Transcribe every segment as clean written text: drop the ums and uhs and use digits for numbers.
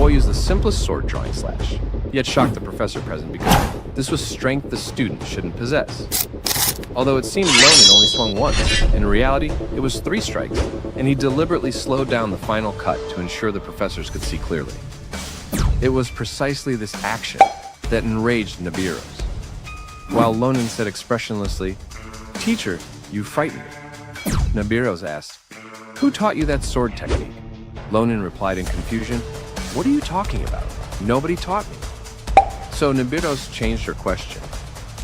boy used the simplest sword drawing slash, yet shocked the professor present because this was strength the student shouldn't possess. Although it seemed Lonan only swung once, in reality, it was 3 strikes, and he deliberately slowed down the final cut to ensure the professors could see clearly. It was precisely this action that enraged Nibiros. While Lonan said expressionlessly, "Teacher, you frighten me," Nibiros asked, "Who taught you that sword technique?" Lonan replied in confusion, "What are you talking about? Nobody taught me." So Nibiros changed her question.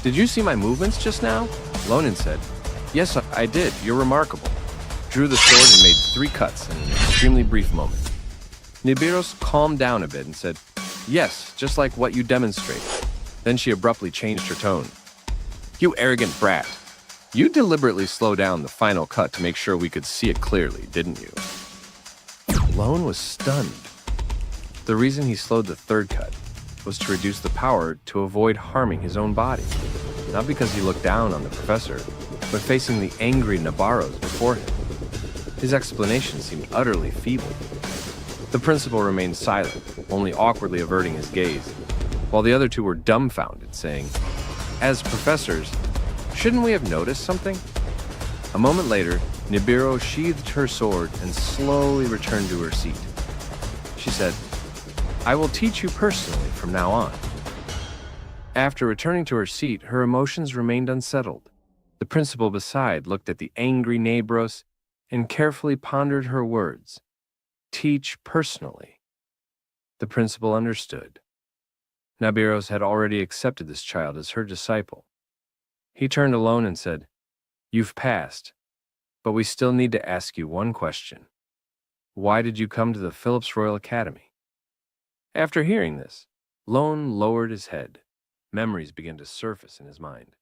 "Did you see my movements just now?" Lonan said, "Yes, I did. You're remarkable." Drew the sword and made 3 cuts in an extremely brief moment. Nibiros calmed down a bit and said, "Yes, just like what you demonstrated." Then she abruptly changed her tone. "You arrogant brat. You deliberately slowed down the final cut to make sure we could see it clearly, didn't you?" Lone was stunned. The reason he slowed the 3rd cut was to reduce the power to avoid harming his own body. Not because he looked down on the professor, but facing the angry Nabarros before him. His explanation seemed utterly feeble. The principal remained silent, only awkwardly averting his gaze, while the other 2 were dumbfounded, saying, "As professors, shouldn't we have noticed something?" A moment later, Nibiru sheathed her sword and slowly returned to her seat. She said, "I will teach you personally from now on." After returning to her seat, her emotions remained unsettled. The principal beside looked at the angry Nabros and carefully pondered her words. Teach personally. The principal understood. Nabiros had already accepted this child as her disciple. He turned alone and said, "You've passed, but we still need to ask you one question. Why did you come to the Phillips Royal Academy?" After hearing this, Lone lowered his head. Memories began to surface in his mind.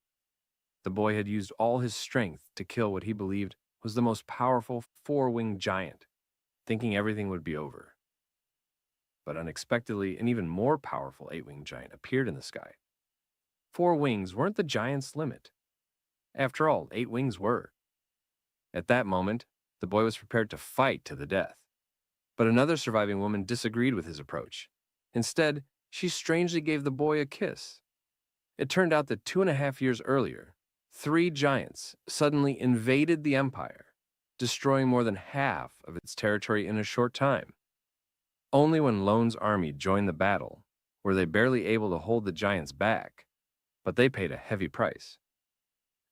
The boy had used all his strength to kill what he believed was the most powerful 4-winged giant, thinking everything would be over. But unexpectedly, an even more powerful 8-winged giant appeared in the sky. 4 wings weren't the giant's limit. After all, 8 wings were. At that moment, the boy was prepared to fight to the death. But another surviving woman disagreed with his approach. Instead, she strangely gave the boy a kiss. It turned out that 2.5 years earlier, 3 giants suddenly invaded the empire, destroying more than half of its territory in a short time. Only when Lone's army joined the battle were they barely able to hold the giants back, but they paid a heavy price.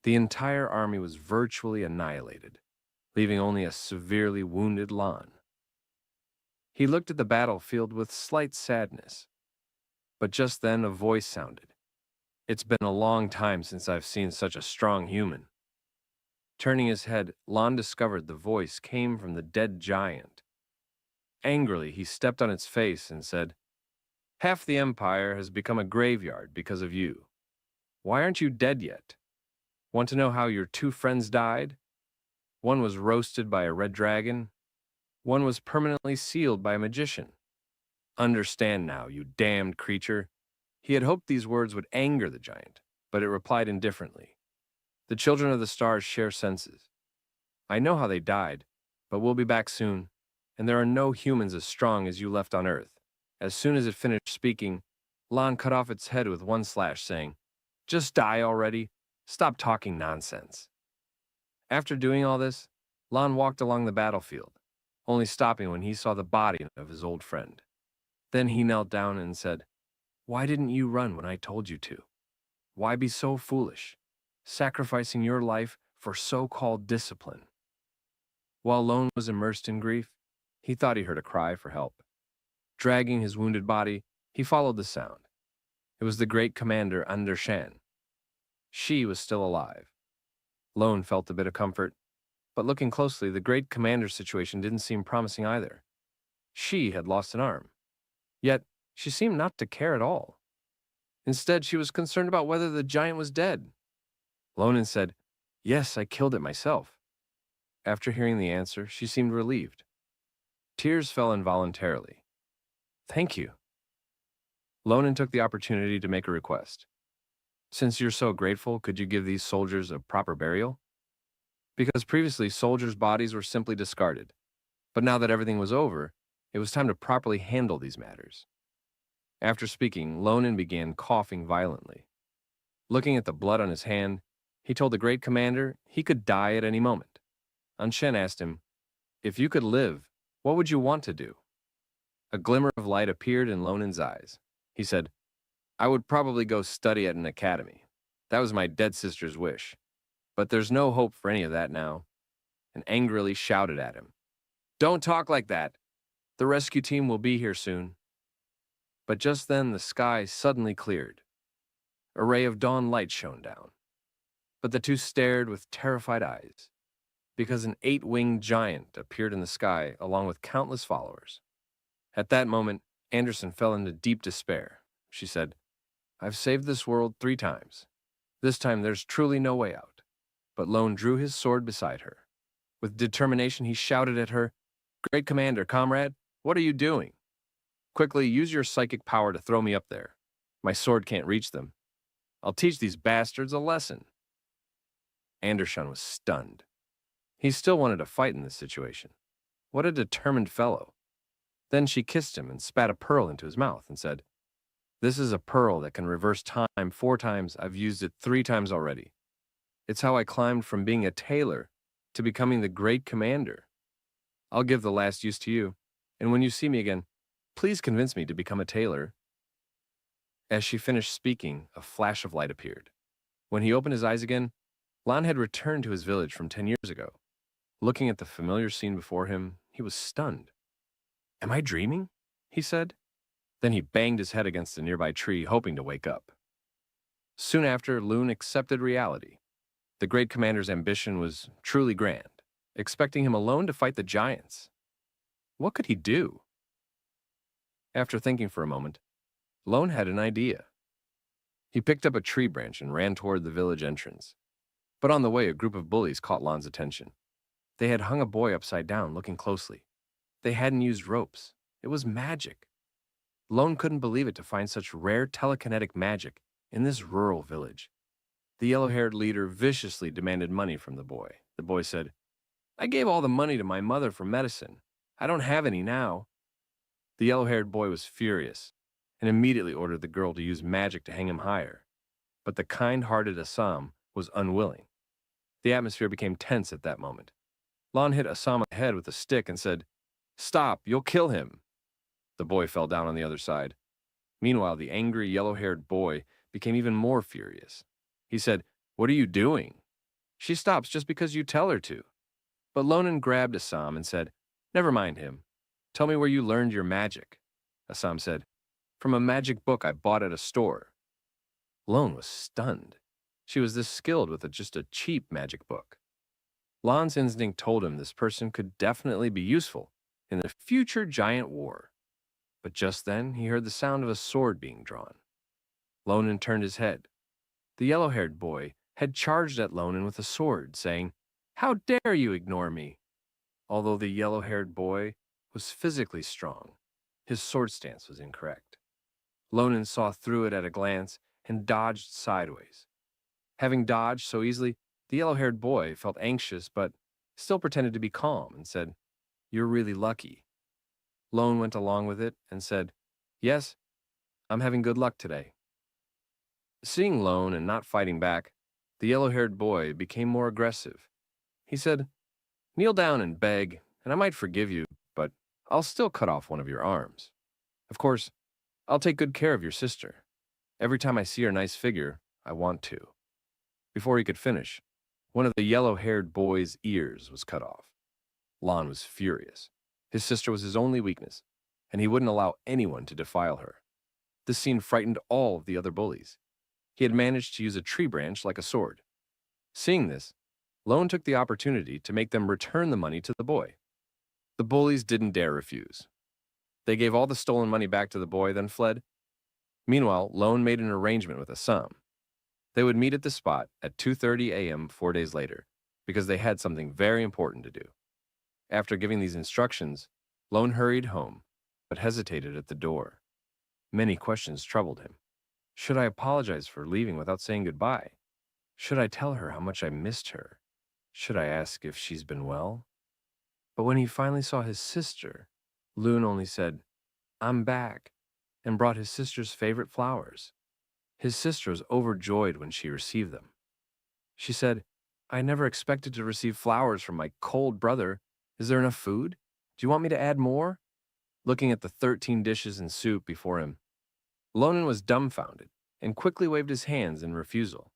The entire army was virtually annihilated, leaving only a severely wounded Lon. He looked at the battlefield with slight sadness, but just then a voice sounded. "It's been a long time since I've seen such a strong human." Turning his head, Lon discovered the voice came from the dead giant. Angrily, he stepped on its face and said, "Half the empire has become a graveyard because of you. Why aren't you dead yet? Want to know how your 2 friends died? One was roasted by a red dragon. One was permanently sealed by a magician. Understand now, you damned creature." He had hoped these words would anger the giant, but it replied indifferently. "The children of the stars share senses. I know how they died, but we'll be back soon, and there are no humans as strong as you left on Earth." As soon as it finished speaking, Lon cut off its head with 1 slash, saying, "Just die already. Stop talking nonsense." After doing all this, Lon walked along the battlefield, only stopping when he saw the body of his old friend. Then he knelt down and said, "Why didn't you run when I told you to? Why be so foolish, sacrificing your life for so-called discipline?" While Lone was immersed in grief, he thought he heard a cry for help. Dragging his wounded body, he followed the sound. It was the great commander Andershan. She was still alive. Lone felt a bit of comfort, but looking closely, the great commander's situation didn't seem promising either. She had lost an arm. Yet, she seemed not to care at all. Instead, she was concerned about whether the giant was dead. Lonan said, "Yes, I killed it myself." After hearing the answer, she seemed relieved. Tears fell involuntarily. "Thank you." Lonan took the opportunity to make a request. "Since you're so grateful, could you give these soldiers a proper burial?" Because previously, soldiers' bodies were simply discarded. But now that everything was over, It was time to properly handle these matters. After speaking, Lonan began coughing violently. Looking at the blood on his hand, he told the great commander he could die at any moment. Anshen asked him, "If you could live, what would you want to do?" A glimmer of light appeared in Lonan's eyes. He said, "I would probably go study at an academy. That was my dead sister's wish. But there's no hope for any of that now," and angrily shouted at him, "Don't talk like that. The rescue team will be here soon." But just then the sky suddenly cleared. A ray of dawn light shone down. But the two stared with terrified eyes, because an 8-winged giant appeared in the sky along with countless followers. At that moment, Anderson fell into deep despair. She said, "I've saved this world 3 times. This time there's truly no way out." But Lone drew his sword beside her. With determination, he shouted at her, "Great Commander, comrade, what are you doing? Quickly, use your psychic power to throw me up there. My sword can't reach them. I'll teach these bastards a lesson." Anderson was stunned. He still wanted to fight in this situation. What a determined fellow. Then she kissed him and spat a pearl into his mouth and said, "This is a pearl that can reverse time 4 times. I've used it 3 times already. It's how I climbed from being a tailor to becoming the great commander. I'll give the last use to you, and when you see me again, please convince me to become a tailor." As she finished speaking, a flash of light appeared. When he opened his eyes again, Lan had returned to his village from 10 years ago. Looking at the familiar scene before him, he was stunned. "Am I dreaming?" he said. Then he banged his head against a nearby tree, hoping to wake up. Soon after, Loon accepted reality. The great commander's ambition was truly grand, expecting him alone to fight the giants. What could he do? After thinking for a moment, Lone had an idea. He picked up a tree branch and ran toward the village entrance. But on the way, a group of bullies caught Lon's attention. They had hung a boy upside down, looking closely. They hadn't used ropes. It was magic. Lone couldn't believe it to find such rare telekinetic magic in this rural village. The yellow-haired leader viciously demanded money from the boy. The boy said, "I gave all the money to my mother for medicine. I don't have any now." The yellow-haired boy was furious and immediately ordered the girl to use magic to hang him higher. But the kind-hearted Assam was unwilling. The atmosphere became tense at that moment. Lon hit Assam on the head with a stick and said, "Stop, you'll kill him." The boy fell down on the other side. Meanwhile, the angry yellow-haired boy became even more furious. He said, "What are you doing? She stops just because you tell her to." But Lonan grabbed Assam and said, "Never mind him. Tell me where you learned your magic." Assam said, "From a magic book I bought at a store." Lone was stunned. She was this skilled with just a cheap magic book. Lon's instinct told him this person could definitely be useful in the future giant war. But just then, he heard the sound of a sword being drawn. Lonan turned his head. The yellow-haired boy had charged at Lonan with a sword, saying, "How dare you ignore me?" Although the yellow-haired boy was physically strong, his sword stance was incorrect. Lonan saw through it at a glance and dodged sideways. Having dodged so easily, the yellow-haired boy felt anxious but still pretended to be calm and said, "You're really lucky." Lone went along with it and said, "Yes, I'm having good luck today." Seeing Lone and not fighting back, the yellow-haired boy became more aggressive. He said, "Kneel down and beg, and I might forgive you, but I'll still cut off one of your arms. Of course, I'll take good care of your sister. Every time I see her nice figure, I want to." Before he could finish, one of the yellow-haired boy's ears was cut off. Lon was furious. His sister was his only weakness, and he wouldn't allow anyone to defile her. This scene frightened all of the other bullies. He had managed to use a tree branch like a sword. Seeing this, Lone took the opportunity to make them return the money to the boy. The bullies didn't dare refuse. They gave all the stolen money back to the boy, then fled. Meanwhile, Lone made an arrangement with Assam. They would meet at the spot at 2:30 a.m. 4 days later, because they had something very important to do. After giving these instructions, Lone hurried home, but hesitated at the door. Many questions troubled him. Should I apologize for leaving without saying goodbye? Should I tell her how much I missed her? Should I ask if she's been well? But when he finally saw his sister, Loon only said, "I'm back," and brought his sister's favorite flowers. His sister was overjoyed when she received them. She said, "I never expected to receive flowers from my cold brother. Is there enough food? Do you want me to add more?" Looking at the 13 dishes and soup before him, Lonan was dumbfounded and quickly waved his hands in refusal.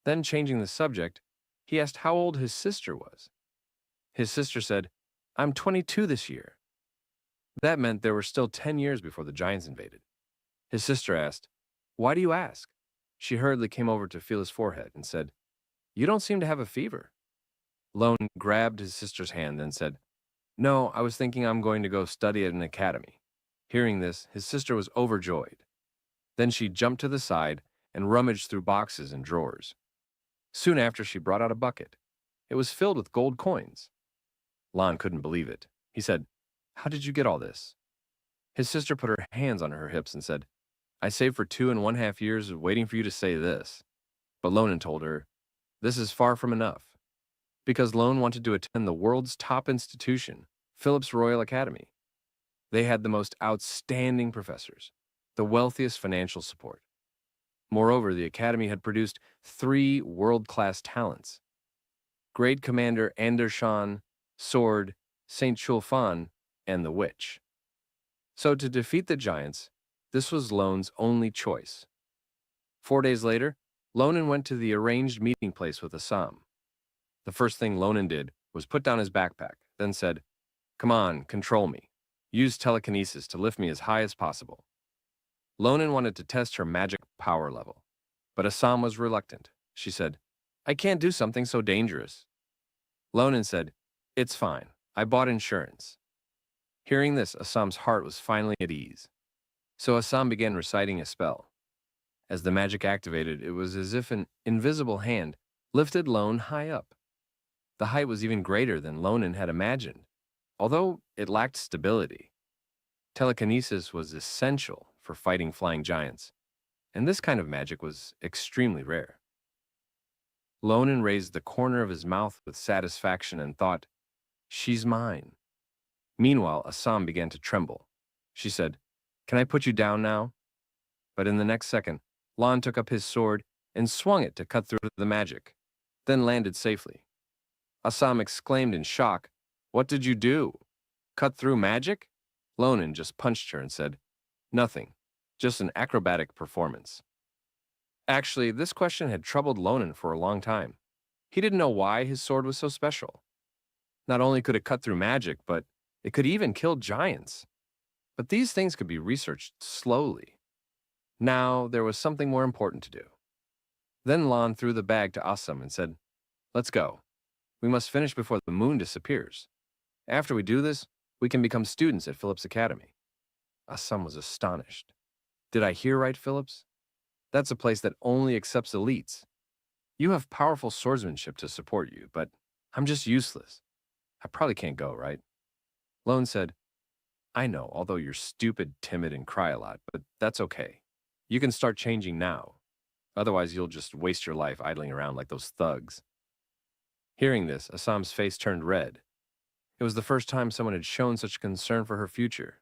Then, changing the subject, he asked how old his sister was. His sister said, "I'm 22 this year." That meant there were still 10 years before the giants invaded. His sister asked, "Why do you ask?" She hurriedly came over to feel his forehead and said, "You don't seem to have a fever." Lone grabbed his sister's hand and said, "No, I was thinking I'm going to go study at an academy." Hearing this, his sister was overjoyed. Then she jumped to the side and rummaged through boxes and drawers. Soon after, she brought out a bucket. It was filled with gold coins. Lon couldn't believe it. He said, "How did you get all this?" His sister put her hands on her hips and said, "I saved for 2.5 years waiting for you to say this." But Lonan told her, "This is far from enough," because Lone wanted to attend the world's top institution, Phillips Royal Academy. They had the most outstanding professors, the wealthiest financial support. Moreover, the academy had produced 3 world-class talents: Great Commander Andershan, Sword, Saint Chulfan, and the Witch. So to defeat the giants, this was Lone's only choice. 4 days later, Lonan went to the arranged meeting place with Assam. The first thing Lonan did was put down his backpack, then said, "Come on, control me. Use telekinesis to lift me as high as possible." Lonan wanted to test her magic power level, but Assam was reluctant. She said, "I can't do something so dangerous." Lonan said, "It's fine. I bought insurance." Hearing this, Assam's heart was finally at ease. So Assam began reciting a spell. As the magic activated, it was as if an invisible hand lifted Lone high up. The height was even greater than Lonan had imagined, although it lacked stability. Telekinesis was essential for fighting flying giants, and this kind of magic was extremely rare. Lonan raised the corner of his mouth with satisfaction and thought, "She's mine." Meanwhile, Assam began to tremble. She said, "Can I put you down now?" But in the next second, Lon took up his sword and swung it to cut through the magic, then landed safely. Assam exclaimed in shock, "What did you do? Cut through magic?" Lonan just punched her and said, "Nothing, just an acrobatic performance." Actually, this question had troubled Lonan for a long time. He didn't know why his sword was so special. Not only could it cut through magic, but it could even kill giants. But these things could be researched slowly. Now, there was something more important to do. Then Lon threw the bag to Assam and said, "Let's go. We must finish before the moon disappears. After we do this, we can become students at Phillips Academy." Assam was astonished. "Did I hear right, Phillips? That's a place that only accepts elites. You have powerful swordsmanship to support you, but I'm just useless. I probably can't go, right?" Lone said, "I know, although you're stupid, timid, and cry a lot, but that's okay. You can start changing now. Otherwise, you'll just waste your life idling around like those thugs." Hearing this, Assam's face turned red. It was the first time someone had shown such concern for her future,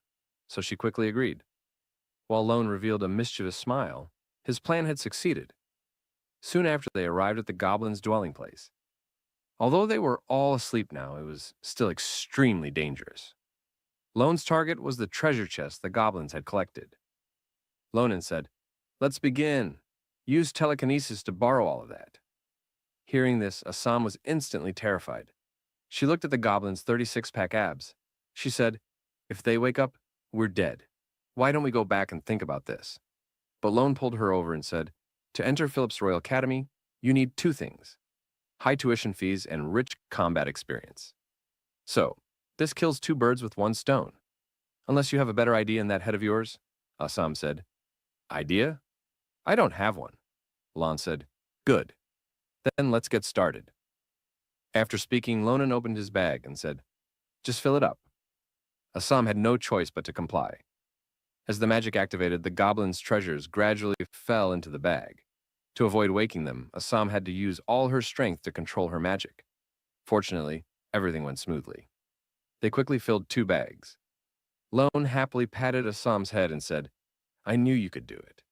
so she quickly agreed. While Lone revealed a mischievous smile, his plan had succeeded. Soon after, they arrived at the goblins' dwelling place. Although they were all asleep now, it was still extremely dangerous. Lone's target was the treasure chest the goblins had collected. Lonan said, "Let's begin. Use telekinesis to borrow all of that." Hearing this, Assam was instantly terrified. She looked at the goblins' 36-pack abs. She said, "If they wake up, we're dead. Why don't we go back and think about this?" But Lone pulled her over and said, "To enter Phillips Royal Academy, you need 2 things: high tuition fees and rich combat experience. So, this kills 2 birds with 1 stone. Unless you have a better idea in that head of yours," Assam said. "Idea? I don't have one," Lon said. "Good. Then let's get started." After speaking, Lonan opened his bag and said, "Just fill it up." Assam had no choice but to comply. As the magic activated, the goblins' treasures gradually fell into the bag. To avoid waking them, Assam had to use all her strength to control her magic. Fortunately, everything went smoothly. They quickly filled 2 bags. Lone happily patted Assam's head and said, I knew you could do it.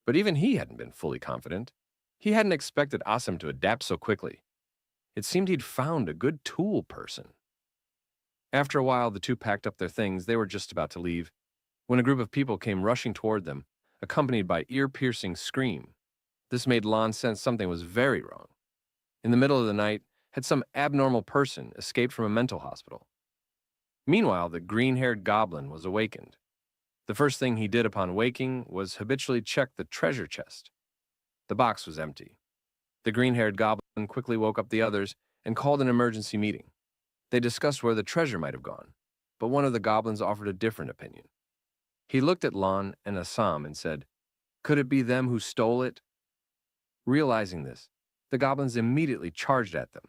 But even he hadn't been fully confident. He hadn't expected Assam to adapt so quickly. It seemed he'd found a good tool person. After a while, the two packed up their things. They were just about to leave when a group of people came rushing toward them, accompanied by ear-piercing scream. This made Lon sense something was very wrong. In the middle of the night, had some abnormal person escaped from a mental hospital. Meanwhile, the green-haired goblin was awakened. The first thing he did upon waking was habitually check the treasure chest. The box was empty. The green-haired goblin quickly woke up the others and called an emergency meeting. They discussed where the treasure might have gone, but one of the goblins offered a different opinion. He looked at Lon and Assam and said, Could it be them who stole it? Realizing this, the goblins immediately charged at them.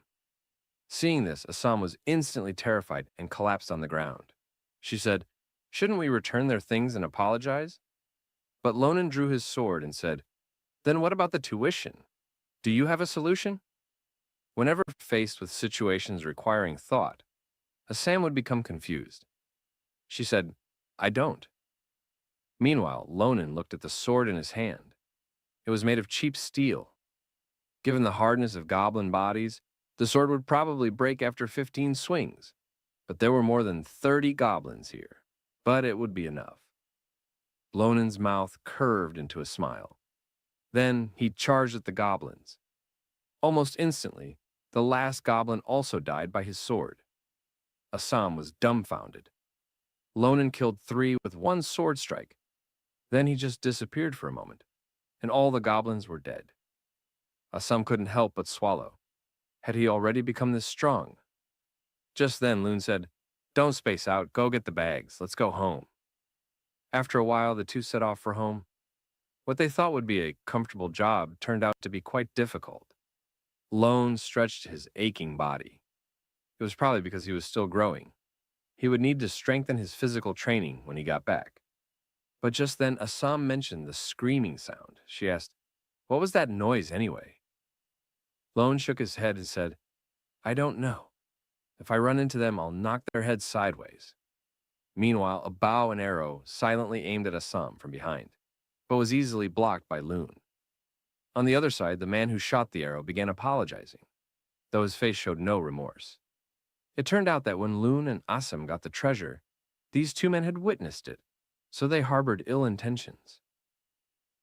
Seeing this, Assam was instantly terrified and collapsed on the ground. She said, Shouldn't we return their things and apologize? But Lonan drew his sword and said, Then what about the tuition? Do you have a solution? Whenever faced with situations requiring thought, Assam would become confused. She said, I don't. Meanwhile, Lonan looked at the sword in his hand. It was made of cheap steel. Given the hardness of goblin bodies, the sword would probably break after 15 swings. But there were more than 30 goblins here. But it would be enough. Lonan's mouth curved into a smile. Then he charged at the goblins. Almost instantly, the last goblin also died by his sword. Assam was dumbfounded. Lonan killed 3 with 1 sword strike. Then he just disappeared for a moment, and all the goblins were dead. Assam couldn't help but swallow. Had he already become this strong? Just then, Loon said, Don't space out, go get the bags, let's go home. After a while, the two set off for home. What they thought would be a comfortable job turned out to be quite difficult. Lone stretched his aching body. It was probably because he was still growing. He would need to strengthen his physical training when he got back. But just then, Assam mentioned the screaming sound. She asked, What was that noise anyway? Lone shook his head and said, I don't know. If I run into them, I'll knock their heads sideways. Meanwhile, a bow and arrow silently aimed at Assam from behind, but was easily blocked by Loon. On the other side, the man who shot the arrow began apologizing, though his face showed no remorse. It turned out that when Loon and Assam got the treasure, these two men had witnessed it, so they harbored ill intentions.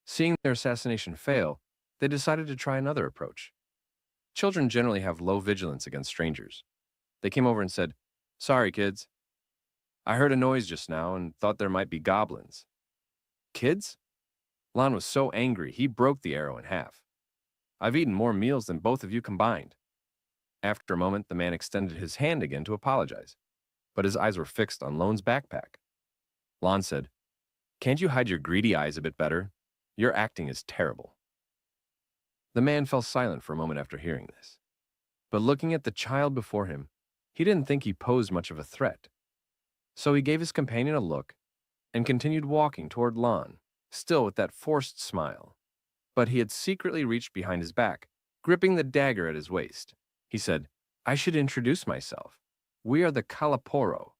Seeing their assassination fail, they decided to try another approach. Children generally have low vigilance against strangers. They came over and said, Sorry, kids. I heard a noise just now and thought there might be goblins. Kids? Lon was so angry he broke the arrow in half. I've eaten more meals than both of you combined. After a moment, the man extended his hand again to apologize, but his eyes were fixed on Lone's backpack. Lon said, Can't you hide your greedy eyes a bit better? Your acting is terrible. The man fell silent for a moment after hearing this. But looking at the child before him, he didn't think he posed much of a threat. So he gave his companion a look and continued walking toward Lon, still with that forced smile. But he had secretly reached behind his back, gripping the dagger at his waist. He said, I should introduce myself. We are the Kalaporo.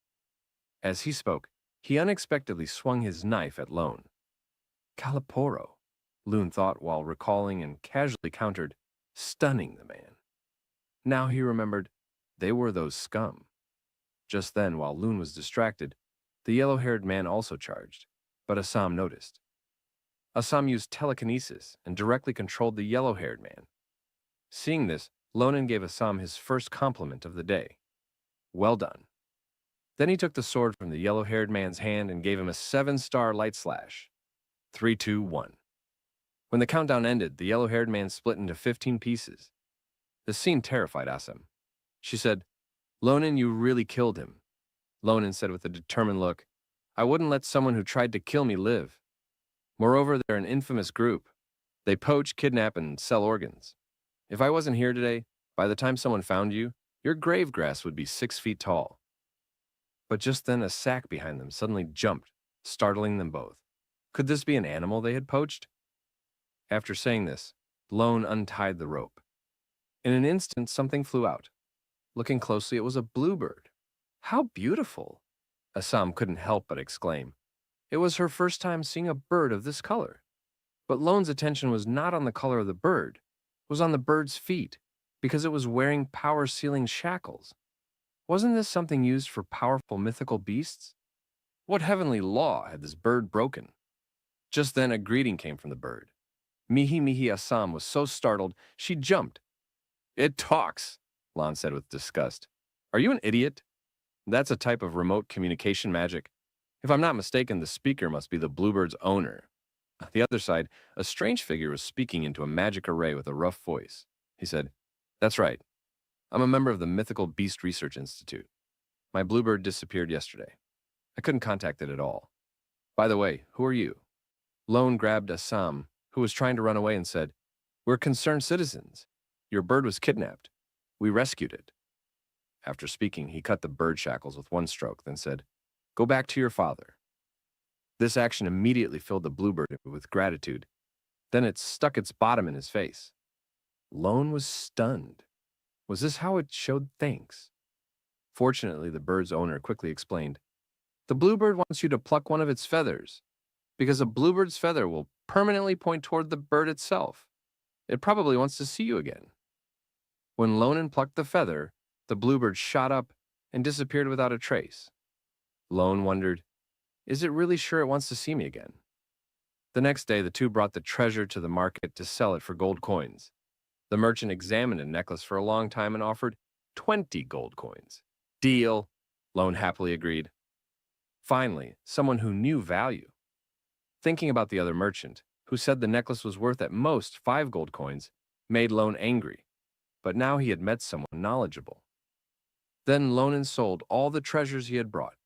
As he spoke, he unexpectedly swung his knife at Lone. Kalaporo, Loon thought while recalling and casually countered, stunning the man. Now he remembered, they were those scum. Just then, while Loon was distracted, the yellow-haired man also charged, but Assam noticed. Assam used telekinesis and directly controlled the yellow-haired man. Seeing this, Lonan gave Assam his first compliment of the day. Well done. Then he took the sword from the yellow-haired man's hand and gave him a 7-star light slash. 3, 2, 1. When the countdown ended, the yellow-haired man split into 15 pieces. The scene terrified Assam. She said, Lonan, you really killed him. Lonan said with a determined look, I wouldn't let someone who tried to kill me live. Moreover, they're an infamous group. They poach, kidnap, and sell organs. If I wasn't here today, by the time someone found you, your grave grass would be 6 feet tall. But just then a sack behind them suddenly jumped, startling them both. Could this be an animal they had poached? After saying this, Lone untied the rope. In an instant, something flew out. Looking closely, it was a bluebird. How beautiful! Assam couldn't help but exclaim. It was her first time seeing a bird of this color. But Lone's attention was not on the color of the bird, it was on the bird's feet, because it was wearing power-sealing shackles. Wasn't this something used for powerful mythical beasts? What heavenly law had this bird broken? Just then a greeting came from the bird. Mihi Mihi Assam was so startled, she jumped. It talks, Lon said with disgust. Are you an idiot? That's a type of remote communication magic. If I'm not mistaken, the speaker must be the bluebird's owner. On the other side, a strange figure was speaking into a magic array with a rough voice. He said, That's right. I'm a member of the Mythical Beast Research Institute. My bluebird disappeared yesterday. I couldn't contact it at all. By the way, who are you? Lone grabbed Assam, who was trying to run away, and said, We're concerned citizens. Your bird was kidnapped. We rescued it. After speaking, he cut the bird shackles with one stroke, then said, Go back to your father. This action immediately filled the bluebird with gratitude. Then it stuck its bottom in his face. Lone was stunned. Was this how it showed thanks? Fortunately, the bird's owner quickly explained, The bluebird wants you to pluck one of its feathers, because a bluebird's feather will permanently point toward the bird itself. It probably wants to see you again. When Lonen plucked the feather, the bluebird shot up and disappeared without a trace. Lone wondered, Is it really sure it wants to see me again? The next day, the two brought the treasure to the market to sell it for gold coins. The merchant examined a necklace for a long time and offered 20 gold coins. Deal, Lone happily agreed. Finally, someone who knew value. Thinking about the other merchant, who said the necklace was worth at most 5 gold coins, made Lone angry. But now he had met someone knowledgeable. Then Lonen sold all the treasures he had brought.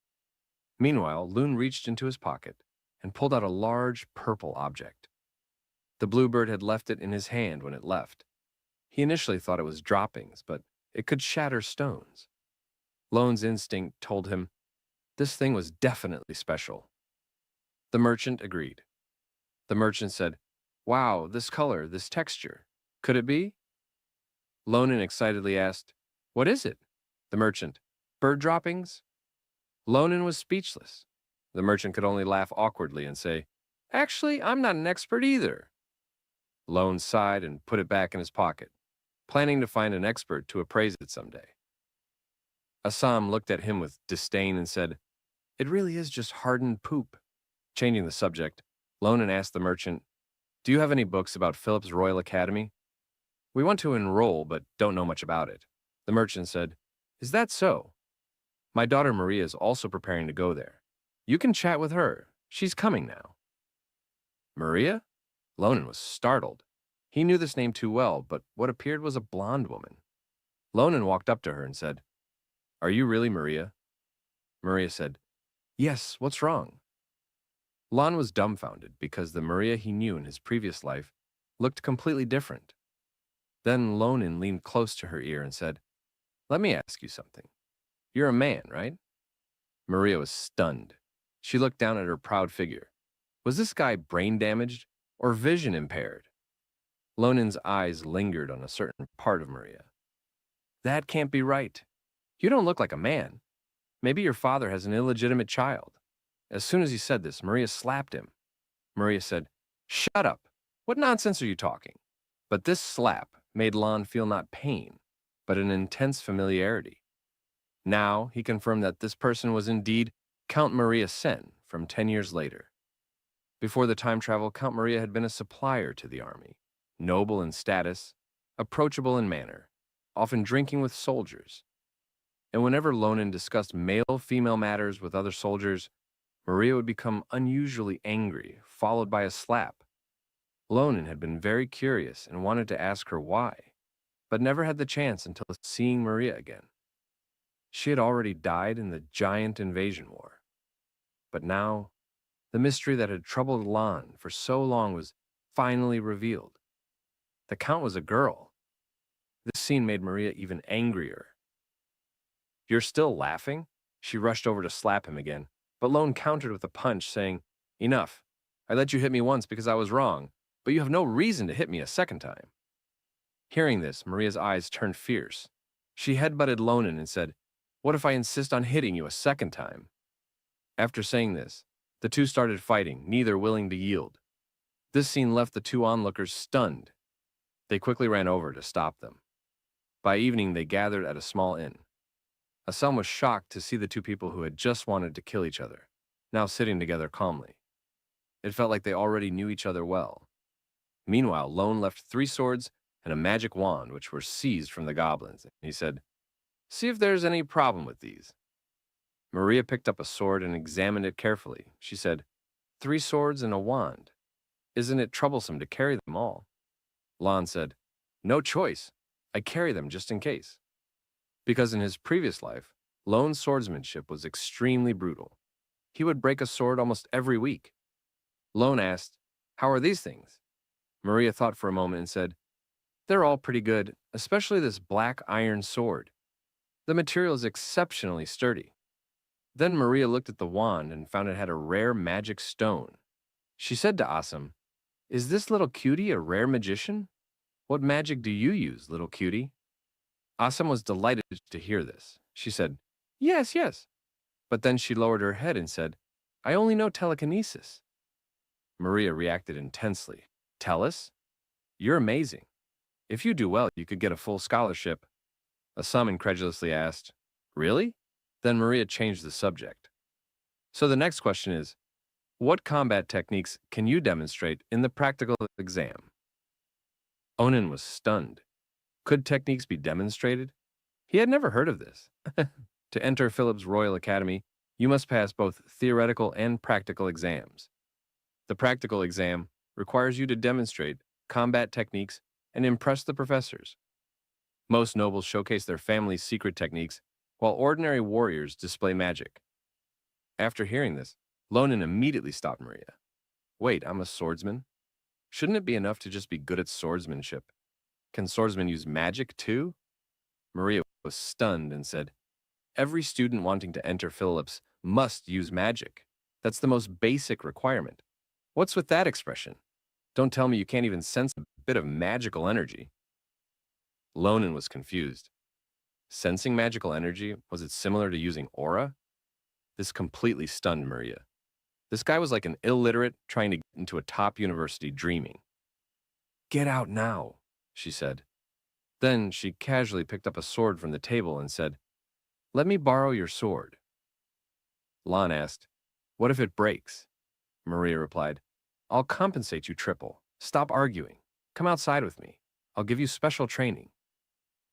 Meanwhile, Loon reached into his pocket and pulled out a large purple object. The bluebird had left it in his hand when it left. He initially thought it was droppings, but it could shatter stones. Lone's instinct told him this thing was definitely special. The merchant agreed. The merchant said, Wow, this color, this texture. Could it be? Lonen excitedly asked, What is it? The merchant, Bird droppings? Lonen was speechless. The merchant could only laugh awkwardly and say, Actually, I'm not an expert either. Lone sighed and put it back in his pocket, planning to find an expert to appraise it someday. Assam looked at him with disdain and said, It really is just hardened poop. Changing the subject, Lonen asked the merchant, Do you have any books about Philip's Royal Academy? We want to enroll, but don't know much about it. The merchant said, Is that so? My daughter Maria is also preparing to go there. You can chat with her. She's coming now. Maria? Lonen was startled. He knew this name too well, but what appeared was a blonde woman. Lonen walked up to her and said, Are you really Maria? Maria said, Yes, what's wrong? Lon was dumbfounded because the Maria he knew in his previous life looked completely different. Then Lonen leaned close to her ear and said, Let me ask you something. You're a man, right? Maria was stunned. She looked down at her proud figure. Was this guy brain damaged or vision impaired? Lonen's eyes lingered on a certain part of Maria. That can't be right. You don't look like a man. Maybe your father has an illegitimate child. As soon as he said this, Maria slapped him. Maria said, Shut up. What nonsense are you talking? But this slap made Lon feel not pain, but an intense familiarity. Now he confirmed that this person was indeed Count Maria Sen from 10 years later. Before the time travel, Count Maria had been a supplier to the army, noble in status, approachable in manner, often drinking with soldiers. And whenever Lonen discussed male-female matters with other soldiers, Maria would become unusually angry, followed by a slap. Lonen had been very curious and wanted to ask her why, but never had the chance until seeing Maria again. She had already died in the giant invasion war. But now, the mystery that had troubled Lon for so long was finally revealed. The Count was a girl. This scene made Maria even angrier. You're still laughing? She rushed over to slap him again, but Lone countered with a punch, saying, Enough. I let you hit me once because I was wrong, but you have no reason to hit me a second time. Hearing this, Maria's eyes turned fierce. She headbutted Lonen and said, What if I insist on hitting you a second time? After saying this, the two started fighting, neither willing to yield. This scene left the two onlookers stunned. They quickly ran over to stop them. By evening, they gathered at a small inn. Assam was shocked to see the two people who had just wanted to kill each other, now sitting together calmly. It felt like they already knew each other well. Meanwhile, Lone left 3 swords and a magic wand, which were seized from the goblins. He said, "See if there's any problem with these." Maria picked up a sword and examined it carefully. She said, 3 swords and a wand. Isn't it troublesome to carry them all? Lon said, "No choice. I carry them just in case." Because in his previous life, Lone's swordsmanship was extremely brutal. He would break a sword almost every week. Lone asked, "How are these things?" Maria thought for a moment and said, "They're all pretty good, especially this black iron sword. The material is exceptionally sturdy." Then Maria looked at the wand and found it had a rare magic stone. She said to Assam, "Is this little cutie a rare magician? What magic do you use, little cutie?" Assam was delighted to hear this. She said, "Yes, yes." But then she lowered her head and said, "I only know telekinesis." Maria reacted intensely. "Tellus? You're amazing. If you do well, you could get a full scholarship." Assam incredulously asked, "Really?" Then Maria changed the subject. So the next question is, what combat techniques can you demonstrate in the practical exam? Onan was stunned. Could techniques be demonstrated? He had never heard of this. To enter Philip's Royal Academy, you must pass both theoretical and practical exams. The practical exam requires you to demonstrate combat techniques and impress the professors. Most nobles showcase their family's secret techniques, while ordinary warriors display magic. After hearing this, Lonan immediately stopped Maria. "Wait, I'm a swordsman? Shouldn't it be enough to just be good at swordsmanship? Can swordsmen use magic too?" Maria was stunned and said, "Every student wanting to enter Phillips must use magic. That's the most basic requirement. What's with that expression? Don't tell me you can't even sense a bit of magical energy." Lonan was confused. Sensing magical energy, was it similar to using aura? This completely stunned Maria. This guy was like an illiterate trying to get into a top university dreaming. "Get out now," she said. Then she casually picked up a sword from the table and said, "Let me borrow your sword." Lon asked, "What if it breaks?" Maria replied, "I'll compensate you triple. Stop arguing. Come outside with me. I'll give you special training.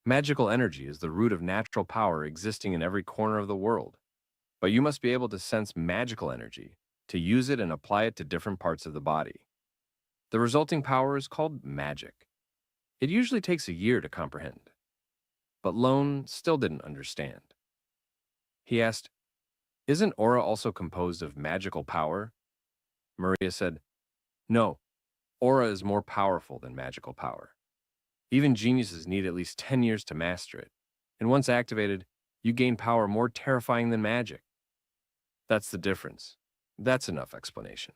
Magical energy is the root of natural power existing in every corner of the world. But you must be able to sense magical energy, to use it and apply it to different parts of the body. The resulting power is called magic. It usually takes a year to comprehend." But Lone still didn't understand. He asked, "Isn't aura also composed of magical power?" Maria said, "No, aura is more powerful than magical power. Even geniuses need at least 10 years to master it, and once activated, you gain power more terrifying than magic." That's the difference. That's enough explanation.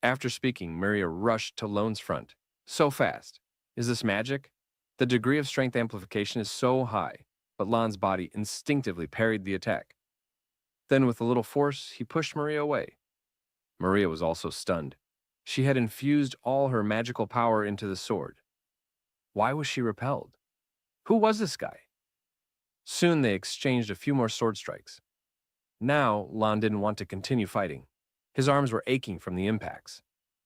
After speaking, Maria rushed to Lone's front. So fast. Is this magic? The degree of strength amplification is so high, but Lon's body instinctively parried the attack. Then with a little force, he pushed Maria away. Maria was also stunned. She had infused all her magical power into the sword. Why was she repelled? Who was this guy? Soon they exchanged a few more sword strikes. Now, Lon didn't want to continue fighting. His arms were aching from the impacts.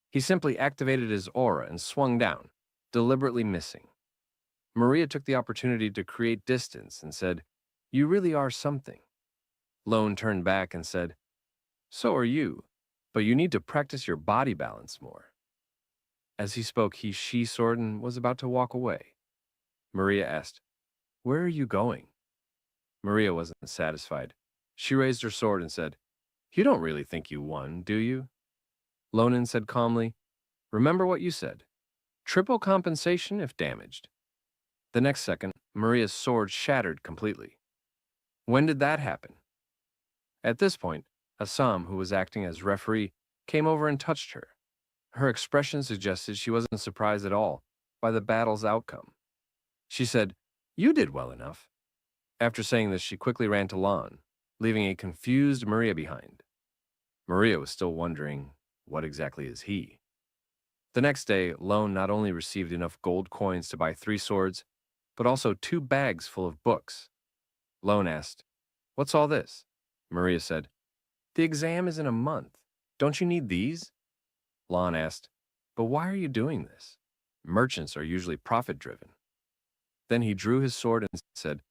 He simply activated his aura and swung down, deliberately missing. Maria took the opportunity to create distance and said, "You really are something." Lone turned back and said, "So are you, but you need to practice your body balance more." As he spoke, he sheathed sword and was about to walk away. Maria asked, "Where are you going?" Maria wasn't satisfied. She raised her sword and said, "You don't really think you won, do you?" Lonan said calmly, "Remember what you said. Triple compensation if damaged." The next second, Maria's sword shattered completely. When did that happen? At this point, Assam, who was acting as referee, came over and touched her. Her expression suggested she wasn't surprised at all by the battle's outcome. She said, "You did well enough." After saying this, she quickly ran to Lon, leaving a confused Maria behind. Maria was still wondering, what exactly is he? The next day, Lone not only received enough gold coins to buy 3 swords, but also 2 bags full of books. Lone asked, "What's all this?" Maria said, "The exam is in a month. Don't you need these?" Lon asked, "But why are you doing this? Merchants are usually profit-driven." Then he drew his sword and said,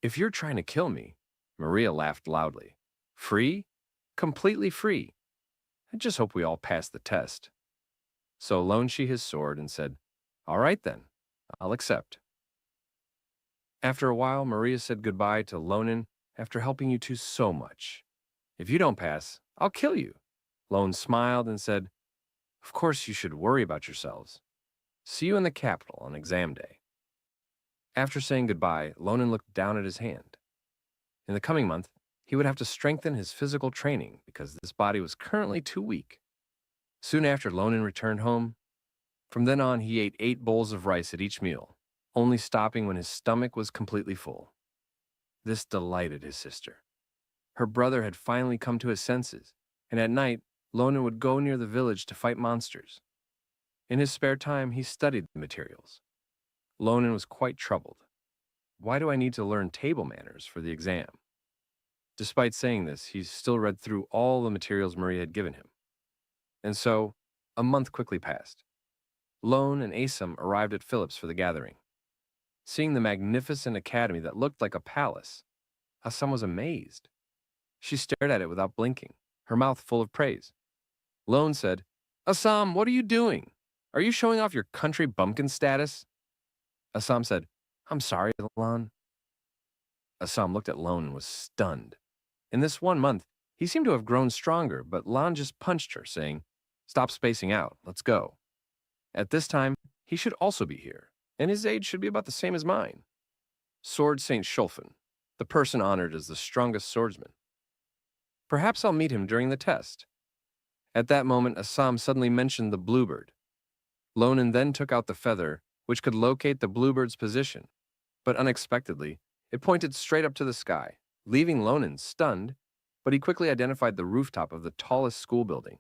"If you're trying to kill me," Maria laughed loudly. "Free? Completely free. I just hope we all pass the test." So Lone sheathed his sword and said, "All right then, I'll accept." After a while, Maria said goodbye to Lonen after helping you two so much. "If you don't pass, I'll kill you." Lone smiled and said, "Of course you should worry about yourselves. See you in the capital on exam day." After saying goodbye, Lonen looked down at his hand. In the coming month, he would have to strengthen his physical training because this body was currently too weak. Soon after Lonen returned home, from then on he ate 8 bowls of rice at each meal, only stopping when his stomach was completely full. This delighted his sister. Her brother had finally come to his senses, and at night, Lonen would go near the village to fight monsters. In his spare time, he studied the materials. Lonen was quite troubled. Why do I need to learn table manners for the exam? Despite saying this, he still read through all the materials Maria had given him. And so, a month quickly passed. Lone and Asam arrived at Phillips for the gathering. Seeing the magnificent academy that looked like a palace, Asam was amazed. She stared at it without blinking, her mouth full of praise. Lone said, "Asam, what are you doing? Are you showing off your country bumpkin status?" Asam said, "I'm sorry, Lon." Asam looked at Lone and was stunned. In this 1 month, he seemed to have grown stronger, but Lon just punched her, saying, "Stop spacing out, let's go." At this time, he should also be here, and his age should be about the same as mine. Sword Saint Schulfen, the person honored as the strongest swordsman. Perhaps I'll meet him during the test. At that moment, Assam suddenly mentioned the bluebird. Lonen then took out the feather, which could locate the bluebird's position, but unexpectedly, it pointed straight up to the sky, leaving Lonen stunned, but he quickly identified the rooftop of the tallest school building.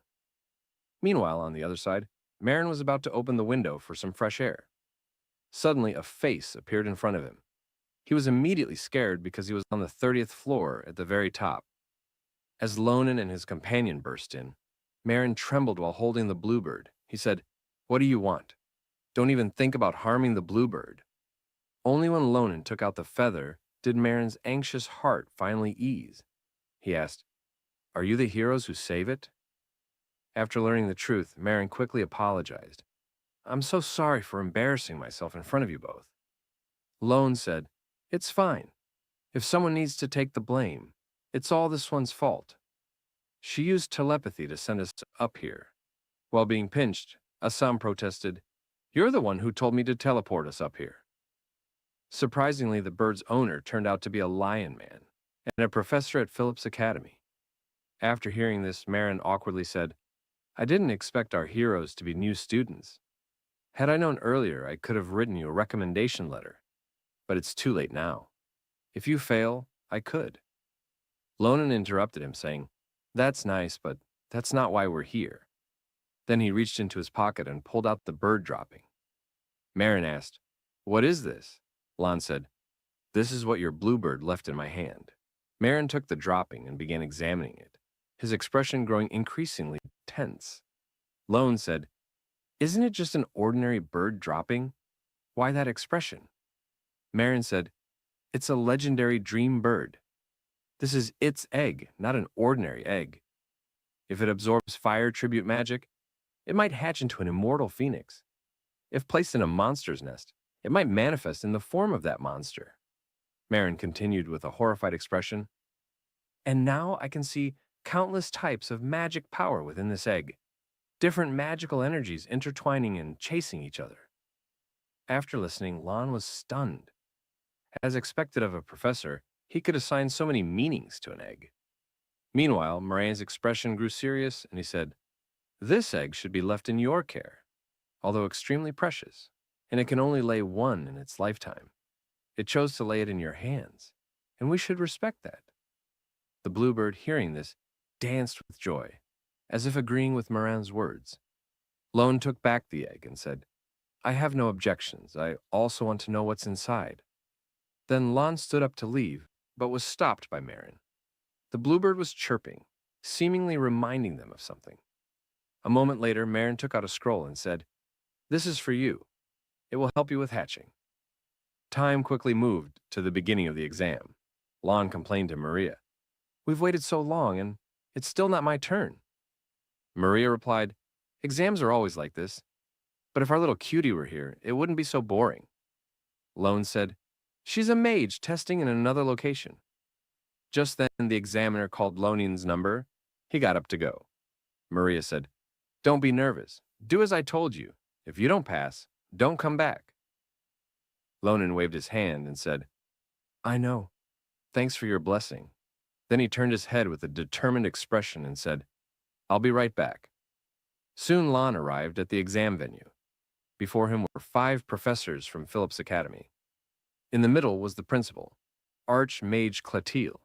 Meanwhile, on the other side, Marin was about to open the window for some fresh air. Suddenly, a face appeared in front of him. He was immediately scared because he was on the 30th floor at the very top. As Lonen and his companion burst in, Marin trembled while holding the bluebird. He said, "What do you want? Don't even think about harming the bluebird." Only when Lonen took out the feather did Marin's anxious heart finally ease. He asked, "Are you the heroes who save it?" After learning the truth, Marin quickly apologized. "I'm so sorry for embarrassing myself in front of you both." Lone said, "It's fine. If someone needs to take the blame, it's all this one's fault. She used telepathy to send us up here." While being pinched, Assam protested, "You're the one who told me to teleport us up here." Surprisingly, the bird's owner turned out to be a lion man and a professor at Phillips Academy. After hearing this, Marin awkwardly said, "I didn't expect our heroes to be new students. Had I known earlier, I could have written you a recommendation letter. But it's too late now. If you fail, I could." Lonen interrupted him, saying, "That's nice, but that's not why we're here." Then he reached into his pocket and pulled out the bird dropping. Marin asked, "What is this?" Lon said, "This is what your bluebird left in my hand." Marin took the dropping and began examining it, his expression growing increasingly tense. Lone said, "Isn't it just an ordinary bird dropping? Why that expression?" Marin said, "It's a legendary dream bird. This is its egg, not an ordinary egg. If it absorbs fire tribute magic, it might hatch into an immortal phoenix. If placed in a monster's nest, it might manifest in the form of that monster." Marin continued with a horrified expression, "And now I can see countless types of magic power within this egg, different magical energies intertwining and chasing each other." After listening, Lon was stunned. As expected of a professor, he could assign so many meanings to an egg. Meanwhile, Morane's expression grew serious, and he said, "This egg should be left in your care, although extremely precious, and it can only lay one in its lifetime. It chose to lay it in your hands, and we should respect that." The bluebird, hearing this, danced with joy. as if agreeing with Morin's words. Lone took back the egg and said, I have no objections. I also want to know what's inside. Then Lon stood up to leave, but was stopped by Marin. The bluebird was chirping, seemingly reminding them of something. A moment later, Marin took out a scroll and said, This is for you. It will help you with hatching. Time quickly moved to the beginning of the exam. Lon complained to Maria, We've waited so long, and it's still not my turn. Maria replied, Exams are always like this. But if our little cutie were here, it wouldn't be so boring. Lone said, She's a mage testing in another location. Just then, the examiner called Lonin's number. He got up to go. Maria said, Don't be nervous. Do as I told you. If you don't pass, don't come back. Lonin waved his hand and said, I know. Thanks for your blessing. Then he turned his head with a determined expression and said, I'll be right back. Soon Lon arrived at the exam venue. Before him were 5 professors from Phillips Academy. In the middle was the principal, Archmage Clotilde.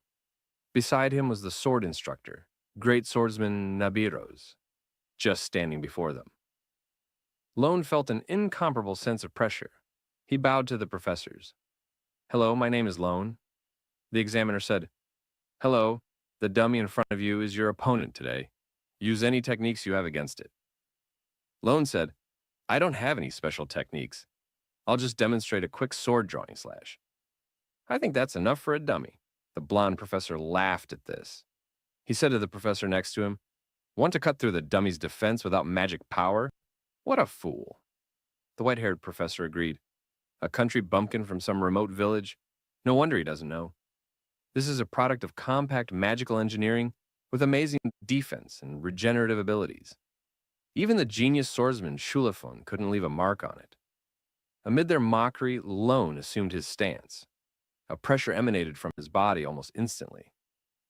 Beside him was the sword instructor, great swordsman Nabiros, just standing before them. Lone felt an incomparable sense of pressure. He bowed to the professors. Hello, my name is Lone. The examiner said, Hello, the dummy in front of you is your opponent today. Use any techniques you have against it. Lone said, I don't have any special techniques. I'll just demonstrate a quick sword drawing slash. I think that's enough for a dummy. The blonde professor laughed at this. He said to the professor next to him, Want to cut through the dummy's defense without magic power? What a fool. The white-haired professor agreed. A country bumpkin from some remote village? No wonder he doesn't know. This is a product of compact magical engineering with amazing defense and regenerative abilities. Even the genius swordsman Shulafon couldn't leave a mark on it. Amid their mockery, Lone assumed his stance. A pressure emanated from his body almost instantly.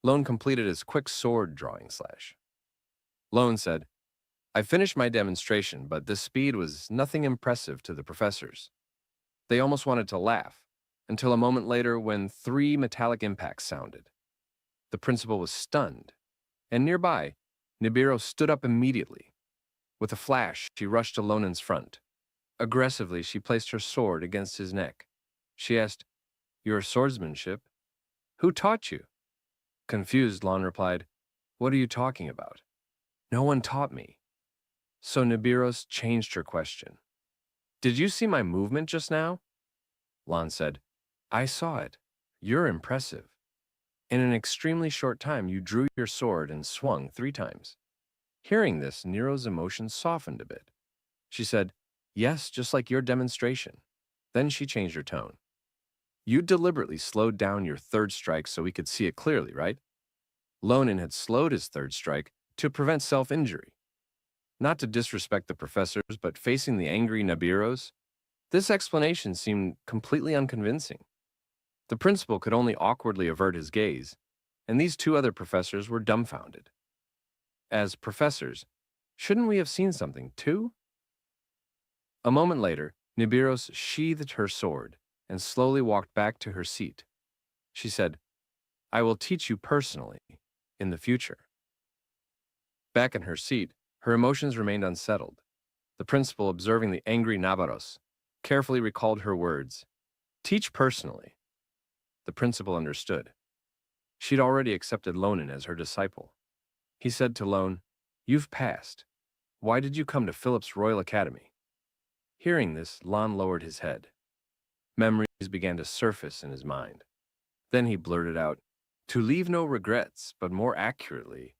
Lone completed his quick sword drawing slash. Lone said, I finished my demonstration, but this speed was nothing impressive to the professors. They almost wanted to laugh, until a moment later when 3 metallic impacts sounded. The principal was stunned, and nearby, Nibiru stood up immediately. With a flash, she rushed to Lonin's front. Aggressively, she placed her sword against his neck. She asked, Your swordsmanship? Who taught you? Confused, Lon replied, What are you talking about? No one taught me. So Nibiros changed her question. Did you see my movement just now? Lon said, I saw it. You're impressive. In an extremely short time, you drew your sword and swung 3 times. Hearing this, Nero's emotions softened a bit. She said, Yes, just like your demonstration. Then she changed her tone. You deliberately slowed down your 3rd strike so we could see it clearly, right? Lonin had slowed his 3rd strike to prevent self-injury. Not to disrespect the professors, but facing the angry Nabiros, this explanation seemed completely unconvincing. The principal could only awkwardly avert his gaze, and these 2 other professors were dumbfounded. As professors, shouldn't we have seen something too? A moment later, Nibiros sheathed her sword and slowly walked back to her seat. She said, I will teach you personally in the future. Back in her seat, her emotions remained unsettled. The principal, observing the angry Nabaros, carefully recalled her words, Teach personally. The principal understood. She'd already accepted Lonin as her disciple. He said to Lone, You've passed. Why did you come to Phillips Royal Academy? Hearing this, Lon lowered his head. Memories began to surface in his mind. Then he blurted out, To leave no regrets, but more accurately,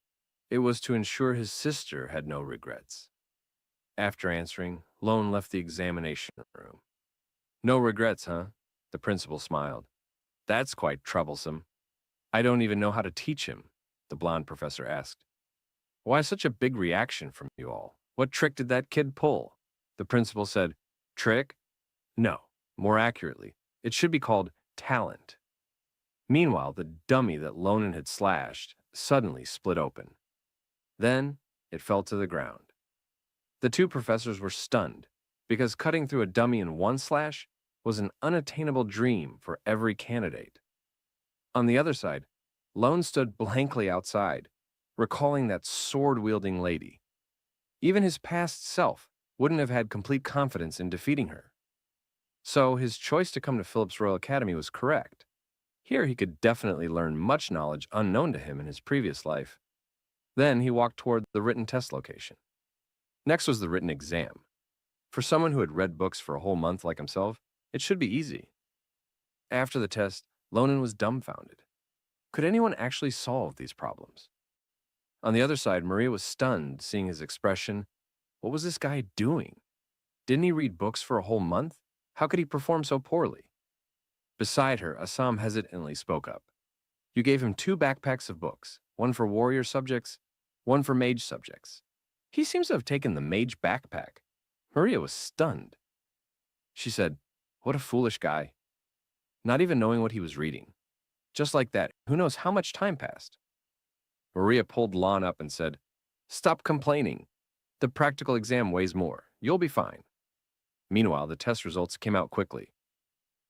it was to ensure his sister had no regrets. After answering, Lone left the examination room. No regrets, huh? The principal smiled. That's quite troublesome. I don't even know how to teach him, the blonde professor asked. Why such a big reaction from you all? What trick did that kid pull? The principal said, Trick? No, more accurately, it should be called talent. Meanwhile, the dummy that Lonin had slashed suddenly split open. Then it fell to the ground. The 2 professors were stunned, because cutting through a dummy in 1 slash was an unattainable dream for every candidate. On the other side, Lone stood blankly outside, recalling that sword-wielding lady. Even his past self wouldn't have had complete confidence in defeating her. So his choice to come to Philip's Royal Academy was correct. Here he could definitely learn much knowledge unknown to him in his previous life. Then he walked toward the written test location. Next was the written exam. For someone who had read books for a whole month like himself, it should be easy. After the test, Lonan was dumbfounded. Could anyone actually solve these problems? On the other side, Maria was stunned seeing his expression. What was this guy doing? Didn't he read books for a whole month? How could he perform so poorly? Beside her, Assam hesitantly spoke up. You gave him 2 backpacks of books, one for warrior subjects, one for mage subjects. He seems to have taken the mage backpack. Maria was stunned. She said, what a foolish guy. Not even knowing what he was reading. Just like that, who knows how much time passed? Maria pulled Lon up and said, stop complaining. The practical exam weighs more. You'll be fine. Meanwhile, the test results came out quickly.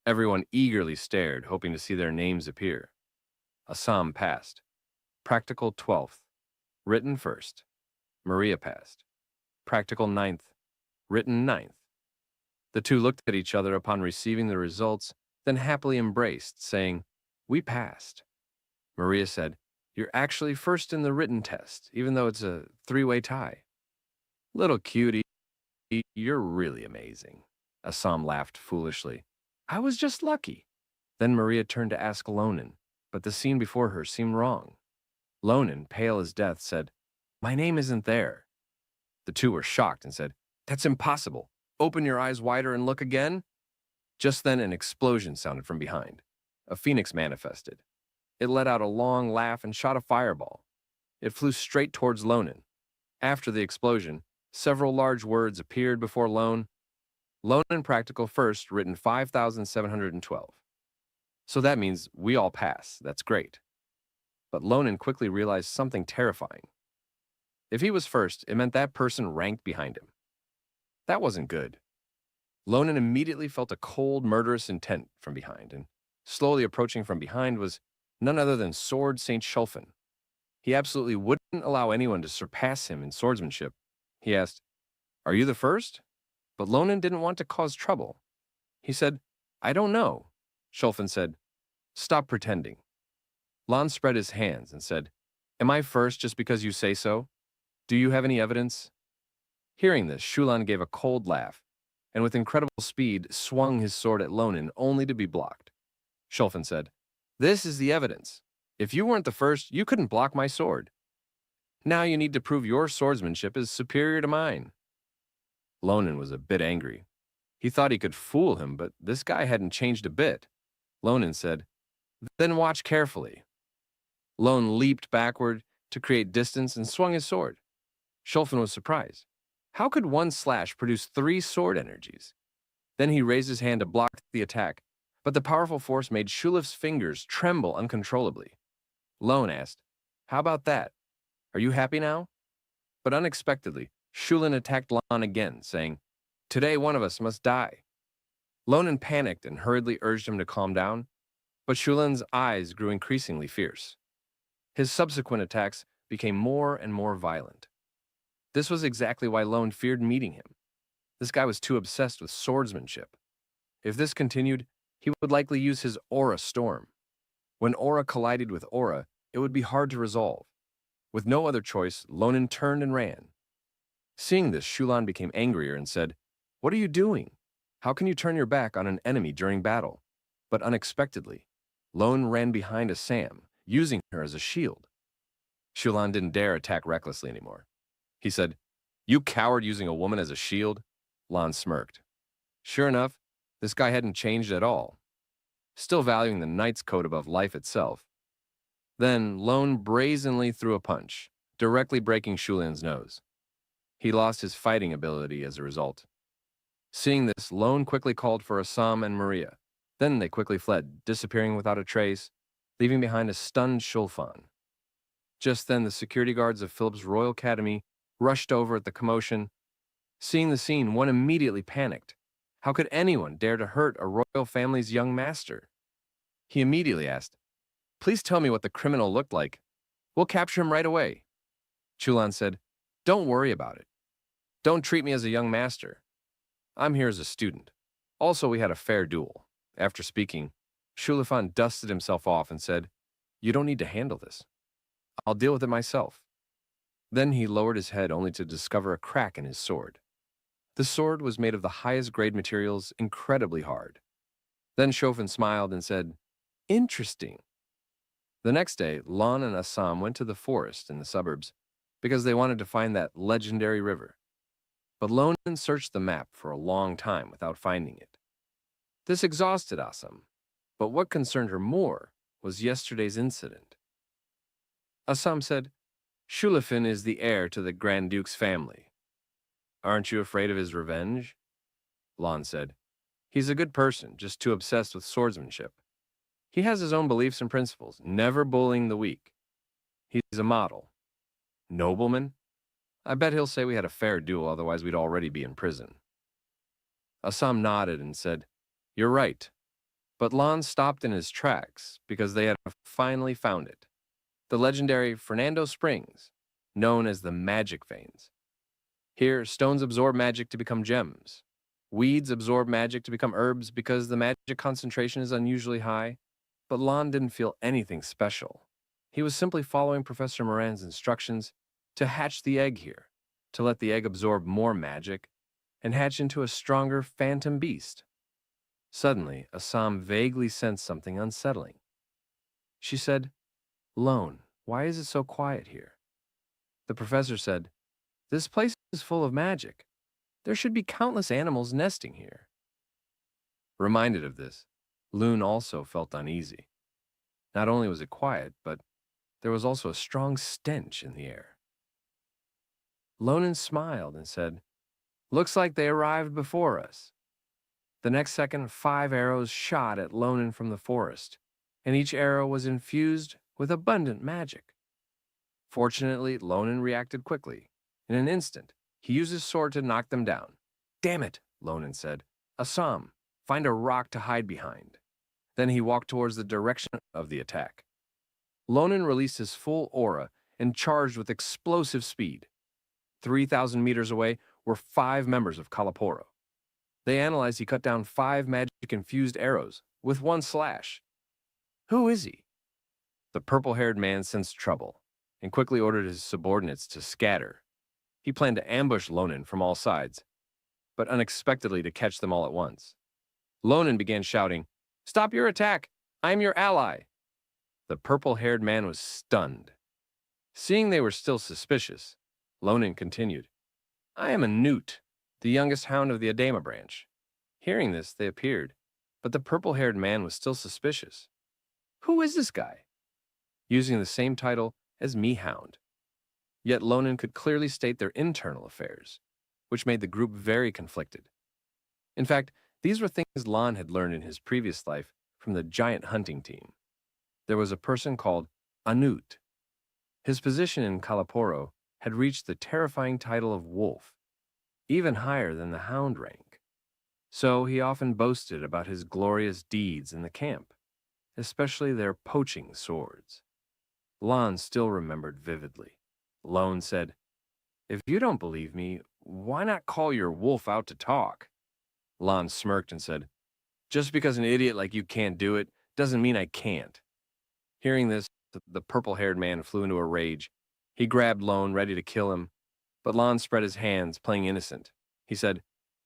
Everyone eagerly stared, hoping to see their names appear. Assam passed. Practical 12th. Written 1st. Maria passed. Practical 9th. Written 9th. The two looked at each other upon receiving the results, then happily embraced, saying, we passed. Maria said, you're actually first in the written test, even though it's a 3-way tie. Little cutie, you're really amazing. Assam laughed foolishly. I was just lucky. Then Maria turned to ask Lonan, but the scene before her seemed wrong. Lonan, pale as death, said, my name isn't there. The two were shocked and said, that's impossible. Open your eyes wider and look again. Just then an explosion sounded from behind. A phoenix manifested. It let out a long laugh and shot a fireball. It flew straight towards Lonan. After the explosion, several large words appeared before Lonan Practical First, written 5,712. So that means we all pass. That's great. But Lonan quickly realized something terrifying. If he was first, it meant that person ranked behind him. That wasn't good. Lonan immediately felt a cold, murderous intent from behind, and slowly approaching from behind was none other than Sword Saint Shulfin. He absolutely wouldn't allow anyone to surpass him in swordsmanship. He asked, are you the first? But Lonan didn't want to cause trouble. He said, I don't know. Shulfin said, stop pretending. Lon spread his hands and said, am I first just because you say so? Do you have any evidence? Hearing this, Shulan gave a cold laugh, and with incredible speed swung his sword at Lonan only to be blocked. Shulfin said, this is the evidence. If you weren't the first, you couldn't block my sword. Now you need to prove your swordsmanship is superior to mine. Lonan was a bit angry. He thought he could fool him, but this guy hadn't changed a bit. Lonan said, then watch carefully. Lone leaped backward to create distance and swung his sword. Shulfin was surprised. How could one slash produce 3 sword energies? Then he raised his hand to block the attack, but the powerful force made Shulif's fingers tremble uncontrollably. Lone asked, how about that? Are you happy now? But unexpectedly, Shulin attacked Lon again, saying, today one of us must die. Lonan panicked and hurriedly urged him to calm down, but Shulin's eyes grew increasingly fierce. His subsequent attacks became more and more violent. This was exactly why Lone feared meeting him. This guy was too obsessed with swordsmanship. If this continued, he would likely use his aura storm. When aura collided with aura, it would be hard to resolve. With no other choice, Lonan turned and ran. Seeing this, Shulan became angrier and said, what are you doing? How can you turn your back on an enemy during battle? But unexpectedly, Lone ran behind Assam, using her as a shield. Shulan didn't dare attack recklessly anymore. He said, you coward using a woman as a shield? Lon smirked. Sure enough, this guy hadn't changed at all, still valuing the knight's code above life itself. Then Lone brazenly threw a punch, directly breaking Shulan's nose. He lost his fighting ability as a result. Seeing this, Lone quickly called for Assam and Maria. Then they quickly fled, disappearing without a trace, leaving behind a stunned Shulfan. Just then, the security guards of Philip's Royal Academy rushed over at the commotion. Seeing the scene, one immediately panicked. How could anyone dare to hurt a royal family's young master? He immediately asked, please tell me what the criminal looked like. We'll capture him right away. Chulan said, "Don't worry about it. Don't treat me as a young master. I'm here as a student. Also, we had a fair duel." After speaking, Shulifan dusted himself off and said, "You don't need to handle this. I'll deal with it myself." Then he lowered his head only to discover a crack in his sword. The sword was made of the highest grade materials, incredibly hard. Then Shofan smiled and said, "Interesting." The next day, Lon and Assam went to the forest in the suburbs because they wanted to find that legendary river. But Lonan searched the map for a long time without finding it. This exhausted Assam, but what concerned her more was yesterday's incident. Assam said, "Shulifin is the heir to the Grand Duke's family. Aren't you afraid of his revenge?" Lon said, "He's a good person, just too obsessed with swordsmanship. He has his own beliefs and principles, never bullying the weak. He's a model. Nobleman? I bet he'll say we had a fair duel, otherwise we'd already be in prison." Assam nodded and said, "You're right." But Lon stopped in his tracks because they had finally found it. The legendary Fernando Springs, known as the Magic Veins. Here, stones absorb magic to become gems. Weeds absorb magic to become herbs because the magic concentration is unusually high. But Lon didn't feel anything special. He was simply following Professor Moran's instructions to hatch the egg here, to let the egg absorb more magic and hatch into a stronger phantom beast. Suddenly, Assam vaguely sensed something unsettling. She said, "Lone, why is it so quiet here?" The professor said, "This place is full of magic. There should be countless animals nesting here." Reminded of this, Loon also felt uneasy. Not only was it quiet, but there was also a strong stench in the air. Lonan smiled and said, "Looks like they arrived before us." The next second, 5 arrows shot at Lonan from the forest, and each arrow was infused with abundant magic. Fortunately, Lonan reacted quickly. In an instant, he used his sword to knock them down. "Damn it," Lonan said. "Assam, find a rock to hide behind." Then he walked towards the direction of the attack. Lonan released his full aura and charged with explosive speed. 3,000 meters away were 5 members of Kalaporo. They analyzed he cut down 5 magic-infused arrows with one slash. Who is he? The purple-haired man sensed trouble and quickly ordered his subordinates to scatter. He planned to ambush Lonan from all sides, but unexpectedly to catch them all at once. Lonan began shouting, "Stop your attack! I am your ally!" The purple-haired man was stunned. Seeing they were still suspicious, Lonan continued, "I am a newt, the youngest hound of the Adama branch." Hearing this, they appeared, but the purple-haired man was still suspicious. Who is this guy? Using the same title as Me Hound. Yet Lonan could clearly state their internal affairs, which made the group very conflicted. In fact, these were things Lon had learned in his previous life from the giant hunting team. There was a person called Anut. His position in Kalaporo had reached the terrifying title of Wolf, even higher than the Hound rank. So he often boasted about his glorious deeds in the camp, especially their poaching swords. Lon still remembered vividly. Lone said, "If you don't believe me, why not call your wolf out to talk?" Lon smirked and said, "Just because an idiot like you can't do it, doesn't mean I can't." Hearing this, the purple-haired man flew into a rage. He grabbed Lone, ready to kill him, but Lon spread his hands, playing innocent. He said,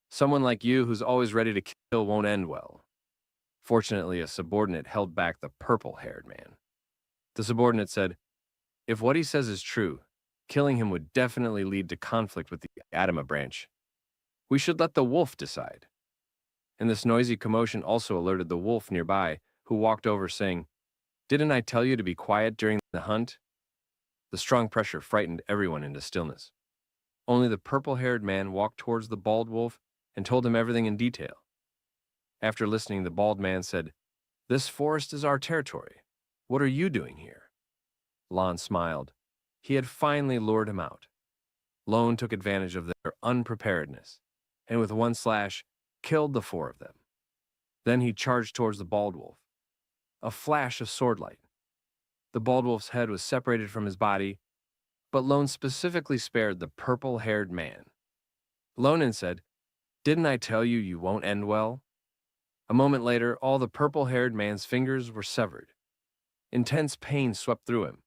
"Someone like you who's always ready to kill won't end well." Fortunately, a subordinate held back the purple-haired man. The subordinate said, "If what he says is true, killing him would definitely lead to conflict with the Adama branch. We should let the wolf decide." And this noisy commotion also alerted the wolf nearby, who walked over saying, "Didn't I tell you to be quiet during the hunt?" The strong pressure frightened everyone into stillness. Only the purple-haired man walked towards the bald wolf and told him everything in detail. After listening, the bald man said, "This forest is our territory. What are you doing here?" Lon smiled. He had finally lured him out. Lone took advantage of their unpreparedness, and with one slash, killed the 4 of them. Then he charged towards the bald wolf. A flash of swordlight. The bald wolf's head was separated from his body. but Lone specifically spared the purple-haired man. Lonen said, "Didn't I tell you you won't end well?" A moment later, all the purple-haired man's fingers were severed. Intense pain swept through him.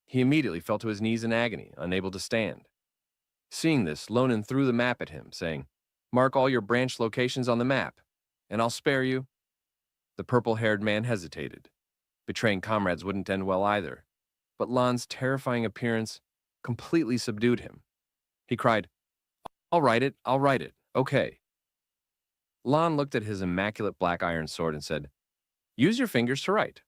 He immediately fell to his knees in agony, unable to stand. Seeing this, Lonen threw the map at him, saying, "Mark all your branch locations on the map, and I'll spare you." The purple-haired man hesitated. Betraying comrades wouldn't end well either, but Lan's terrifying appearance completely subdued him. He cried, I'll write it, okay." Lan looked at his immaculate black iron sword and said, "Use your fingers to write."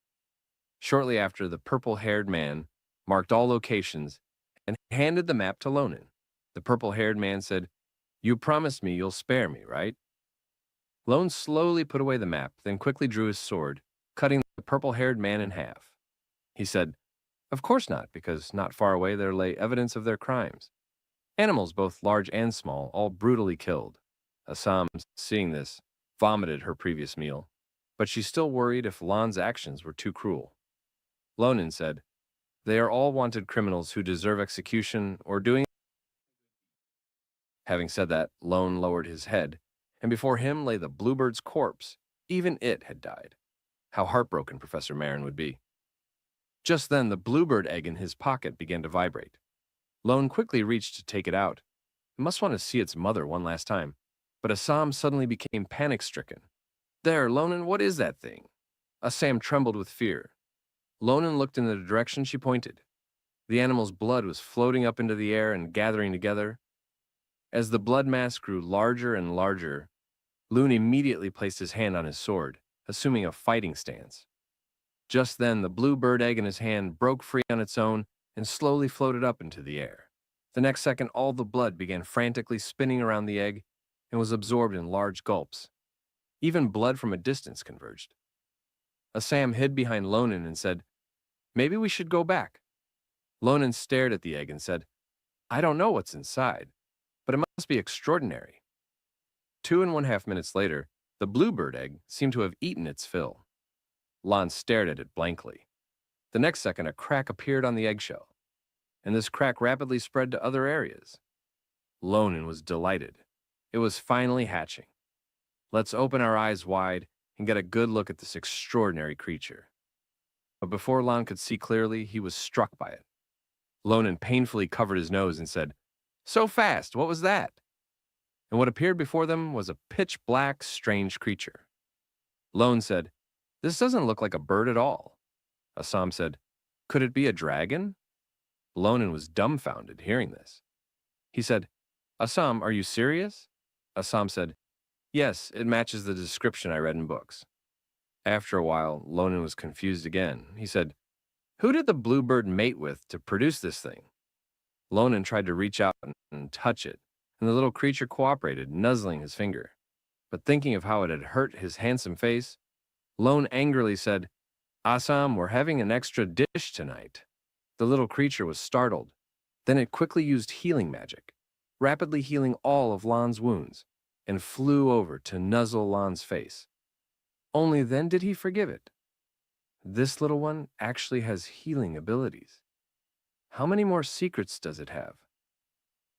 Shortly after, the purple-haired man marked all locations and handed the map to Lonen. The purple-haired man said, "You promised me you'll spare me, right?" Lone slowly put away the map, then quickly drew his sword, cutting the purple-haired man in half. He said, "Of course not, because not far away there lay evidence of their crimes. Animals, both large and small, all brutally killed." Assam, seeing this, vomited her previous meal, but she still worried if Lan's actions were too cruel. Lonen said, "They are all wanted criminals who deserve execution or doing." Having said that, Lone lowered his head, and before him lay the bluebird's corpse. Even it had died. How heartbroken Professor Marin would be. Just then, the bluebird egg in his pocket began to vibrate. Lone quickly reached to take it out. It must want to see its mother one last time. But Assam suddenly became panic-stricken. "There, Lonen, what is that thing?" Assam trembled with fear. Lonen looked in the direction she pointed. The animal's blood was floating up into the air and gathering together. As the blood mass grew larger and larger, Loon immediately placed his hand on his sword, assuming a fighting stance. Just then, the blue bird egg in his hand broke free on its own and slowly floated up into the air. The next second, all the blood began frantically spinning around the egg and was absorbed in large gulps. Even blood from a distance converged. Assam hid behind Lonen and said, "Maybe we should go back." Lonen stared at the egg and said, "I don't know what's inside, but it must be extraordinary." 2.5 minutes later, the bluebird egg seemed to have eaten its fill. Lan stared at it blankly. The next second, a crack appeared on the eggshell, and this crack rapidly spread to other areas. Lonen was delighted. It was finally hatching. Let's open our eyes wide and get a good look at this extraordinary creature. But before Lan could see clearly, he was struck by it. Lonen painfully covered his nose and said, "So fast, what was that?" And what appeared before them was a pitch-black, strange creature. Lone said, "This doesn't look like a bird at all." Assam said, "Could it be a dragon?" Lonen was dumbfounded hearing this. He said, "Assam, are you serious?" Assam said, "Yes, it matches the description I read in books." After a while, Lonen was confused again. He said, "Who did the bluebird mate with to produce this thing?" Lonen tried to reach out and touch it, and the little creature cooperated, nuzzling his finger. But thinking of how it had hurt his handsome face, Lone angrily said, "Assam, we're having an extra dish tonight." The little creature was startled. Then it quickly used healing magic, rapidly healing all of Lan's wounds, and flew over to nuzzle Lan's face. Only then did he forgive it. This little one actually has healing abilities. How many more secrets does it have?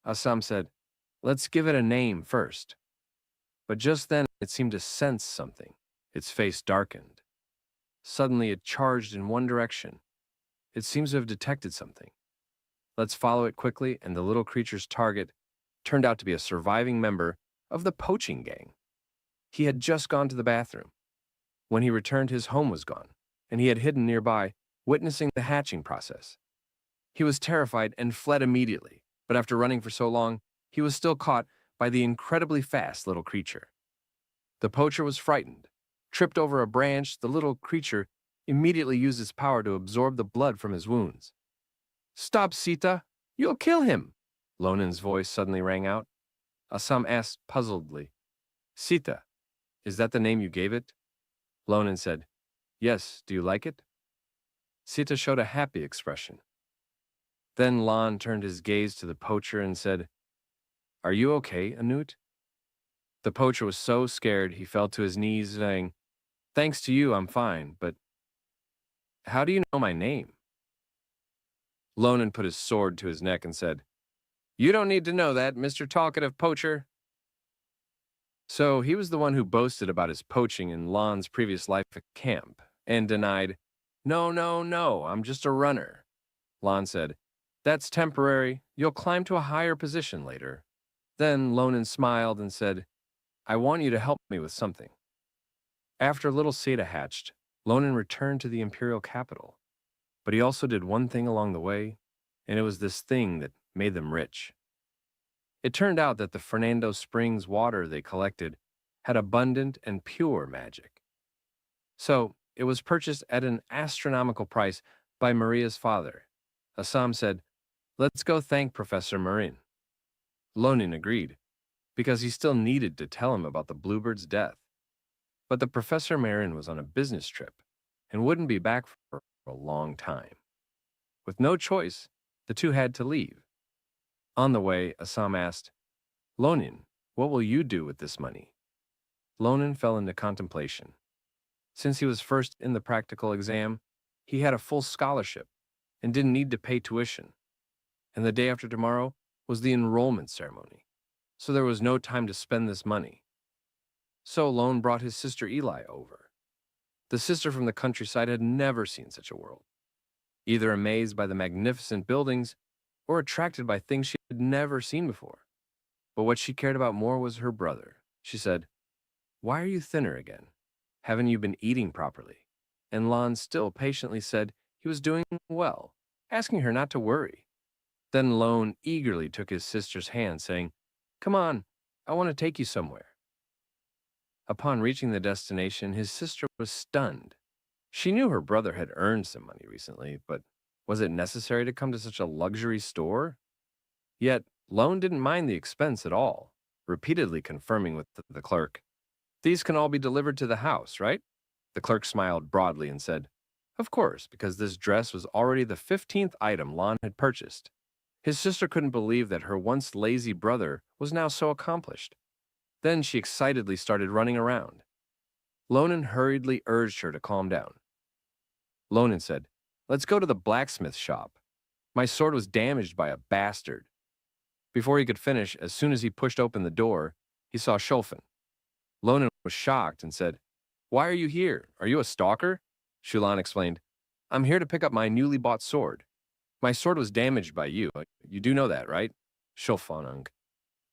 Assam said, "Let's give it a name first." But just then it seemed to sense something. Its face darkened. Suddenly it charged in one direction. It seems to have detected something. Let's follow it quickly, and the little creature's target turned out to be a surviving member of the poaching gang. He had just gone to the bathroom. When he returned, his home was gone, and he had hidden nearby, witnessing the hatching process. He was terrified and fled immediately, but after running for so long, he was still caught by the incredibly fast little creature. The poacher was frightened. Tripped over a branch, the little creature immediately used its power to absorb the blood from his wounds. "Stop, Sita! You'll kill him!" Lonen's voice suddenly rang out. Assam asked puzzledly, "Sita, is that the name you gave it?" Lonen said, "Yes, do you like it?" Sita showed a happy expression. Then Lan turned his gaze to the poacher and said, "Are you okay, Anut?" The poacher was so scared he fell to his knees, saying, "Thanks to you, I'm fine, but how do you know my name?" Lonan put his sword to his neck and said, "You don't need to know that, Mr. Talkative Poacher." So he was the one who boasted about his poaching in Lon's previous life at camp and denied, "No, no, no, I'm just a runner." Lon said, "That's temporary. You'll climb to a higher position later." Then Lonan smiled and said, "I want you to help me with something." After little Seda hatched, Lonan returned to the imperial capital. But he also did one thing along the way, and it was this thing that made them rich. It turned out that the Fernando Springs water they collected had abundant and pure magic. So it was purchased at an astronomical price by Maria's father. Assam said, "Let's go thank Professor Marin." Lonin agreed, because he still needed to tell him about the bluebird's death. But the Professor Marin was on a business trip and wouldn't be back for a long time. With no choice, the two had to leave. On the way, Assam asked, "Lonin, what will you do with this money?" Lonin fell into contemplation. Since he was first in the practical exam, he had a full scholarship and didn't need to pay tuition. And the day after tomorrow was the enrollment ceremony, so there was no time to spend this money. So Lone brought his sister Eli over. The sister from the countryside had never seen such a world, either amazed by the magnificent buildings or attracted by things she had never seen before. But what she cared about more was her brother. She said, "Why are you thinner again? Haven't you been eating properly?" And Lon still patiently said he was doing well, asking her not to worry. Then Lone eagerly took his sister's hand, saying, "Come on, I want to take you somewhere." Upon reaching the destination, his sister was stunned. She knew her brother had earned some money recently, but was it necessary to come to such a luxury store? Yet, Lone didn't mind the expense at all, repeatedly confirming with the clerk, "These can all be delivered to the house, right?" The clerk smiled broadly and said, "Of course," because this dress was already the 15th item Lon had purchased. His sister couldn't believe that her once lazy brother was now so accomplished. Then she excitedly started running around. Lonan hurriedly urged her to calm down. Lonan said, "Let's go to the blacksmith shop. My sword was damaged by a bastard." Before he could finish, as soon as he pushed open the door, he saw Shulfin. Lonan was shocked and said, "Why are you here? Are you a stalker?" Shulan explained, "I'm here to pick up my newly bought sword. My sword was damaged by you. You do know that, right?" Shulfanung.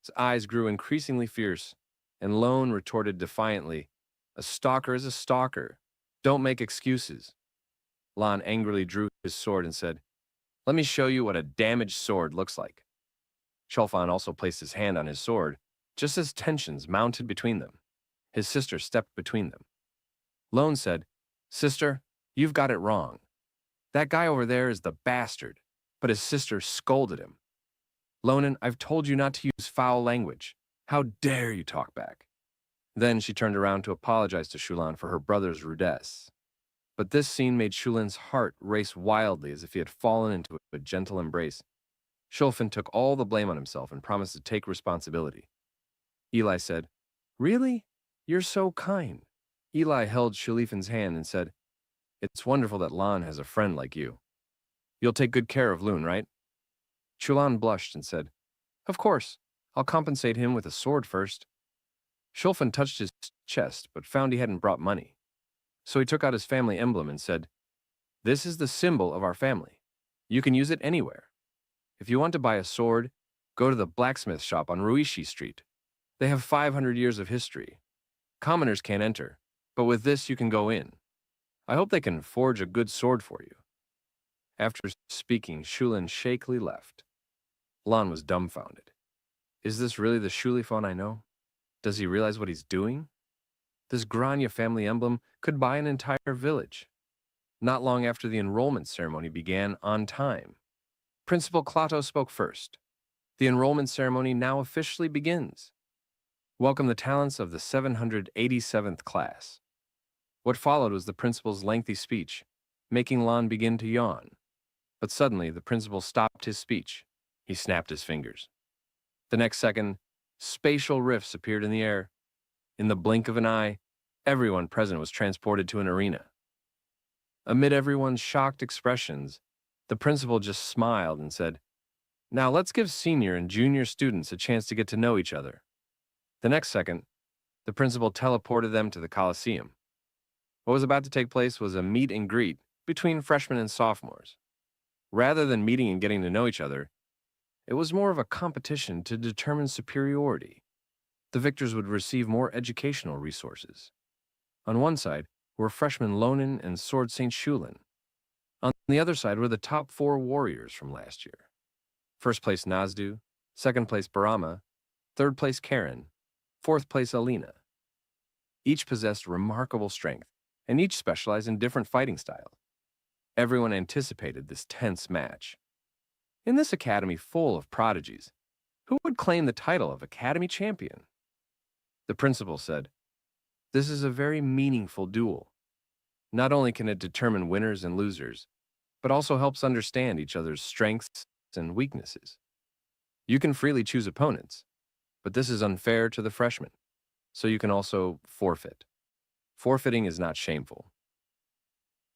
His eyes grew increasingly fierce, and Lone retorted defiantly, "A stalker is a stalker. Don't make excuses." Lon angrily drew his sword and said, "Let me show you what a damaged sword looks like." Shulfan also placed his hand on his sword, just as tensions mounted between them. His sister stepped between them. Lone said, "Sister, you've got it wrong. That guy over there is the bastard," but his sister scolded him. "Lonan, I've told you not to use foul language. How dare you talk back?" Then she turned around to apologize to Shulan for her brother's rudesse. But this scene made Shulan's heart race wildly as if he had fallen into a gentle embrace. Shulfin took all the blame on himself and promised to take responsibility. Eli said, "Really? You're so kind." Eli held Shulifin's hand and said, "It's wonderful that Lan has a friend like you. You'll take good care of Loon, right?" Shulan blushed and said, "Of course. I'll compensate him with a sword first." Shulfin touched his chest, but found he hadn't brought money. So he took out his family emblem and said, "This is the symbol of our family. You can use it anywhere. If you want to buy a sword, go to the blacksmith shop on Ruishi Street. They have 500 years of history. Commoners can't enter, but with this you can go in. I hope they can forge a good sword for you." After speaking, Shulin shakily left. Lon was dumbfounded. Is this really the Shulifon I know? Does he realize what he's doing? This Grania family emblem could buy an entire village. Not long after the enrollment ceremony began on time, Principal Klato spoke first. "The enrollment ceremony now officially begins. Welcome the talents of the 787th class." What followed was the principal's lengthy speech, making Lon begin to yawn. But suddenly, the principal stopped his speech. He snapped his fingers. The next second, spatial rifts appeared in the air. In the blink of an eye, everyone present was transported to an arena. Amid everyone's shocked expressions, The principal just smiled and said, "Now let's give senior and junior students a chance to get to know each other." The next second, the principal teleported them to the Coliseum. What was about to take place was a meet and greet between freshmen and sophomores. Rather than meeting and getting to know each other, it was more of a competition to determine superiority. The victors would receive more educational resources. On one side were freshmen Lonan and Sword St. Shulin. On the other side were the top 4 warriors from last year. First place Nazdu, second place Barama, third place Karen, fourth place Alina. Each possessed remarkable strength, and each specialized in different fighting styles. Everyone anticipated this tense match. In this academy full of prodigies, who would claim the title of Academy Champion? The principal said, "This is a very meaningful duel. Not only can it determine winners and losers, but also helps understand each other's strengths and weaknesses. You can freely choose opponents, but this is unfair to the freshmen, so you can also forfeit. Forfeiting is not shameful."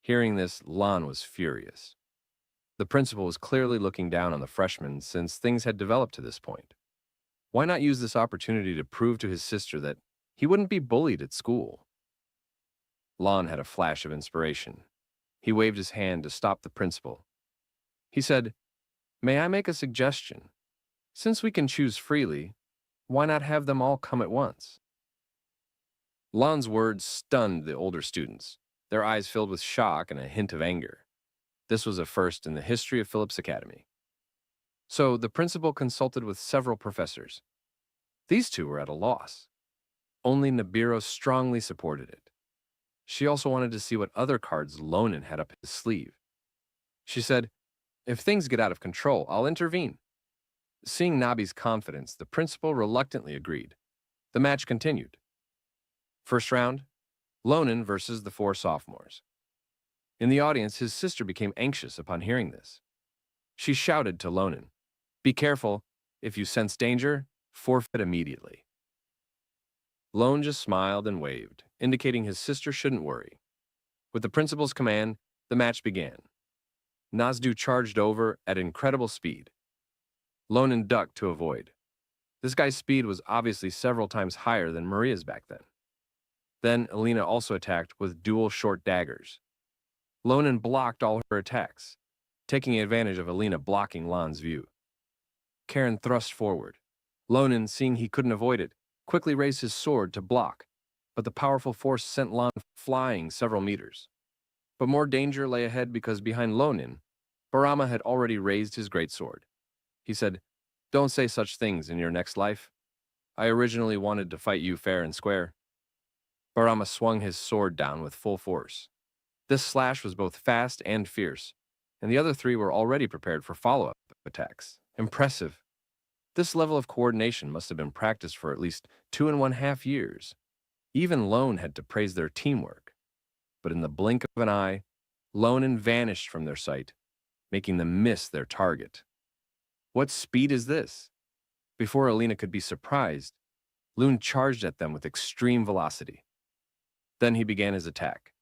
Hearing this, Lon was furious. The principal was clearly looking down on the freshmen since things had developed to this point. Why not use this opportunity to prove to his sister that he wouldn't be bullied at school? Lon had a flash of inspiration. He waved his hand to stop the principal. He said, "May I make a suggestion? Since we can choose freely, why not have them all come at once?" Lon's words stunned the older students, their eyes filled with shock and a hint of anger. This was a first in the history of Phillips Academy. So the principal consulted with several professors. These two were at a loss. Only Nibiru strongly supported it. She also wanted to see what other cards Lonan had up his sleeve. She said, "If things get out of control, I'll intervene." Seeing Nabi's confidence, the principal reluctantly agreed. The match continued. First round, Lonan versus the 4 sophomores. In the audience, his sister became anxious upon hearing this. She shouted to Lonan, "Be careful. If you sense danger, forfeit immediately." Lone just smiled and waved, indicating his sister shouldn't worry. With the principal's command, the match began. Nazdu charged over at incredible speed. Lonan ducked to avoid. This guy's speed was obviously several times higher than Maria's back then. Then Alina also attacked with dual short daggers. Lonan blocked all her attacks, taking advantage of Alina blocking Lon's view. Karen thrust forward. Lonan, seeing he couldn't avoid it, quickly raised his sword to block, but the powerful force sent Lon flying several meters. But more danger lay ahead because behind Lonan, Barama had already raised his greatsword. He said, "Don't say such things in your next life. I originally wanted to fight you fair and square." Barama swung his sword down with full force. This slash was both fast and fierce, and the other 3 were already prepared for follow-up attacks. Impressive. This level of coordination must have been practiced for at least 2.5 years. Even Lone had to praise their teamwork. But in the blink of an eye, Lonan vanished from their sight, making them miss their target. What speed is this? Before Alina could be surprised, Loon charged at them with extreme velocity. Then he began his attack,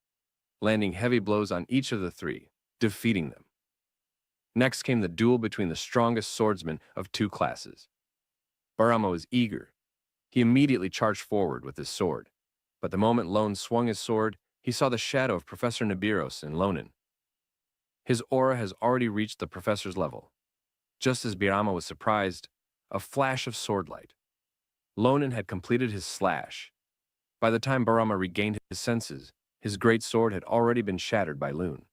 landing heavy blows on each of the 3, defeating them. Next came the duel between the strongest swordsmen of 2 classes. Barama was eager. He immediately charged forward with his sword, but the moment Lone swung his sword, he saw the shadow of Professor Nibiros in Lonan. His aura has already reached the professor's level. Just as Barama was surprised, a flash of swordlight. Lonan had completed his slash. By the time Barama regained his senses, his great sword had already been shattered by Loon.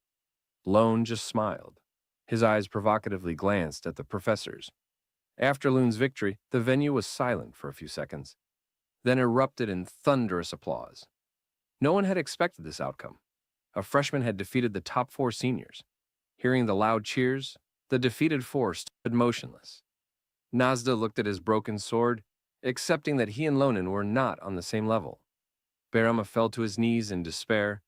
Lone just smiled. His eyes provocatively glanced at the professors. After Loon's victory, the venue was silent for a few seconds, then erupted in thunderous applause. No one had expected this outcome. A freshman had defeated the top 4 seniors. Hearing the loud cheers, the defeated 4 stood motionless. Nazda looked at his broken sword, accepting that he and Lonan were not on the same level. Barama fell to his knees in despair,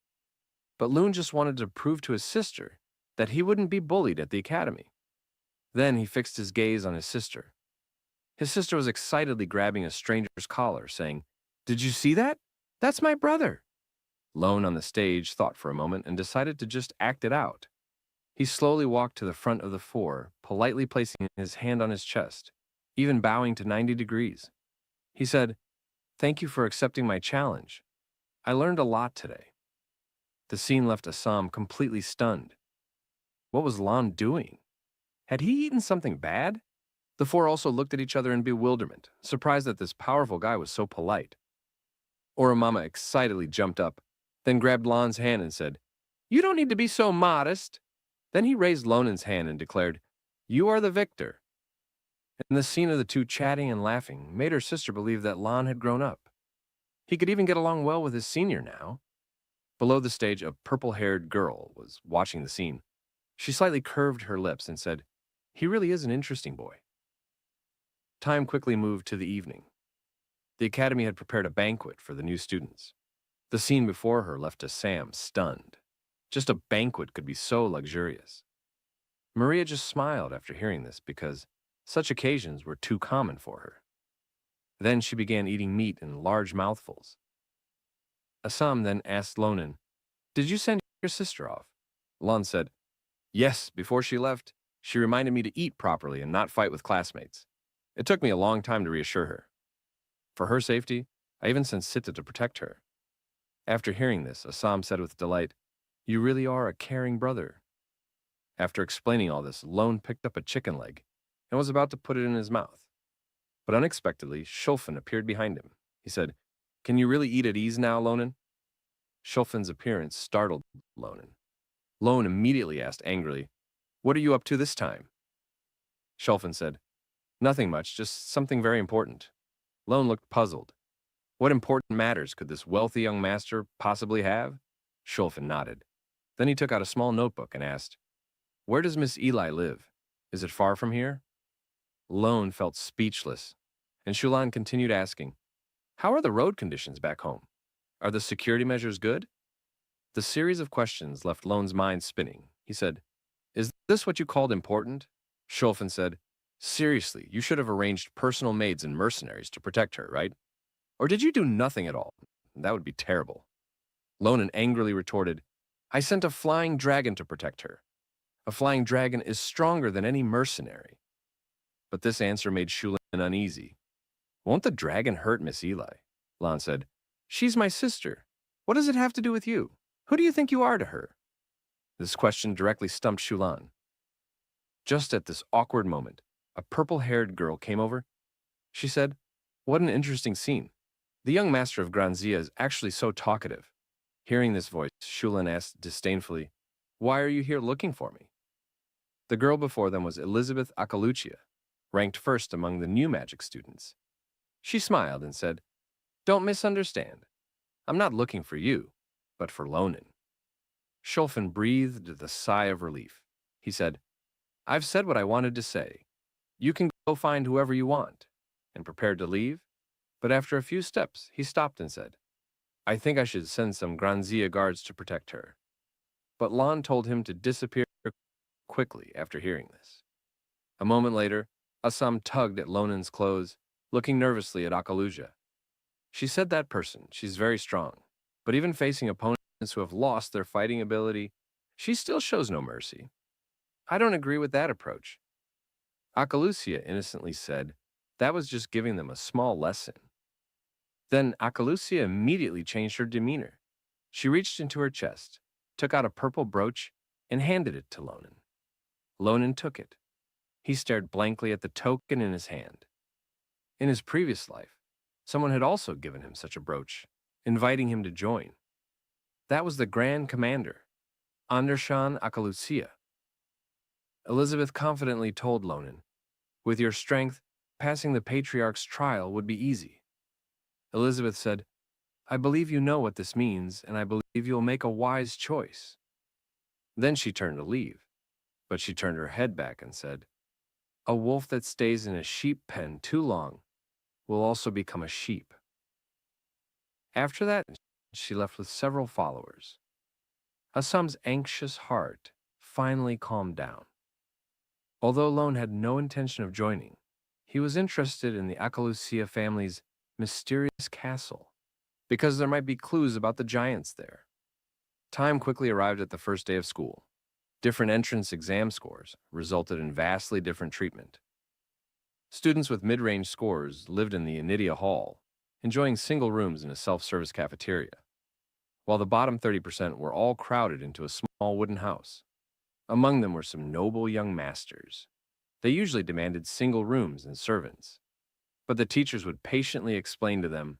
but Loon just wanted to prove to his sister that he wouldn't be bullied at the academy. Then he fixed his gaze on his sister. His sister was excitedly grabbing a stranger's collar, saying, "Did you see that? That's my brother." Lone on the stage thought for a moment and decided to just act it out. He slowly walked to the front of the four, politely placing his hand on his chest, even bowing to 90 degrees. He said, "Thank you for accepting my challenge. I learned a lot today." The scene left Assam completely stunned. What was Lon doing? Had he eaten something bad? The four also looked at each other in bewilderment, surprised that this powerful guy was so polite. Oramama excitedly jumped up, then grabbed Lon's hand and said, "You don't need to be so modest." Then he raised Lonen's hand and declared, "You are the victor." And the scene of the two chatting and laughing made her sister believe that Lon had grown up. He could even get along well with his senior now. Below the stage, a purple-haired girl was watching the scene. She slightly curved her lips and said, "He really is an interesting boy." Time quickly moved to the evening. The academy had prepared a banquet for the new students. The scene before her left Sam stunned. Just a banquet could be so luxurious. Maria just smiled after hearing this because such occasions were too common for her. Then she began eating meat in large mouthfuls. Assam then asked Lonan, "Did you send your sister off?" Lon said, "Yes, before she left, she reminded me to eat properly and not fight with classmates. It took me a long time to reassure her. For her safety, I even sent Sita to protect her." After hearing this, Assam said with delight, "You really are a caring brother." After explaining all this, Lone picked up a chicken leg and was about to put it in his mouth. But unexpectedly, Shulfin appeared behind him. He said, "Can you really eat at ease now, Lonan?" Shulfin's appearance startled Lonan. Lone immediately asked angrily, "What are you up to this time?" Shulfin said, "Nothing much, just something very important." Lone looked puzzled. What important matters could this wealthy young master possibly have? Shulfin nodded. Then he took out a small notebook and asked, "Where does Miss Eli live? Is it far from here?" Lone felt speechless, and Shulan continued asking, "How are the road conditions back home? Are the security measures good?" The series of questions left Lone's mind spinning. He said, "Is this what you called important?" Shulfin said, "Seriously, you should have arranged personal maids and mercenaries to protect her, right? Or did you do nothing at all? That would be terrible." Lonan angrily retorted, "I sent a flying dragon to protect her. A flying dragon is stronger than any mercenary." But this answer made Shulin uneasy. "Won't the dragon hurt Miss Eli?" Lon said, "She's my sister. What does it have to do with you? Who do you think you are to her?" This question directly stumped Shulan. Just at this awkward moment, a purple-haired girl came over. She said, "What an interesting scene. The young master of Granzia is actually so talkative." Hearing this voice, Shulan asked disdainfully, "Why are you here looking for me?" The girl before them was Elizabeth Akalucia, ranked first among the new magic students. She smiled and said, "Don't misunderstand. I'm not looking for you, but for Lonan." Shulfin breathed a sigh of relief. He said, "I've said what I wanted to say. You can go find whoever you want," and prepared to leave. But after a few steps, he stopped and said, "I think I should send some Granzia guards to protect her." But Lon told him to disappear quickly after hearing this. A moment later, Assam tugged at Lonan's clothes, looking nervously at Akaluja. She said that person, she's very strong, but even facing opponents who have lost their fighting ability, she still shows no mercy. I don't agree with that approach. Akalucia innocently said that was just giving them a small lesson. Then Akalucia immediately changed her demeanor. She reached into her chest, took out a purple brooch, and handed it to Lonan. Lonan took it. He stared blankly at the token in his hand. In his previous life, someone had also given him such a brooch, inviting him to join. That was the Grand Commander, Andershan Akalucia. Elizabeth confidently told Lonan, "With your strength, passing the Patriarch's trial would be easy." Elizabeth said, "I believe you know what this means, and I believe you'll make a wise choice." Then she turned to leave, but she turned her head back and said, "A wolf that stays in a sheep pen too long will also become a sheep." After that, she left with several followers. Assam's anxious heart finally calmed down. Although Lone had no intention of joining, he was interested in the Akalucia family's mysterious castle, because there might be clues about the giants there. Time quickly arrived at the first day of school. Different entrance exam scores resulted in vastly different treatment. Students with mid-range scores lived in the Anidia Hall, enjoying single rooms in a self-service cafeteria, while the bottom 30% were all crowded into a small wooden house. Among them were some noble young masters. They usually demanded single rooms and servants, but the teachers would patiently explain to them,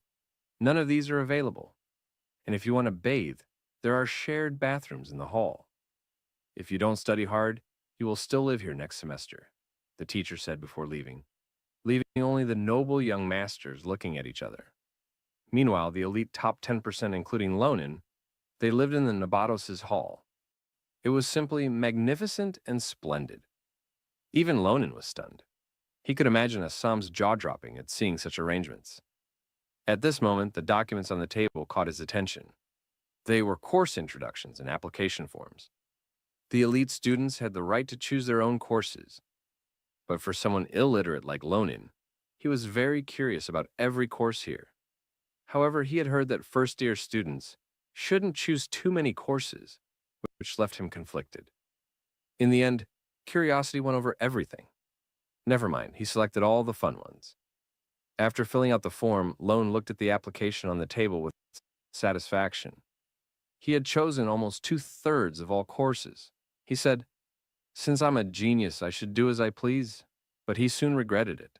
none of these are available, and if you want to bathe, there are shared bathrooms in the hall. If you don't study hard, you will still live here next semester, the teacher said before leaving only the noble young masters looking at each other. Meanwhile, the elite top 10%, including Lonin, they lived in the Nabatos' hall. It was simply magnificent and splendid. Even Lonin was stunned. He could imagine Assam's jaw-dropping at seeing such arrangements. At this moment, the documents on the table caught his attention. They were course introductions and application forms. The elite students had the right to choose their own courses. But for someone illiterate like Lonin, he was very curious about every course here. However, he had heard that first-year students shouldn't choose too many courses, which left him conflicted. In the end, curiosity won over everything. Never mind, he selected all the fun ones. After filling out the form, Lone looked at the application on the table with satisfaction. He had chosen almost 2/3 of all courses. He said, "Since I'm a genius, I should do as I please," but he soon regretted it.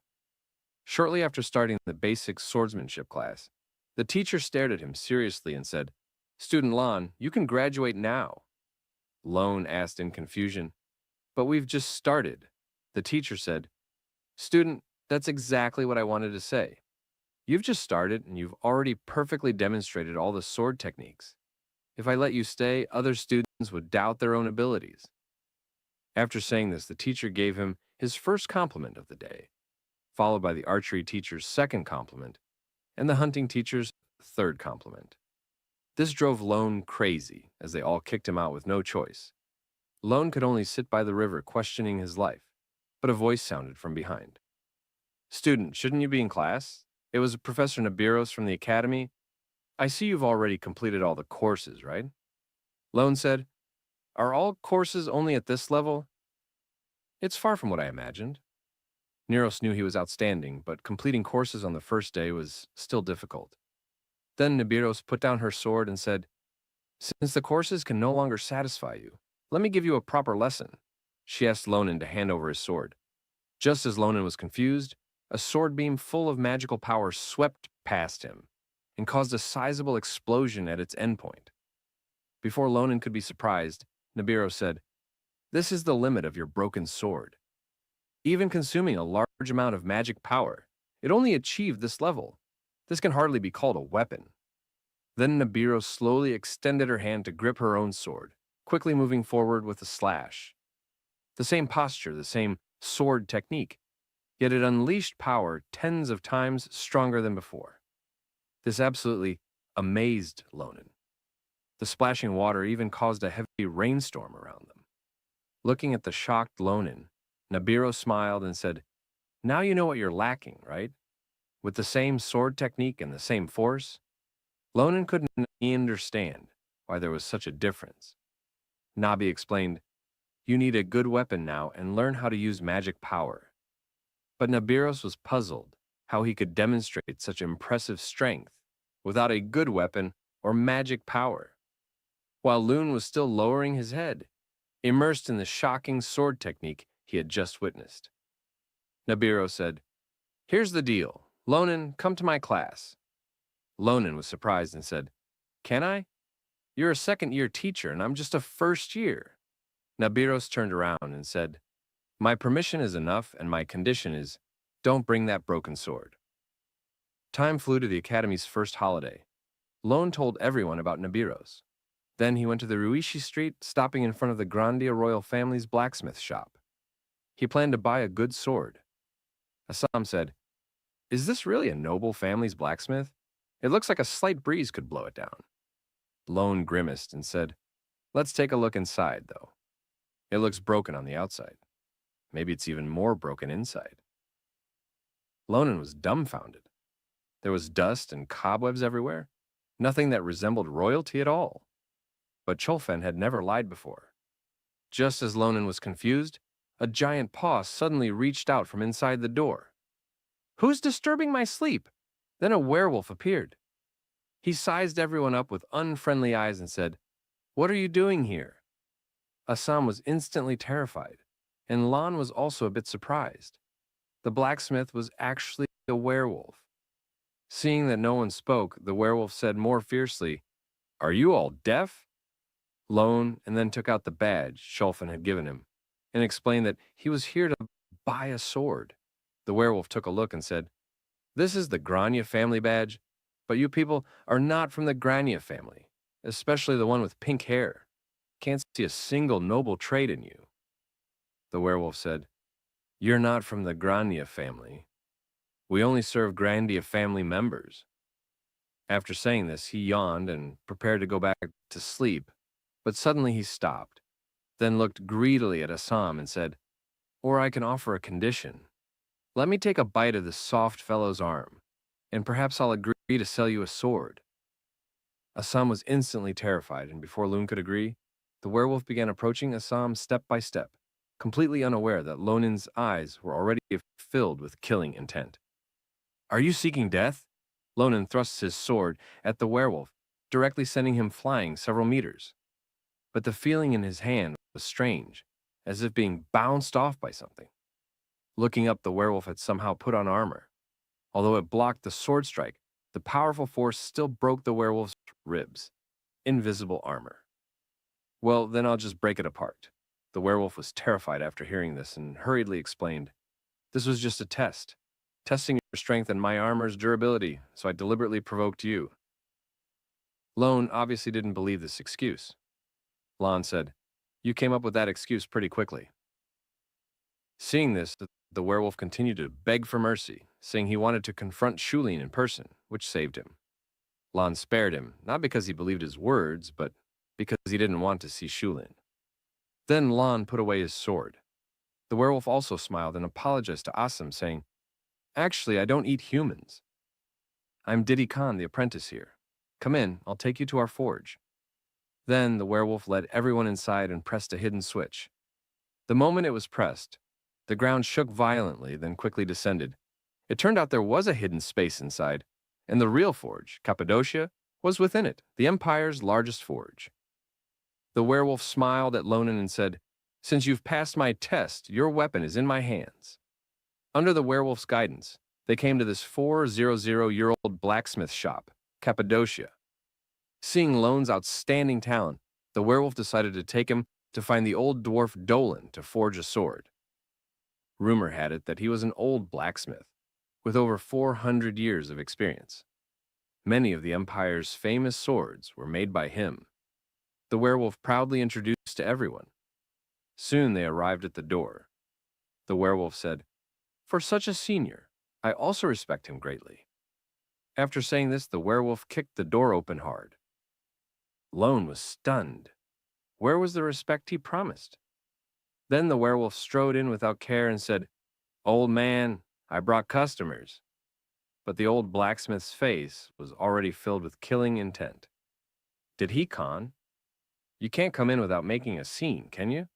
Shortly after starting the basic swordsmanship class, the teacher stared at him seriously and said, "Student Lon, you can graduate now." Lone asked in confusion, "But we've just started." The teacher said, "Student, that's exactly what I wanted to say. You've just started and you've already perfectly demonstrated all the sword techniques. If I let you stay, other students would doubt their own abilities." After saying this, the teacher gave him his first compliment of the day, followed by the archery teacher's second compliment and the hunting teacher's third compliment. This drove Lone crazy, as they all kicked him out with no choice. Lone could only sit by the river questioning his life, but a voice sounded from behind. "Student, shouldn't you be in class?" It was Professor Nibiros from the academy. "I see you've already completed all the courses, right?" Lone said, "Are all courses only at this level?" "It's far from what I imagined." Neros knew he was outstanding, but completing courses on the first day was still difficult. Then Nibiros put down her sword and said, "Since the courses can no longer satisfy you, let me give you a proper lesson." She asked Lonin to hand over his sword. Just as Lonin was confused, a sword beam full of magical power swept past him and caused a sizable explosion at its endpoint. Before Lonin could be surprised, Nibiros said, "This is the limit of your broken sword. Even consuming a large amount of magic power, it only achieved this level. This can hardly be called a weapon." Then Nibiros slowly extended her hand to grip her own sword, quickly moving forward with a slash. The same posture, the same sword technique, yet it unleashed power tens of times stronger than before. This absolutely amazed Lonin. The splashing water even caused a heavy rainstorm around them. Looking at the shocked Lonin, Nibiros smiled and said, "Now you know what you're lacking, right? With the same sword technique and the same force?" Lonin couldn't understand why there was such a difference. Nabi explained, "You need a good weapon now and learn how to use magic power." But Nibiros was puzzled how he could demonstrate such impressive strength without a good weapon or magic power. While Loon was still lowering his head, immersed in the shocking sword technique he had just witnessed. Nibiros said, "Here's the deal. Lonin, come to my class." Lonin was surprised and said, "Can I? You're a second-year teacher and I'm just a first year." Nibiros turned around and said, "My permission is enough and my condition is, don't bring that broken sword." Time flew to the academy's first holiday. Lone told everyone about Nibiros. Then he went to the Ruishi Street, stopping in front of the Grandia royal family's blacksmith shop. He planned to buy a good sword. Assam said, "Is this really a noble family's blacksmith? It looks like a slight breeze could blow it down." Lone grimaced and said, "Let's take a look inside, though. It looks broken on the outside. Maybe it's even more broken inside." Lonen was dumbfounded. There was dust and cobwebs everywhere, nothing that resembled royalty at all. But Cholfen had never lied before. Just as Lonan was confused, a giant paw suddenly reached out from inside the door. "Who's disturbing my sleep?" Then a werewolf appeared. He sized everyone up with unfriendly eyes and said, "What are you doing here?" Assam was instantly terrified, and Lan was also a bit surprised. The blacksmith was actually a werewolf. Seeing that no one spoke, the werewolf said more fiercely, "Are you all deaf?" Lone, and then took out the badge Shulfin had given him, and explained that he was here to buy a sword. The werewolf took a look and said, "This is the Grania family badge, but you people are not from the Grania family, especially the one with pink hair. Can't see a single noble trait in you." The werewolf said, "You're not from the Grania family. We only serve Grandia family members." After saying this, he yawned and prepared to go back to sleep, but suddenly he stopped, then looked greedily at Assam and said, "Or I can offer a condition. Let me take a bite of this soft fellow's arm, and perhaps I'll agree to sell you a sword." Assam was instantly terrified, and before Loon could agree, the werewolf began approaching Assam step by step, completely unaware that Lonin's eyes were already filled with killing intent. "Are you seeking death?" Lonin thrusts his sword at the werewolf, directly sending him flying several meters. But the feeling in his hand was strange, as if being bounced off by something. Looking up, the werewolf had somehow put on armor. Although it blocked the sword strike, the powerful force still broke the werewolf's ribs. Invisible armor. "Well, then I'll just break it apart." The werewolf was terrified after hearing this and hurriedly explained, "This was just a test. Testing your strength and my armor's durability, so I deliberately provoked you." Lone obviously didn't believe this excuse. Lan said, "You came up with that excuse pretty quickly." Seeing this, the werewolf continued to beg for mercy, saying he wanted to confront Shulin in person, which saved him. Lan spared him, not because he believed his words, but because he didn't want to see Shulin. Then Lan put away his sword. The werewolf also smiled and apologized to Assam, saying, "Actually, I don't eat humans. I'm Diddy Khan, the apprentice here. Come in, I'll take you to our forge." Then the werewolf led everyone inside and pressed a hidden switch. The moment it was pressed, the ground shook violently, then quickly descended. It turned out there was a hidden space inside, and the real forge, Cappadocia, was within it, the Empire's largest forge. The werewolf smiled at Lonan and said, "Since you've passed my test, your weapon is in my hands." Under the werewolf's guidance, they came to this 400-year-old blacksmith shop, Cappadocia. Seeing Lone's outstanding talent, the werewolf decided to take him to find the old dwarf Dolan to forge a sword. Rumor had it that he was an old blacksmith, with over 400 years of experience. Many of the Empire's famous swords were made by him. The werewolf proudly introduced to everyone. Soon they arrived at the door. The werewolf said, "For such a senior, I also respect him greatly." After saying this, the werewolf kicked the door open hard. Lone was stunned. Where was the respect he promised? Then the werewolf strode in without care and said, "Old man, I brought customers." But the old blacksmith's face was already filled with killing intent. Did he con? "You can't come in without making a scene, can you?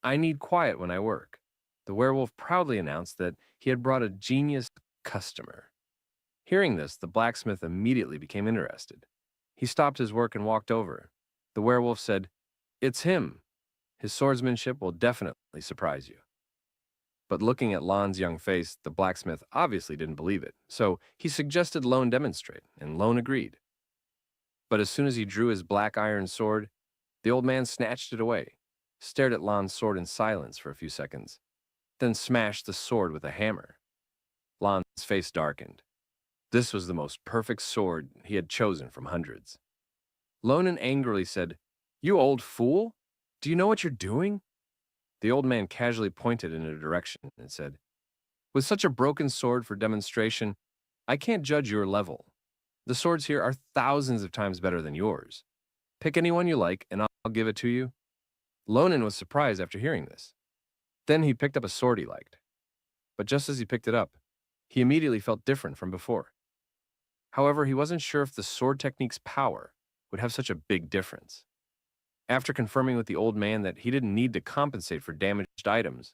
I need quiet when I work." The werewolf proudly announced that he had brought a genius customer. Hearing this, the blacksmith immediately became interested. He stopped his work and walked over. The werewolf said, "It's him. His swordsmanship will definitely surprise you." But looking at Lon's young face, the blacksmith obviously didn't believe it, so he suggested Lone demonstrate, and Lone agreed. But as soon as he drew his black iron sword, the old man snatched it away, stared at Lon's sword in silence for a few seconds, then smashed the sword with a hammer. Lon's face darkened. This was the most perfect sword he had chosen from hundreds. Lonan angrily said, "You old fool! Do you know what you're doing?" The old man casually pointed in a direction and said, "With such a broken sword for demonstration, I can't judge your level. The swords here are thousands of times better than yours. Pick any one you like, and I'll give it to you." Lonan was surprised after hearing this. Then he picked up a sword he liked. But just as he picked it up, he immediately felt different from before. However, he wasn't sure if the sword technique's power would have such a big difference. After confirming with the old man that he didn't need to compensate for damaged items,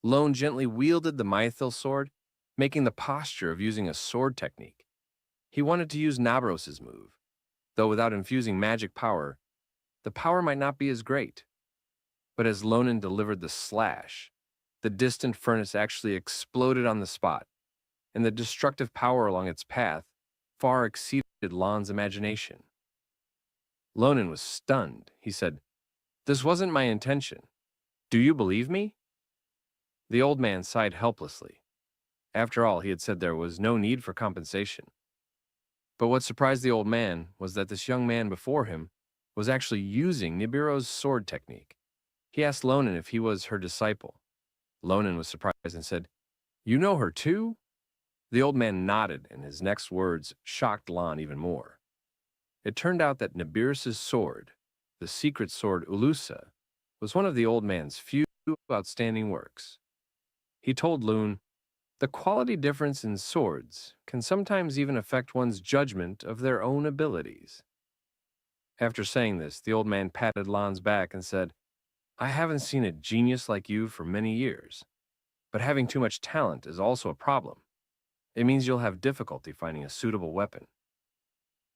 Lone gently wielded the mythil sword, making the posture of using a sword technique. He wanted to use Nabros's move, though without infusing magic power, the power might not be as great. But as Lonen delivered the slash, the distant furnace actually exploded on the spot, and the destructive power along its path far exceeded Lon's imagination. Lonen was stunned. He said, "This wasn't my intention. Do you believe me?" The old man sighed helplessly. After all, he had said there was no need for compensation. But what surprised the old man was that this young man before him was actually using Nibiru's sword technique. He asked Lonen if he was her disciple. Lonen was surprised and said, "You know her too?" The old man nodded, and his next words shocked Lon even more. It turned out that Nibiru's sword, the secret sword Ulusa, was one of the old man's few outstanding works. He told Loon, "The quality difference in swords can sometimes even affect one's judgment of their own abilities." After saying this, the old man patted Lon's back and said, "I haven't seen a genius like you for many years, but having too much talent is also a problem. It means you'll have difficulty finding a suitable weapon.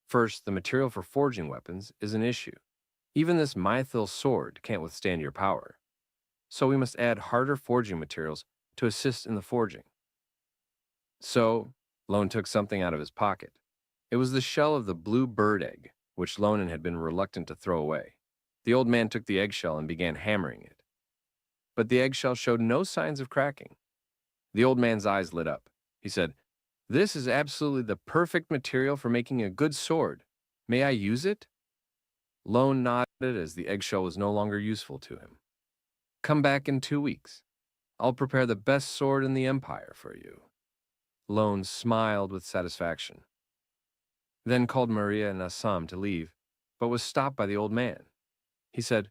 First, the material for forging weapons is an issue. Even this mythil sword can't withstand your power. So we must add harder forging materials to assist in the forging." So, Lone took something out of his pocket. It was the shell of the blue bird egg, which Lonen had been reluctant to throw away. The old man took the eggshell and began hammering it. But the eggshell showed no signs of cracking. The old man's eyes lit up. He said, "This is absolutely the perfect material for making a good sword. May I use it?" Lone nodded as the eggshell was no longer useful to him. "Come back in 2 weeks. I'll prepare the best sword in the Empire for you." Lone smiled with satisfaction, then called Maria and Assam to leave, but was stopped by the old man. He said,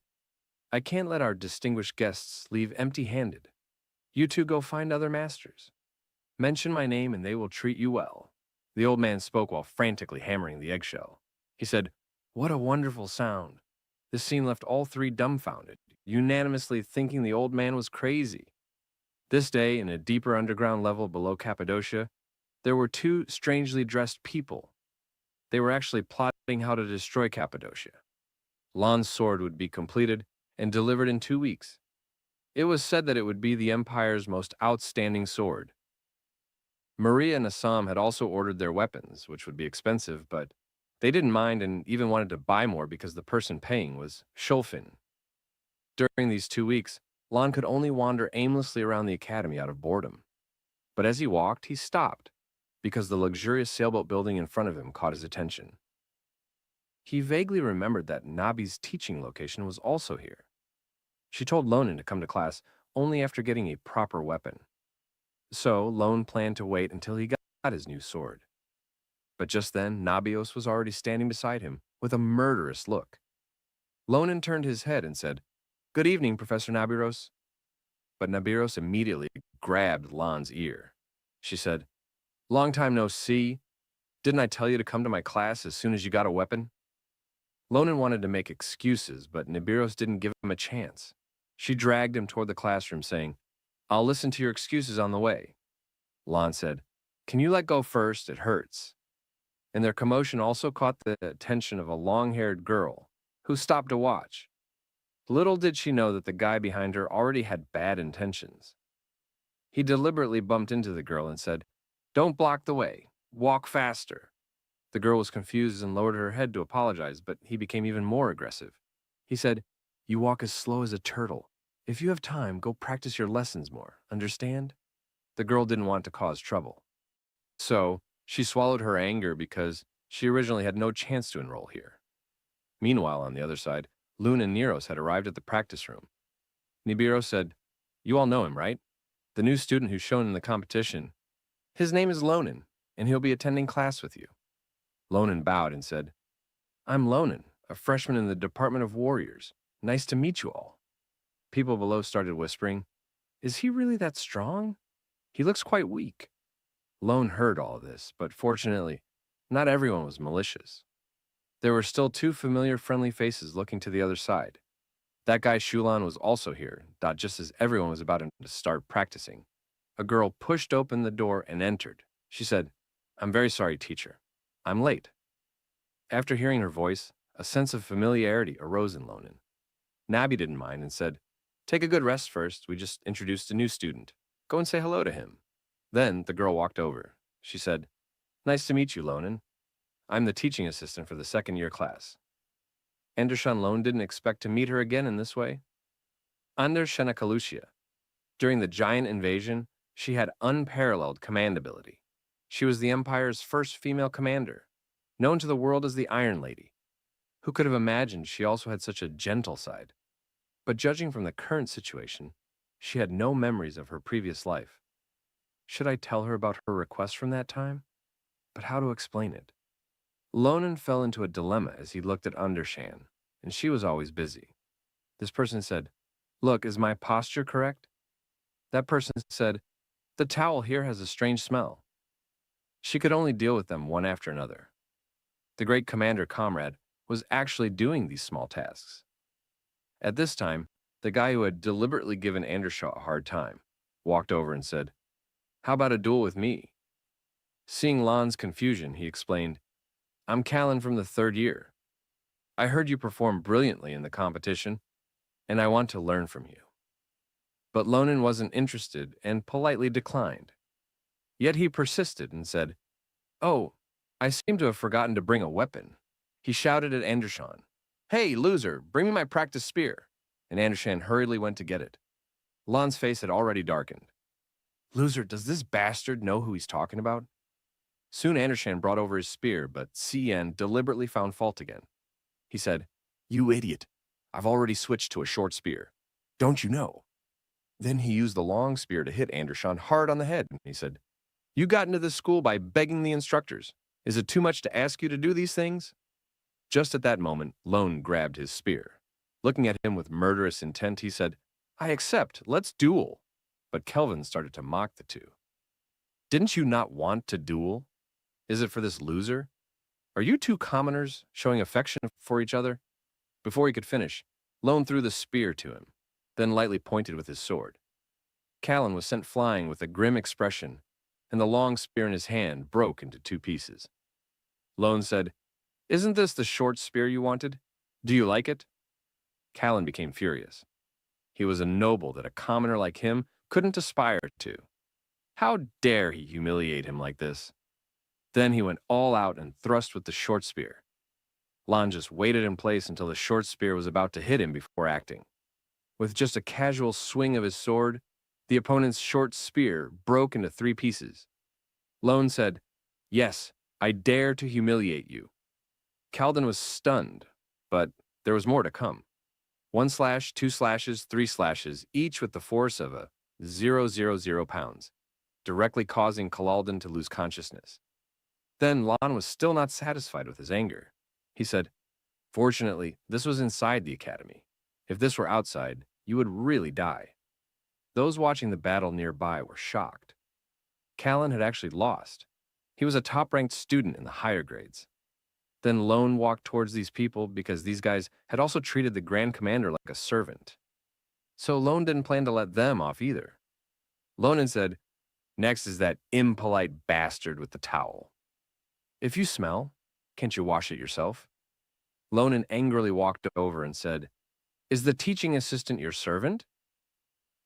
"I can't let our distinguished guests leave empty-handed. You two go find other masters. Mention my name and they will treat you well." The old man spoke while frantically hammering the eggshell. He said, "What a wonderful sound." This scene left all three dumbfounded, unanimously thinking the old man was crazy. This day, in a deeper underground level below Cappadocia, there were two strangely dressed people. They were actually plotting how to destroy Cappadocia. Lon's sword would be completed and delivered in 2 weeks. It was said that it would be the Empire's most outstanding sword. Maria and Assam had also ordered their weapons, which would be expensive, but they didn't mind and even wanted to buy more because the person paying was Shulfin. During these 2 weeks, Lon could only wander aimlessly around the academy out of boredom. But as he walked, he stopped, because the luxurious sailboat building in front of him caught his attention. He vaguely remembered that Nabi's teaching location was also here. She told Lonen to come to class only after getting a proper weapon. So Lone planned to wait until he got his new sword. But just then, Nabios was already standing beside him with a murderous look. Lonen turned his head and said, "Good evening, Professor Nabiros." But Nabiros immediately grabbed Lon's ear. She said, "Long time no see. Didn't I tell you to come to my class as soon as you got a weapon?" Lonen wanted to make excuses, but Nabiros didn't give him a chance. She dragged him toward the classroom, saying, "I'll listen to your excuses on the way." Lon said, "Can you let go first? It hurts." And their commotion also caught the attention of a long-haired girl, who stopped to watch. Little did she know that the guy behind her already had bad intentions. He deliberately bumped into the girl and said, "Don't block the way. Walk faster." The girl was confused and lowered her head to apologize, but he became even more aggressive. He said, "You walk as slow as a turtle. If you have time, go practice your lessons more. Understand?" The girl didn't want to cause trouble. So, she swallowed her anger because she originally had no chance to enroll here. Meanwhile, on the other side, Loon and Neros had arrived at the practice room. Nibiru said, "You all know him, right? The new student who's shown in the competition. His name is Lonen, and he'll be attending class with you." Lonen bowed and said, "I'm Lonen, a freshman in the Department of Warriors. Nice to meet you all." People below started whispering, "Is he really that strong? He looks quite weak." Lone heard all of this, but fortunately, not everyone was malicious. There were still two familiar friendly faces looking to the other side. That guy Shulan was also here, just as everyone was about to start practicing. A girl pushed open the door and entered. She said, "I'm very sorry, teacher. I'm late." After hearing her voice, a sense of familiarity arose in Lonan. Nabi didn't mind and said, "Take a good rest first. We just introduced a new student. Go and say hello to him." Then the girl walked over. She said, "Nice to meet you, Lonan. I'm the teaching assistant for the second-year class." Andershan Lone didn't expect to meet her again in this way. Under Shenakalushia, during the giant invasion, she had unparalleled command ability. She was the Empire's first female commander, known to the world as the Iron Lady. Who could have imagined she also had such a gentle side? But judging from the current situation, she had no memories of her previous life. Should I tell her about her request from that time? But how to explain it? Lonan fell into a dilemma as he looked at Undershan, and she was always busy. This person said, "Look, is my posture correct?" That person said, "The towel here has a strange smell." She could only deal with them one after another. The great commander comrade was actually doing these small tasks. At this time, the guy who had deliberately given Andershaw a hard time walked over and said, "How about a duel with me?" Seeing Lan's confusion, he explained, "I'm Callan from the third year. I heard you perform brilliantly in the competition, and I want to learn from you." But Lonan wasn't interested and politely declined. Yet he persisted and said, "Oh, I seem to have forgotten to bring a weapon." He shouted at Andershan, "Hey, loser, bring me my practice spear." And Andershan hurriedly went to get it. Lan's face had already darkened. "Loser, does this bastard know who he's talking about?" Soon Andershan brought over his spear, but Cien deliberately found fault again. He said, "You idiot. I've already switched to a short spear. Don't you know?" Then he used the long spear to hit Andershan hard on the head. He said, "You got into this school by begging the instructors. Is it too much to ask you to do these things?" Just at that moment, Lone grabbed his spear. Looking at him with murderous intent, he said, "I accept. Let's duel." But Kelvin started to mock the two. "Didn't you not want to duel? Is it for this loser? Are you two commoners showing affection for each other?" Before he could finish, Lone threw the spear to him, then lightly pointed with his sword. Callan was sent flying with a grim expression, and the long spear in his hand broke into two pieces. Lone said, "Isn't this the short spear you wanted? Do you like it?" Callan became furious. He was a noble that a commoner like him couldn't aspire to. How dare he humiliate him like this? Then he went all out and thrust with the short spear. Lon just waited in place until the short spear was about to hit him before acting. With just a casual swing of his sword, the opponent's short spear broke into three pieces. Lone said, "Yes, I dare to humiliate you." Calden was stunned, but there was more to come. 1 slash, 2 slashes, 3 slashes, each with the force of a 000 pounds, directly causing Kalalden to lose consciousness. Then Lon was still not satisfied with his anger. He said, "Fortunately, this was inside the academy. If this were outside, you would really die." Those watching the battle nearby were shocked. Callan had actually lost. He was a top-ranked student in the higher grades. Then Lone walked towards these people because these guys had also treated the Grand Commander like a servant. So Lone didn't plan to let them off either. Lonen said, "Next is that impolite bastard with the towel. If you smell, can't you wash it yourself?" Lonen angrily walked over and said, "Is the teaching assistant your servant?"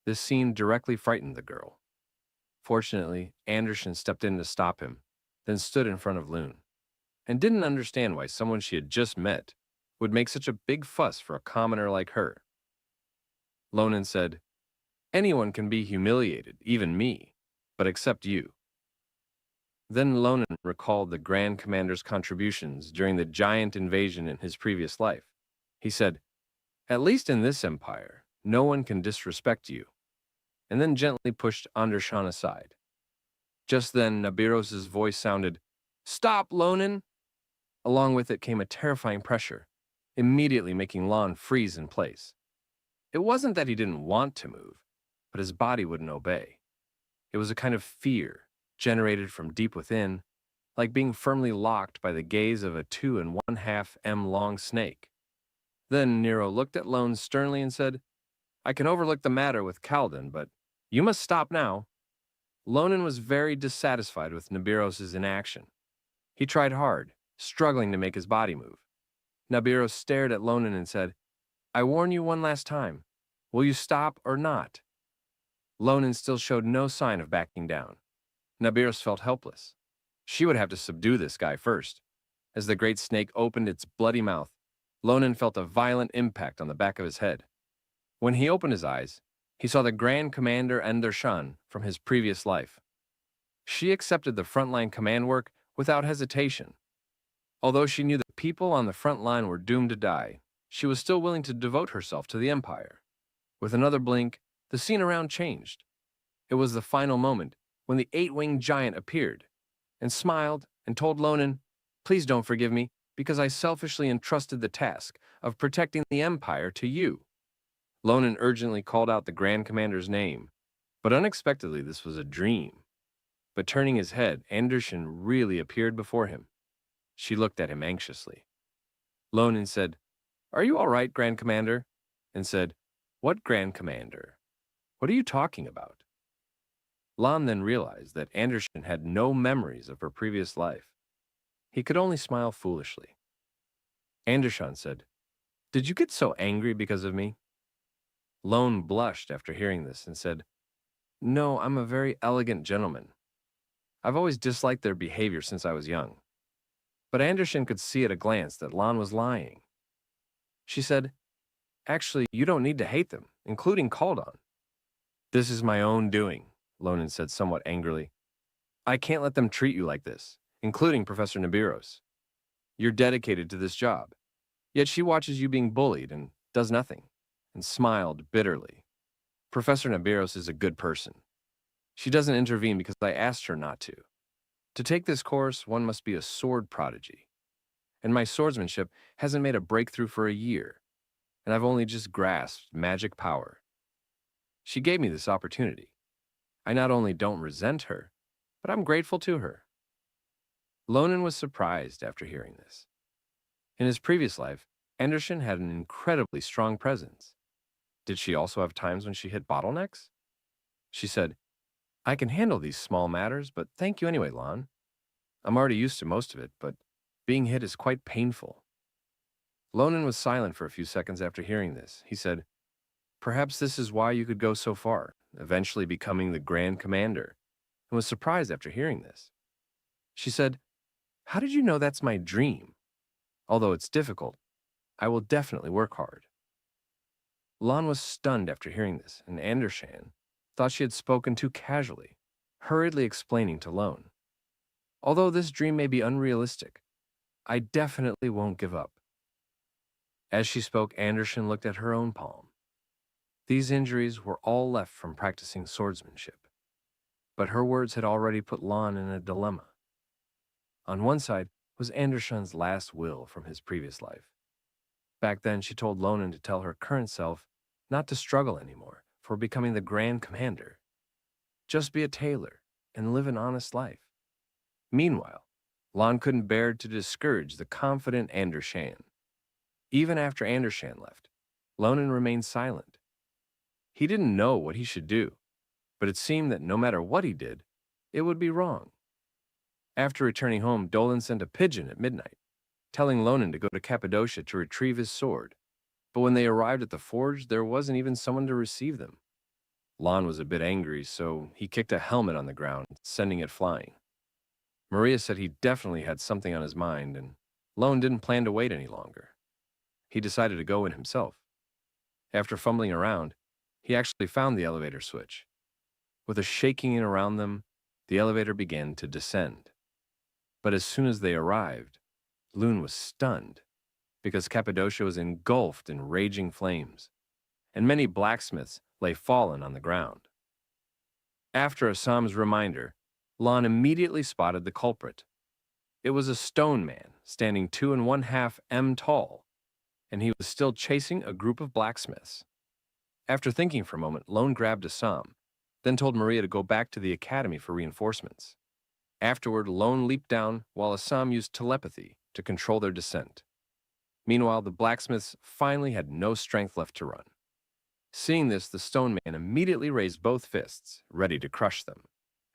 This scene directly frightened the girl. Fortunately, Anderson stepped in to stop him, then stood in front of Loon, and didn't understand why someone she had just met would make such a big fuss for a commoner like her. Lonen said, "Anyone can be humiliated, even me, but except you." Then Lonen recalled the Grand Commander's contributions during the giant invasion in his previous life. He said, "At least in this empire, no one can disrespect you," and then gently pushed Andershan aside. Just then, Nabiros' voice sounded, "Stop, Lonen!" Along with it came a terrifying pressure, immediately making Lon freeze in place. It wasn't that he didn't want to move, but his body wouldn't obey. It was a kind of fear, generated from deep within, like being firmly locked by the gaze of a 2½ m long snake. Then Nero looked at Lone sternly and said, I can overlook the matter with Calden, but you must stop now. Lonen was very dissatisfied with Nibiros' inaction. He tried hard, struggling to make his body move. Nibiros stared at Lonen and said, I warn you one last time. Will you stop or not? Lonen still showed no sign of backing down. Nibiros felt helpless. She would have to subdue this guy first. As the great snake opened its bloody mouth, Lonen felt a violent impact on the back of his head. When he opened his eyes, he saw the Grand Commander Endershan from his previous life. She accepted the frontline command work without hesitation. Although she knew that people on the front line were doomed to die, she was still willing to devote herself to the Empire. With another blink, the scene around changed. It was the final moment when the eight-winged giant appeared and smiled and told Lonen, Please don't forgive me, because I selfishly entrusted the task of protecting the Empire to you. Lonen urgently called out the Grand Commander's name, but unexpectedly this was a dream. But turning his head, Andershan really appeared before him. She looked at him anxiously. Lonen said, Are you all right, Grand Commander? And said, What Grand Commander? What are you talking about? Lon then realized that Andershan had no memories of her previous life. He could only smile foolishly. Andershan said, Did you get so angry because of me? Lone blushed after hearing this and said, No, I'm a very elegant gentleman. I've always disliked their behavior since I was young. But Andershan could see at a glance that Lon was lying. She said, Actually, you don't need to hate them, including Kaldon. This is my own doing, Lonen said somewhat angrily. I can't let them treat you like this, including Professor Nibiros. You're dedicated to this job, yet she watches you being bullied and does nothing, and smiled bitterly. Professor Nibiros is a good person. She doesn't intervene because I asked her not to. To take this course, one must be a sword prodigy. And my swordsmanship hasn't made a breakthrough for a year, and I've only just grasped magic power. She gave me this opportunity. I not only don't resent her, but I'm grateful to her. Lonen was surprised after hearing this. In his previous life, Andershan had an incredibly strong presence. Did she also have times when she hit bottlenecks? She said, I can handle these small matters, but thank you anyway, Lon. I'm already used to most of it, but being hit is quite painful. Lonen was silent for a few seconds after hearing this. He said, Perhaps this is why you could go so far, eventually becoming the Grand Commander, and was surprised after hearing this. She said, How did you know that's my dream? Although it's difficult, I will definitely work hard. Lon was stunned after hearing this, and Andershan thought she had spoken too casually, hurriedly explaining to Lone. Although this dream may be unrealistic, I definitely won't give up. As she spoke, Andershan looked at her own palm. These injuries were all left from practicing swordsmanship. But her words had already put Lon in a dilemma. On one side was Andershan's last will from his previous life. Back then, she told Lonen to tell her current self not to struggle anymore for becoming the Grand Commander. Just be a tailor and live an honest life. Meanwhile, Lon couldn't bear to discourage the confident Andershan. Even after Andershan left, Lonen remained silent. He didn't know what he should do, but it seemed that no matter what he did, it would be wrong. After returning home, Dolan sent a pigeon at midnight, telling Lonen to go to Cappadocia to retrieve his sword. But when they arrived at the forge, there wasn't even someone to receive them. Lon was a bit angry, so he kicked a helmet on the ground, sending it flying. Maria said he definitely had something on his mind, and Lone didn't plan to wait any longer. He decided to go in himself. After fumbling around, he actually found the elevator switch. With a shaking around them, the elevator began to descend. But as soon as they arrived, Loon was stunned, because Cappadocia was engulfed in raging flames, and many blacksmiths lay fallen on the ground. After Assam's reminder, Lon immediately spotted the culprit. It was a stone man, standing 2½ m tall, and he was still chasing a group of blacksmiths. After thinking for a moment, Lone grabbed Assam, then told Maria to go back to the academy for reinforcements. Afterward, Lone leaped down while Assam used telepathy to control their descent. Meanwhile, the blacksmiths finally had no strength left to run. Seeing this, the stone man immediately raised both fists, ready to crush them.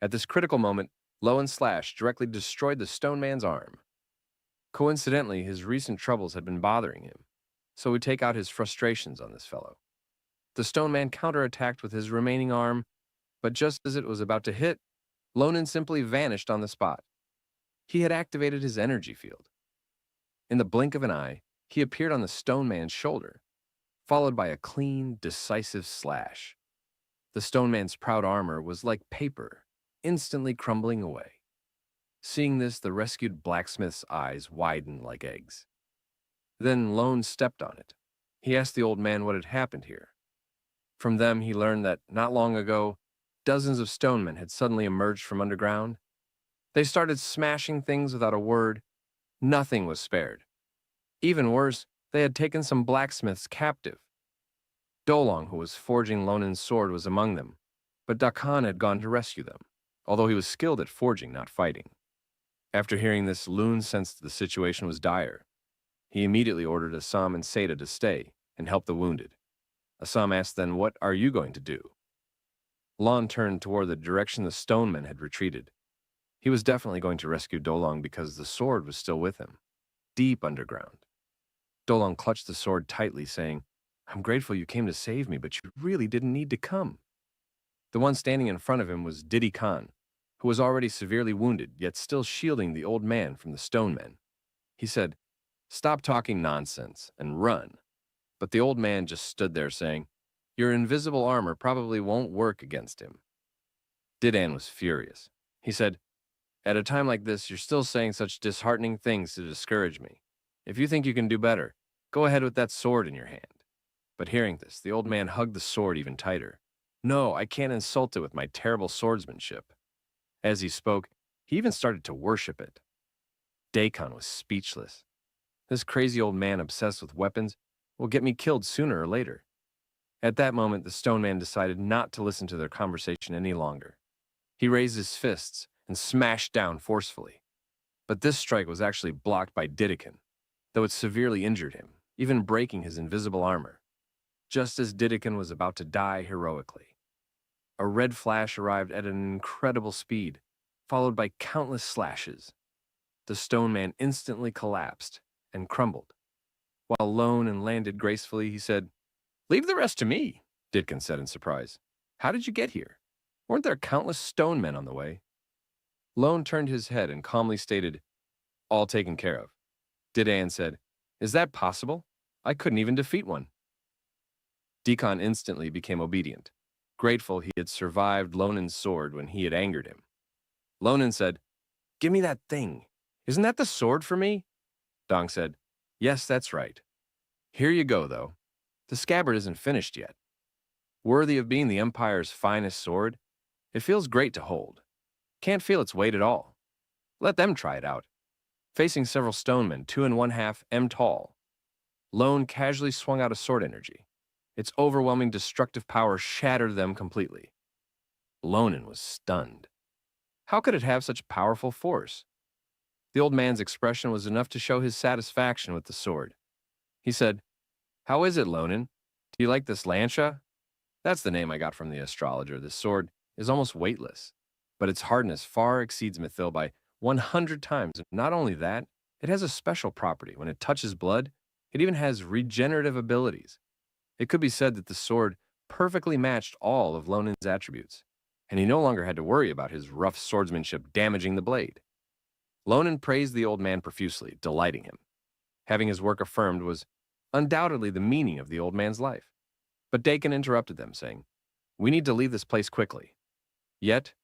At this critical moment, Lowen's slash directly destroyed the stone man's arm. Coincidentally, his recent troubles had been bothering him, so he'd take out his frustrations on this fellow. The stone man counterattacked with his remaining arm, but just as it was about to hit, Lonen simply vanished on the spot. He had activated his energy field. In the blink of an eye, he appeared on the stone man's shoulder, followed by a clean, decisive slash. The stone man's proud armor was like paper, instantly crumbling away. Seeing this, the rescued blacksmith's eyes widened like eggs. Then Lone stepped on it. He asked the old man what had happened here. From them, he learned that not long ago, dozens of stonemen had suddenly emerged from underground. They started smashing things without a word. Nothing was spared. Even worse, they had taken some blacksmiths captive. Dolong, who was forging Lonen's sword, was among them, but Dakan had gone to rescue them, although he was skilled at forging, not fighting. After hearing this, Loon sensed the situation was dire. He immediately ordered Assam and Seda to stay and help the wounded. Assam asked then, "What are you going to do?" Lon turned toward the direction the stonemen had retreated. He was definitely going to rescue Dolong because the sword was still with him, deep underground. Dolong clutched the sword tightly, saying, "I'm grateful you came to save me, but you really didn't need to come." The one standing in front of him was Didi Khan, who was already severely wounded, yet still shielding the old man from the stone men. He said, "Stop talking nonsense and run." But the old man just stood there saying, "Your invisible armor probably won't work against him." Didan was furious. He said, "At a time like this, you're still saying such disheartening things to discourage me. If you think you can do better, go ahead with that sword in your hand." But hearing this, the old man hugged the sword even tighter. "No, I can't insult it with my terrible swordsmanship." As he spoke, he even started to worship it. Dakan was speechless. This crazy old man obsessed with weapons will get me killed sooner or later. At that moment, the stone man decided not to listen to their conversation any longer. He raised his fists and smashed down forcefully. But this strike was actually blocked by Didikan, though it severely injured him, even breaking his invisible armor. Just as Didikan was about to die heroically, a red flash arrived at an incredible speed, followed by countless slashes. The stone man instantly collapsed and crumbled. While Lone and landed gracefully, he said, "Leave the rest to me," Didkan said in surprise. "How did you get here? Weren't there countless stone men on the way?" Lone turned his head and calmly stated, "All taken care of." Didan said, "Is that possible? I couldn't even defeat one." Deacon instantly became obedient, grateful he had survived Lonen's sword when he had angered him. Lonen said, "Give me that thing. Isn't that the sword for me?" Dong said, "Yes, that's right. Here you go, though. The scabbard isn't finished yet. Worthy of being the Empire's finest sword, it feels great to hold. Can't feel its weight at all. Let them try it out." Facing several stonemen, 2½ m tall, Lone casually swung out a sword energy. Its overwhelming destructive power shattered them completely. Lonen was stunned. How could it have such powerful force? The old man's expression was enough to show his satisfaction with the sword. He said, "How is it, Lonen? Do you like this lancia? That's the name I got from the astrologer. This sword is almost weightless, but its hardness far exceeds Mythil by 100 times. Not only that, it has a special property. When it touches blood, it even has regenerative abilities. It could be said that the sword perfectly matched all of Lonen's attributes, and he no longer had to worry about his rough swordsmanship damaging the blade." Lonen praised the old man profusely, delighting him. Having his work affirmed was undoubtedly the meaning of the old man's life. But Dakin interrupted them, saying, "We need to leave this place quickly." Yet,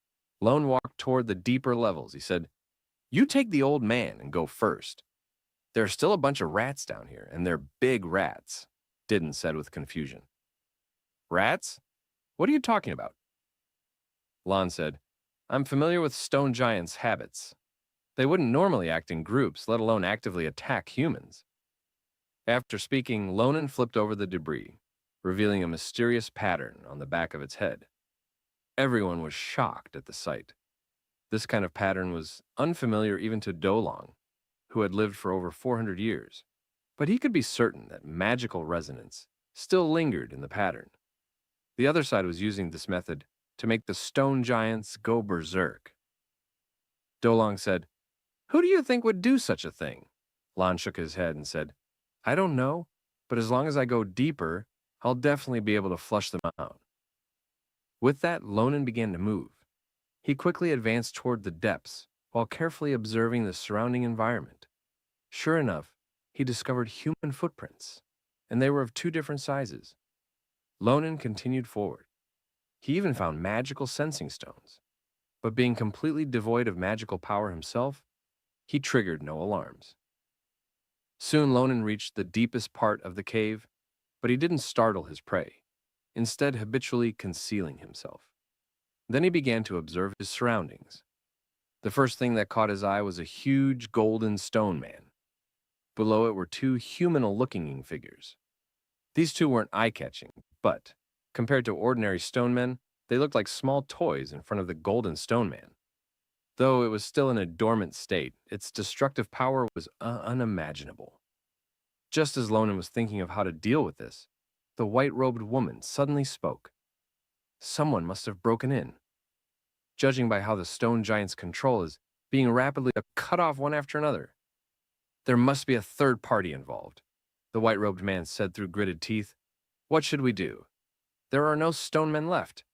Lone walked toward the deeper levels. He said, "You take the old man and go first. There are still a bunch of rats down here, and they're big rats," Didden said with confusion. "Rats? What are you talking about?" Lon said, "I'm familiar with stone giants' habits. They wouldn't normally act in groups, let alone actively attack humans." After speaking, Lonen flipped over the debris, revealing a mysterious pattern on the back of its head. Everyone was shocked at the sight. This kind of pattern was unfamiliar even to Dolong, who had lived for over 400 years. But he could be certain that magical resonance still lingered in the pattern. The other side was using this method to make the stone giants go berserk. Dolong said, "Who do you think would do such a thing?" Lon shook his head and said, "I don't know, but as long as I go deeper, I'll definitely be able to flush them out." With that, Lonan began to move. He quickly advanced toward the depths while carefully observing the surrounding environment. Sure enough, he discovered human footprints, and they were of two different sizes. Lonan continued forward. He even found magical sensing stones, but being completely devoid of magical power himself, he triggered no alarms. Soon Lonan reached the deepest part of the cave, but he didn't startle his prey, instead habitually concealing himself. Then he began to observe his surroundings. The first thing that caught his eye was a huge golden stone man. Below it were two human-looking figures. These two weren't eye-catching, but, compared to ordinary stone men, they looked like small toys in front of the golden stone man. Though it was still in a dormant state, its destructive power was unimaginable. Just as Lonan was thinking of how to deal with this, the white-robed woman suddenly spoke. Someone must have broken in. Judging by how the stone giant's control is being rapidly cut off one after another, there must be a third party involved, the white-robed man said through gritted teeth. What should we do? There are no stone men left,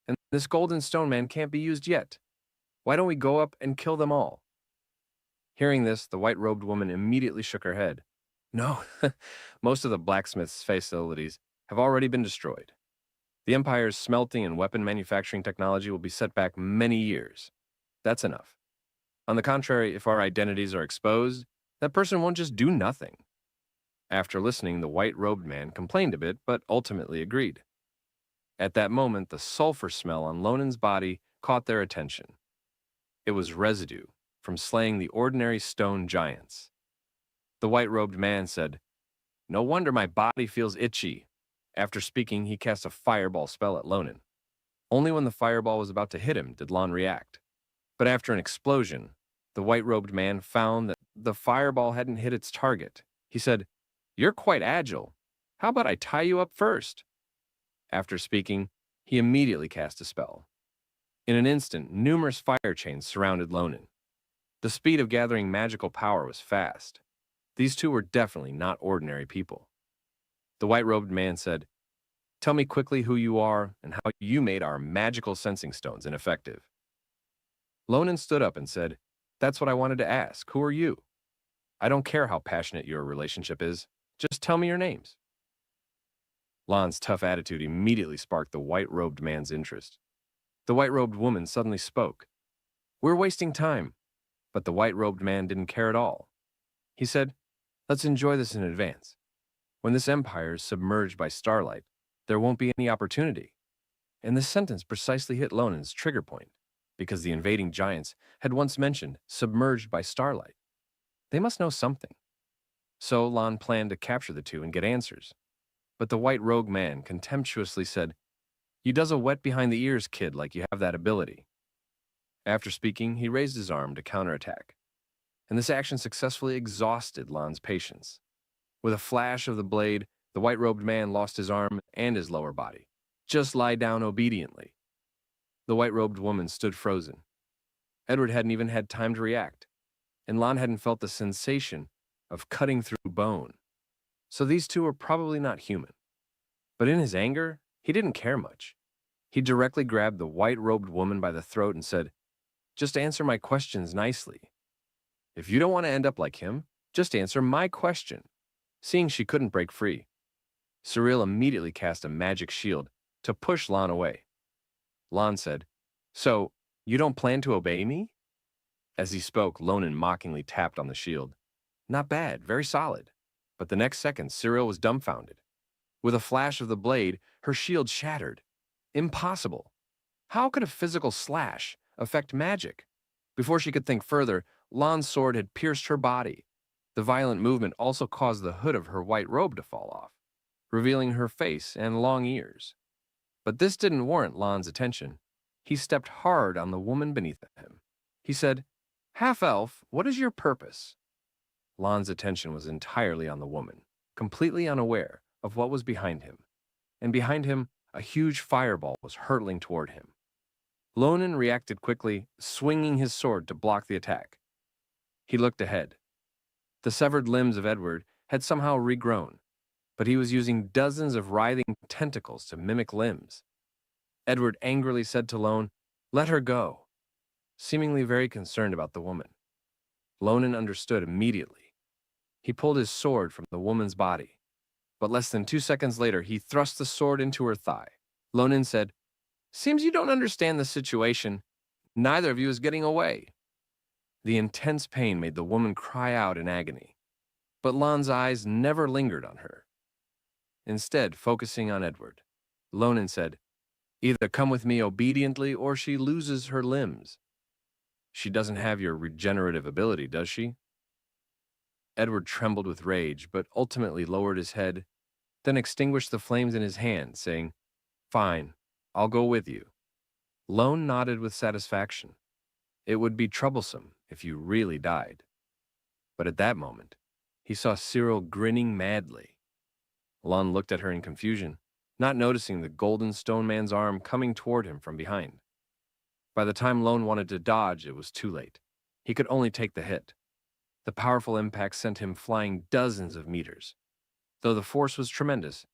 and this golden stone man can't be used yet. Why don't we go up and kill them all? Hearing this, the white-robed woman immediately shook her head. No, most of the blacksmith's facilities have already been destroyed. The Empire's smelting and weapon manufacturing technology will be set back many years. That's enough. On the contrary, if our identities are exposed, that person won't just do nothing. After listening, the white-robed man complained a bit, but ultimately agreed. At that moment, the sulfur smell on Lonan's body caught their attention. It was residue from slaying the ordinary stone giants. The white-robed man said, "No wonder my body feels itchy." After speaking, he cast a fireball spell at Lonan. Only when the fireball was about to hit him did Lon react. But after an explosion, the white-robed man found that the fireball hadn't hit its target. He said, "You're quite agile. How about I tie you up first?" After speaking, he immediately cast a spell. In an instant, numerous fire chains surrounded Lonan. The speed of gathering magical power was fast. These two were definitely not ordinary people. The white-robed man said, "Tell me quickly who you are and how you made our magical sensing stones ineffective." Lonan stood up and said, "That's what I wanted to ask. Who are you? I don't care how passionate your relationship is. Just tell me your names." Lon's tough attitude immediately sparked the white-robed man's interest. The white-robed woman suddenly spoke. "We're wasting time." But the white-robed man didn't care at all. He said, "Let's enjoy this in advance. When this empire is submerged by starlight, there won't be any opportunity." And this sentence precisely hit Lonan's trigger point, because the invading giants had once mentioned submerged by starlight. They must know something. So Lon planned to capture the two and get answers. But the white rogue man contemptuously said, "You does a wet behind the ears, kid, like you have that ability." After speaking, he raised his arm to counterattack, and this action successfully exhausted Lon's patience. With a flash of the blade, the white-robed man lost his arm and his lower body. "Just lie down obediently." The white-robed woman stood frozen. Edward hadn't even had time to react, and Lon hadn't felt the sensation of cutting through bone. So these two were probably not human. But in his anger, he didn't care much. He directly grabbed the white-robed woman by the throat and said, "Just answer my questions nicely. If you don't want to end up like him, just answer my question." Seeing she couldn't break free, Cyril immediately cast a magic shield to push Lon away. Lon said, "So, you don't plan to obey me?" As he spoke, Lonan mockingly tapped on the shield. "Not bad, very solid." But the next second, Cyril was dumbfounded. With a flash of the blade, her shield shattered. Impossible. How could a physical slash affect magic? Before she could think further, Lon's sword had pierced her body. The violent movement also caused the hood of her white robe to fall off, revealing her face and long ears. But this didn't warrant Lon's attention. He stepped hard on the woman beneath him. He said, "Half-elf, what is your purpose?" Lan's attention was entirely on the woman, completely unaware of what was behind him. And behind him, a huge fireball was hurtling toward him. Lonan reacted quickly, swinging his sword to block the attack. He looked ahead. The severed limbs of Edward had somehow regrown, but he was using dozens of writhing tentacles to mimic limbs. Edward angrily said to Lone, "Let her go," seemingly very concerned about the woman. Lonan understood immediately. He pulled his sword from the woman's body, but less than 2 seconds later, he thrust the sword into her thigh. Lonan said, "Seems you don't understand the situation. Neither of you is getting away." The intense pain made the woman cry out in agony, but Lan's eyes never lingered on her. Instead, focusing on Edward, Lonan said, "Either come with me obediently or she loses her limbs. She doesn't have your regenerative ability, does she?" Edward trembled with rage, but ultimately lowered his head, then extinguished the flames in his hand, saying, "Fine, I'll go with you." Lone nodded with satisfaction. It would be troublesome if you really died. But at that moment, he saw Cyril grinning madly. Lon looked at her in confusion, not noticing the golden stone man's arm coming toward him from behind. By the time Lone wanted to dodge, it was too late. He could only take the hit. The powerful impact sent him flying dozens of meters. Though the force was tremendous,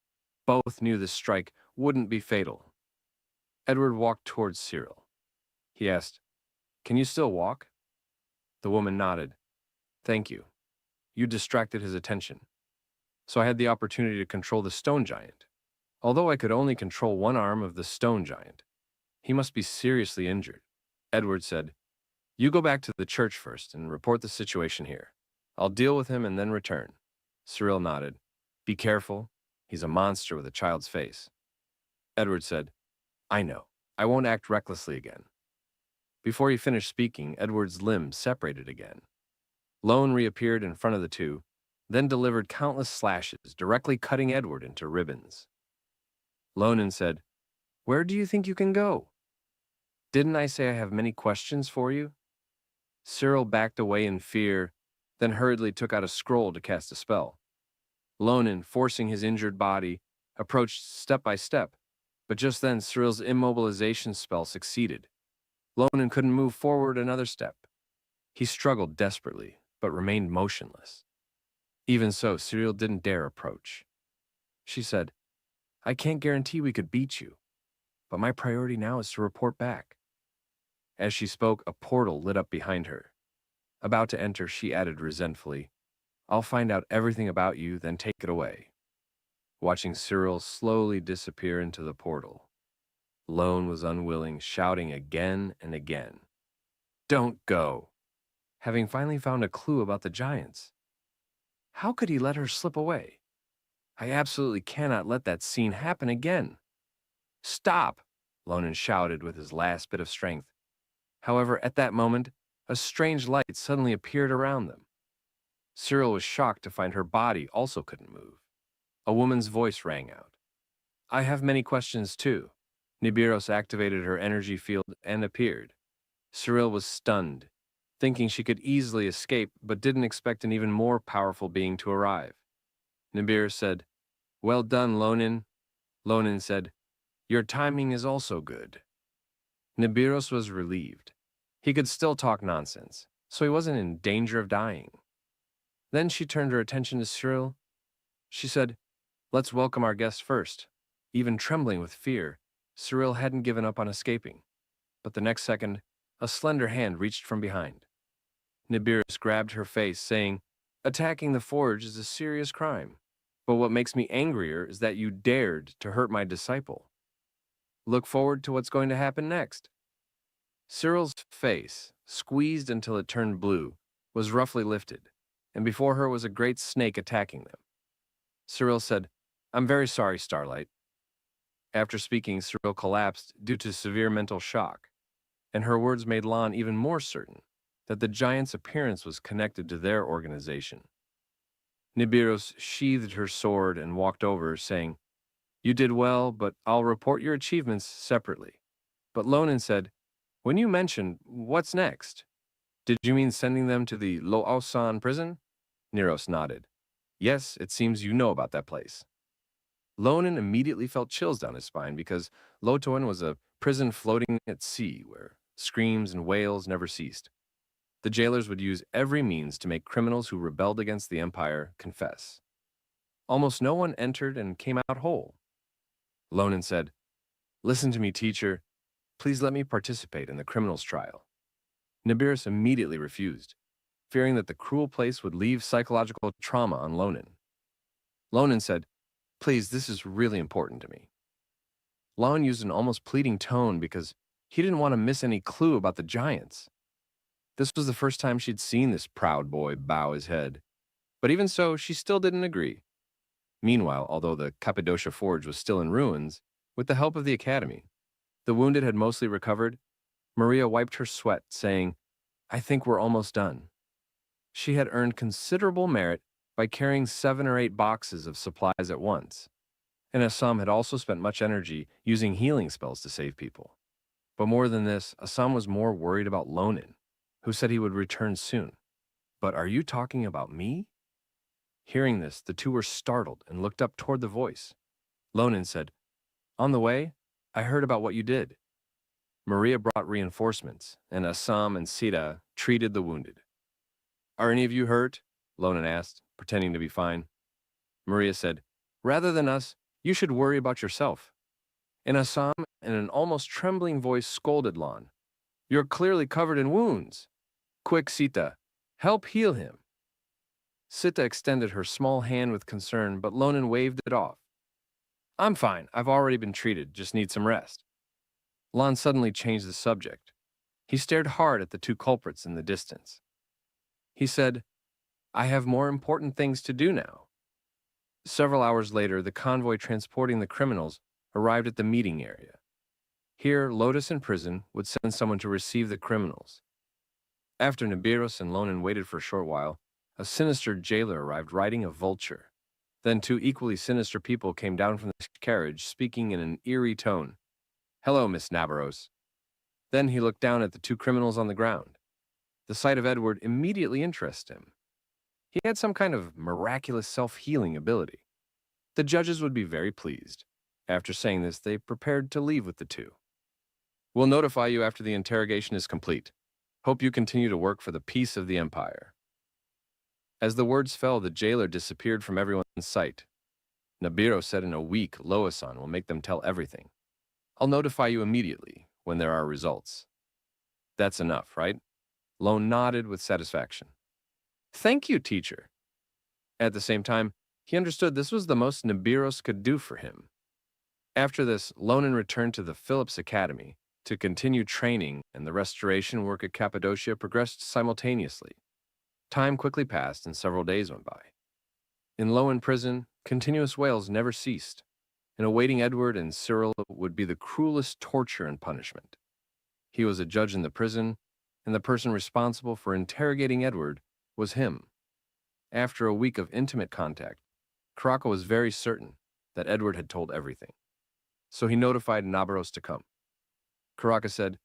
both knew this strike wouldn't be fatal. Edward walked towards Cyril. He asked, "Can you still walk?" The woman nodded. "Thank you. You distracted his attention. So I had the opportunity to control the stone giant. Although I could only control one arm of the stone giant. He must be seriously injured." Edward said, "You go back to the church first and report the situation here. I'll deal with him and then return." Cyril nodded. "Be careful. He's a monster with a child's face." Edward said, "I know. I won't act recklessly again." Before he finished speaking, Edward's limbs separated again. Lone reappeared in front of the two, then delivered countless slashes, directly cutting Edward into ribbons. Lonan said, "Where do you think you can go? Didn't I say I have many questions for you?" Cyril backed away in fear, then hurriedly took out a scroll to cast a spell. Lonan, forcing his injured body, approached step by step, but just then Cyril's immobilization spell succeeded. Lonan couldn't move forward another step. He struggled desperately, but remained motionless. Even so, Cyril didn't dare approach. She said, "I can't guarantee we could beat you, but my priority now is to report back." As she spoke, a portal lit up behind her. About to enter, she added resentfully, "I'll find out everything about you, then take it away." Watching Cyril slowly disappear into the portal, Lone was unwilling, shouting again and again, "Don't go!" Having finally found a clue about the giants. How could he let her slip away? I absolutely cannot let that scene happen again. "Stop!" Lonan shouted with his last bit of strength. However, at that moment, a strange light suddenly appeared around them. Cyril was shocked to find her body also couldn't move. A woman's voice rang out. "I have many questions too." Nibiros activated her energy field and appeared. Cyril was stunned, thinking she could easily escape, but didn't expect an even more powerful being to arrive. Nibiru said, "Well done, Lonan." Lonan said, "Your timing is also good." Nibiros was relieved. He could still talk nonsense, so he wasn't in danger of dying. Then she turned her attention to Cyril. She said, "Let's welcome our guest first." Even trembling with fear, Cyril hadn't given up on escaping. But the next second, a slender hand reached from behind. Nibiris grabbed her face, saying, "Attacking the forge is a serious crime. But what makes me angrier is that you dared to hurt my disciple. Look forward to what's going to happen next." Cyril's face, squeezed until it turned blue, was roughly lifted, and before her was a great snake attacking them. Cyril said, "I'm very sorry, Starlight." After speaking, Cyril collapsed due to severe mental shock, and her words made Lon even more certain that the giant's appearance was connected to their organization. Nibiros sheathed her sword and walked over, saying, "You did well, but I'll report your achievements separately." But Lonan said, "When you mentioned, what's next? Did you mean sending them to the Loaosan prison? Neros nodded. Yes, it seems you know about that place. Lonan immediately felt chills down his spine because Lotoan was a prison floating at sea where screams and wails never ceased. The jailers would use every means to make criminals who rebelled against the empire confess. Almost no one entered and came out whole. Lonan said, "Listen to me, teacher. Please let me participate in the criminal's trial." Nibiris immediately refused, fearing that the cruel place would leave psychological trauma on Lonan. Lonan said, "Please, this is really important to me." Lon used an almost pleading tone because he didn't want to miss any clue about the giants. This was the first time she'd seen this proud boy bow his head. But even so, she still didn't agree. Meanwhile, although the Cappadocia Forge was still in ruins, with the help of the academy, the wounded had mostly recovered. Maria wiped her sweat, saying, "I think we're almost done." She had earned considerable merit by carrying 7 or 8 boxes of supplies at once, and Assam had also spent much energy using healing spells to save people. But more than this, Assam was more worried about Lonan, who said he would return soon. "But are you talking about me?" Hearing this, the two were startled and looked up toward the voice. Lonan said, "On the way, I heard about what you did." Maria brought reinforcements, and Assam and Sita treated the wounded. "Are any of you hurt?" Lonan asked, pretending to be fine. Maria said, "Rather than us, you should worry about yourself." And Assam, in an almost trembling voice, scolded Lon. "You're clearly covered in wounds. Quick, Sita, help heal him." Sita extended her small hand with concern, but Lonan waved it off. "I'm fine. I've already been treated. Just need some rest." Lon suddenly changed the subject. He stared hard at the two culprits in the distance. He said, "I have more important things to do now." Several hours later, the convoy transporting the criminals arrived at the meeting area. Here, Lotus in prison would send someone to receive the criminals. After Nibiros and Lonan waited for a short while, a sinister jailer arrived riding a vulture. Then 2 equally sinister people came down from the carriage, speaking in an eerie tone. "Hello, Miss Navarros." Then he looked down at the 2 criminals on the ground. The sight of Edward immediately interested him. He had some kind of miraculous self-healing ability. The judges would be very pleased. After saying this, they prepared to leave with the 2. "We'll notify you after the interrogation is complete. Hope you continue to work for the peace of the empire." As the words fell, the jailer disappeared from everyone's sight. Nabiro said in a weak Loasan will make them tell everything. "I'll notify you immediately when there are results." "That's enough, right?" Lone nodded with satisfaction. "Thank you, teacher." At the same time, he understood this was the most Nibiros could do for him. After this, Lonan returned to the Phillips Academy to continue training, and the restoration work at Cappadocia progressed simultaneously. Time quickly passed, and several days went by. In Loan prison, continuous wails never ceased, and awaiting Edward and Cyril would be the cruelest torture and punishment. He was a judge in the prison, and the person responsible for interrogating Edward was him. After a week of intimate contact, Karaka was very certain that Edward had told everything. So he notified Nabaros to come. Karaka said,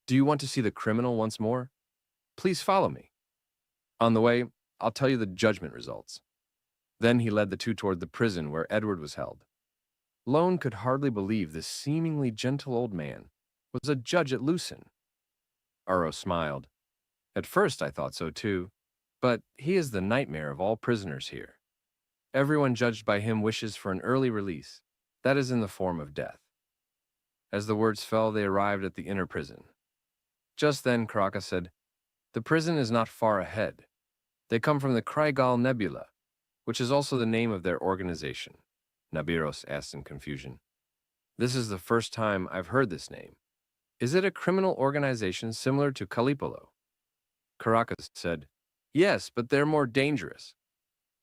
"Do you want to see the criminal once more? Please follow me. On the way, I'll tell you the judgment results." Then he led the 2 toward the prison where Edward was held. Lone could hardly believe this seemingly gentle old man was a judge at Lucin. Uro smiled. "At first I thought so too, but he is the nightmare of all prisoners here. Everyone judged by him wishes for an early release, that is in the form of death." As the words fell, they arrived at the inner prison. Just then, Karaka said, "The prison is not far ahead. They come from the Krygal Nebula, which is also the name of their organization." Nabiros asked in confusion. "This is the first time I've heard this name. Is it a criminal organization similar to Calipolo?" Karaka said, "Yes, but they're more dangerous.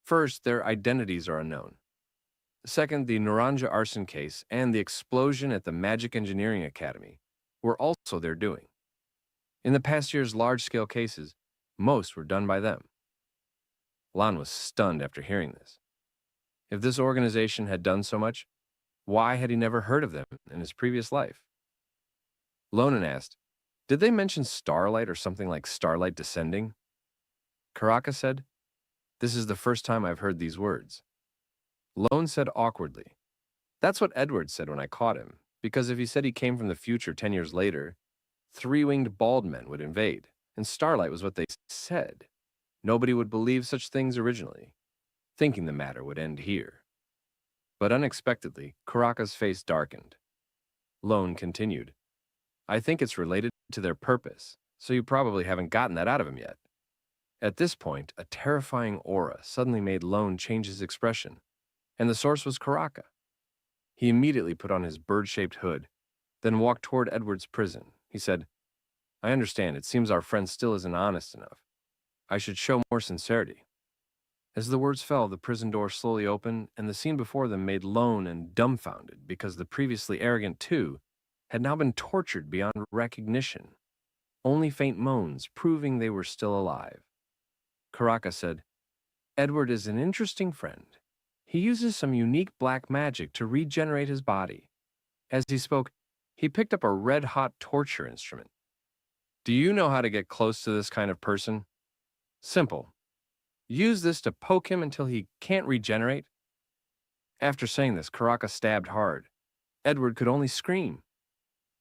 First, their identities are unknown. Second, the Naranja arson case and the explosion at the Magic Engineering Academy were also their doing. In the past year's large-scale cases, most were done by them." Lan was stunned after hearing this. If this organization had done so much, why had he never heard of them in his previous life? Lonan asked, Did they mention starlight or something like starlight descending? Karaka said, "This is the first time I've heard these words." Lone said awkwardly, "That's what Edward said when I caught him, because if he said he came from the future 10 years later, three-winged bald men would invade, and starlight was what they said. Nobody would believe such things originally, thinking the matter would end here." But unexpectedly, Karaka's face darkened. Lone continued, "I think it's related to their purpose, so you probably haven't gotten that out of him yet." At this point, a terrifying aura suddenly made Lone change his expression, and the source was Karaka. He immediately put on his bird-shaped hood, then walked toward Edward's prison. He said, "I understand, it seems our friend still isn't honest enough. I should show more sincerity." As the words fell, the prison door slowly opened, and the scene before them made Lone and dumbfounded because the previously arrogant two had now been tortured beyond recognition, only faint moans proving they were still alive. Karaka said, "Edward is an interesting friend. He uses some unique black magic to regenerate his body." As he spoke, he picked up a red-hot torture instrument. "Do you know how to get close to this kind of person? Simple. Use this to poke him until he can't regenerate." After saying this, Karaka stabbed hard. Edward could only scream.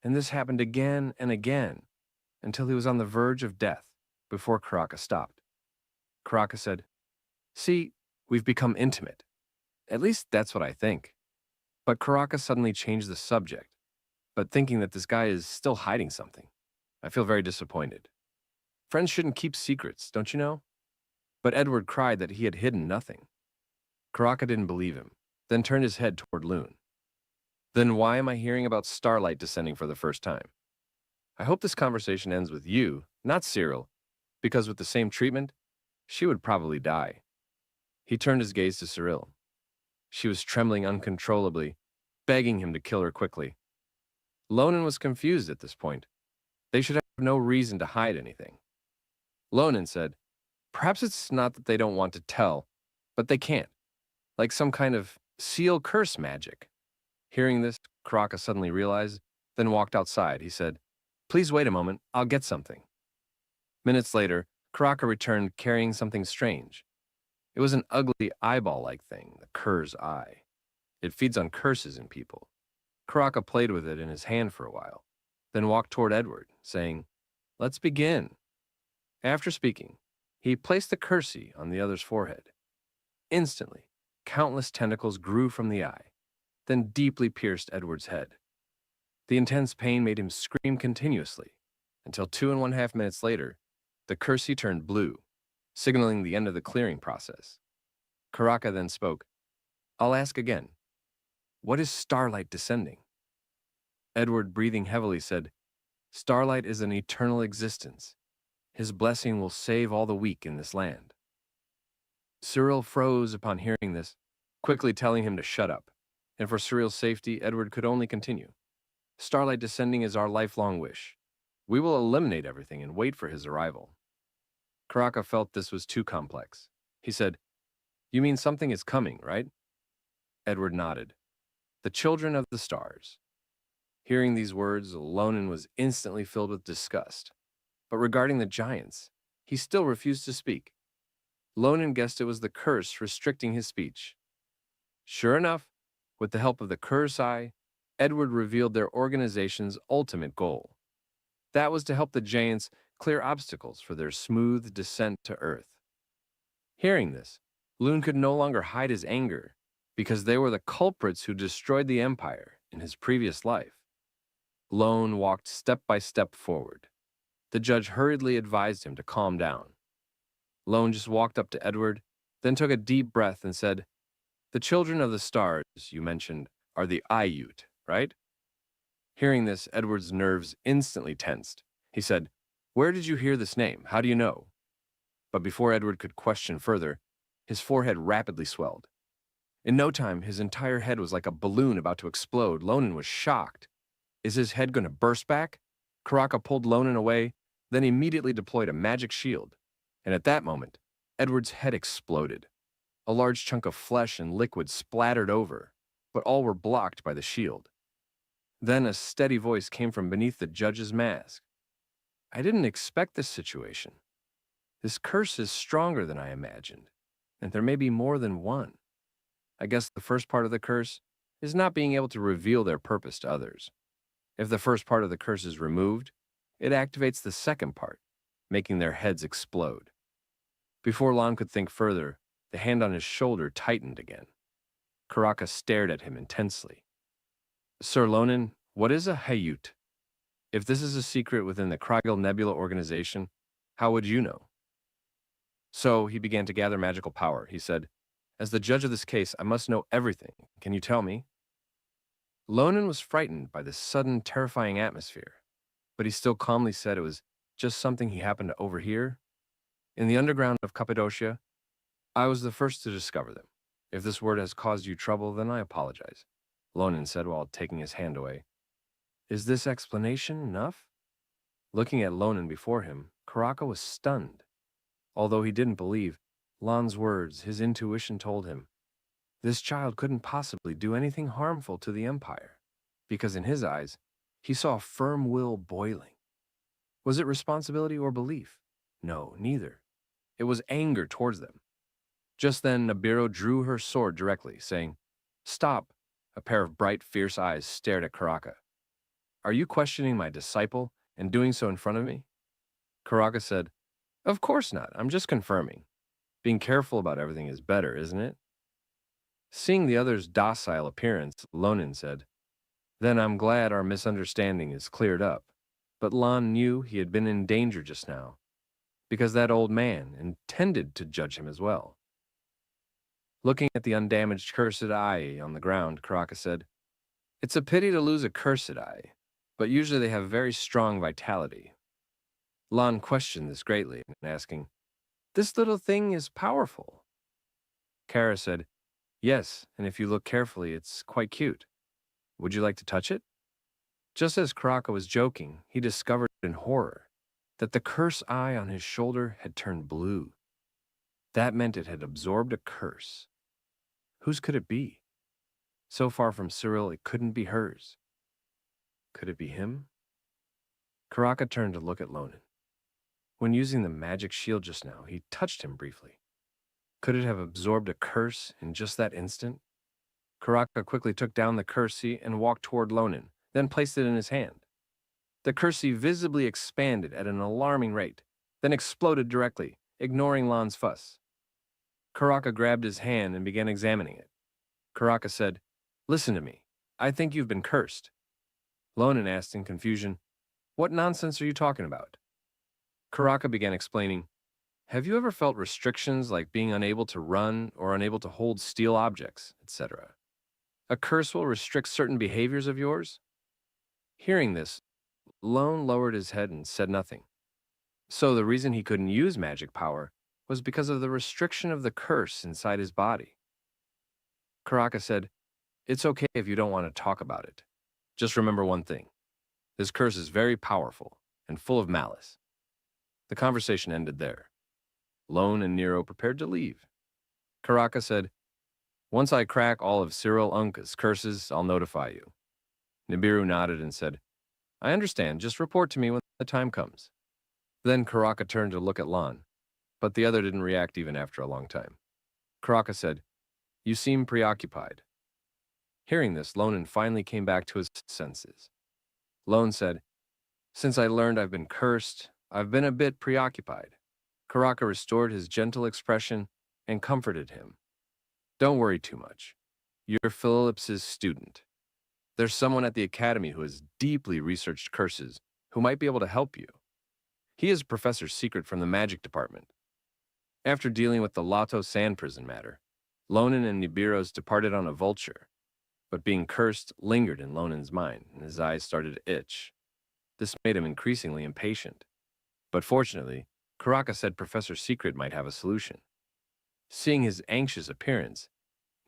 And this happened again and again until he was on the verge of death before Karaka stopped. Karaka said, "See, we've become intimate. At least that's what I think." But Karaka suddenly changed the subject, but thinking that this guy is still hiding something. "I feel very disappointed. Friends shouldn't keep secrets, don't you know?" But Edward cried that he had hidden nothing. Karaka didn't believe him, then turned his head toward Loon. "Then why am I hearing about starlight descending for the first time? I hope this conversation ends with you, not Cyril, because with the same treatment, she would probably die." He turned his gaze to Cyril. She was trembling uncontrollably, begging him to kill her quickly. Lonan was confused at this point. They should have no reason to hide anything. Lonan said, "Perhaps it's not that they don't want to tell, but they can't. Like some kind of seal curse magic." Hearing this, Karaka suddenly realized, then walked outside. He said, "Please wait a moment, I'll get something." Minutes later, Karaka returned carrying something strange. It was an ugly eyeball-like thing, the Kerr's eye. It feeds on curses in people. Karaka played with it in his hand for a while, then walked toward Edward, saying, "Let's begin." After speaking, he placed the curse on the other's forehead. Instantly, countless tentacles grew from the eye, then deeply pierced Edward's head. The intense pain made him scream continuously, until 2.5 minutes later, the curse turned blue, signaling the end of the clearing process. Karaka then spoke, "I'll ask again. What is starlight descending?" Edward, breathing heavily, said, "Starlight is an eternal existence. His blessing will save all the weak in this land." Cyril froze upon hearing this, quickly telling him to shut up, and for Cyril's safety, Edward could only continue. "Starlight descending is our lifelong wish. We will eliminate everything and wait for his arrival." Karaka felt this was too complex. He said, "You mean something is coming, right?" Edward nodded. "The children of the stars." Hearing these words, Lonan was instantly filled with disgust. But regarding the giants, he still refused to speak. Lonan guessed it was the curse restricting his speech. Sure enough, with the help of the curse eye, Edward revealed their organization's ultimate goal. That was to help the giants clear obstacles for their smooth descent to Earth. Hearing this, Loon could no longer hide his anger because they were the culprits who destroyed the Empire in his previous life. Lone walked step by step forward. The judge hurriedly advised him to calm down. Lone just walked up to Edward, then took a deep breath and said, "The children of the stars you mentioned are the Aiute, right?" Hearing this, Edward's nerves instantly tensed. He said, "Where did you hear this name? How do you know?" But before Edward could question further, his forehead rapidly swelled. In no time, his entire head was like a balloon about to explode. Lonan was shocked. Is his head going to burst back? Karaka pulled Lonan away, then immediately deployed a magic shield. And at that moment, Edward's head exploded. A large chunk of flesh and liquid splattered over, but all were blocked by the shield. Then a steady voice came from beneath the judge's mask. I didn't expect this situation. This curse is stronger than I imagined, and there may be more than one. I guess the first part of the curse is not being able to reveal their purpose to others. If the first part of the curse is removed, it activates the second part, making their heads explode. Before Lon could think further, the hand on his shoulder tightened again. Karaka stared at him intensely. Sir Lonin, what is a Hayut? If this is a secret within the Krygel Nebula organization, how would you know? So he began to gather magical power. He said, as the judge of this case, I must know everything. Can you tell me? Lonin was frightened by this sudden, terrifying atmosphere, but he still calmly said it was just something he happened to overhear. In the underground of Cappadocia, I was the first to discover them. If this word has caused you trouble, then I apologize, Lonin said while taking his hand away. Is this explanation enough? Looking at Lonin before him, Karaka was stunned. Although he didn't believe Lon's words, his intuition told him this child couldn't possibly do anything harmful to the Empire, because in his eyes, he saw a firm will boiling. Was it responsibility or belief? No, neither. It was anger towards them. Just then, Nibiru drew her sword directly, saying, Stop! A pair of bright, fierce eyes stared at Karaka. Are you questioning my disciple and doing so in front of me? Karaka said, Of course not. I'm just confirming. Being careful about everything is better, isn't it? Seeing the other's docile appearance, Lonin said, Then I'm glad our misunderstanding is cleared up. But Lon knew he had been in danger just now, because that old man intended to judge him as well. Looking at the undamaged cursed eye on the ground, Karaka said, It's a pity to lose a cursed eye, but usually they have very strong vitality. Lon questioned this greatly, asking, This little thing is powerful. Kara said, Yes, and if you look carefully, it's quite cute. Would you like to touch it? Just as Karaka was joking, he discovered in horror that the curse eye on his shoulder had turned blue. That meant it had absorbed a curse. Whose could it be? So far from Cyril, it couldn't be hers. Could it be him? Karaka turned to look at Lonin. When using the magic shield just now, he touched him briefly. Could it have absorbed a curse in just that instant? Karaka quickly took down the curse and walked toward Lonin, then placed it in his hand. The curse visibly expanded at an alarming rate, then exploded directly, ignoring Lon's fuss. Karaka grabbed his hand and began examining it. Karaka said, Listen to me. I think you've been cursed. Lonin asked in confusion, What nonsense are you talking about? Karaka began explaining, Have you ever felt restrictions like being unable to run or unable to hold steel objects, etc.? A curse will restrict certain behaviors of yours? Hearing this, Lone lowered his head and said nothing. So the reason he couldn't use magic power was because of the restriction of the curse inside his body. Karaka said, It's okay if you don't want to talk about it. Just remember one thing. This curse is very powerful and full of malice. The conversation ended there. Lone and Nero prepared to leave. Karaka said, Once I crack all of Cyril Unka's curses, I'll notify you. Nibiru nodded and said, I understand. Just report to me when the time comes. Then Karaka turned to look at Lon, but the other didn't react even after a long time. Karaka said, You seem preoccupied. Hearing this, Lonin finally came back to his senses. Lone said, Since I learned I've been cursed, I've been a bit preoccupied. Karaka restored his gentle expression and comforted him. Don't worry too much. You're Phillips's student. There's someone at the academy who has deeply researched curses who might be able to help you. He is Professor Secret from the magic department. After dealing with the Lato Sand prison matter, Lonin and Nibiros departed on a vulture, but being cursed lingered in Lonin's mind and his eyes started to itch. This made him increasingly impatient. But fortunately, Karaka said Professor Secret might have a solution. Seeing his anxious appearance,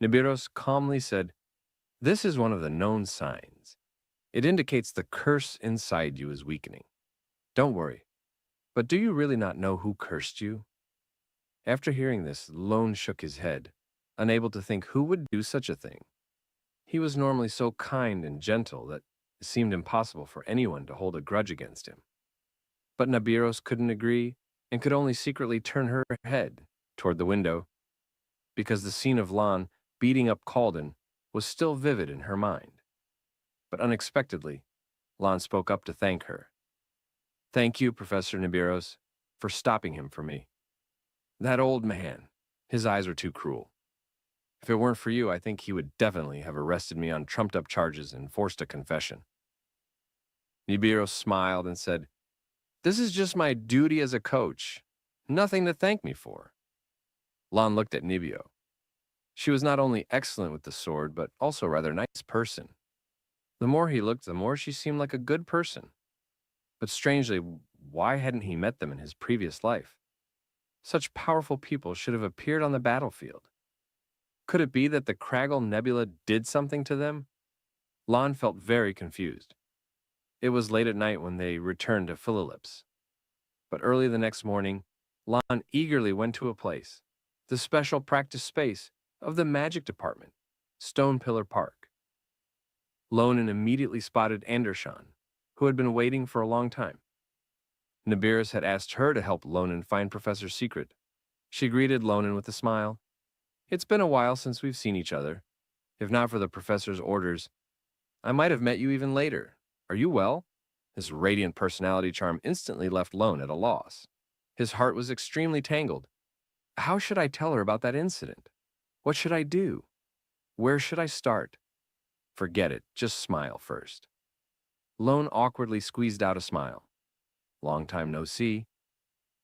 Nibiros calmly said, This is one of the known signs. It indicates the curse inside you is weakening. Don't worry. But do you really not know who cursed you? After hearing this, Lone shook his head, unable to think who would do such a thing. He was normally so kind and gentle that it seemed impossible for anyone to hold a grudge against him. But Nabiros couldn't agree and could only secretly turn her head toward the window because the scene of Lon beating up Calden was still vivid in her mind. But unexpectedly, Lon spoke up to thank her. "Thank you, Professor Nibiros, for stopping him for me. That old man, his eyes were too cruel. If it weren't for you, I think he would definitely have arrested me on trumped-up charges and forced a confession." Nibiros smiled and said, "This is just my duty as a coach. Nothing to thank me for." Lon looked at Nibio. She was not only excellent with the sword, but also a rather nice person. The more he looked, the more she seemed like a good person. But strangely, why hadn't he met them in his previous life? Such powerful people should have appeared on the battlefield. Could it be that the Craggle Nebula did something to them? Lon felt very confused. It was late at night when they returned to Philolips. But early the next morning, Lon eagerly went to a place, the special practice space of the Magic Department, Stone Pillar Park. Lonan immediately spotted Andershan, who had been waiting for a long time. Nibiris had asked her to help Lonan find Professor Secret. She greeted Lonan with a smile. "It's been a while since we've seen each other. If not for the professor's orders, I might have met you even later. Are you well?" His radiant personality charm instantly left Lone at a loss. His heart was extremely tangled. How should I tell her about that incident? What should I do? Where should I start? Forget it, just smile first. Lone awkwardly squeezed out a smile. "Long time no see.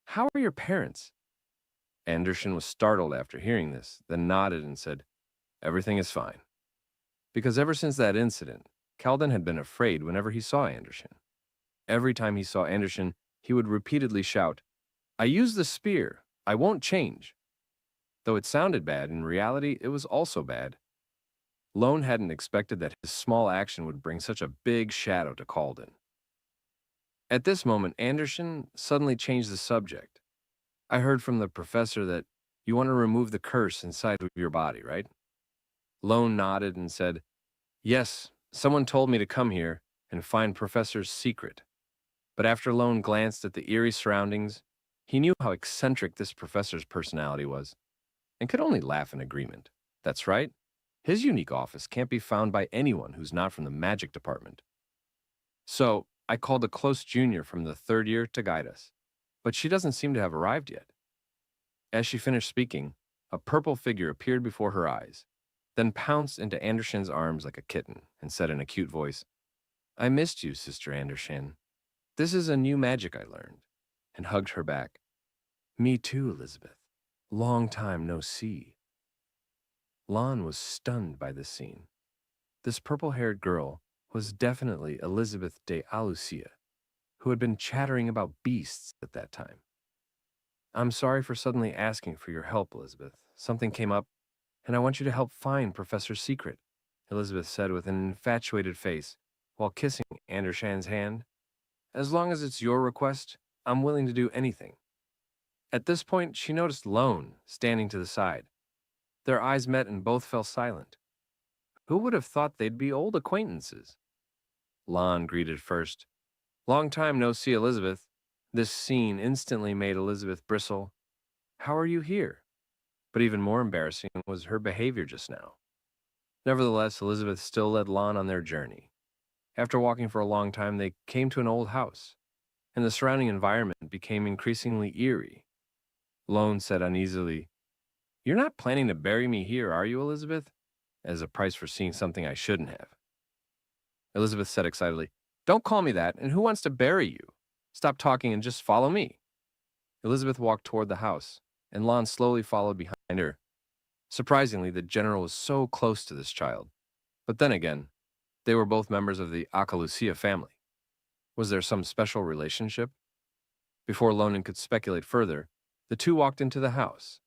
How are your parents?" Anderson was startled after hearing this, then nodded and said, "Everything is fine." Because ever since that incident, Calden had been afraid whenever he saw Anderson. Every time he saw Anderson, he would repeatedly shout, "I use the spear. I won't change." Though it sounded bad, in reality, it was also bad. Lone hadn't expected that his small action would bring such a big shadow to Calden. At this moment, Anderson suddenly changed the subject. "I heard from the professor that you want to remove the curse inside of your body, right?" Lone nodded and said, "Yes, someone told me to come here and find Professor's secret." But after Lone glanced at the eerie surroundings, he knew how eccentric this professor's personality was, and could only laugh in agreement. That's right. His unique office can't be found by anyone who's not from the magic department. "So, I called a close junior from the third year to guide us, but she doesn't seem to have arrived yet." As she finished speaking, a purple figure appeared before her eyes, then pounced into Anderson's arms like a kitten and said in a cute voice, "I missed you, Sister Anderson. This is a new magic I learned," and hugged her back. "Me too, Elizabeth. Long time no see." Lon was stunned by this scene. This purple-haired girl was definitely Elizabeth de Alucia, who had been chattering about beasts at that time. "I'm sorry for suddenly asking for your help, Elizabeth. Something came up, and I want you to help find Professor's secret," Elizabeth said with an infatuated face while kissing Andershan's hand. "As long as it's your request, I'm willing to do anything." At this point, she noticed Lone standing to the side. Their eyes met and both fell silent. Who would have thought they'd be old acquaintances? Lon greeted first. "Long time no see, Elizabeth." This scene instantly made Elizabeth bristle. "How are you here?" But even more embarrassing was her behavior just now. Nevertheless, Elizabeth still led Lon on their journey. After walking for a long time, they came to an old house, and the surrounding environment became increasingly eerie. Lone said uneasily, "You're not planning to bury me here, are you, Elizabeth? As a price for seeing something I shouldn't have." Elizabeth said excitedly, "Don't call me that, and who wants to bury you? Stop talking and just follow me." Elizabeth walked toward the house, and Lon slowly followed behind her. Surprisingly, the general was so close to this child. But then again, they were both members of the Akalucia family. Was there some special relationship? Before Lonan could speculate further, the two walked into the house.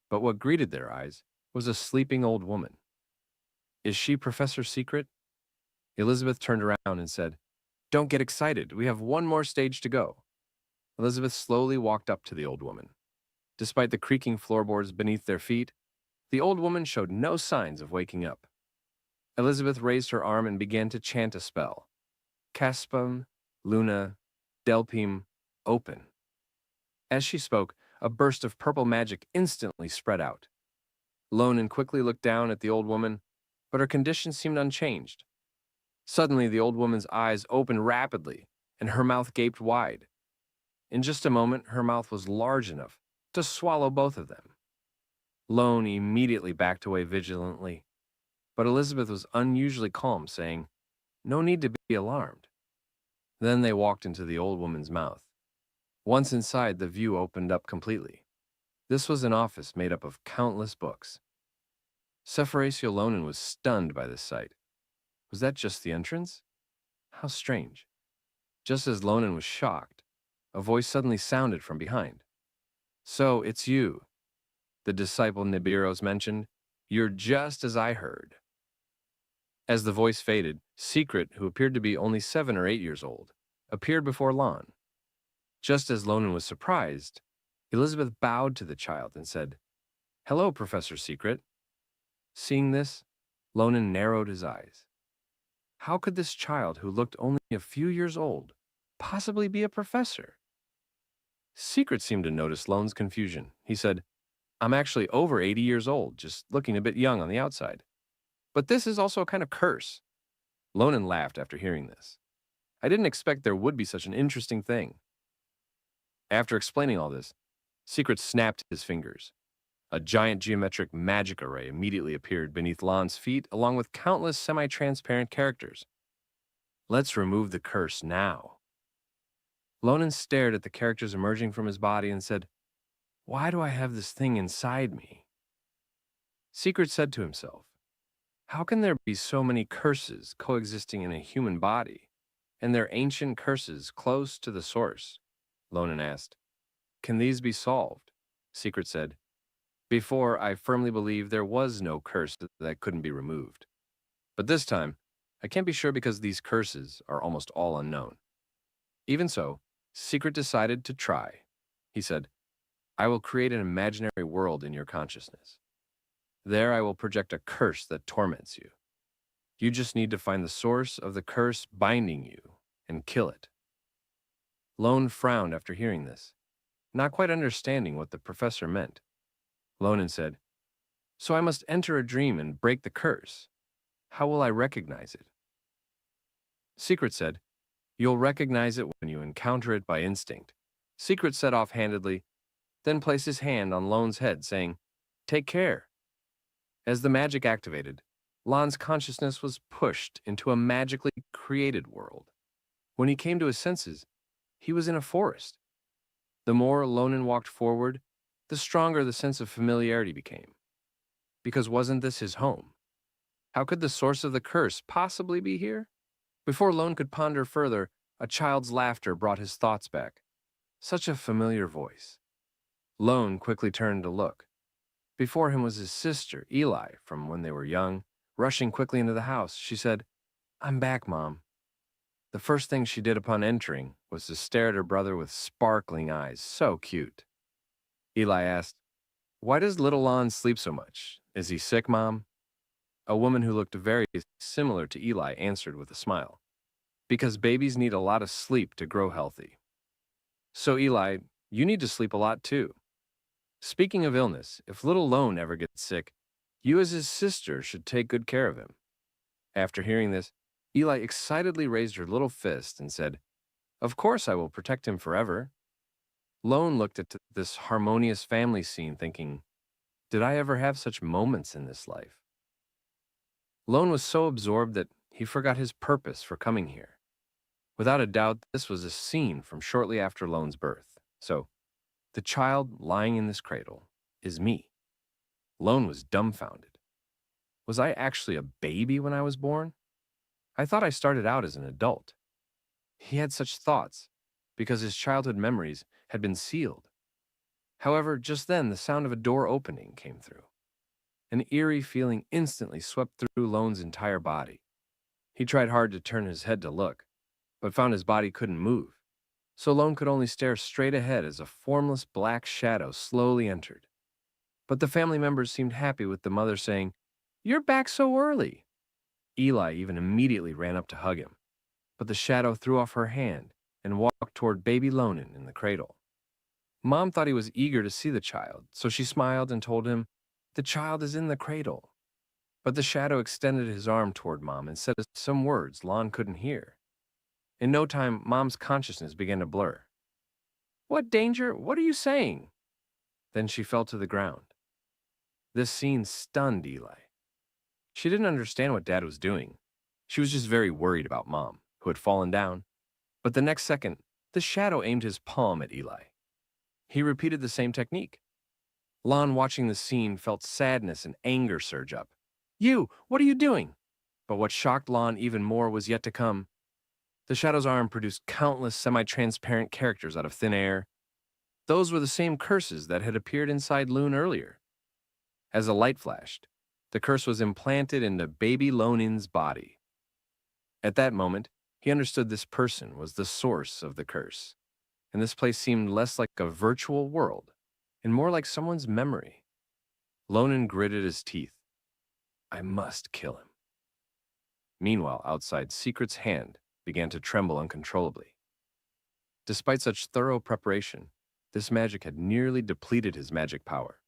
But what greeted their eyes was a sleeping old woman. "Is she Professor Secret?" Elizabeth turned around and said, "Don't get excited. We have one more stage to go." Elizabeth slowly walked up to the old woman. Despite the creaking floorboards beneath their feet, the old woman showed no signs of waking up. Elizabeth raised her arm and began to chant a spell. "Caspam, Luna, Delpim, Open. As she spoke, a burst of purple magic instantly spread out. Lonan quickly looked down at the old woman, but her condition seemed unchanged. Suddenly, the old woman's eyes opened rapidly, and her mouth gaped wide. In just a moment, her mouth was large enough to swallow both of them. Lone immediately backed away vigilantly, but Elizabeth was unusually calm, saying, "No need to be alarmed." Then they walked into the old woman's mouth. Once inside, the view opened up completely. This was an office made up of countless books. Sephoratio Lonan was stunned by this sight. Was that just the entrance? How strange. Just as Lonan was shocked, a voice suddenly sounded from behind. "So, it's you," the disciple Nibiru's mentioned. "You're just as I heard." As the voice faded, Secret, who appeared to be only 7 or 8 years old, appeared before Lon. Just as Lonan was surprised, Elizabeth bowed to the child and said, "Hello, Professor Secret." Seeing this, Lonan narrowed his eyes. How could this child, who looked only a few years old, possibly be a professor? Secret seemed to notice Lonan's confusion. He said, "I'm actually over 80 years old, just looking a bit young on the outside. But this is also a kind of curse." Lonan laughed after hearing this. "I didn't expect there would be such an interesting thing." After explaining all this, Secret snapped his fingers. A giant geometric magic array immediately appeared beneath Lon's feet, along with countless semi-transparent characters. "Let's remove the curse now." Lonan stared at the characters emerging from his body and said, "Why do I have this thing inside me?" Secret said to himself, "How can there be so many curses coexisting in a human body, and their ancient curses close to the source?" Lonan asked. "Can these be solved?" Secret said, "Before, I firmly believed there was no curse that couldn't be removed. But this time, I can't be sure because these curses are almost all unknown." Even so, Secret decided to try. He said, "I will create an imaginary world in your consciousness. There I will project a curse that torments you. You just need to find the source of the curse binding you and kill it." Lone frowned after hearing this, not quite understanding what the professor meant. Lonan said, "So I must enter a dream and break the curse. How will I recognize it?" Secret said, "You'll recognize it when you encounter it by instinct." Secret said offhandedly, then placed his hand on Lone's head, saying, "Take care." As the magic activated, Lon's consciousness was pushed into a magically created world. When he came to his senses, he was in a forest. The more Lonan walked forward, the stronger the sense of familiarity became. Because wasn't this his home? How could the source of the curse possibly be here? Before Lone could ponder further, a child's laughter brought his thoughts back. Such a familiar voice. Lone quickly turned to look. Before him was his sister, Eli, from when they were young. Rushing quickly into the house, she said, "I'm back, Mom." The first thing she did upon entering was to stare at her brother with sparkling eyes, so cute. Eli asked, "Why does little Lon sleep so much? Is he sick, Mom?" A woman who looked very similar to Eli answered with a smile, "Because babies need a lot of sleep to grow healthy." "So Eli, you need to sleep a lot too. Speaking of illness, if little Lone ever gets sick, you as his sister should take good care of him." After hearing this, Eli excitedly raised her little fist and said, "Of course I will protect him forever." Lone looked at this harmonious family scene thinking, did I ever have such moments in this life? Lone was so absorbed that he forgot his purpose for coming here. Without a doubt, this was a scene from shortly after Lone's birth. So, the child lying in this cradle is me. Lone was dumbfounded. Was I actually a baby when I was born? I thought I started out as an adult. He had such thoughts because his childhood memories had been sealed. However, just then the sound of a door opening came through. An eerie feeling instantly swept through Lone's entire body. He tried hard to turn his head to look, but found his body couldn't move. So Lone could only stare straight ahead as a formless black shadow slowly entered. But the family members seemed happy with the mother saying, "You're back so early." Eli even immediately ran up to hug him, but the shadow threw off her hand and walked toward baby Lonan in the cradle. Mom thought he was eager to see the child, so she smiled and told him, "The child is in the cradle." But the shadow extended his arm toward Mom and said some words Lon couldn't hear. In no time, Mom's consciousness began to blur. "What danger? What are you saying?" Then she fell to the ground. This scene stunned Eli. She didn't understand what Dad was doing. She was just very worried about Mom, who had fallen down. But the next second, the shadow aimed his palm at Eli. He repeated the same technique. Lon, watching the scene, felt sadness and anger surge up. "You! What are you doing?" But what shocked Lon even more was yet to come. The shadow's arm produced countless semi-transparent characters out of thin air. Those were the same curses that had appeared inside Loon earlier. As a light flashed, the curse was implanted into baby Lonin's body. At that moment, he understood this person was the source of the curse, and this place seemed less like a virtual world and more like someone's memory. Lonin gritted his teeth. I must kill him. Meanwhile, outside, Secret's hand began to tremble uncontrollably. Despite such thorough preparation, this magic had nearly depleted his magic power.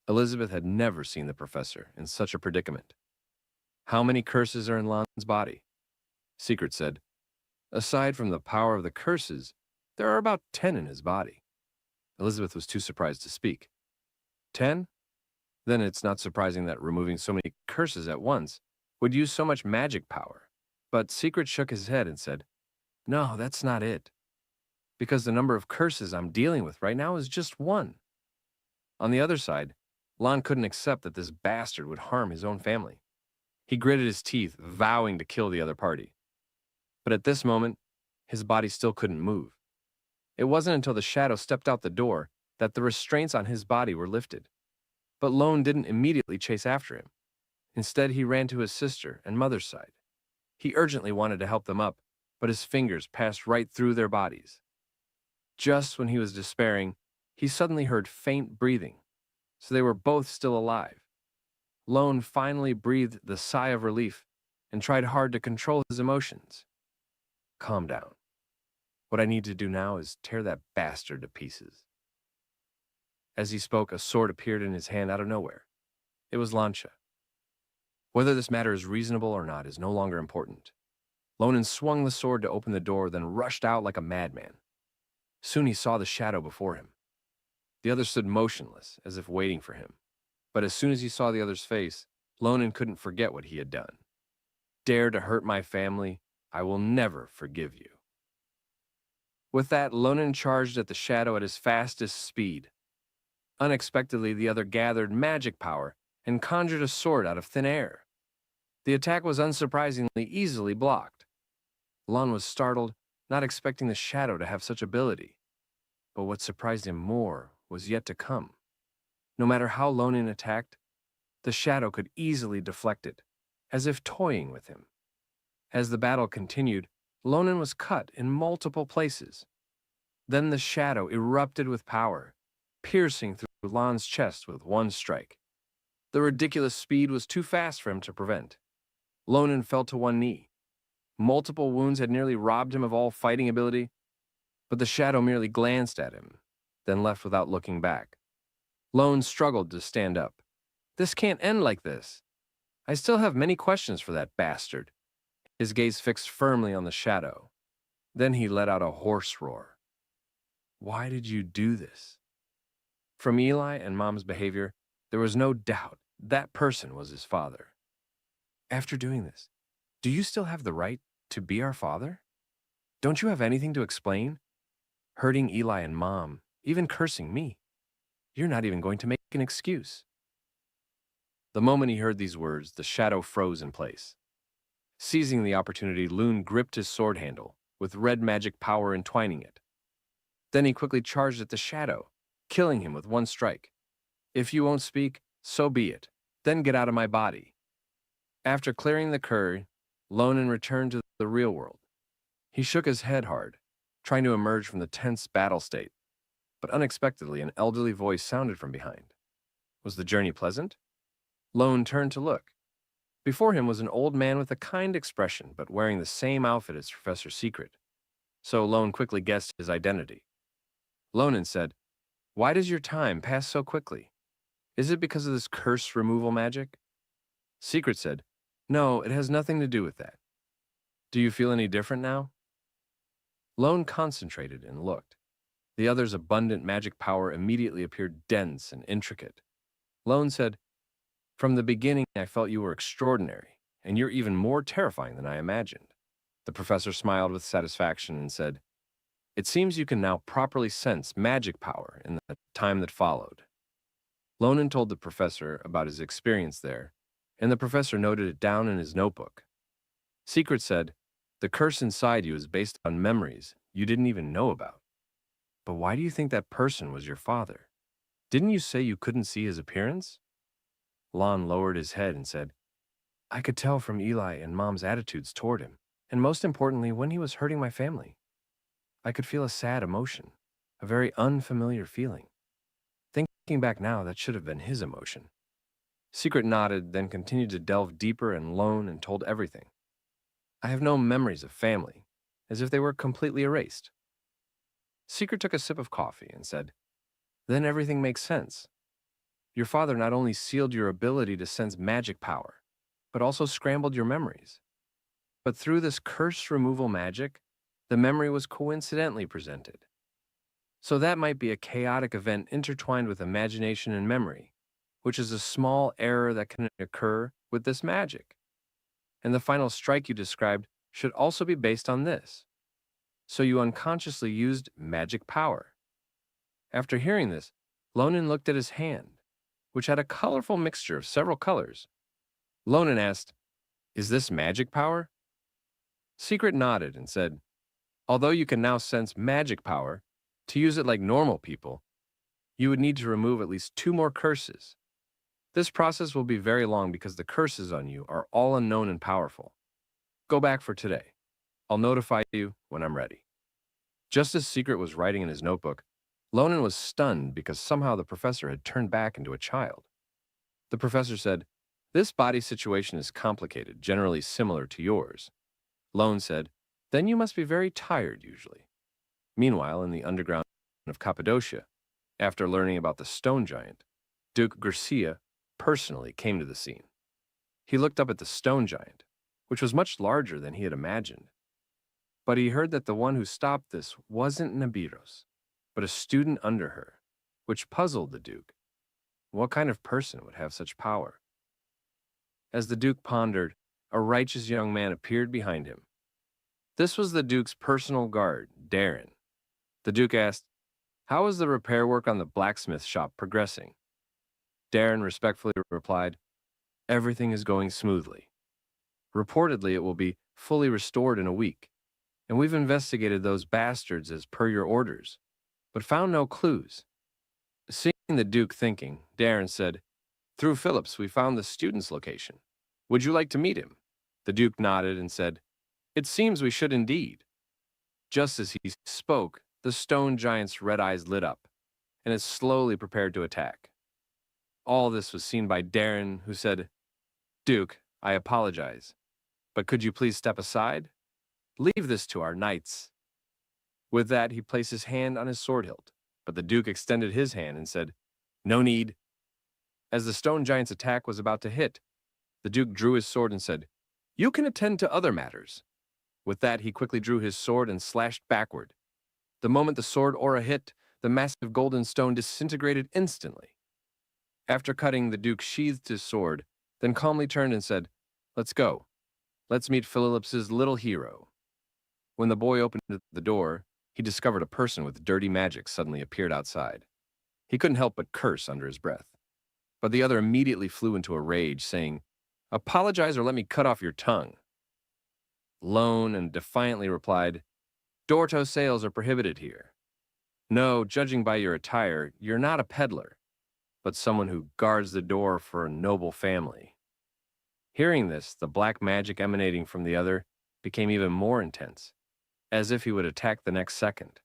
Elizabeth had never seen the professor in such a predicament. "How many curses are in Lon's body?" Secret said. "Aside from the power of the curses, there are about 10 in his body." Elizabeth was too surprised to speak. 10? Then it's not surprising that removing so many curses at once would use so much magic power. But Secret shook his head and said, "No, that's not it. Because the number of curses I'm dealing with right now is just 1. On the other side, Lon couldn't accept that this bastard would harm his own family. He gritted his teeth, vowing to kill the other party. But at this moment, his body still couldn't move. It wasn't until the shadow stepped out the door that the restraints on his body were lifted. But Lone didn't immediately chase after him. Instead, he ran to his sister and mother's side. He urgently wanted to help them up, but his fingers passed right through their bodies. Just when he was despairing, he suddenly heard faint breathing, so they were both still alive. Lone finally breathed the sigh of relief and tried hard to control his emotions. "Calm down. What I need to do now is tear that bastard to pieces." As he spoke, a sword appeared in his hand out of nowhere. It was Lancia. Whether this matter is reasonable or not is no longer important. Lonan swung the sword to open the door, then rushed out like a madman. Soon he saw the shadow before him. The other stood motionless, as if waiting for him. But as soon as he saw the other's face, Lonan couldn't forget what he had done. "Dare to hurt my family, I will never forgive you." With that, Lonan charged at the shadow at his fastest speed. Unexpectedly, the other gathered magic power and conjured a sword out of thin air. The attack was unsurprisingly easily blocked. Lon was startled, not expecting the shadow to have such ability. But what surprised him more was yet to come. No matter how Lonan attacked, the shadow could easily deflect it, as if toying with him. As the battle continued, Lonan was cut in multiple places. Then the shadow erupted with power, piercing through Lon's chest with one strike. The ridiculous speed was too fast for him to prevent. Lonan fell to one knee. Multiple wounds had nearly robbed him of all fighting ability, but the shadow merely glanced at him, then left without looking back. Lone struggled to stand up. "This can't end like this. I still have many questions for that bastard." His gaze fixed firmly on the shadow. Then he let out a hoarse roar. "Why did you do this?" From Eli and Mom's behavior, there was no doubt that person was his father. "After doing this, do you still have the right to be our father? Don't you have anything to explain? Hurting Eli and Mom, even cursing me. You're not even going to make an excuse." The moment he heard these words, the shadow froze in place. Seizing the opportunity, Loon gripped his sword handle, with red magic power entwining it. Then he quickly charged at the shadow, killing him with one strike. "If you won't speak, so be it. Then get out of my body." After clearing the curry, Lonan returned to the real world. He shook his head hard, trying to emerge from the tense battle state. But unexpectedly, an elderly voice sounded from behind. Was the journey pleasant? Lone turned to look. Before him was an old man with a kind expression, but wearing the same outfit as Professor Secret. so Lone quickly guessed his identity. Lonen said, "Why does your time pass so quickly? Is it because of this curse removal magic?" Secret said, "No, it has nothing to do with that. Do you feel any different now?" Lone concentrated and looked. The other's abundant magic power immediately appeared dense and intricate. Lone said, "From the beginning, I felt you were extraordinary, and you're even more terrifying than I imagined." The professor smiled with satisfaction and said, "It seems you can now properly sense magic power in the time that followed." Lonen told the professor about his experience there, and the professor noted it down in his notebook. Secret said, "The curse inside you is based on memories you didn't even know about. But why do you think that person was your father? Didn't you say you couldn't see his appearance?" Lon lowered his head and said, "I could tell from Eli and Mom's attitudes toward him, and most importantly, when he was hurting my family. I could feel a sad emotion, a very unfamiliar feeling. Thinking back now, that should have been his emotion." Secret nodded, then continued to delve deeper and Lone and told everything. "I have no memories of family, as if they were completely erased." Secret took a sip of coffee and said, "Then everything makes sense. Your father not only sealed your ability to sense magic power, but also scrambled your memories. But through this curse removal magic, the memory was coincidentally presented. So that might be a chaotic event intertwined with imagination and memory, which is a small error that can occur with this magic. And the final strike you described should also be based on this. So you unconsciously used magic power." After hearing this, Lonen looked at his hand, which had a colorful mixture of several colors. Lonen asked, "Is this magic power?" Secret nodded and said, "Although you can now sense magic power, to use it like normal people, you would need to remove at least 2 more curses. This process will be very long because the curses on you are all unknown and powerful. Go back for today. I'll notify you when I'm ready." Just as Secret was writing in his notebook, Lonen was stunned because somehow the professor had turned back into a child. The professor said, "This body situation is complicated, generally similar to yours." Lone said, "Then you must be very tired usually." Meanwhile, in the underground of Cappadocia, after learning about the stone giant, Duke Garcia personally came to the scene. He looked up at the stone giant, which was much larger than he had imagined. But he heard that the one who stopped this wasn't Nibiros, but a student under her, which puzzled the Duke. What kind of person would have such power? As the Duke pondered, a righteous young man appeared behind him. This was the Duke's personal guard, Darren. The Duke asked, "How is the repair work on the blacksmith shop progressing?" Darren respectfully replied, "Everything is going smoothly. Reportedly, it will be fully restored in a week, and we've investigated those bastards as per your orders, but found no clues." Seeing the Duke thinking, Darren said, "Through Phillips, we found the student's location. Would you like to meet him?" The Duke nodded and said, "It seems we should indeed." Just as he spoke, the stone giant's red eyes lit up, and it slowly prepared to attack. All this was seen by Darren, who said, "Duke, I apologize, but could you please step aside? Leave this to our knights." With that, he placed his hand on his sword hilt, but the Duke extended his hand and said, "No need." As the stone giant's attack was about to hit, the Duke drew his sword and said, "You can attend to other matters." With that, he quickly drew his sword and slashed backward. The moment the sword aura hit, the massive golden stone disintegrated instantly. After cutting, the Duke sheathed his sword, then calmly turned and said, "Let's go. Let's meet Phillips's little hero." When the boy opened the door, he discovered a person with dirty magic suddenly appeared outside. He couldn't help but curse under his breath. But the other immediately flew into a rage, saying, "Apologize or let me cut off your tongue." Lone and defiantly replied, "Door-to sales are prohibited here. No, judging by your attire, you're not a peddler, but someone who guards the door for a noble family." Hearing this, the black magic emanating from the other became even more intense, as if he would attack the next second.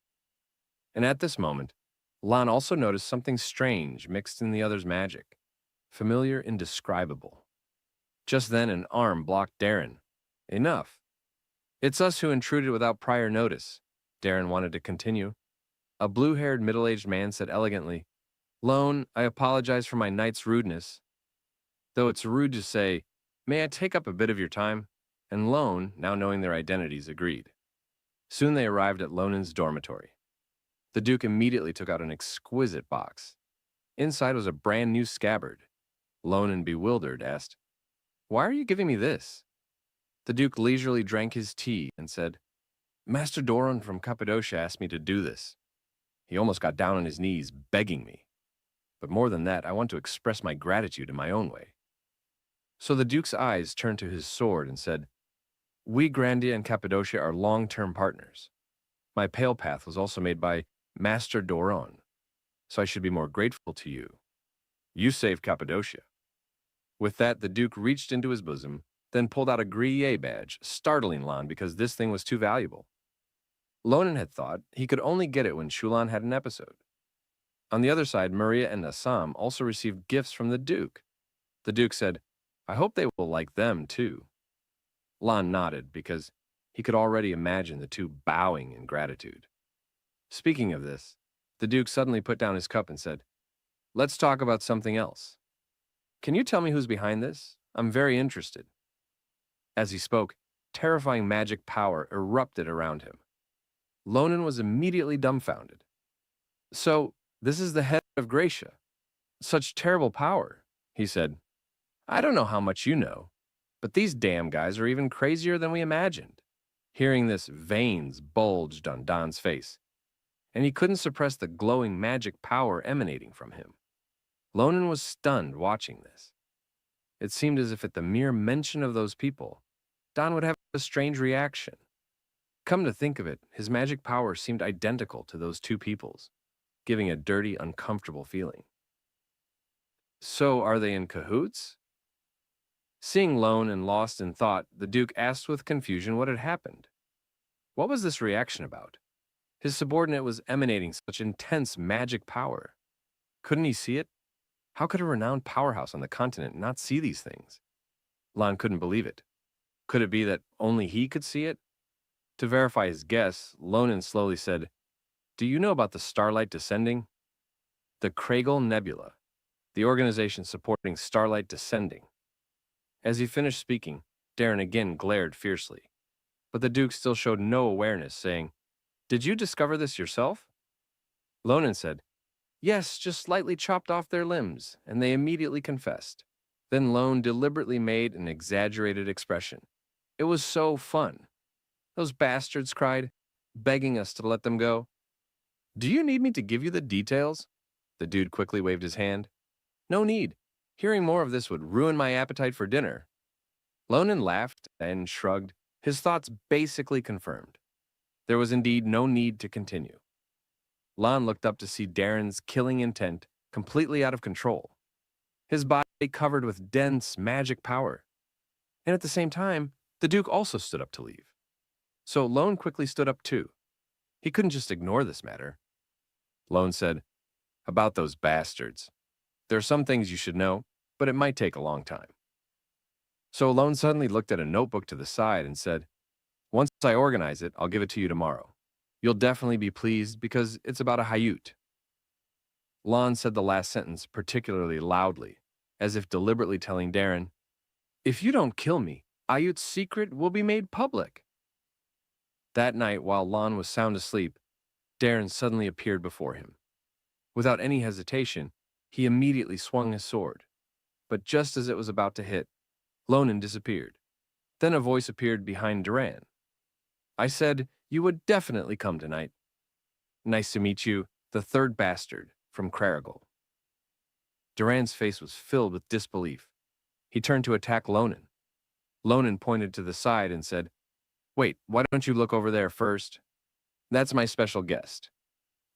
And at this moment, Lon also noticed something strange mixed in the other's magic, familiar, indescribable. Just then, an arm blocked Darren. "Enough. It's us who intruded without prior notice. Darren wanted to continue. A blue-haired middle-aged man said elegantly, "Lone, I apologize for my knight's rudeness. Though it's rude to say, may I take up a bit of your time?" And Lone, now knowing their identities, agreed. Soon they arrived at Lonen's dormitory. The Duke immediately took out an exquisite box. Inside was a brand new scabbard. Lonen, bewildered, asked, "Why are you giving me this?" The Duke leisurely drank his tea and said, "Master Doron from Cappadocia asked me to do this. He almost got down on his knees, begging me. But more than that, I want to express my gratitude in my own way." So the Duke's eyes turned to his sword and said, "We, Grandia and Cappadocia, are long-term partners. My pale path was also made by Master Doron, so I should be more grateful to you. You saved Cappadocia." With that, the Duke reached into his bosom, then pulled out a grille badge, startling Lon because this thing was too valuable. Lonen had thought he could only get it when Shulan had an episode. On the other side, Maria and Assam also received gifts from the Duke. The Duke said, "I hope they will like them, too." Lon nodded because he could already imagine the two bowing in gratitude. Speaking of this, the Duke suddenly put down his cup and said, "Let's talk about something else. Can you tell me who's behind this? I'm very interested." As he spoke, terrifying magic power erupted around him. Lonen was immediately dumbfounded. "So, this is the head of Gracia. Such terrible power," he said. "I don't know how much you know, but these damn guys are even crazier than we imagined." Hearing this, veins bulged on Don's face, and he couldn't suppress the glowing magic power emanating from him. Lonen was stunned watching this. It seemed as if at the mere mention of those people, Don would have a strange reaction. Come to think of it, his magic power seemed identical to those two people's, giving a dirty, uncomfortable feeling. So are they in cahoots? Seeing Lone and lost in thought, the Duke asked with confusion what had happened. What was this reaction about? His subordinate was emanating such intense magic power. Couldn't he see it? How could a renowned powerhouse on the continent not see these things? Lon couldn't believe it. Could it be that only he could see it? To verify his guess, Lonen slowly said, "Do you know about the starlight descending?" The Kragle Nebula, the organization supporting starlight descending. As he finished speaking, Darren again glared fiercely. But the Duke still showed no awareness, saying, "Did you discover this yourself?" Lonen said, "Yes, just slightly chopped off their limbs," and they immediately confessed. Then Lone deliberately made an exaggerated expression. "It was so fun. Those bastards cried, begging us to let them go." "Do you need me to give you the details?" The dude quickly waved his hand. "No need. Hearing more of this would ruin my appetite for dinner." Lonen laughed and shrugged, his thoughts basically confirmed. There was indeed no need to continue. Lon looked up to see Darren's killing intent completely out of control, his body covered with dense magic power. And at the same time, the Duke also stood up to leave. So Lone quickly stood up too. He couldn't just ignore this matter. Lone said, "About those bastards. There are some things you should know, but it might take a long time." So Lone suddenly looked at a notebook to the side and said, "Once I organize it, I'll give it to you tomorrow. You'll definitely be pleased because it's about a Hayut." Lon said the last sentence particularly loudly, as if deliberately telling Darren, "If you don't kill me, Ayut's secret will be made public." That night, while Lon was sound asleep, Darren suddenly appeared before him. Without any hesitation, he immediately swung his sword. But just as it was about to hit, Lonen disappeared. Then a voice appeared behind Duran. "I said you would definitely come tonight. Nice to meet you, the third bastard from Crarigal." Duran's face was filled with disbelief. He turned to attack Lonen. Lonen pointed to the side and said, "Wait, why don't you look over there first? That's my special guest."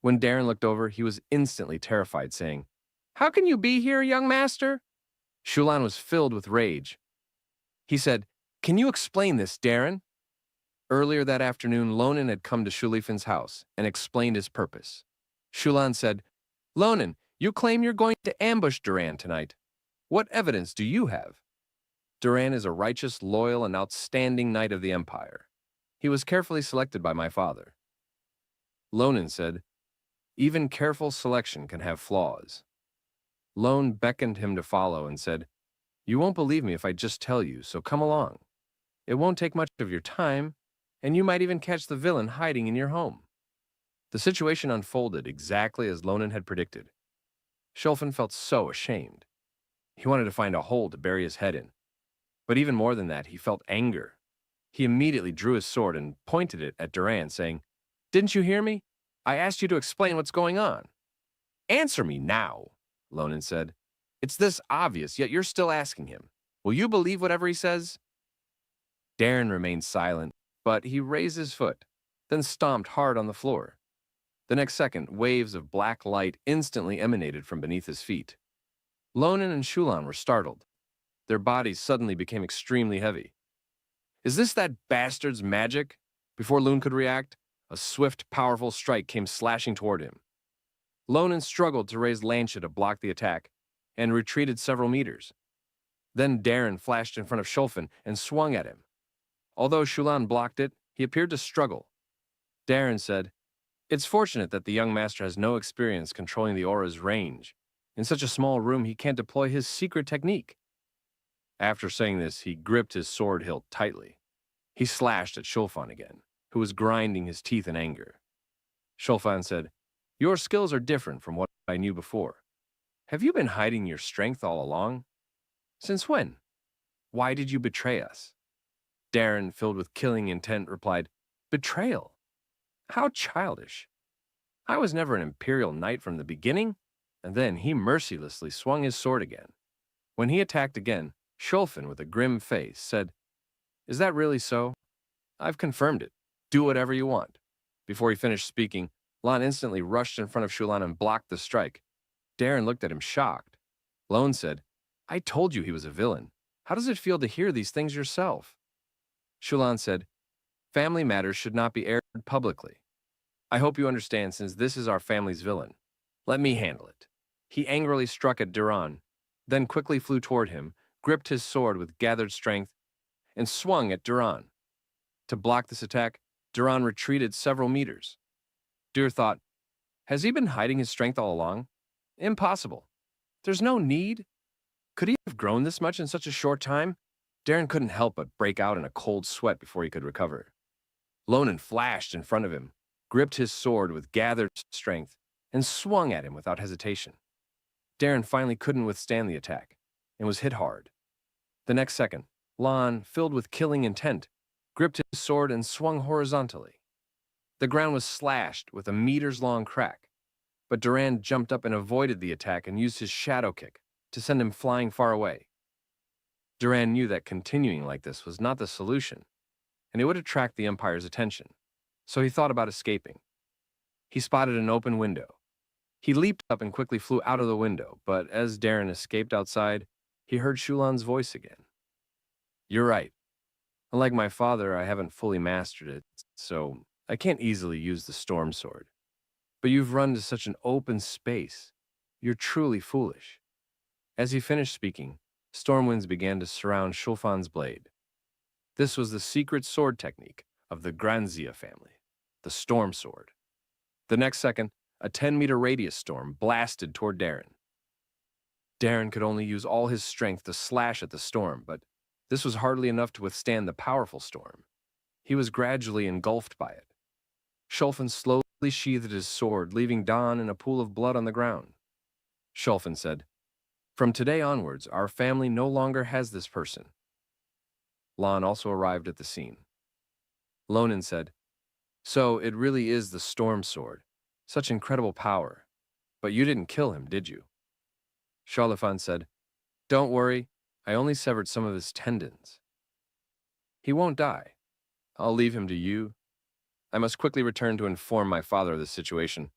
When Darren looked over, he was instantly terrified, saying, "How can you be here, young master?" Shulan was filled with rage. He said, "Can you explain this, Darren?" Earlier that afternoon, Lonen had come to Shulifin's house and explained his purpose. Shulan said, "Lonen, you claim you're going to ambush Duran tonight. What evidence do you have?" Duran is a righteous, loyal, and outstanding knight of the Empire. He was carefully selected by my father. Lonan said, even careful selection can have flaws. Lone beckoned him to follow and said, you won't believe me if I just tell you, so come along. It won't take much of your time, and you might even catch the villain hiding in your home. The situation unfolded exactly as Lonan had predicted. Schulfen felt so ashamed. He wanted to find a hole to bury his head in. But even more than that, he felt anger. He immediately drew his sword and pointed it at Duran, saying, didn't you hear me? I asked you to explain what's going on. Answer me now, Lonan said. It's this obvious, yet you're still asking him. Will you believe whatever he says? Darren remained silent, but he raised his foot, then stomped hard on the floor. The next second, waves of black light instantly emanated from beneath his feet. Lonan and Shulan were startled. Their bodies suddenly became extremely heavy. Is this that bastard's magic? Before Loon could react, a swift, powerful strike came slashing toward him. Lonan struggled to raise Lancia to block the attack, and retreated several meters. Then Darren flashed in front of Schulfen and swung at him. Although Shulan blocked it, he appeared to struggle. Darren said, it's fortunate that the young master has no experience controlling the aura's range. In such a small room, he can't deploy his secret technique. After saying this, he gripped his sword hilt tightly. He slashed at Schulfan again, who was grinding his teeth in anger. Schulfan said, your skills are different from what I knew before. Have you been hiding your strength all along? Since when? Why did you betray us? Darren, filled with killing intent, replied, betrayal? How childish. I was never an Imperial Knight from the beginning. And then he mercilessly swung his sword again. When he attacked again, Schulfen, with a grim face, said, is that really so? I've confirmed it. Do whatever you want. Before he finished speaking, Lon instantly rushed in front of Shulan and blocked the strike. Darren looked at him shocked. Lone said, I told you he was a villain. How does it feel to hear these things yourself? Shulan said, family matters should not be aired publicly. I hope you understand, since this is our family's villain. Let me handle it. He angrily struck at Duran, then quickly flew toward him, gripped his sword with gathered strength, and swung at Duran. To block this attack, Duran retreated several meters. Dur thought, has he been hiding his strength all along? Impossible. There's no need. Could he have grown this much in such a short time? Darren couldn't help but break out in a cold sweat before he could recover. Lonan flashed in front of him, gripped his sword with gathered strength, and swung at him without hesitation. Darren finally couldn't withstand the attack, and was hit hard. The next second, Lon, filled with killing intent, gripped his sword and swung horizontally. The ground was slashed with a meters-long crack, but Duran jumped up and avoided the attack and used his shadow kick to send him flying far away. Duran knew that continuing like this was not the solution, and it would attract the Empire's attention, so he thought about escaping. He spotted an open window. He leaped up and quickly flew out of the window, but as Darren escaped outside, he heard Shulan's voice again. You're right. Unlike my father, I haven't fully mastered it, so I can't easily use the storm sword. But you've run to such an open space. You're truly foolish. As he finished speaking, storm winds began to surround Schulfan's blade. This was the secret sword technique of the Granzia family, the storm sword. The next second, a 10-meter radius storm blasted toward Darren. Darren could only use all his strength to slash at the storm, but this was hardly enough to withstand the powerful storm. He was gradually engulfed by it. Schulfen slowly sheathed his sword, leaving Don in a pool of blood on the ground. Schulfen said, from today onwards, our family no longer has this person. Lon also arrived at the scene. Lonan said, so it really is the storm sword. Such incredible power. But you didn't kill him, did you? Charlefan said, don't worry, I only severed some of his tendons. He won't die. I'll leave him to you. I must quickly return to inform my father of the situation.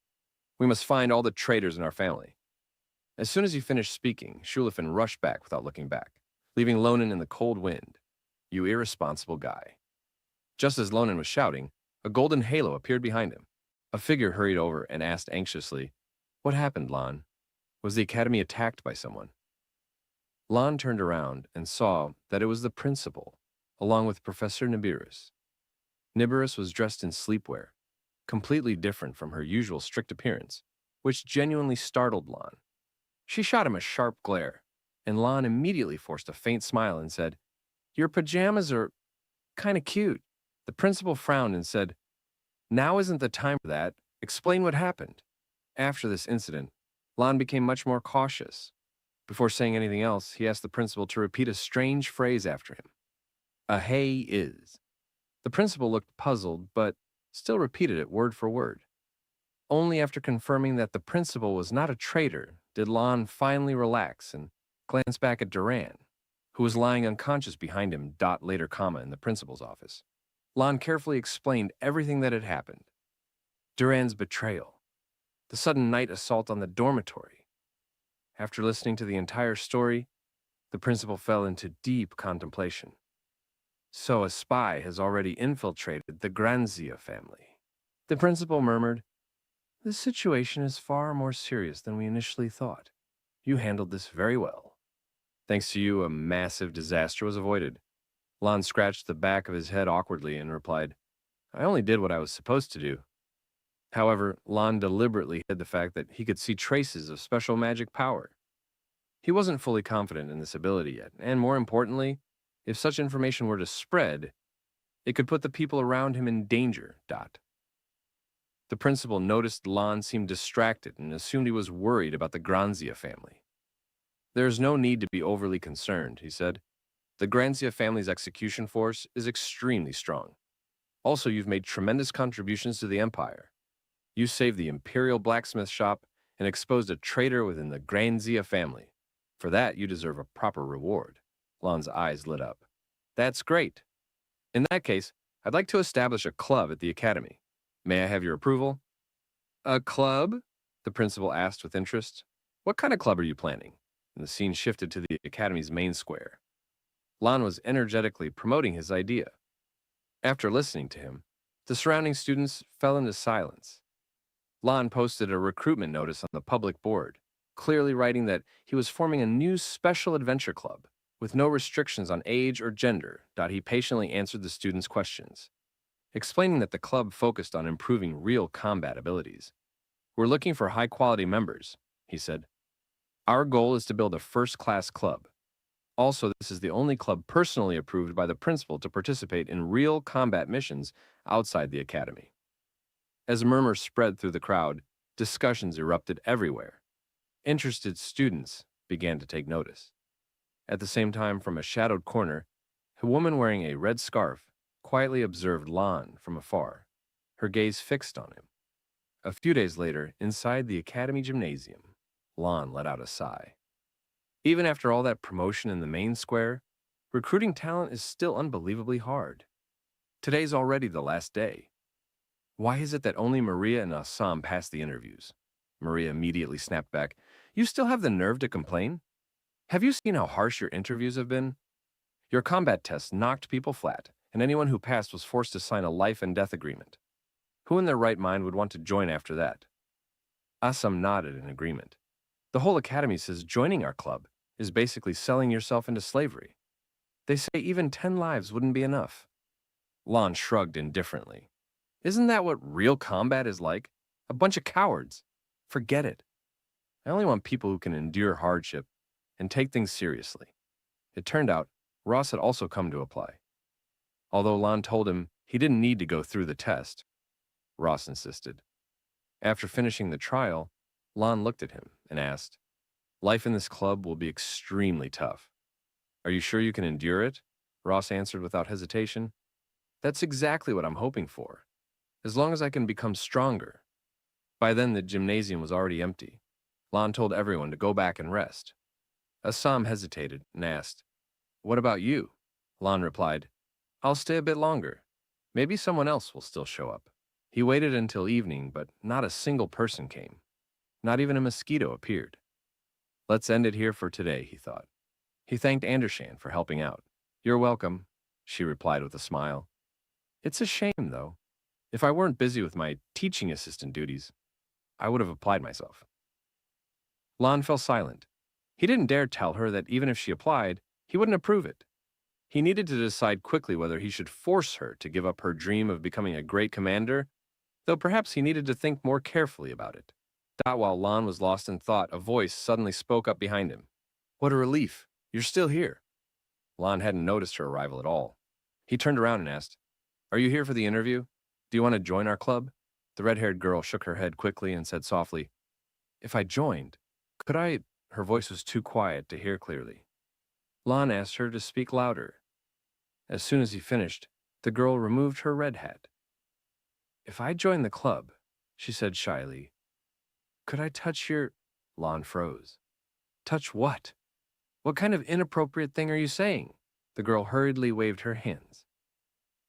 We must find all the traitors in our family. As soon as he finished speaking, Schulfen rushed back without looking back, leaving Lonan in the cold wind. You irresponsible guy. Just as Lonan was shouting, a golden halo appeared behind him. A figure hurried over and asked anxiously, what happened, Lon? Was the academy attacked by someone? Lon turned around and saw that it was the principal, along with Professor Nibiris. Nibiris was dressed in sleepwear, completely different from her usual strict appearance, which genuinely startled Lon. She shot him a sharp glare, and Lon immediately forced a faint smile and said, "Your pajamas are kind of cute." The principal frowned and said, "Now isn't the time for that. Explain what happened." After this incident, Lon became much more cautious. Before saying anything else, he asked the principal to repeat a strange phrase after him. "A hay is." The principal looked puzzled, but still repeated it word for word. Only after confirming that the principal was not a traitor did Lon finally relax and glance back at Duran, who was lying unconscious behind him, later comma, in the principal's office. Lon carefully explained everything that had happened. Duran's betrayal, the sudden night assault on the dormitory. After listening to the entire story, the principal fell into deep contemplation. So a spy has already infiltrated the Granzia family. The principal murmured, "This situation is far more serious than we initially thought. You handled this very well. Thanks to you, a massive disaster was avoided." Lon scratched the back of his head awkwardly and replied, "I only did what I was supposed to do." However, Lon deliberately hid the fact that he could see traces of special magic power. He wasn't fully confident in this ability yet, and more importantly, if such information were to spread, it could put the people around him in danger. The principal noticed Lon seemed distracted and assumed he was worried about the Granzia family. "There is no need to be overly concerned," he said. "The Granzia family's execution force is extremely strong. Also, you've made tremendous contributions to the Empire. You saved the Imperial blacksmith shop and exposed a traitor within the Granzia family. For that, you deserve a proper reward." Lon's eyes lit up. "That's great. In that case, I'd like to establish a club at the academy. May I have your approval?" "A club?" the principal asked with interest. "What kind of club are you planning?" And the scene shifted to the academy's main square. Lon was energetically promoting his idea. After listening to him, the surrounding students fell into silence. Lon posted a recruitment notice on the public board, clearly writing that he was forming a new special adventure club with no restrictions on age or gender. He patiently answered the students' questions, explaining that the club focused on improving real combat abilities. "We're looking for high-quality members," he said. "Our goal is to build a first-class club. Also, this is the only club personally approved by the principal to participate in real combat missions outside the academy." As murmurs spread through the crowd, discussions erupted everywhere. Interested students began to take notice. At the same time, from a shadowed corner, a woman wearing a red scarf quietly observed Lon from afar, her gaze fixed on him. A few days later, inside the academy gymnasium, Lon let out a sigh. Even after all that promotion in the main square, recruiting talent is still unbelievably hard. Today's already the last day. Why is it that only Maria and Assam passed the interviews? Maria immediately snapped back. "You still have the nerve to complain? Have you seen how harsh your interviews have been? Your combat tests knocked people flat, and anyone who passed was forced to sign a life and death agreement. Who in their right mind would want to join after that?" Assam nodded in agreement. "The whole academy says joining our club is basically selling yourself into slavery. They say even 10 lives wouldn't be enough." Lon shrugged indifferently. "Isn't that what real combat is like? A bunch of cowards. Forget it. I only want people who can endure hardship and take things seriously." It turned out Ross had also come to apply. Although Lon told him he didn't need to go through the test, Ross insisted. After finishing the trial, Lon looked at him and asked, "Life in this club will be extremely tough. Are you sure you can endure it?" Ross answered without hesitation. "That's exactly what I'm hoping for, as long as I can become stronger." By then, the gymnasium was already empty. Lon told everyone to go back and rest. Assam hesitated and asked, "What about you?" Lon replied, "I'll stay a bit longer. Maybe someone else will still show up." He waited until evening, but not a single person came. Not even a mosquito appeared. "Let's end it here for today," he thought. He thanked Andershan for helping out. "You're welcome," she replied with a smile. "It's a shame, though. If I weren't busy with my teaching assistant duties, I would have applied myself." Lon fell silent. He didn't dare tell her that even if she applied, he wouldn't approve it. He needed to decide quickly whether he should force her to give up her dream of becoming a great commander. though perhaps he needed to think more carefully about it. While Lon was lost in thought, a voice suddenly spoke up behind him. What a relief! You're still here. Lon hadn't noticed her arrival at all. He turned around and asked, Are you here for the interview? Do you want to join our club? The red-haired girl shook her head quickly and said softly, If I joined, could I? Her voice was too quiet to hear clearly. Lon asked her to speak louder. As soon as he finished, the girl removed her red hat. If I join the club, she said shyly, could I touch your... Lon froze. Touch what? What kind of inappropriate thing are you saying? The girl hurriedly waved her hands.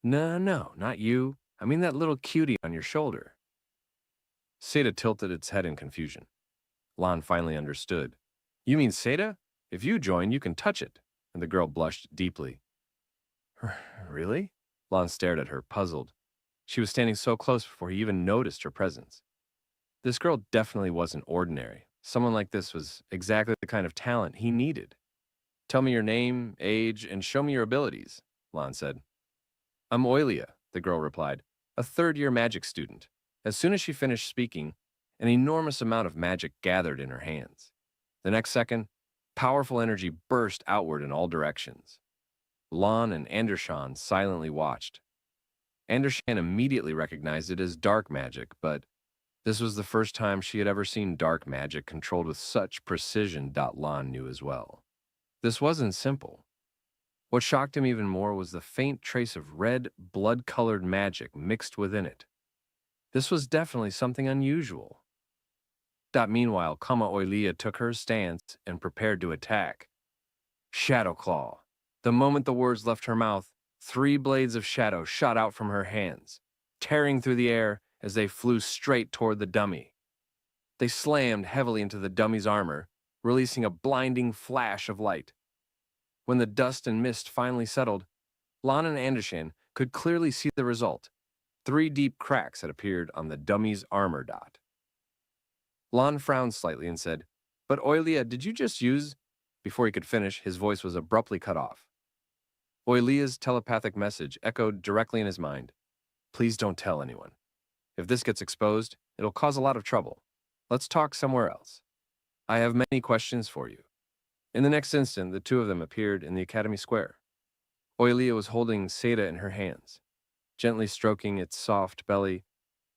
No, not you. I mean that little cutie on your shoulder. Seda tilted its head in confusion. Lon finally understood. You mean Seda? If you join, you can touch it. And the girl blushed deeply. Really? Lon stared at her, puzzled. She was standing so close before he even noticed her presence. This girl definitely wasn't ordinary. Someone like this was exactly the kind of talent he needed. Tell me your name, age, and show me your abilities, Lon said. I'm Oilia, the girl replied, a third-year magic student. As soon as she finished speaking, an enormous amount of magic gathered in her hands. The next second, powerful energy burst outward in all directions. Lon and Andershan silently watched. Andershan immediately recognized it as dark magic, but this was the first time she had ever seen dark magic controlled with such precision. Lon knew as well. This wasn't simple. What shocked him even more was the faint trace of red, blood-colored magic mixed within it. This was definitely something unusual. Meanwhile, Kama Oilia took her stance and prepared to attack. Shadow Claw. The moment the words left her mouth, 3 blades of shadow shot out from her hands, tearing through the air as they flew straight toward the dummy. They slammed heavily into the dummy's armor, releasing a blinding flash of light. When the dust and mist finally settled, Lon and Andershan could clearly see the result. 3 deep cracks had appeared on the dummy's armor. Lon frowned slightly and said, But Oilia, did you just use... Before he could finish, his voice was abruptly cut off. Oilia's telepathic message echoed directly in his mind. Please don't tell anyone. If this gets exposed, it'll cause a lot of trouble. Let's talk somewhere else. I have many questions for you. In the next instant, the two of them appeared in the Academy Square. Oilia was holding Seda in her hands, gently stroking its soft belly,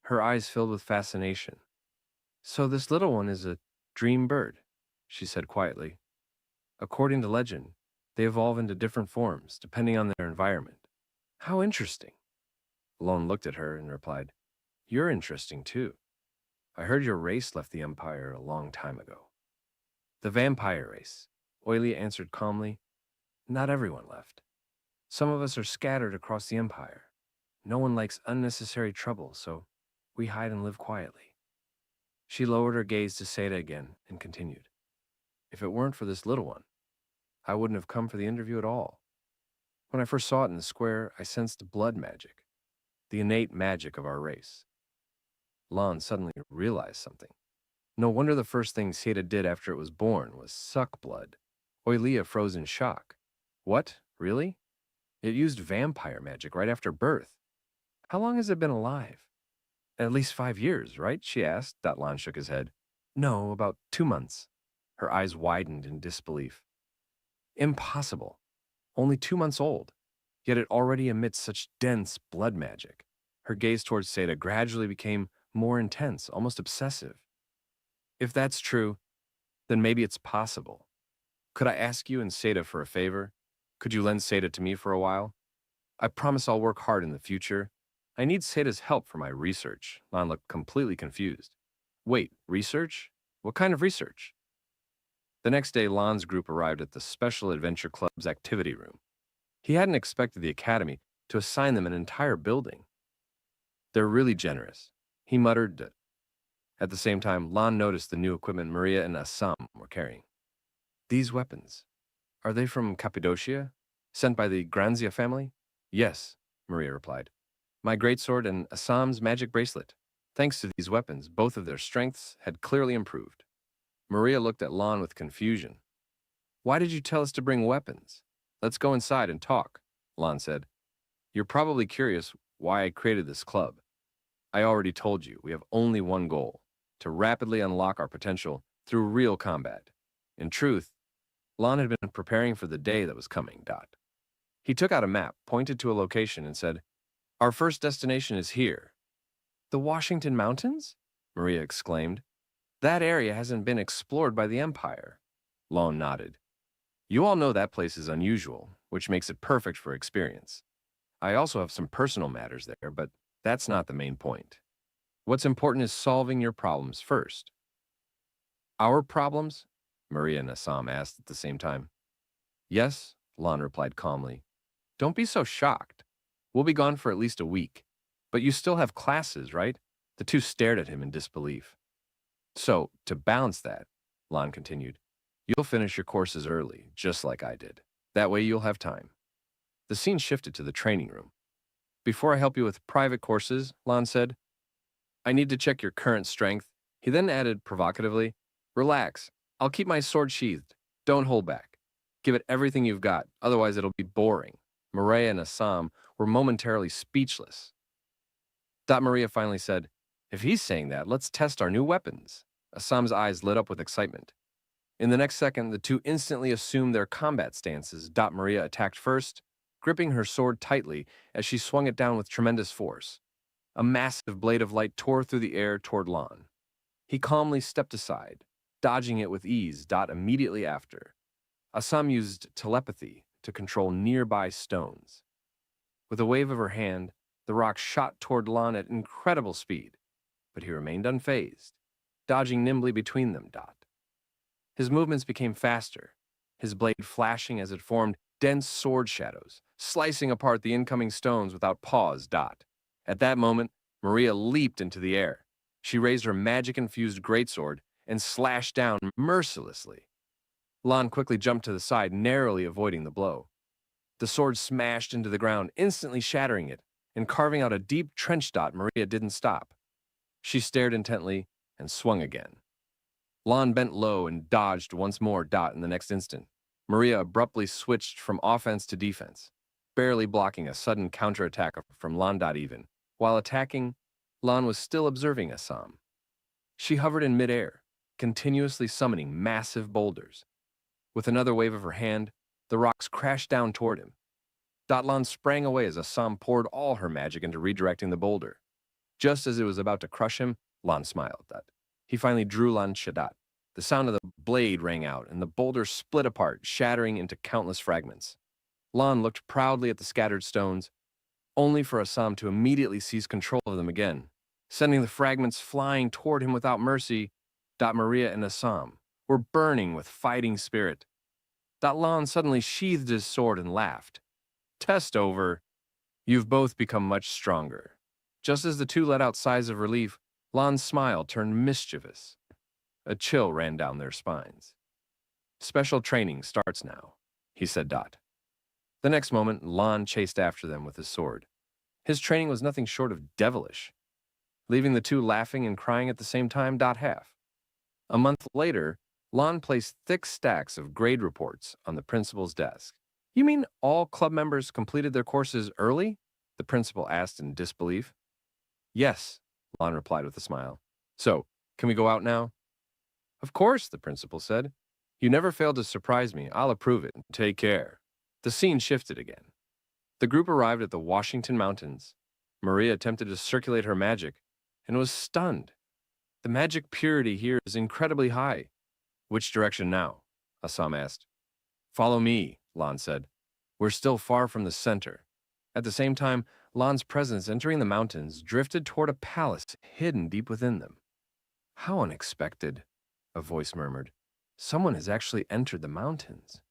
her eyes filled with fascination. So this little one is a dream bird, she said quietly. According to legend, they evolve into different forms, depending on their environment. How interesting. Lon looked at her and replied, You're interesting too. I heard your race left the Empire a long time ago. The vampire race, Oilia answered calmly. Not everyone left. Some of us are scattered across the Empire. No one likes unnecessary trouble, so we hide and live quietly. She lowered her gaze to Seda again and continued. If it weren't for this little one, I wouldn't have come for the interview at all. When I first saw it in the square, I sensed blood magic, the innate magic of our race. Lon suddenly realized something. No wonder the first thing Seda did after it was born was suck blood. Oilia froze in shock. What? Really? It used vampire magic right after birth. How long has it been alive? At least 5 years, right? She asked. Lon shook his head. No, about 2 months. Her eyes widened in disbelief. Impossible. Only 2 months old. Yet it already emits such dense blood magic. Her gaze towards Seda gradually became more intense, almost obsessive. If that's true, then maybe it's possible. Could I ask you and Seda for a favor? Could you lend Seda to me for a while? I promise I'll work hard in the future. I need Seda's help for my research. Lon looked completely confused. Wait, research? What kind of research? The next day, Lon's group arrived at the Special Adventure Club's activity room. He hadn't expected the Academy to assign them an entire building. They're really generous, he muttered. At the same time, Lon noticed the new equipment Maria and Assam were carrying. These weapons, are they from Cappadocia? Sent by the Granzia family? Yes, Maria replied. My greatsword and Assam's magic bracelet. Thanks to these weapons, both of their strengths had clearly improved. Maria looked at Lon with confusion. Why did you tell us to bring weapons? Let's go inside and talk, Lon said. You're probably curious why I created this club. I already told you, we have only one goal, to rapidly unlock our potential through real combat. In truth, Lon had been preparing for the day that was coming. He took out a map, pointed to a location, and said, "Our first destination is here." "The Washington Mountains?" Maria exclaimed. "That area hasn't been explored by the Empire." Lon nodded. "You all know that place is unusual, which makes it perfect for experience. I also have some personal matters there, but that's not the main point. What's important is solving your problems first." "Our problems?" Maria and Assam asked at the same time. "Yes," Lon replied calmly. "Don't be so shocked. We'll be gone for at least a week. But you still have classes, right?" The two stared at him in disbelief. "So, to balance that," Lon continued, "you'll finish your courses early, just like I did. That way you'll have time." The scene shifted to the training room. "Before I help you with private courses," Lon said, "I need to check your current strength." He then added provocatively, "Relax. I'll keep my sword sheathed. Don't hold back. Give it everything you've got, otherwise it'll be boring." Maria and Assam were momentarily speechless. Maria finally said, "If he's saying that, let's test our new weapons." Assam's eyes lit up with excitement. In the next second, the two instantly assumed their combat stances. Maria attacked first, gripping her sword tightly as she swung it down with tremendous force. A massive blade of light tore through the air toward Lon. He calmly stepped aside, dodging it with ease. Immediately after, Assam used telepathy to control nearby stones. With a wave of her hand, the rock shot toward Lon at incredible speed, but he remained unfazed, dodging nimbly between them. His movements became faster, his blade flashing as it formed dense sword shadows, slicing apart the incoming stones without pause. At that moment, Maria leaped into the air. She raised her magic-infused greatsword and slashed down mercilessly. Lon quickly jumped to the side, narrowly avoiding the blow. The sword smashed into the ground, instantly shattering it and carving out a deep trench. Maria didn't stop. She stared intently and swung again. Lon bent low and dodged once more. In the next instant, Maria abruptly switched from offense to defense, barely blocking a sudden counterattack from Lon. Even while attacking, Lon was still observing Assam. She hovered in midair, continuously summoning massive boulders. With another wave of her hand, the rocks crashed down toward him. Lon sprang away as Assam poured all her magic into redirecting the boulder. Just as it was about to crush him, Lon smiled. He finally drew Lon Shadat. The sound of the blade rang out, and the boulder split apart, shattering into countless fragments. Lon looked proudly at the scattered stones, only for Assam to immediately seize control of them again, sending the fragments flying toward him without mercy. Maria and Assam were burning with fighting spirit. Lon suddenly sheathed his sword and laughed. "Test over. You've both become much stronger." Just as the two let out sighs of relief, Lon's smile turned mischievous. A chill ran down their spines. "Special training starts now," he said. The next moment, Lon chased after them with his sword. His training was nothing short of devilish, leaving the two laughing and crying at the same time. A month later, Lon placed thick stacks of grade reports on the principal's desk. "You mean all club members completed their courses early?" the principal asked in disbelief. "Yes," Lon replied with a smile. "So, can we go out now?" "Of course," the principal said. "You never fail to surprise me. I'll approve it. Take care." The scene shifted again. The group arrived at the Washington Mountains. Maria attempted to circulate her magic and was stunned. "The magic purity here is incredibly high." "Which direction now?" Assam asked. "Follow me," Lon said. "We're still far from the center." At the same time, Lon's presence entering the mountains drifted toward a palace hidden deep within them. "How unexpected," a voice murmured. "Someone has actually entered the mountains.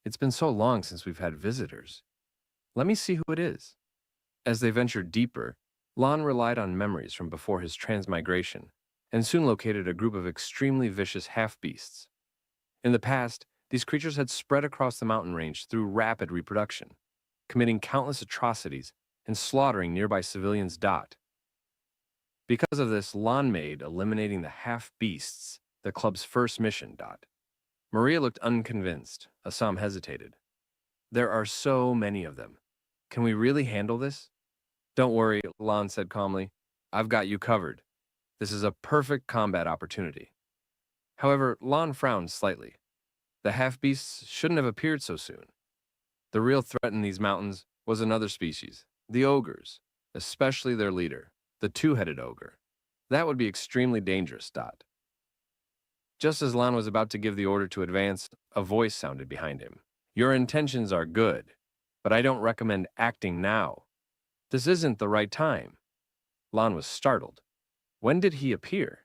It's been so long since we've had visitors. Let me see who it is." As they ventured deeper, Lon relied on memories from before his transmigration and soon located a group of extremely vicious half-beasts. In the past, these creatures had spread across the mountain range through rapid reproduction, committing countless atrocities and slaughtering nearby civilians. Because of this, Lon made eliminating the half-beasts the club's first mission. Maria looked unconvinced. Assam hesitated. "There are so many of them. Can we really handle this?" "Don't worry," Lon said calmly. I've got you covered. This is a perfect combat opportunity. However, Lon frowned slightly. The half-beasts shouldn't have appeared so soon. The real threat in these mountains was another species, the ogres, especially their leader, the two-headed ogre. That would be extremely dangerous. Just as Lon was about to give the order to advance, a voice sounded behind him. Your intentions are good, but I don't recommend acting now. This isn't the right time. Lon was startled. When did he appear?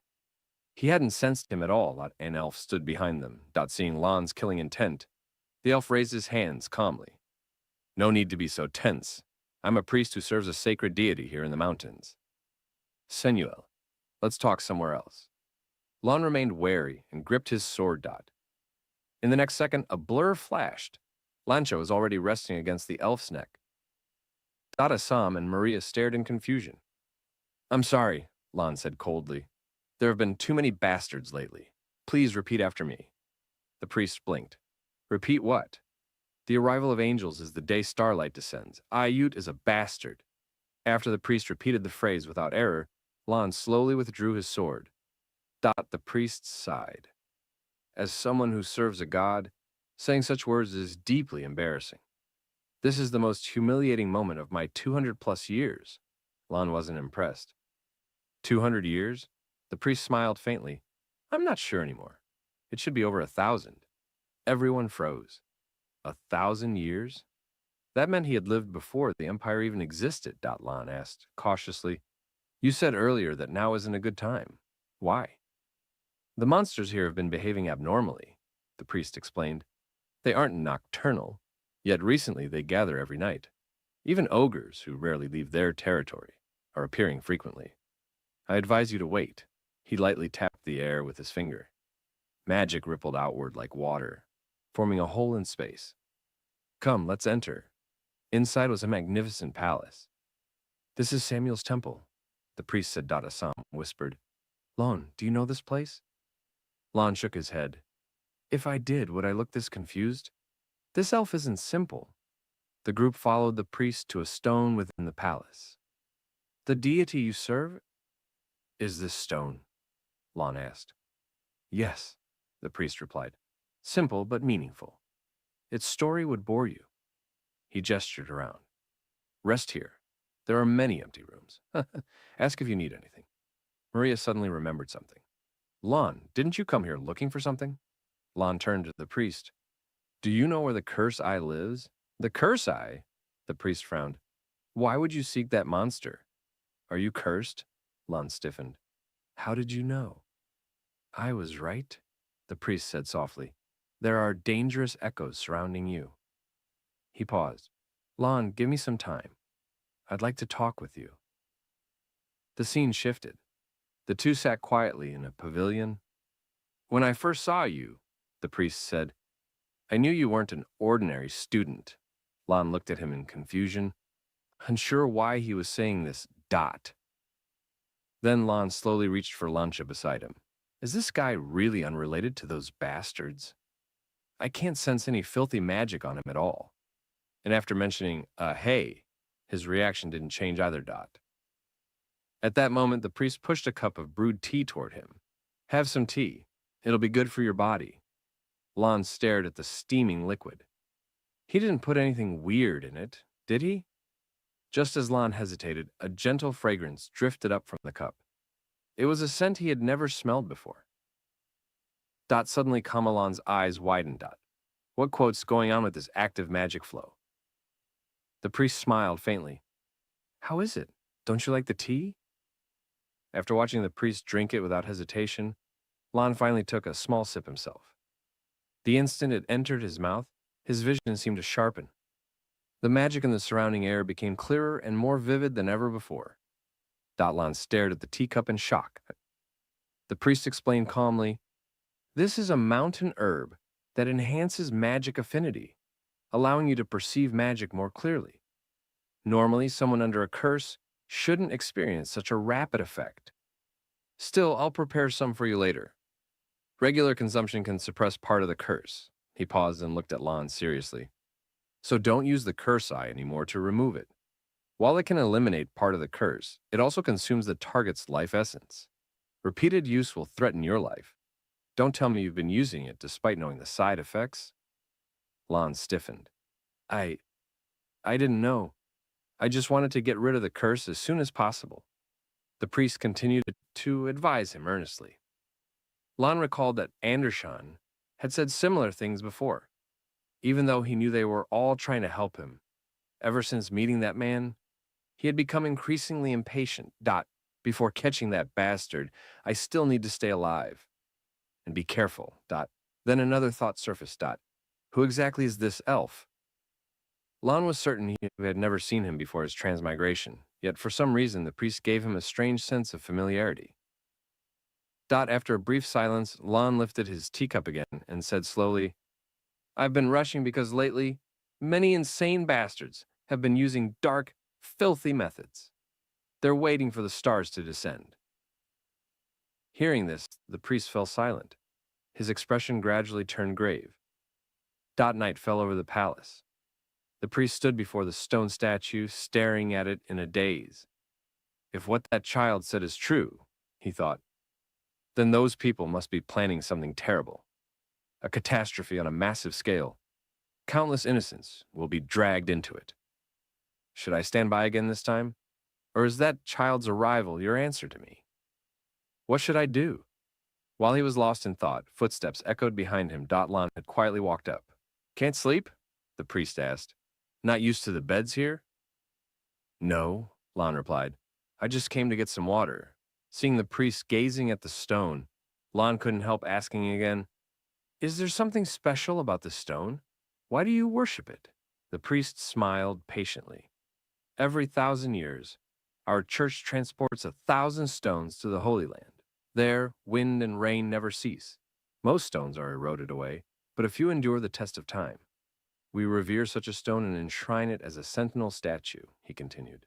He hadn't sensed him at all. An elf stood behind them. Seeing Lon's killing intent, the elf raised his hands calmly. No need to be so tense. I'm a priest who serves a sacred deity here in the mountains. Senuel, let's talk somewhere else. Lon remained wary and gripped his sword. In the next second, a blur flashed. Lancha was already resting against the elf's neck. Assam and Maria stared in confusion. I'm sorry, Lon said coldly. There have been too many bastards lately. Please repeat after me. The priest blinked. Repeat what? The arrival of angels is the day starlight descends. Ayut is a bastard. After the priest repeated the phrase without error, Lon slowly withdrew his sword. The priest sighed. As someone who serves a god, saying such words is deeply embarrassing. This is the most humiliating moment of my 200+ years. Lon wasn't impressed. 200 years? The priest smiled faintly. I'm not sure anymore. It should be over 1,000. Everyone froze. 1,000 years? That meant he had lived before the empire even existed, Lon asked, cautiously. You said earlier that now isn't a good time. Why? The monsters here have been behaving abnormally, the priest explained. They aren't nocturnal, yet recently they gather every night. Even ogres, who rarely leave their territory, are appearing frequently. I advise you to wait. He lightly tapped the air with his finger. Magic rippled outward like water, forming a hole in space. Come, let's enter. Inside was a magnificent palace. This is Samuel's temple, the priest said. Assam whispered. Lon, do you know this place? Lon shook his head. If I did, would I look this confused? This elf isn't simple. The group followed the priest to a stone within the palace. The deity you serve? Is this stone? Lon asked. Yes, the priest replied. Simple but meaningful. Its story would bore you. He gestured around. Rest here. There are many empty rooms. Ask if you need anything. Maria suddenly remembered something. Lon, didn't you come here looking for something? Lon turned to the priest. Do you know where the Curse Eye lives? The Curse Eye? The priest frowned. Why would you seek that monster? Are you cursed? Lon stiffened. How did you know? I was right, the priest said softly. There are dangerous echoes surrounding you. He paused. Lon, give me some time. I'd like to talk with you. The scene shifted. The two sat quietly in a pavilion. When I first saw you, the priest said, I knew you weren't an ordinary student. Lon looked at him in confusion, unsure why he was saying this. Then Lon slowly reached for Lancha beside him. Is this guy really unrelated to those bastards? I can't sense any filthy magic on him at all. And after mentioning, hey, his reaction didn't change either. At that moment, the priest pushed a cup of brewed tea toward him. Have some tea. It'll be good for your body. Lon stared at the steaming liquid. He didn't put anything weird in it, did he? Just as Lon hesitated, a gentle fragrance drifted up from the cup. It was a scent he had never smelled before. Suddenly Kamalan's eyes widened. What quote's going on with this active magic flow? The priest smiled faintly. How is it? Don't you like the tea? After watching the priest drink it without hesitation, Lon finally took a small sip himself. The instant it entered his mouth, his vision seemed to sharpen. The magic in the surrounding air became clearer and more vivid than ever before. Lon stared at the teacup in shock. The priest explained calmly, This is a mountain herb that enhances magic affinity, allowing you to perceive magic more clearly. Normally, someone under a curse shouldn't experience such a rapid effect. Still, I'll prepare some for you later. Regular consumption can suppress part of the curse. He paused and looked at Lon seriously. So don't use the curse eye anymore to remove it. While it can eliminate part of the curse, it also consumes the target's life essence. Repeated use will threaten your life. Don't tell me you've been using it despite knowing the side effects. Lon stiffened. I I didn't know. I just wanted to get rid of the curse as soon as possible. The priest continued to advise him earnestly. Lon recalled that Andershan had said similar things before, even though he knew they were all trying to help him. Ever since meeting that man, he had become increasingly impatient. Before catching that bastard, I still need to stay alive. And be careful. Then another thought surfaced. Who exactly is this elf? Lon was certain he had never seen him before his transmigration, yet for some reason the priest gave him a strange sense of familiarity. After a brief silence, Lon lifted his teacup again and said slowly, I've been rushing because lately, many insane bastards have been using dark, filthy methods. They're waiting for the stars to descend. Hearing this, the priest fell silent. His expression gradually turned grave. Night fell over the palace. The priest stood before the stone statue, staring at it in a daze. If what that child said is true, he thought, then those people must be planning something terrible. A catastrophe on a massive scale. Countless innocents will be dragged into it. Should I stand by again this time? Or is that child's arrival your answer to me? What should I do? While he was lost in thought, footsteps echoed behind him. Lon had quietly walked up. Can't sleep? The priest asked. Not used to the beds here? No, Lon replied. I just came to get some water. Seeing the priest gazing at the stone, Lon couldn't help asking again, Is there something special about the stone? Why do you worship it? The priest smiled patiently. Every 1,000 years, our church transports 1,000 stones to the Holy Land. There, wind and rain never cease. Most stones are eroded away, but a few endure the test of time. We revere such a stone and enshrine it as a sentinel statue, he continued.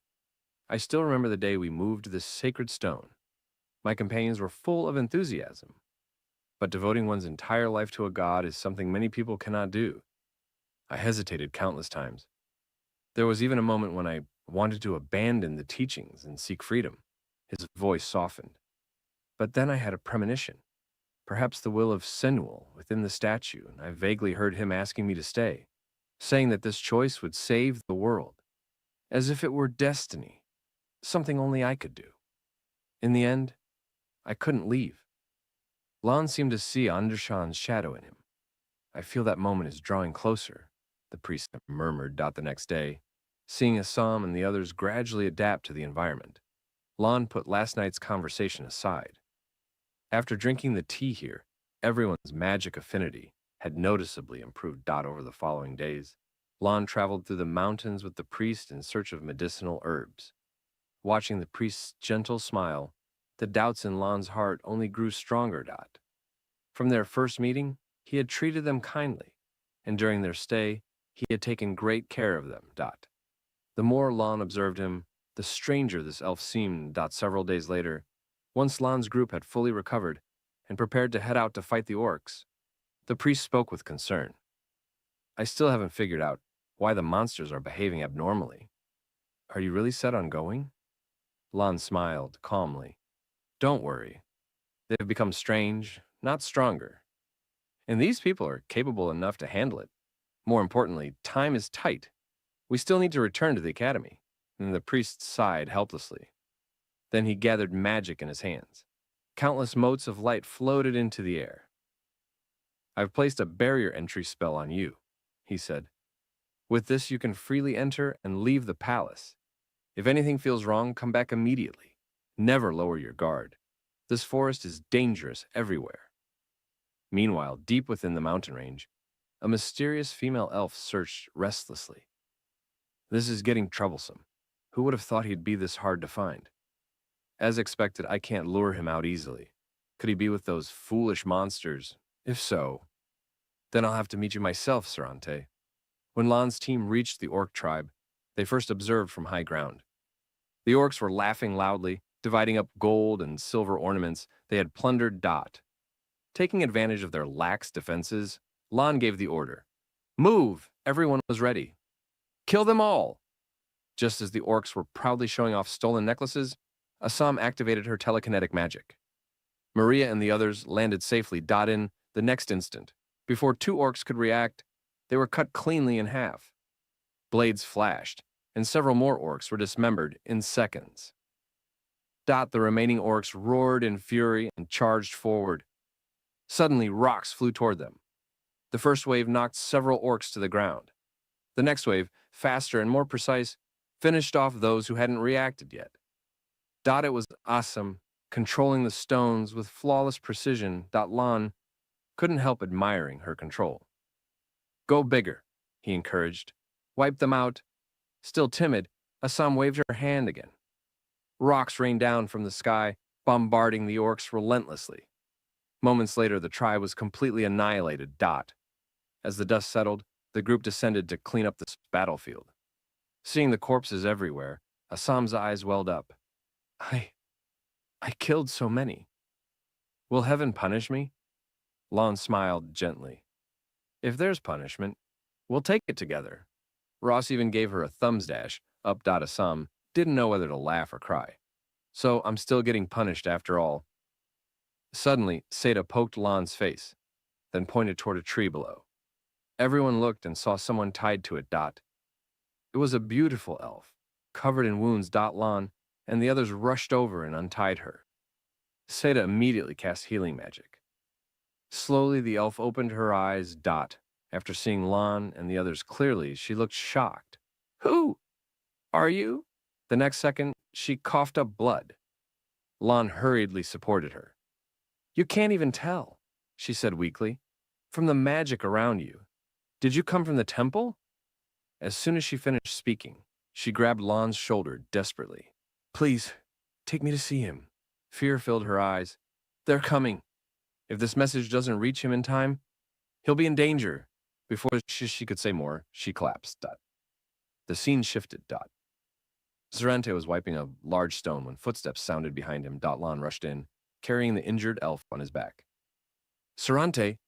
I still remember the day we moved this sacred stone. My companions were full of enthusiasm. But devoting one's entire life to a god is something many people cannot do. I hesitated countless times. There was even a moment when I wanted to abandon the teachings and seek freedom. His voice softened. But then I had a premonition. Perhaps the will of Senwal within the statue, and I vaguely heard him asking me to stay, saying that this choice would save the world, as if it were destiny, something only I could do. In the end, I couldn't leave. Lon seemed to see Andershan's shadow in him. I feel that moment is drawing closer, the priest murmured. The next day, seeing Assam and the others gradually adapt to the environment, Lon put last night's conversation aside. After drinking the tea here, everyone's magic affinity had noticeably improved. Over the following days, Lon traveled through the mountains with the priest in search of medicinal herbs. Watching the priest's gentle smile, the doubts in Lon's heart only grew stronger. From their first meeting, he had treated them kindly, and during their stay, he had taken great care of them. The more Lon observed him, the stranger this elf seemed. Several days later, once Lon's group had fully recovered and prepared to head out to fight the orcs, the priest spoke with concern. I still haven't figured out why the monsters are behaving abnormally. Are you really set on going? Lon smiled calmly. Don't worry. They've become strange, not stronger. And these people are capable enough to handle it. More importantly, time is tight. We still need to return to the academy. And the priest sighed helplessly. Then he gathered magic in his hands. Countless motes of light floated into the air. I've placed a barrier entry spell on you, he said. With this, you can freely enter and leave the palace. If anything feels wrong, come back immediately. Never lower your guard. This forest is dangerous everywhere. Meanwhile, deep within the mountain range, a mysterious female elf searched restlessly. This is getting troublesome. Who would have thought he'd be this hard to find? As expected, I can't lure him out easily. Could he be with those foolish monsters? If so, then I'll have to meet you myself, Sarante. When Lon's team reached the orc tribe, they first observed from high ground. The orcs were laughing loudly, dividing up gold and silver ornaments they had plundered. Taking advantage of their lax defenses, Lon gave the order. Move! Everyone was ready. Kill them all! Just as the orcs were proudly showing off stolen necklaces, Assam activated her telekinetic magic. Maria and the others landed safely in the next instant. Before two orcs could react, they were cut cleanly in half. Blades flashed, and several more orcs were dismembered in seconds. The remaining orcs roared in fury and charged forward. Suddenly, rocks flew toward them. The first wave knocked several orcs to the ground. The next wave, faster and more precise, finished off those who hadn't reacted yet. It was awesome, controlling the stones with flawless precision. Lan couldn't help admiring her control. Go bigger, he encouraged. Wipe them out. Still timid, Assam waved her hand again. Rocks rained down from the sky, bombarding the orcs relentlessly. Moments later, the tribe was completely annihilated. As the dust settled, the group descended to clean up the battlefield. Seeing the corpses everywhere, Assam's eyes welled up. I killed so many. Will heaven punish me? Lan smiled gently. If there's punishment, we'll take it together. Ross even gave her a thumbs dash up. Assam didn't know whether to laugh or cry. So I'm still getting punished after all. Suddenly, Seda poked Lan's face, then pointed toward a tree below. Everyone looked and saw someone tied to it. It was a beautiful elf, covered in wounds. Lan and the others rushed over and untied her. Seda immediately cast healing magic. Slowly, the elf opened her eyes. After seeing Lan and the others clearly, she looked shocked. Who are you? The next second, she coughed up blood. Lan hurriedly supported her. You can't even tell, she said weakly, from the magic around you. Did you come from the temple? As soon as she finished speaking, she grabbed Lan's shoulder desperately. Please, take me to see him. Fear filled her eyes. They're coming. If this message doesn't reach him in time, he'll be in danger. Before she could say more, she collapsed. The scene shifted. Sarante was wiping a large stone when footsteps sounded behind him. Lan rushed in, carrying the injured elf on his back. Sarante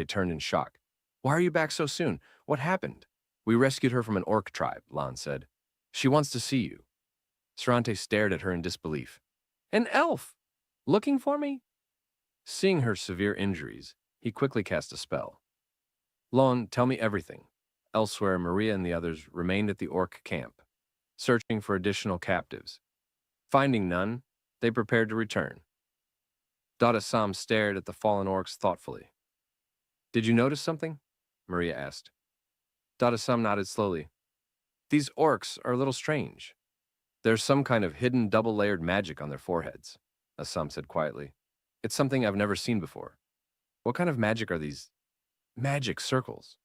turned in shock. Why are you back so soon? What happened? We rescued her from an orc tribe, Lan said. She wants to see you. Sarante stared at her in disbelief. An elf? Looking for me? Seeing her severe injuries, he quickly cast a spell. Lan, tell me everything. Elsewhere, Maria and the others remained at the orc camp, searching for additional captives. Finding none, they prepared to return. Assam stared at the fallen orcs thoughtfully. Did you notice something? Maria asked. Assam nodded slowly. These orcs are a little strange. There's some kind of hidden double-layered magic on their foreheads, Assam said quietly. It's something I've never seen before. What kind of magic are these magic circles?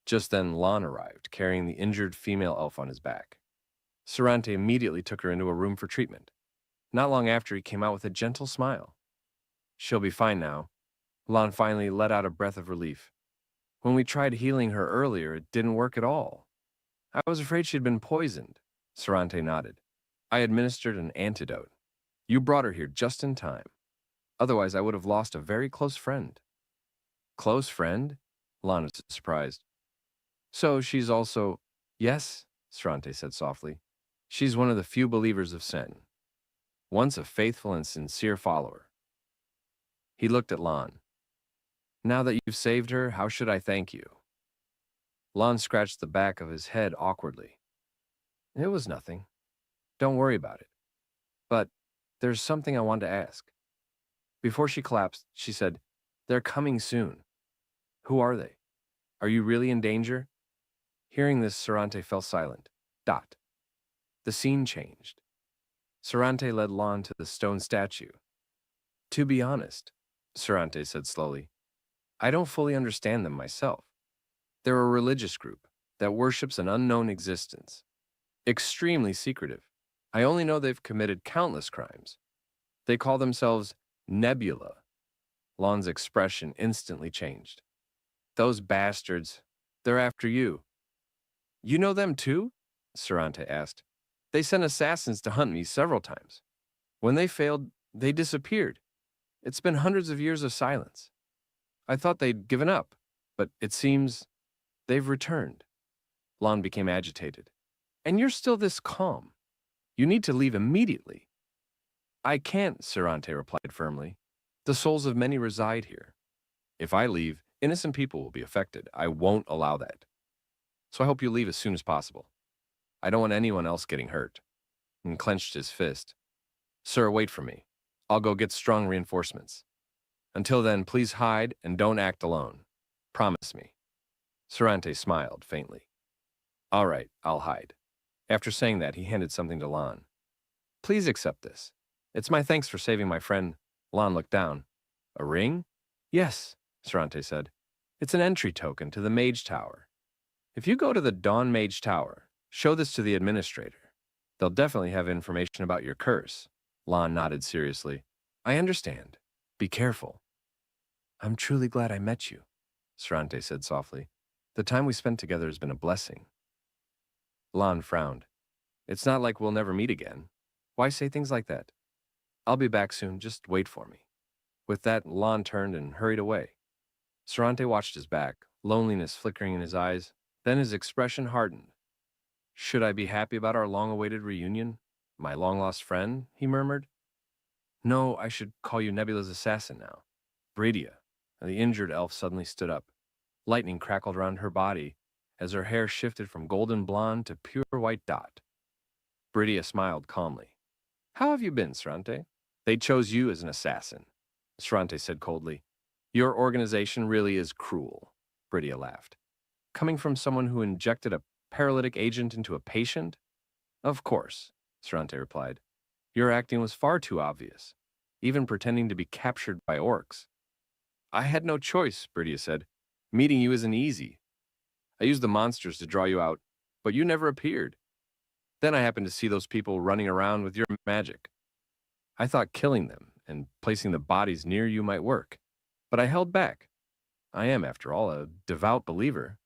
Just then, Lan arrived, carrying the injured female elf on his back. Sarante immediately took her into a room for treatment. Not long after, he came out with a gentle smile. She'll be fine now. Lan finally let out a breath of relief. When we tried healing her earlier, it didn't work at all. I was afraid she'd been poisoned. Sarante nodded. I administered an antidote. You brought her here just in time. Otherwise, I would have lost a very close friend. Close friend? Lan was surprised. So she's also... Yes, Sarante said softly. She's one of the few believers of Sen. Once a faithful and sincere follower. He looked at Lan. Now that you've saved her, how should I thank you? Lan scratched the back of his head awkwardly. It was nothing. Don't worry about it. But there's something I want to ask. Before she collapsed, she said, They're coming soon. Who are they? Are you really in danger? Hearing this, Sarante fell silent. The scene changed. Sarante led Lan to the stone statue. To be honest, Sarante said slowly, I don't fully understand them myself. They're a religious group that worships an unknown existence. Extremely secretive. I only know they've committed countless crimes. They call themselves Nebula. Lan's expression instantly changed. Those bastards, they're after you. You know them too? Sarante asked. They sent assassins to hunt me several times. When they failed, they disappeared. It's been hundreds of years of silence. I thought they'd given up, but it seems they've returned. Lan became agitated. And you're still this calm. You need to leave immediately. I can't, Sarante replied firmly. The souls of many reside here. If I leave, innocent people will be affected. I won't allow that. So I hope you leave as soon as possible. I don't want anyone else getting hurt. And clenched his fist. Sir, wait for me. I'll go get strong reinforcements. Until then, please hide and don't act alone. Promise me. Sarante smiled faintly. All right, I'll hide. After saying that, he handed something to Lan. Please accept this. It's my thanks for saving my friend. Lan looked down. A ring? Yes, Sarante said. It's an entry token to the Mage Tower. If you go to the Dawn Mage Tower, show this to the administrator. They'll definitely have information about your curse. Lan nodded seriously. I understand. Be careful. I'm truly glad I met you, Sarante said softly. The time we spent together has been a blessing. Lan frowned. It's not like we'll never meet again. Why say things like that? I'll be back soon, just wait for me. With that, Lan turned and hurried away. Sarante watched his back, loneliness flickering in his eyes. Then his expression hardened. Should I be happy about our long-awaited reunion? My long-lost friend? He murmured. No, I should call you Nebula's assassin now. Bridia. The injured elf suddenly stood up. Lightning crackled around her body as her hair shifted from golden blonde to pure white dot. Bridia smiled calmly. How have you been, Sarante? They chose you as an assassin, Sarante said coldly. Your organization really is cruel, Bridia laughed. Coming from someone who injected a paralytic agent into a patient? Of course, Sarante replied. Your acting was far too obvious, even pretending to be captured by orcs. I had no choice, Bridia said. Meeting you isn't easy. I used the monsters to draw you out, but you never appeared. Then I happened to see those people running around with your magic. I thought killing them and placing the bodies near you might work, but I held back. I am, after all, a devout believer.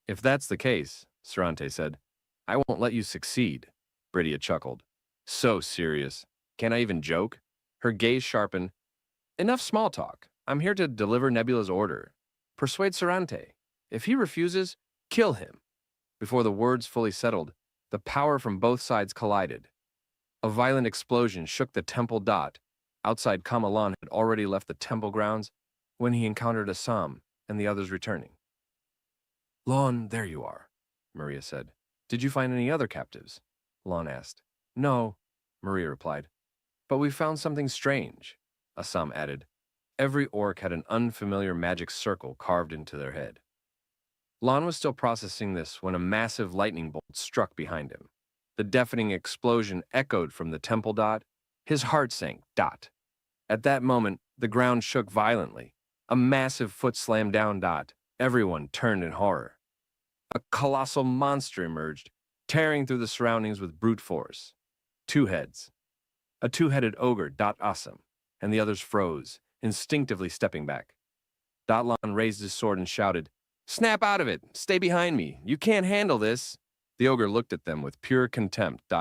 If that's the case, Sarante said, I won't let you succeed. Bridia chuckled. So serious. Can't I even joke? Her gaze sharpened. Enough small talk. I'm here to deliver Nebula's order. Persuade Sarante. If he refuses, kill him. Before the words fully settled, the power from both sides collided. A violent explosion shook the temple dot. Outside, Kamalan had already left the temple grounds when he encountered Assam and the others returning. Lon, there you are, Maria said. Did you find any other captives? Lon asked. No, Maria replied. But we found something strange, Assam added. Every orc had an unfamiliar magic circle carved into their head. Lon was still processing this when a massive lightning bolt struck behind him. The deafening explosion echoed from the temple dot. His heart sank, dot. At that moment, the ground shook violently. A massive foot slammed down, dot. Everyone turned in horror. A colossal monster emerged, tearing through the surroundings with brute force. Two heads. A two-headed ogre, dot Assam, and the others froze, instinctively stepping back. Dotlan raised his sword and shouted, Snap out of it! Stay behind me! You can't handle this! The ogre looked at them with pure contempt.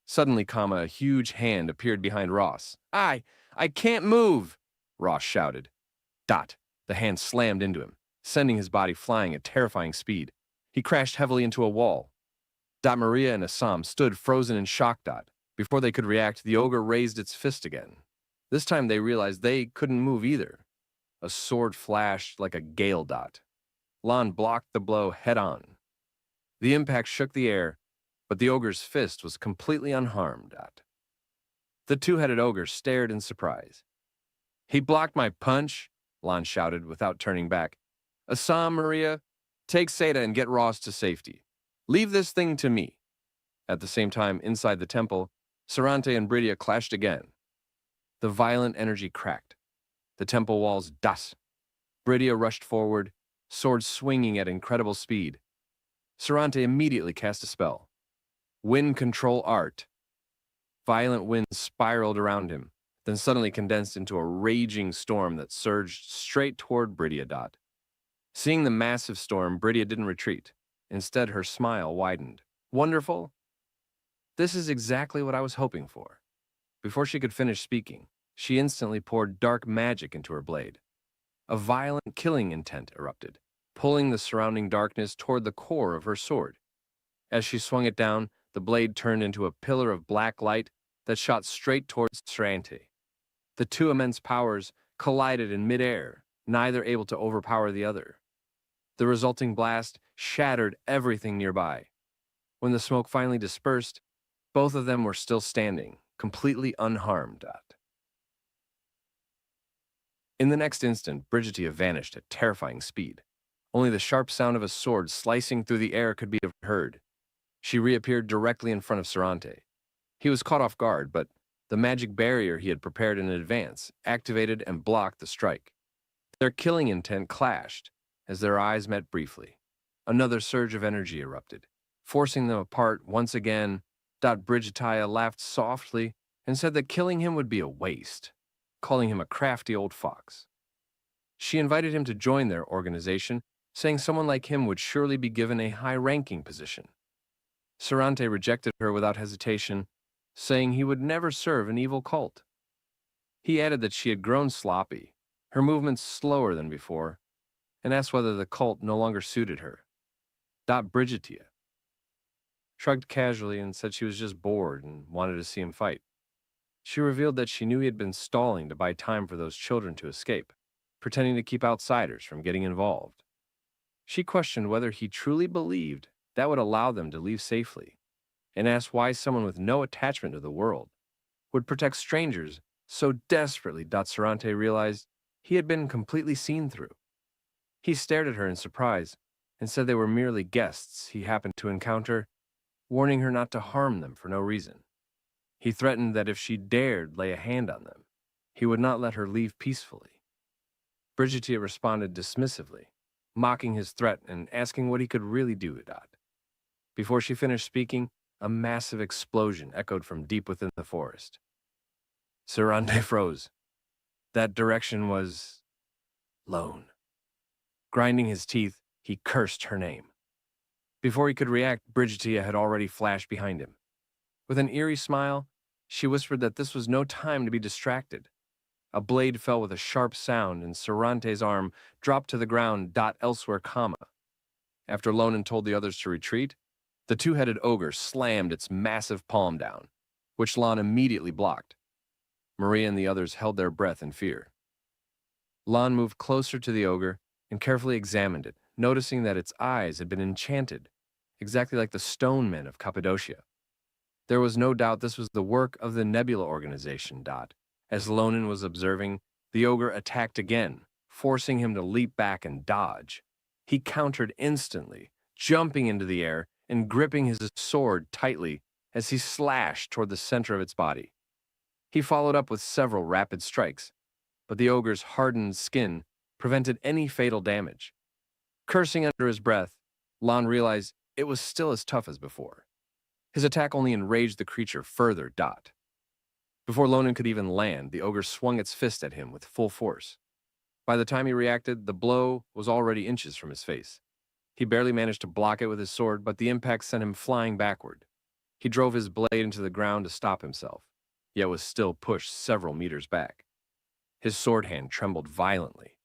Suddenly, a huge hand appeared behind Ross. I can't move! Ross shouted. The hand slammed into him, sending his body flying at terrifying speed. He crashed heavily into a wall. Maria and Assam stood frozen in shock. Before they could react, the ogre raised its fist again. This time they realized they couldn't move either. A sword flashed like a gale. Lon blocked the blow head-on. The impact shook the air, but the ogre's fist was completely unharmed. The two-headed ogre stared in surprise. He blocked my punch, Lon shouted without turning back. Assam, Maria, take Seda and get Ross to safety. Leave this thing to me. At the same time, inside the temple, Sarante and Bridia clashed again. The violent energy cracked. The temple walls dust. Bridia rushed forward, sword swinging at incredible speed. Sarante immediately cast a spell. Wind Control Art. Violent winds spiraled around him, then suddenly condensed into a raging storm that surged straight toward Bridia. Seeing the massive storm, Bridia didn't retreat. Instead, her smile widened. Wonderful? This is exactly what I was hoping for. Before she could finish speaking, she instantly poured dark magic into her blade. A violent killing intent erupted, pulling the surrounding darkness toward the core of her sword. As she swung it down, the blade turned into a pillar of black light that shot straight towards Sarante. The two immense powers collided in midair, neither able to overpower the other. The resulting blast shattered everything nearby. When the smoke finally dispersed, both of them were still standing, completely unharmed. In the next instant, Brigitia vanished at terrifying speed. Only the sharp sound of a sword slicing through the air could be heard. She reappeared directly in front of Sarante. He was caught off guard, but the magic barrier he had prepared in advance activated and blocked the strike. Their killing intent clashed as their eyes met briefly. Another surge of energy erupted, forcing them apart once again. Brigitia laughed softly and said that killing him would be a waste, calling him a crafty old fox. She invited him to join their organization, saying someone like him would surely be given a high-ranking position. Sarante rejected her without hesitation, saying he would never serve an evil cult. He added that she had grown sloppy, her movements slower than before, and asked whether the cult no longer suited her. Brigitia shrugged casually and said she was just bored and wanted to see him fight. She revealed that she knew he had been stalling to buy time for those children to escape, pretending to keep outsiders from getting involved. She questioned whether he truly believed that would allow them to leave safely, and asked why someone with no attachment to the world would protect strangers so desperately. Sarante realized he had been completely seen through. He stared at her in surprise and said they were merely guests he happened to encounter, warning her not to harm them for no reason. He threatened that if she dared lay a hand on them, he would not let her leave peacefully. Brigitia responded dismissively, mocking his threat and asking what he could really do. Before she finished speaking, a massive explosion echoed from deep within the forest. Sarante froze. That direction was Lone. Grinding his teeth, he cursed her name. Before he could react, Brigitia had already flashed behind him. With an eerie smile, she whispered that this was no time to be distracted. A blade fell with a sharp sound, and Sarante's arm dropped to the ground. Elsewhere, After Lonan told the others to retreat, the two-headed ogre slammed its massive palm down, which Lon immediately blocked. Maria and the others held their breath in fear. Lon moved closer to the ogre and carefully examined it, noticing that its eyes had been enchanted, exactly like the stone men of Cappadocia. There was no doubt this was the work of the Nebula organization. As Lonan was observing, the ogre attacked again, forcing him to leap back and dodge. He countered instantly, jumping into the air and gripping his sword tightly as he slashed toward the center of its body. He followed up with several rapid strikes, but the ogre's hardened skin prevented any fatal damage. Cursing under his breath, Lon realized it was still as tough as before. His attack only enraged the creature further. Before Lonan could even land, the ogre swung its fist at him with full force. By the time he reacted, the blow was already inches from his face. He barely managed to block it with his sword, but the impact sent him flying backward. He drove his blade into the ground to stop himself, yet was still pushed several meters back. His sword hand trembled violently.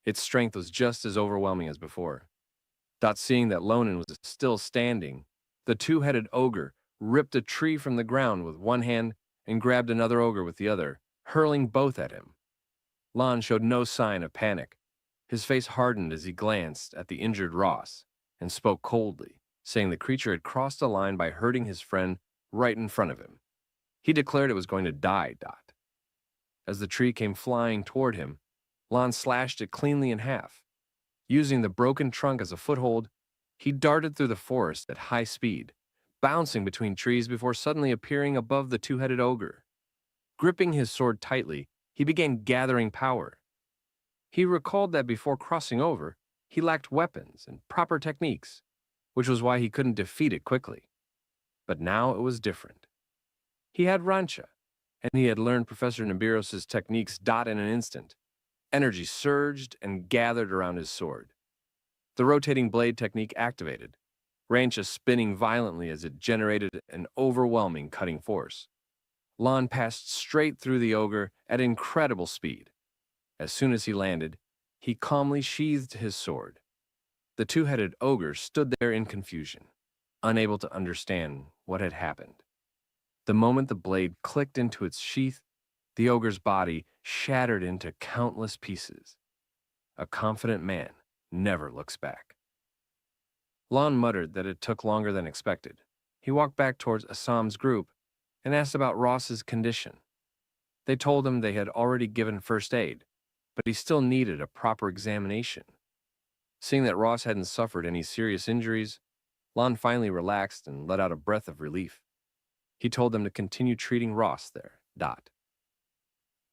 Its strength was just as overwhelming as before. Seeing that Lonan was still standing, the two-headed ogre ripped a tree from the ground with one hand and grabbed another ogre with the other, hurling both at him. Lon showed no sign of panic. His face hardened as he glanced at the injured Ross and spoke coldly, saying the creature had crossed a line by hurting his friend right in front of him. He declared it was going to die. As the tree came flying toward him, Lon slashed it cleanly in half. Using the broken trunk as a foothold, he darted through the forest at high speed, bouncing between trees before suddenly appearing above the two-headed ogre. Gripping his sword tightly, he began gathering power. He recalled that before crossing over, he lacked weapons and proper techniques, which was why he couldn't defeat it quickly. But now it was different. He had Rancha, and he had learned Professor Nibiros' techniques. In an instant, energy surged and gathered around his sword. The rotating blade technique activated, Rancha spinning violently as it generated an overwhelming cutting force. Lon passed straight through the ogre at incredible speed. As soon as he landed, he calmly sheathed his sword. The two-headed ogre stood there in confusion, unable to understand what had happened. The moment the blade clicked into its sheath, the ogre's body shattered into countless pieces. A confident man never looks back. Lon muttered that it took longer than expected. He walked back towards Assam's group and asked about Ross's condition. They told him they had already given first aid, but he still needed a proper examination. Seeing that Ross hadn't suffered any serious injuries, Lon finally relaxed and let out a breath of relief. He told them to continue treating Ross there.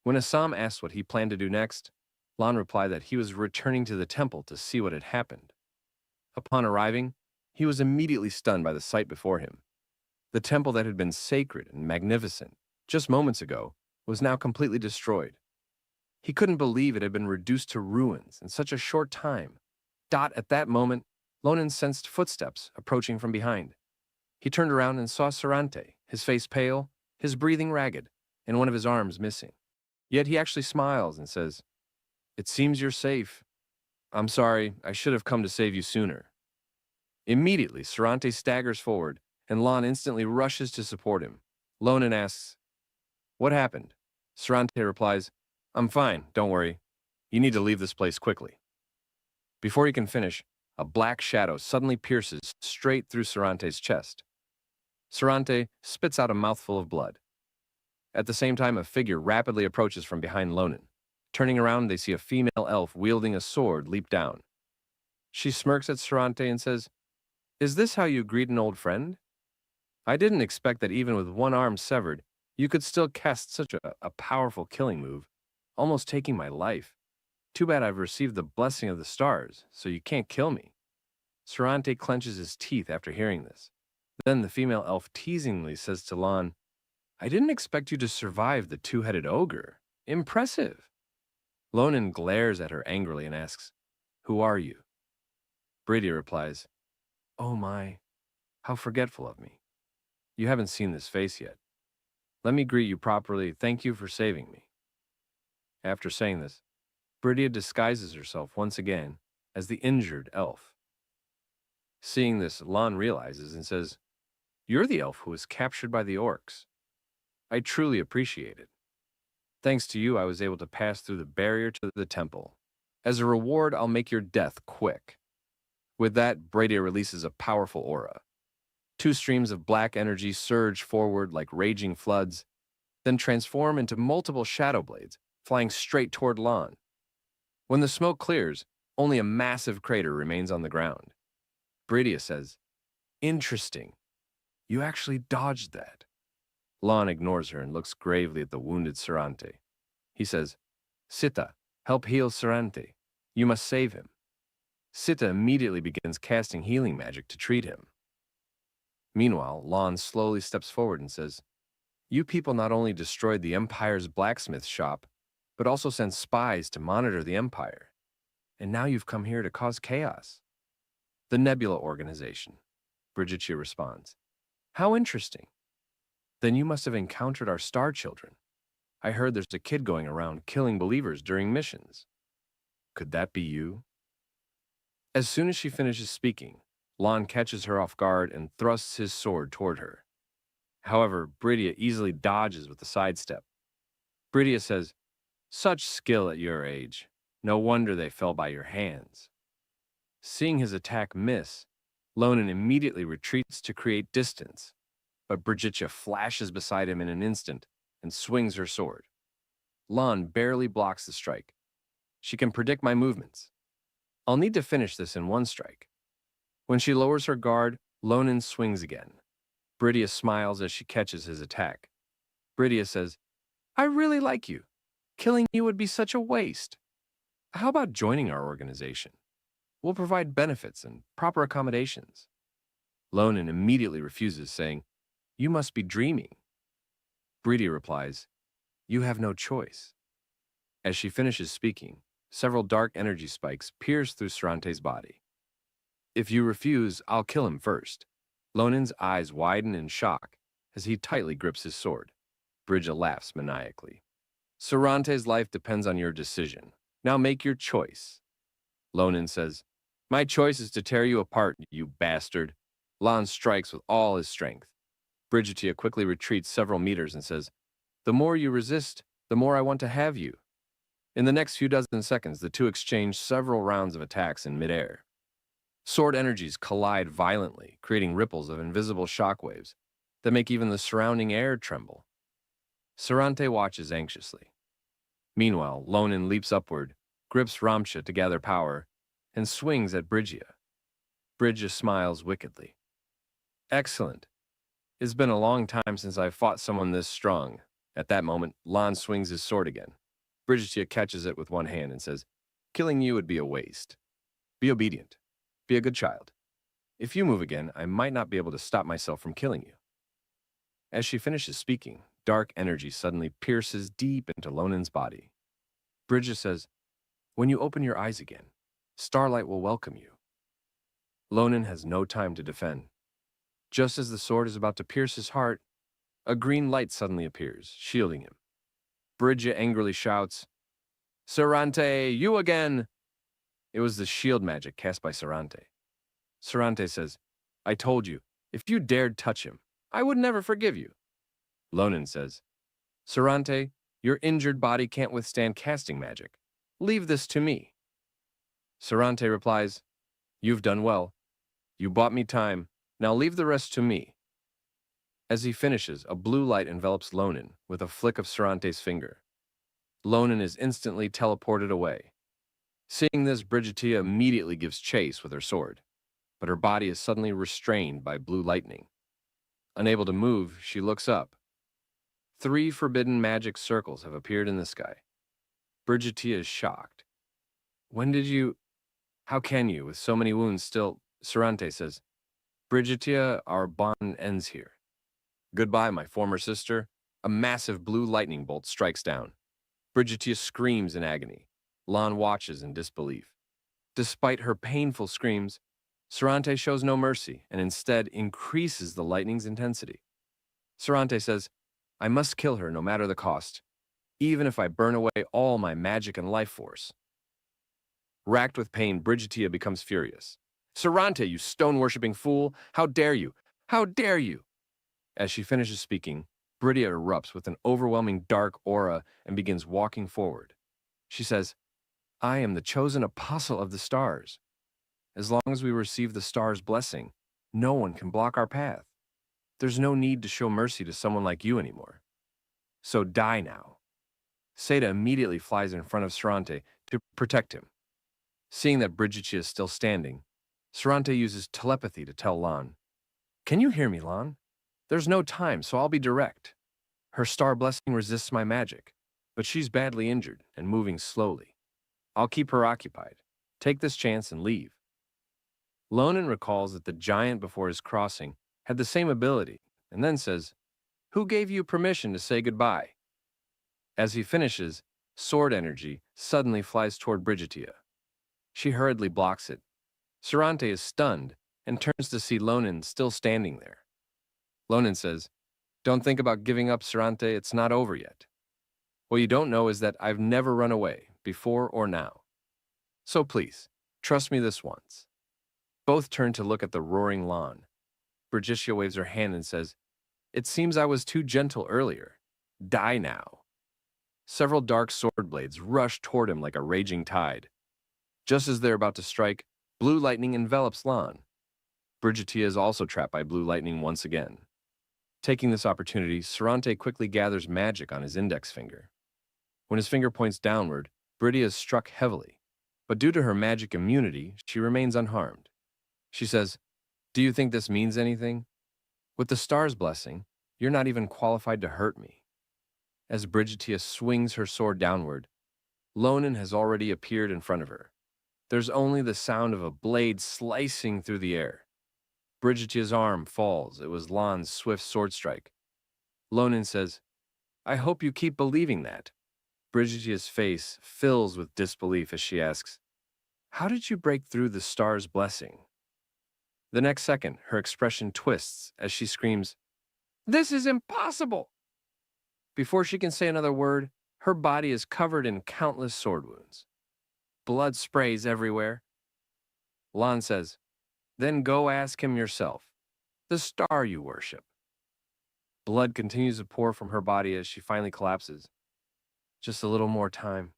When Assam asked what he planned to do next, Lon replied that he was returning to the temple to see what had happened. Upon arriving, he was immediately stunned by the sight before him. The temple that had been sacred and magnificent just moments ago was now completely destroyed. He couldn't believe it had been reduced to ruins in such a short time. At that moment, Lonin sensed footsteps approaching from behind. He turned around and saw Sarante, his face pale, his breathing ragged, and one of his arms missing. Yet he actually smiles and says, "It seems you're safe. I'm sorry, I should have come to save you sooner." Immediately, Sarante staggers forward, and Lon instantly rushes to support him. Lonin asks, "What happened?" Sarante replies, "I'm fine, don't worry. You need to leave this place quickly." Before he can finish, a black shadow suddenly pierces straight through Sarante's chest. Sarante spits out a mouthful of blood. At the same time, a figure rapidly approaches from behind Lonin. Turning around, they see a female elf wielding a sword leap down. She smirks at Sarante and says, "Is this how you greet an old friend? I didn't expect that even with one arm severed, you could still cast such a powerful killing move, almost taking my life. Too bad I've received the blessing of the stars, so you can't kill me." Sarante clenches his teeth after hearing this. Then the female elf teasingly says to Lon, "I didn't expect you to survive the two-headed ogre. Impressive." Lonin glares at her angrily and asks, "Who are you?" Bridia replies, "Oh my, how forgetful of me. You haven't seen this face yet. Let me greet you properly. Thank you for saving me." After saying this, Bridia disguises herself once again as the injured elf. Seeing this, Lon realizes and says, "You're the elf who was captured by the orcs. I truly appreciate it. Thanks to you, I was able to pass through the barrier to the temple. As a reward, I'll make your death quick." With that, Bridia releases a powerful aura. Two streams of black energy surge forward like raging floods, then transform into multiple shadow blades, flying straight toward Lon. When the smoke clears, only a massive crater remains on the ground. Bridia says, "Interesting. You actually dodged that." Lon ignores her and looks gravely at the wounded Sarante. He says, "Sita, help heal Sarante. You must save him." Sita immediately begins casting healing magic to treat him. Meanwhile, Lon slowly steps forward and says, "You people not only destroyed the Empire's blacksmith shop, but also sent spies to monitor the Empire. And now you've come here to cause chaos." "The Nebula Organization," Brigitte responds. "How interesting. Then you must have encountered our star children. I heard there's a kid going around killing believers during missions. Could that be you?" As soon as she finishes speaking, Lon catches her off guard and thrusts his sword toward her. However, Bridia easily dodges with a sidestep. Bridia says, "Such skill at your age. No wonder they fell by your hands." Seeing his attack miss, Lonin immediately retreats to create distance, but Brigitte flashes beside him in an instant and swings her sword. Lon barely blocks the strike. She can predict my movements. I'll need to finish this in one strike. When she lowers her guard, Lonin swings again. Bridia smiles as she catches his attack. Bridia says, "I really like you. Killing you would be such a waste. How about joining our organization? We'll provide benefits and proper accommodations." Lonin immediately refuses, saying, "You must be dreaming." Bridia replies, "You have no choice." As she finishes speaking, several dark energy spikes pierce through Sarante's body. "If you refuse, I'll kill him first." Lonin's eyes widen in shock as he tightly grips his sword. Brigia laughs maniacally. "Sarante's life depends on your decision. Now make your choice." Lonin says, "My choice is to tear you apart, you bastard." Lan strikes with all his strength. Brigitia quickly retreats several meters and says, "The more you resist, the more I want to have you." In the next few dozen seconds, the two exchange several rounds of attacks in midair. Sword energies collide violently, creating ripples of invisible shockwaves that make even the surrounding air tremble. Sarante watches anxiously. Meanwhile, Lonin leaps upward, grips Ramcha to gather power, and swings at Brygia. Brygia smiles wickedly. "Excellent. It's been a long time since I've fought someone this strong." At that moment, Lan swings his sword again. Brigitia catches it with one hand and says, "Killing you would be a waste. Be obedient. Be a good child. If you move again, I might not be able to stop myself from killing you." As she finishes speaking, dark energy suddenly pierces deep into Lonin's body. Brygia says, "When you open your eyes again, starlight will welcome you." Lonin has no time to defend. Just as the sword is about to pierce his heart, a green light suddenly appears, shielding him. Brygia angrily shouts, "Sarante, you again!" It was the shield magic cast by Sarante. Sarante says, "I told you, if you dared touch him, I would never forgive you." Lonin says, "Sarante, your injured body can't withstand casting magic. Leave this to me." Sarante replies, "You've done well. You bought me time. Now leave the rest to me." As he finishes, a blue light envelops Lonin with a flick of Sarante's finger. Lonin is instantly teleported away. Seeing this, Brigitia immediately gives chase with her sword, but her body is suddenly restrained by blue lightning. Unable to move, she looks up. 3 forbidden magic circles have appeared in the sky. Brigitia is shocked. "When did you... How can you, with so many wounds still..." Sarante says, "Brigitia, our bond ends here. Goodbye, my former sister." A massive blue lightning bolt strikes down. Brigitia screams in agony. Lan watches in disbelief. Despite her painful screams, Sarante shows no mercy and instead increases the lightning's intensity. Sarante says, "I must kill her no matter the cost, even if I burn away all my magic and life force." Racked with pain, Brigitia becomes furious. "Sarante, you stone-worshipping fool! How dare you! How dare you!" As she finishes speaking, Brigia erupts with an overwhelming dark aura and begins walking forward. She says, "I am the chosen apostle of the stars. As long as we receive the stars' blessing, no one can block our path. There's no need to show mercy to someone like you anymore. So die now." Seda immediately flies in front of Sarante to protect him. Seeing that Brigitia is still standing, Sarante uses telepathy to tell Lan, "Can you hear me, Lan? There's no time, so I'll be direct. Her star blessing resists my magic, but she's badly injured and moving slowly. I'll keep her occupied. Take this chance and leave." Lonin recalls that the giant before his crossing had the same ability, and then says, "Who gave you permission to say goodbye?" As he finishes, sword energy suddenly flies toward Brigitia. She hurriedly blocks it. Sarante is stunned and turns to see Lonin still standing there. Lonin says, "Don't think about giving up, Sarante. It's not over yet. What you don't know is that I've never run away, before or now. So please, trust me this once." Both turn to look at the roaring Lan. Brigitia waves her hand and says, "It seems I was too gentle earlier. Die now." Several dark sword blades rush toward him like a raging tide. Just as they're about to strike, blue lightning envelops Lan. Brigitia is also trapped by blue lightning once again. Taking this opportunity, Sarante quickly gathers magic on his index finger. When his finger points downward, Brigia is struck heavily, but due to her magic immunity, she remains unharmed. She says, "Do you think this means anything? With the star's blessing, you're not even qualified to hurt me." As Brigitia swings her sword downward, Lonin has already appeared in front of her. There's only the sound of a blade slicing through the air. Brigitia's arm falls. It was Lan's swift sword strike. Lonin says, "I hope you keep believing that." Brigitia's face fills with disbelief as she asks, "How did you break through the star's blessing?" The next second, her expression twists as she screams, "This is impossible!" Before she can say another word, her body is covered in countless sword wounds. Blood sprays everywhere. Lan says, "Then go ask him yourself. The star you worship. Blood continues to pour from her body as she finally collapses. Just a little more time.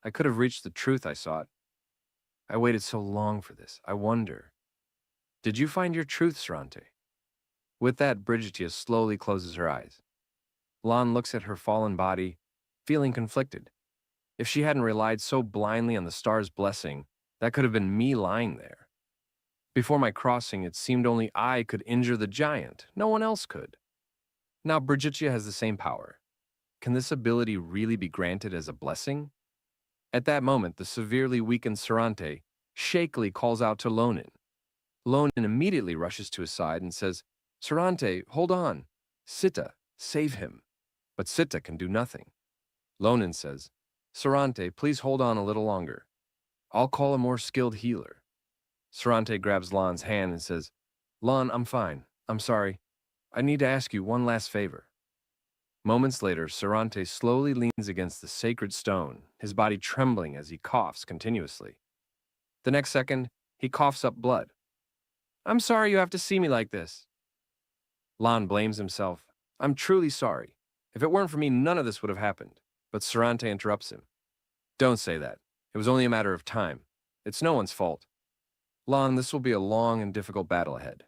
I could have reached the truth I sought. I waited so long for this. I wonder. Did you find your truth, Sarante? With that, Brigitia slowly closes her eyes. Lan looks at her fallen body, feeling conflicted. If she hadn't relied so blindly on the star's blessing, that could have been me lying there. Before my crossing, it seemed only I could injure the giant. No one else could. Now Brigitia has the same power. Can this ability really be granted as a blessing? At that moment, the severely weakened Sarante shakily calls out to Lonin. Lonin immediately rushes to his side and says, Sarante, hold on. Sita, save him. But Sita can do nothing. Lonin says, Sarante, please hold on a little longer. I'll call a more skilled healer. Sarante grabs Lan's hand and says, Lan, I'm fine. I'm sorry. I need to ask you one last favor. Moments later, Sarante slowly leans against the sacred stone, his body trembling as he coughs continuously. The next second, he coughs up blood. I'm sorry you have to see me like this. Lan blames himself. I'm truly sorry. If it weren't for me, none of this would have happened. But Sarante interrupts him. Don't say that. It was only a matter of time. It's no one's fault. Lan, this will be a long and difficult battle ahead.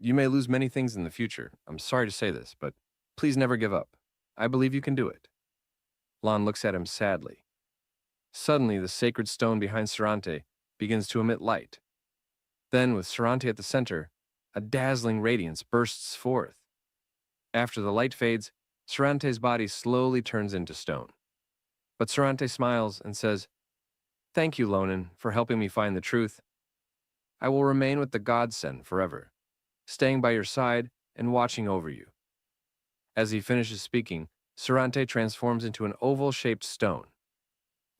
You may lose many things in the future. I'm sorry to say this, but please never give up. I believe you can do it. Lan looks at him sadly. Suddenly, the sacred stone behind Sarante begins to emit light. Then, with Sarante at the center, a dazzling radiance bursts forth. After the light fades, Sarante's body slowly turns into stone. But Sarante smiles and says, Thank you, Lonin, for helping me find the truth. I will remain with the godsend forever, staying by your side and watching over you. As he finishes speaking, Sarante transforms into an oval-shaped stone.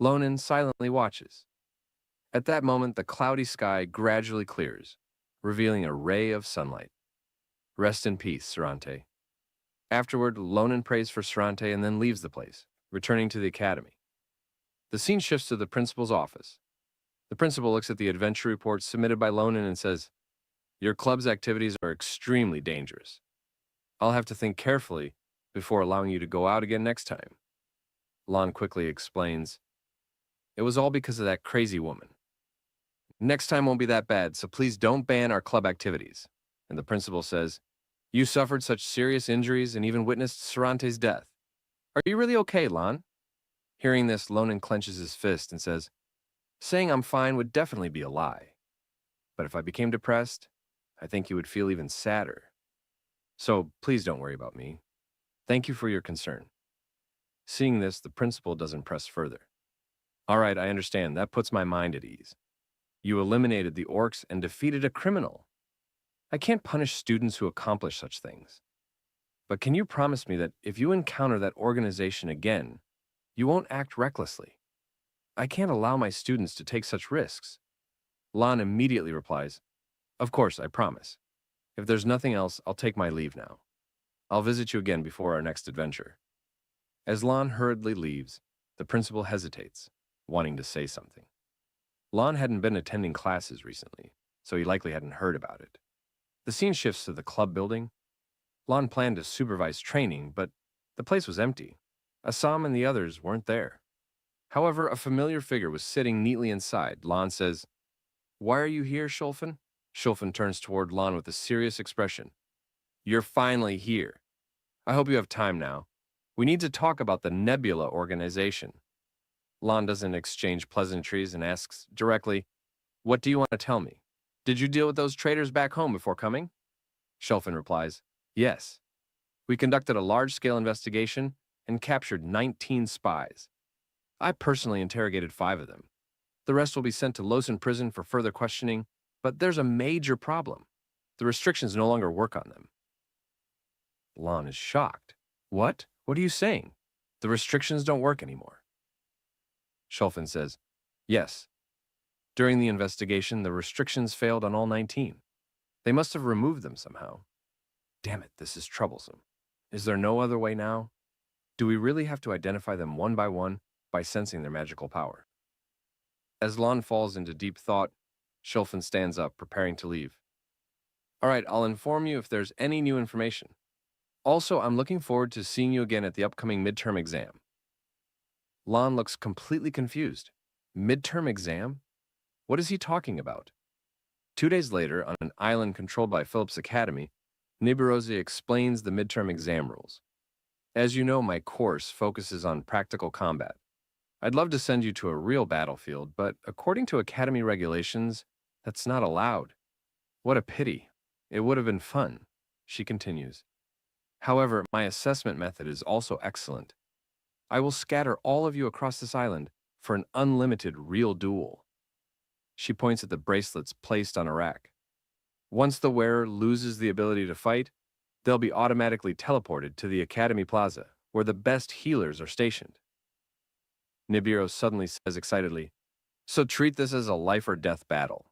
Lonin silently watches. At that moment, the cloudy sky gradually clears, revealing a ray of sunlight. Rest in peace, Sarante. Afterward, Lonin prays for Sarante and then leaves the place, returning to the academy. The scene shifts to the principal's office. The principal looks at the adventure report submitted by Lonin and says, Your club's activities are extremely dangerous. I'll have to think carefully before allowing you to go out again next time. Lan quickly explains, It was all because of that crazy woman. Next time won't be that bad, so please don't ban our club activities. And the principal says, You suffered such serious injuries and even witnessed Sarante's death. Are you really okay, Lan? Hearing this, Lonin clenches his fist and says, Saying I'm fine would definitely be a lie. But if I became depressed, I think you would feel even sadder. So please don't worry about me. Thank you for your concern. Seeing this, the principal doesn't press further. All right, I understand. That puts my mind at ease. You eliminated the orcs and defeated a criminal. I can't punish students who accomplish such things. But can you promise me that if you encounter that organization again, you won't act recklessly? I can't allow my students to take such risks. Lan immediately replies, Of course, I promise. If there's nothing else, I'll take my leave now. I'll visit you again before our next adventure. As Lan hurriedly leaves, the principal hesitates, wanting to say something. Lan hadn't been attending classes recently, so he likely hadn't heard about it. The scene shifts to the club building. Lan planned to supervise training, but the place was empty. Assam and the others weren't there. However, a familiar figure was sitting neatly inside. Lan says, Why are you here, Shulfin? Shulfin turns toward Lan with a serious expression. You're finally here. I hope you have time now. We need to talk about the Nebula organization. Lan doesn't exchange pleasantries and asks directly, What do you want to tell me? Did you deal with those traitors back home before coming? Shulfin replies, Yes. We conducted a large-scale investigation and captured 19 spies. I personally interrogated 5 of them. The rest will be sent to Losen prison for further questioning, but there's a major problem. The restrictions no longer work on them. Lan is shocked. What? What are you saying? The restrictions don't work anymore. Shulfin says, Yes. During the investigation, the restrictions failed on all 19. They must have removed them somehow. Damn it, this is troublesome. Is there no other way now? Do we really have to identify them one by sensing their magical power? As Lan falls into deep thought, Shulfin stands up, preparing to leave. All right, I'll inform you if there's any new information. Also, I'm looking forward to seeing you again at the upcoming midterm exam. Lon looks completely confused. Midterm exam? What is he talking about? 2 days later, on an island controlled by Phillips Academy, Nibirozi explains the midterm exam rules. As you know, my course focuses on practical combat. I'd love to send you to a real battlefield, but according to Academy regulations, that's not allowed. What a pity. It would have been fun, she continues. However, my assessment method is also excellent. I will scatter all of you across this island for an unlimited real duel. She points at the bracelets placed on a rack. Once the wearer loses the ability to fight, they'll be automatically teleported to the Academy Plaza, where the best healers are stationed. Nibiru suddenly says excitedly, "So treat this as a life or death battle.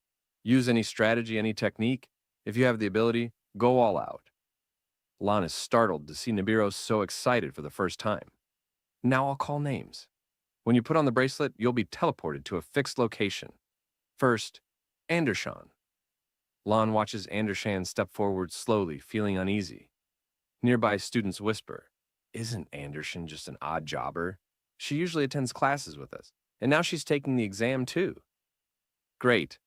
Use any strategy, any technique. If you have the ability, go all out." Lon is startled to see Nibiru so excited for the first time. "Now I'll call names. When you put on the bracelet, you'll be teleported to a fixed location. First, Andershan." Lon watches Andershan step forward slowly, feeling uneasy. Nearby students whisper, "Isn't Andershan just an odd jobber? She usually attends classes with us, and now she's taking the exam too." "Great.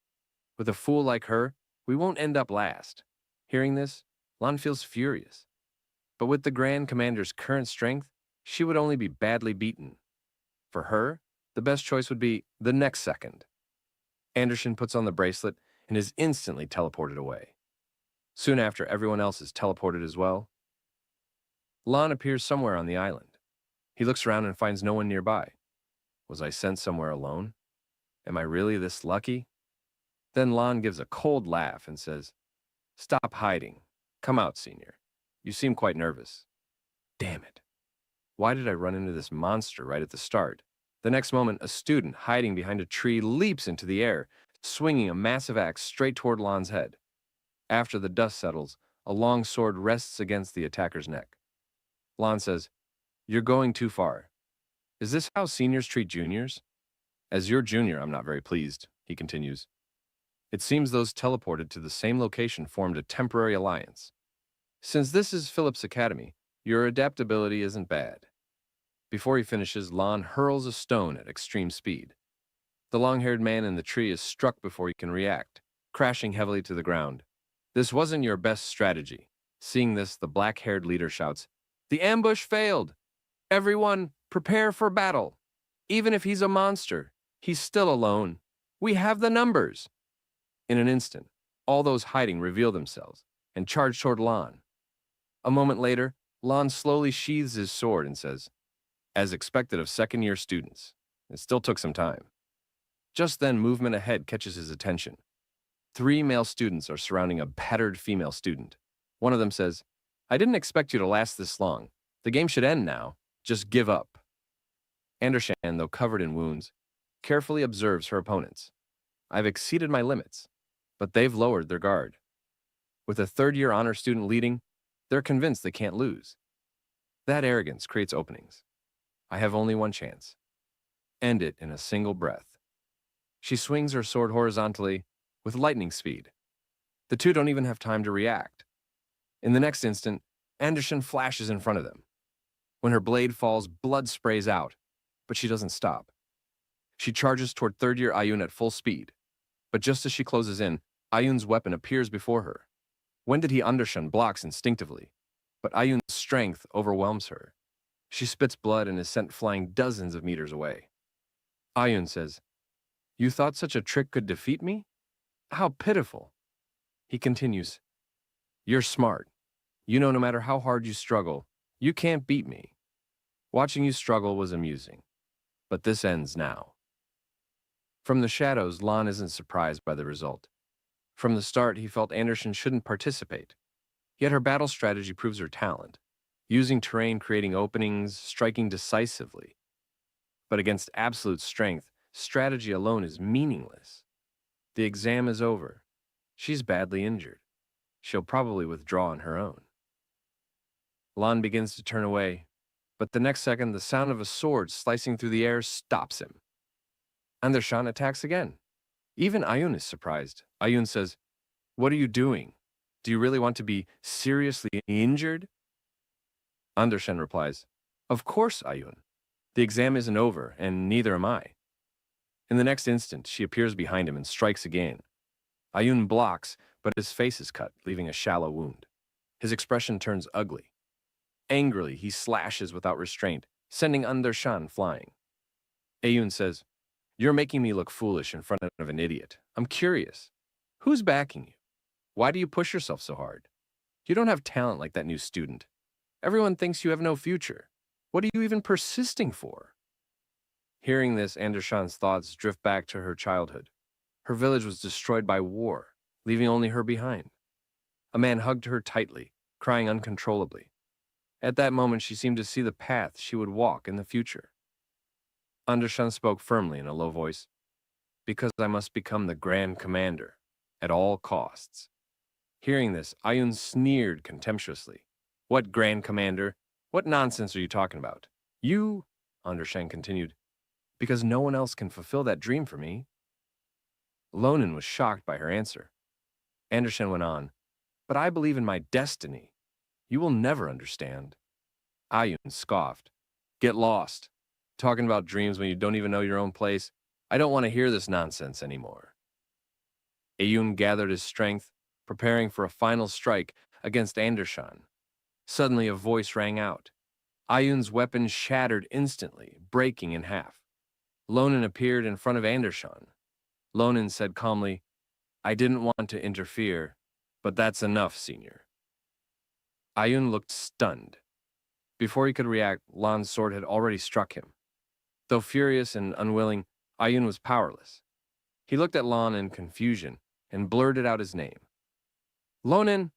With a fool like her, we won't end up last." Hearing this, Lon feels furious. But with the Grand Commander's current strength, she would only be badly beaten. For her, the best choice would be the next second. Andershan puts on the bracelet and is instantly teleported away. Soon after, everyone else is teleported as well. Lon appears somewhere on the island. He looks around and finds no one nearby. Was I sent somewhere alone? Am I really this lucky? Then Lon gives a cold laugh and says, "Stop hiding. Come out, senior. You seem quite nervous." Damn it. Why did I run into this monster right at the start? The next moment, a student hiding behind a tree leaps into the air, swinging a massive axe straight toward Lon's head. After the dust settles, a long sword rests against the attacker's neck. Lon says, "You're going too far. Is this how seniors treat juniors?" "As your junior, I'm not very pleased," he continues. It seems those teleported to the same location formed a temporary alliance. "Since this is Phillips Academy, your adaptability isn't bad." Before he finishes, Lon hurls a stone at extreme speed. The long-haired man in the tree is struck before he can react, crashing heavily to the ground. "This wasn't your best strategy." Seeing this, the black-haired leader shouts, "The ambush failed! Everyone, prepare for battle! Even if he's a monster, he's still alone. We have the numbers!" In an instant, all those hiding reveal themselves and charge toward Lon. A moment later, Lon slowly sheathes his sword and says, "As expected of second-year students." It still took some time. Just then, movement ahead catches his attention. 3 male students are surrounding a battered female student. One of them says, "I didn't expect you to last this long. The game should end now. Just give up." Andershan, though covered in wounds, carefully observes her opponents. "I've exceeded my limits, but they've lowered their guard. With a third-year honor student leading, they're convinced they can't lose. That arrogance creates openings. I have only one chance. End it in a single breath." She swings her sword horizontally with lightning speed. The two don't even have time to react. In the next instant, Andershan flashes in front of them. When her blade falls, blood sprays out, but she doesn't stop. She charges toward third-year Ayun at full speed. But just as she closes in, Ayun's weapon appears before her. When did he Andershan blocks instinctively, but Ayun's strength overwhelms her. She spits blood and is sent flying dozens of meters away. Ayun says, "You thought such a trick could defeat me? How pitiful." He continues, "You're smart. You know no matter how hard you struggle, you can't beat me. Watching you struggle was amusing, but this ends now." From the shadows, Lon isn't surprised by the result. From the start, he felt Andershan shouldn't participate. Yet her battle strategy proves her talent, using terrain, creating openings, striking decisively. But against absolute strength, strategy alone is meaningless. The exam is over. She's badly injured. She'll probably withdraw on her own. Lon begins to turn away, but the next second, the sound of a sword slicing through the air stops him. Andershan attacks again. Even Ayun is surprised. Ayun says, "What are you doing?" Do you really want to be seriously injured? Andershen replies, Of course, Ayun. The exam isn't over, and neither am I. In the next instant, she appears behind him and strikes again. Ayun blocks, but his face is cut, leaving a shallow wound. His expression turns ugly. Angrily, he slashes without restraint, sending Andershan flying. Ayun says, You're making me look foolish in front of an idiot. I'm curious. Who's backing you? Why do you push yourself so hard? You don't have talent like that new student. Everyone thinks you have no future. What are you even persisting for? Hearing this, Andershan's thoughts drift back to her childhood. Her village was destroyed by war, leaving only her behind. A man hugged her tightly, crying uncontrollably. At that moment, she seemed to see the path she would walk in the future. Andershan spoke firmly in a low voice, Because I must become the Grand Commander, at all costs. Hearing this, Ayun sneered contemptuously. What Grand Commander? What nonsense are you talking about? You, Andershan continued, because no one else can fulfill that dream for me. Lonan was shocked by her answer. Andershan went on, But I believe in my destiny. You will never understand. Ayun scoffed. Get lost. Talking about dreams when you don't even know your own place. I don't want to hear this nonsense anymore. Ayun gathered his strength, preparing for a final strike against Andershan. Suddenly a voice rang out. Ayun's weapon shattered instantly, breaking in half. Lonan appeared in front of Andershan. Lonan said calmly, I didn't want to interfere, but that's enough, Senior. Ayun looked stunned. Before he could react, Lan's sword had already struck him. Though furious and unwilling, Ayun was powerless. He looked at Lan in confusion and blurted out his name. Lonan,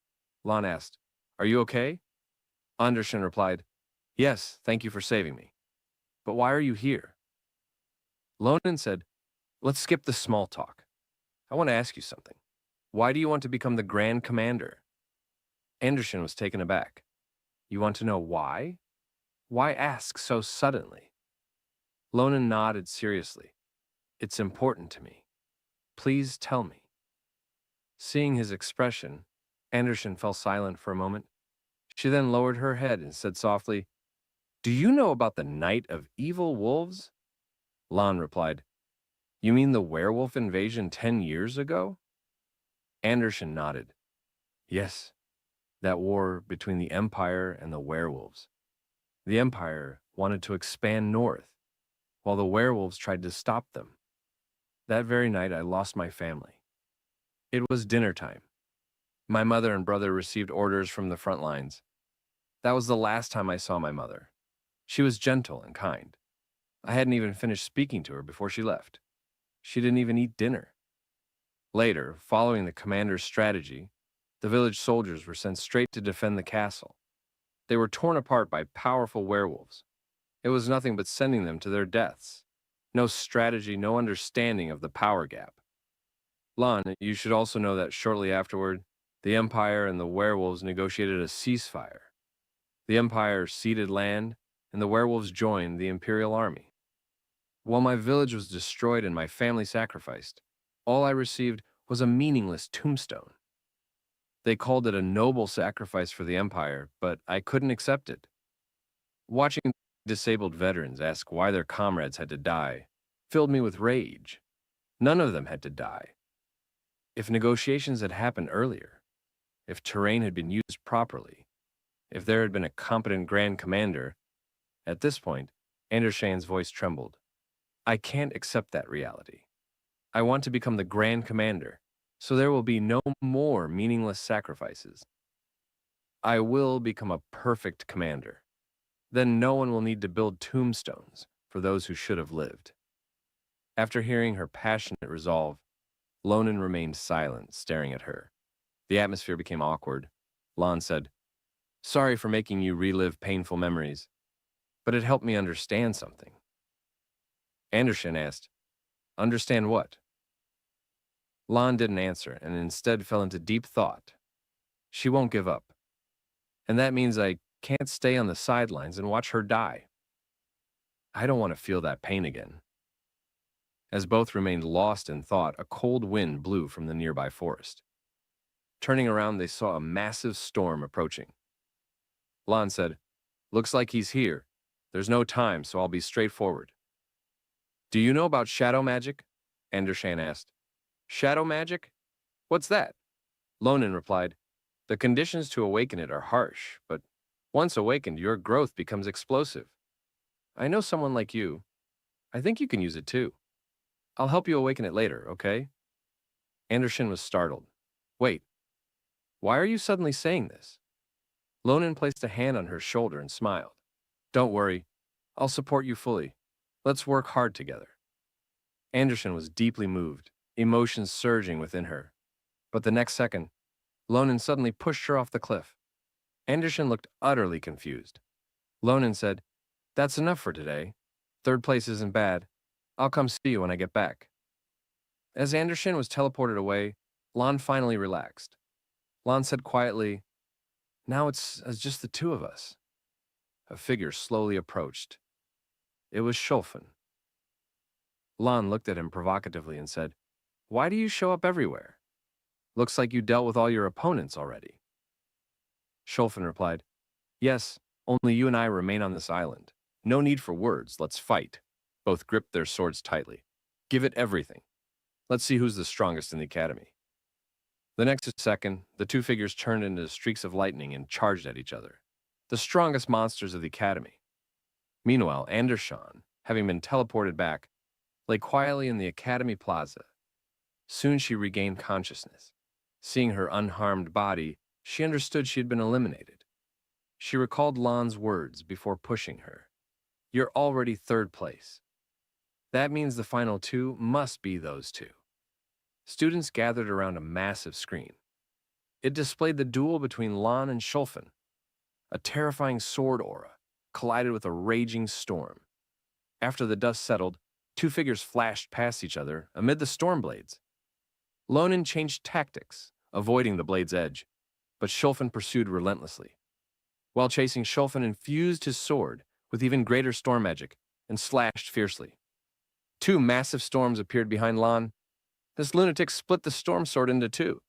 Lan asked, Are you okay? Andershan replied, Yes, thank you for saving me. But why are you here? Lonan said, Let's skip the small talk. I want to ask you something. Why do you want to become the Grand Commander? Andershan was taken aback. You want to know why? Why ask so suddenly? Lonan nodded seriously. It's important to me. Please tell me. Seeing his expression, Andershan fell silent for a moment. She then lowered her head and said softly, Do you know about the Night of Evil Wolves? Lan replied, You mean the werewolf invasion 10 years ago? Andershan nodded. Yes, that war between the Empire and the werewolves. The Empire wanted to expand north, while the werewolves tried to stop them. That very night, I lost my family. It was dinner time. My mother and brother received orders from the front lines. That was the last time I saw my mother. She was gentle and kind. I hadn't even finished speaking to her before she left. She didn't even eat dinner. Later, following the commander's strategy, the village soldiers were sent straight to defend the castle. They were torn apart by powerful werewolves. It was nothing but sending them to their deaths. No strategy, no understanding of the power gap. Lan, you should also know that shortly afterward, the Empire and the werewolves negotiated a ceasefire. The Empire ceded land, and the werewolves joined the Imperial Army. While my village was destroyed and my family sacrificed, all I received was a meaningless tombstone. They called it a noble sacrifice for the Empire, but I couldn't accept it. Watching disabled veterans ask why their comrades had to die filled me with rage. None of them had to die. If negotiations had happened earlier, if terrain had been used properly, if there had been a competent Grand Commander, at this point, Andershan's voice trembled. I can't accept that reality. I want to become the Grand Commander, so there will be no more meaningless sacrifices. I will become a perfect commander. Then no one will need to build tombstones for those who should have lived. After hearing her passionate resolve, Lonan remained silent, staring at her. The atmosphere became awkward. Lan said, Sorry for making you relive painful memories, but it helped me understand something. Andershan asked, Understand what? Lan didn't answer and instead fell into deep thought. She won't give up. And that means I can't stay on the sidelines and watch her die. I don't want to feel that pain again. As both remained lost in thought, a cold wind blew from the nearby forest. Turning around, they saw a massive storm approaching. Lan said, "Looks like he's here. There's no time, so I'll be straightforward." "Do you know about shadow magic?" Andershan asked. "Shadow magic? What's that?" Lonan replied, "The conditions to awaken it are harsh, but once awakened, your growth becomes explosive. I know someone like you. I think you can use it too. I'll help you awaken it later, okay?" Andershan was startled. "Wait, why are you suddenly saying this?" Lonan placed a hand on her shoulder and smiled. "Don't worry, I'll support you fully. Let's work hard together." Andershan was deeply moved, emotions surging within her. But the next second, Lonan suddenly pushed her off the cliff. Andershan looked utterly confused. Lonan said, "That's enough for today. Third place isn't bad. I'll come see you when I get back." As Andershan was teleported away, Lon finally relaxed. Lon said quietly, "Now it's just the two of us." A figure slowly approached. It was Shulfin. Lon looked at him provocatively and said, "Why do you show up everywhere? Looks like you dealt with all your opponents already." Shulfin replied, "Yes, only you and I remain on this island. No need for words, let's fight." Both gripped their swords tightly. "Give it everything. Let's see who's the strongest in the academy." The next second, the two figures turned into streaks of lightning and charged at each other. The strongest monsters of the academy. Meanwhile, Andershan, having been teleported back, lay quietly in the academy plaza. Soon she regained consciousness. Seeing her unharmed body, she understood she had been eliminated. She recalled Lan's words before pushing her. "You're already third place. That means the final two must be those two." Students gathered around a massive screen. It displayed the duel between Lan and Shulfin. A terrifying sword aura collided with a raging storm. After the dust settled, two figures flashed past each other amid the storm blades. Lonan changed tactics, avoiding the blade's edge, but Shulfin pursued relentlessly. While chasing, Shulfin infused his sword with even greater storm magic and slashed fiercely. Two massive storms appeared behind Lan. This lunatic split the storm sword into two.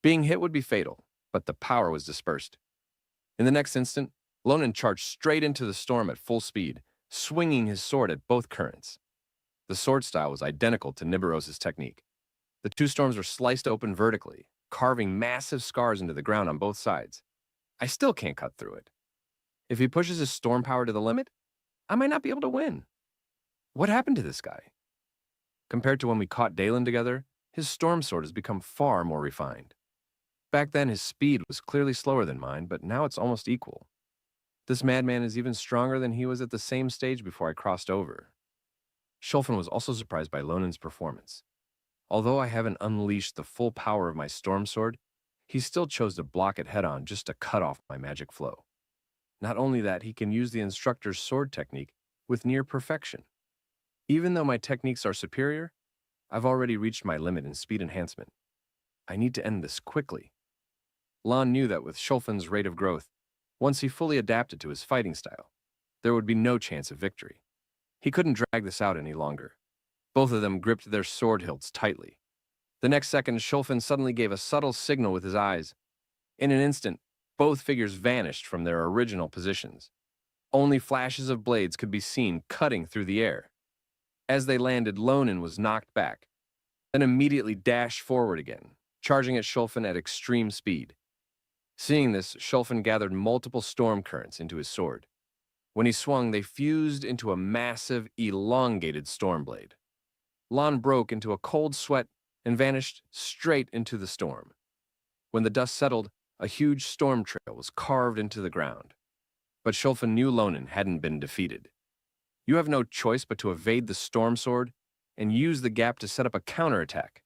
Being hit would be fatal, but the power was dispersed. In the next instant, Lonan charged straight into the storm at full speed, swinging his sword at both currents. The sword style was identical to Nibiros' technique. The two storms were sliced open vertically, carving massive scars into the ground on both sides. I still can't cut through it. If he pushes his storm power to the limit, I might not be able to win. What happened to this guy? Compared to when we caught Dalen together, his storm sword has become far more refined. Back then, his speed was clearly slower than mine, but now it's almost equal. This madman is even stronger than he was at the same stage before I crossed over. Shulfin was also surprised by Lonan's performance. Although I haven't unleashed the full power of my storm sword, he still chose to block it head-on just to cut off my magic flow. Not only that, he can use the instructor's sword technique with near perfection. Even though my techniques are superior, I've already reached my limit in speed enhancement. I need to end this quickly. Lan knew that with Shulfin's rate of growth, once he fully adapted to his fighting style, there would be no chance of victory. He couldn't drag this out any longer. Both of them gripped their sword hilts tightly. The next second, Shulfin suddenly gave a subtle signal with his eyes. In an instant, both figures vanished from their original positions. Only flashes of blades could be seen cutting through the air. As they landed, Lonan was knocked back, then immediately dashed forward again, charging at Shulfin at extreme speed. Seeing this, Shulfin gathered multiple storm currents into his sword. When he swung, they fused into a massive, elongated storm blade. Lan broke into a cold sweat and vanished straight into the storm. When the dust settled, a huge storm trail was carved into the ground. But Shulfin knew Lonan hadn't been defeated. You have no choice but to evade the storm sword and use the gap to set up a counterattack.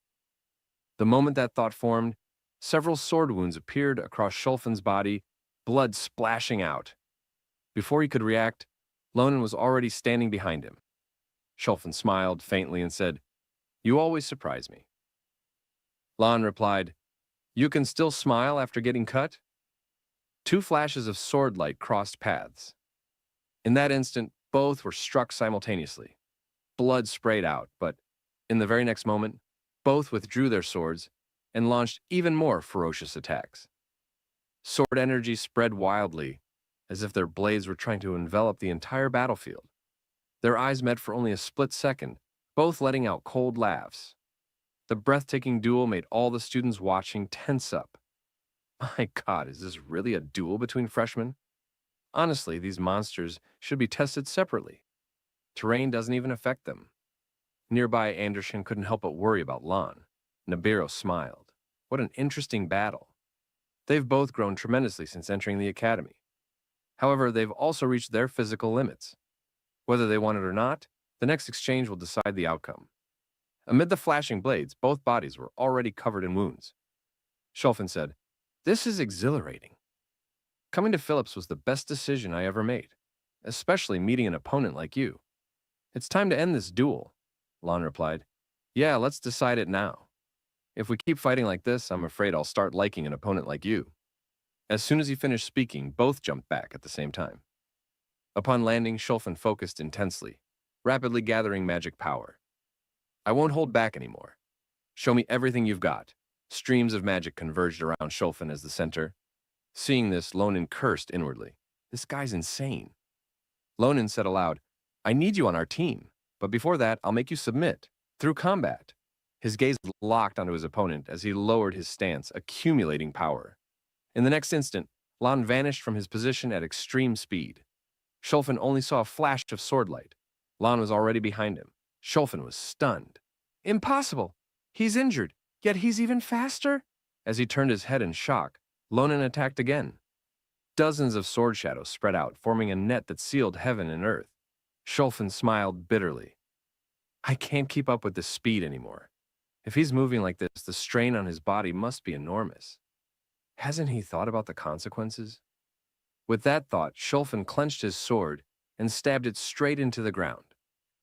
The moment that thought formed, several sword wounds appeared across Shulfin's body, blood splashing out. Before he could react, Lonan was already standing behind him. Shulfin smiled faintly and said, "You always surprise me." Lan replied, "You can still smile after getting cut?" Two flashes of sword light crossed paths. In that instant, both were struck simultaneously. Blood sprayed out, but in the very next moment, both withdrew their swords and launched even more ferocious attacks. Sword energy spread wildly, as if their blades were trying to envelop the entire battlefield. Their eyes met for only a split second, both letting out cold laughs. The breathtaking duel made all the students watching tense up. My God, is this really a duel between freshmen? Honestly, these monsters should be tested separately. Terrain doesn't even affect them. Nearby, Anderson couldn't help but worry about Lon. Nibiru smiled. What an interesting battle. They've both grown tremendously since entering the academy. However, they've also reached their physical limits. Whether they want it or not, the next exchange will decide the outcome. Amid the flashing blades, both bodies were already covered in wounds. Schulfen said, "This is exhilarating. Coming to Phillips was the best decision I ever made, especially meeting an opponent like you." "It's time to end this duel," Lon replied. "Yeah, let's decide it now. If we keep fighting like this, I'm afraid I'll start liking an opponent like you." As soon as he finished speaking, both jumped back at the same time. Upon landing, Schulfen focused intensely, rapidly gathering magic power. "I won't hold back anymore. Show me everything you've got." Streams of magic converged around Schulfen as the center. Seeing this, Lonin cursed inwardly. This guy's insane. Lonin said aloud, "I need you on our team, but before that, I'll make you submit, through combat." His gaze locked onto his opponent as he lowered his stance, accumulating power. In the next instant, Lon vanished from his position at extreme speed. Schulfen only saw a flash of swordlight. Lon was already behind him. Schulfen was stunned. "Impossible! He's injured, yet he's even faster?" As he turned his head in shock, Lonin attacked again. Dozens of sword shadows spread out, forming a net that sealed heaven and earth. Schulfen smiled bitterly. "I can't keep up with this speed anymore. If he's moving like this, the strain on his body must be enormous. Hasn't he thought about the consequences?" With that thought, Schulfen clenched his sword and stabbed it straight into the ground,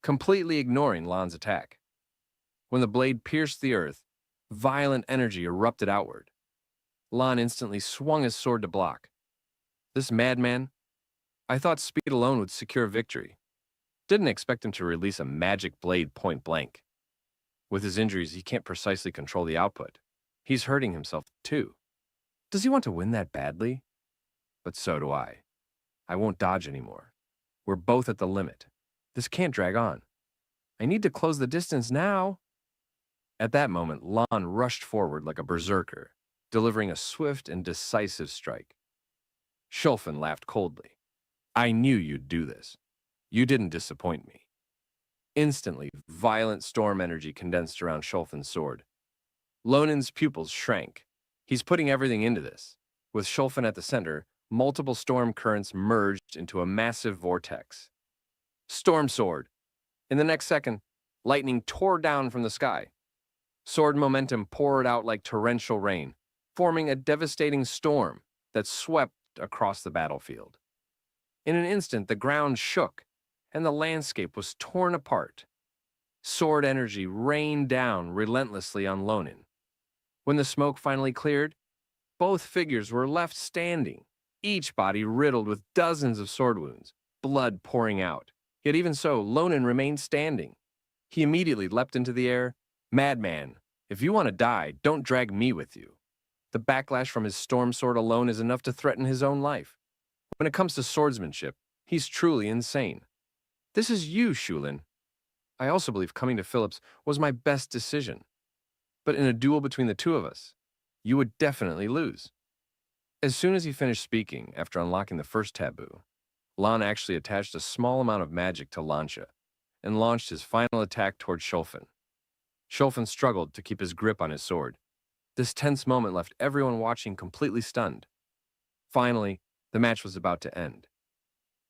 completely ignoring Lon's attack. When the blade pierced the earth, violent energy erupted outward. Lon instantly swung his sword to block. This madman? I thought speed alone would secure victory. Didn't expect him to release a magic blade point blank. With his injuries, he can't precisely control the output. He's hurting himself too. Does he want to win that badly? But so do I. I won't dodge anymore. We're both at the limit. This can't drag on. I need to close the distance now. At that moment, Lon rushed forward like a berserker, delivering a swift and decisive strike. Schulfen laughed coldly. "I knew you'd do this. You didn't disappoint me." Instantly, violent storm energy condensed around Schulfen's sword. Lonin's pupils shrank. He's putting everything into this. With Schulfen at the center, multiple storm currents merged into a massive vortex. Storm sword. In the next second, lightning tore down from the sky. Sword momentum poured out like torrential rain, forming a devastating storm that swept across the battlefield. In an instant, the ground shook, and the landscape was torn apart. Sword energy rained down relentlessly on Lonin. When the smoke finally cleared, both figures were left standing, each body riddled with dozens of sword wounds, blood pouring out. Yet even so, Lonin remained standing. He immediately leapt into the air. "Madman, if you want to die, don't drag me with you." The backlash from his storm sword alone is enough to threaten his own life. When it comes to swordsmanship, he's truly insane. This is you, Shulin. I also believe coming to Phillips was my best decision. But in a duel between the two of us, you would definitely lose. As soon as he finished speaking, after unlocking the first taboo, Lon actually attached a small amount of magic to Lancia and launched his final attack toward Schulfen. Schulfen struggled to keep his grip on his sword. This tense moment left everyone watching completely stunned. Finally, the match was about to end.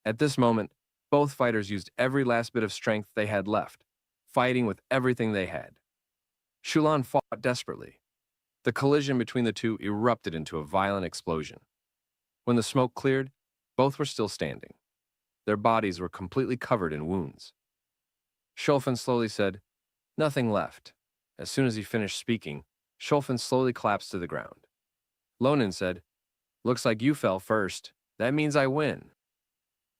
At this moment, both fighters used every last bit of strength they had left, fighting with everything they had. Shulan fought desperately. The collision between the two erupted into a violent explosion. When the smoke cleared, both were still standing. Their bodies were completely covered in wounds. Schulfen slowly said, "Nothing left." As soon as he finished speaking, Schulfen slowly collapsed to the ground. Lonin said, "Looks like you fell first. That means I win."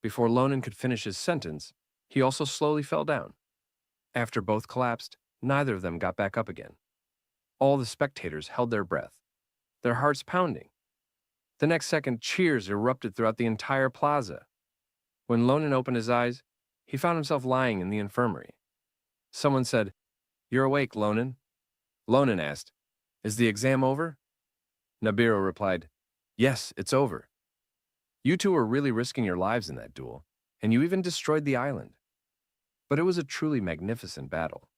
Before Lonin could finish his sentence, he also slowly fell down. After both collapsed, neither of them got back up again. All the spectators held their breath, their hearts pounding. The next second, cheers erupted throughout the entire plaza. When Lonan opened his eyes, he found himself lying in the infirmary. Someone said, "You're awake, Lonan." Lonan asked, "Is the exam over?" Nibiru replied, "Yes, it's over. You two were really risking your lives in that duel, and you even destroyed the island. But it was a truly magnificent battle.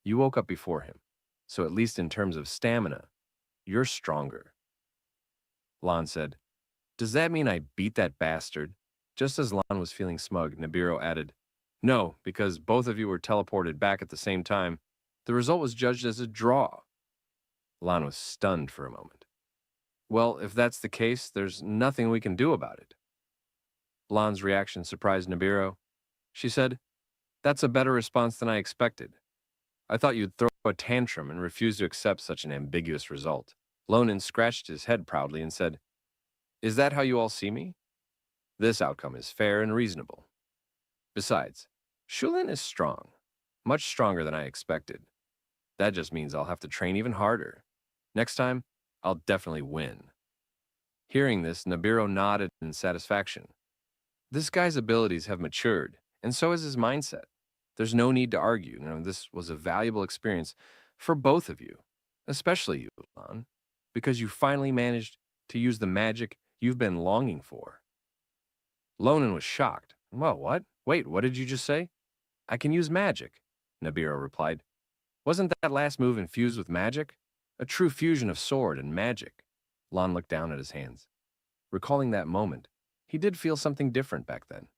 You woke up before him, so at least in terms of stamina, you're stronger." Lan said, "Does that mean I beat that bastard?" Just as Lan was feeling smug, Nibiru added, "No, because both of you were teleported back at the same time. The result was judged as a draw." Lan was stunned for a moment. "Well, if that's the case, there's nothing we can do about it." Lan's reaction surprised Nibiru. She said, "That's a better response than I expected. I thought you'd throw a tantrum and refuse to accept such an ambiguous result." Lonan scratched his head proudly and said, "Is that how you all see me? This outcome is fair and reasonable. Besides, Shulin is strong, much stronger than I expected. That just means I'll have to train even harder. Next time, I'll definitely win." Hearing this, Nibiru nodded in satisfaction. This guy's abilities have matured, and so has his mindset. There's no need to argue. This was a valuable experience for both of you, especially you, Lan, because you finally managed to use the magic you've been longing for. Lonan was shocked. "Well, what? Wait, what did you just say?" "I can use magic," Nibiru replied. "Wasn't that last move infused with magic? A true fusion of sword and magic." Lan looked down at his hands. Recalling that moment, he did feel something different back then.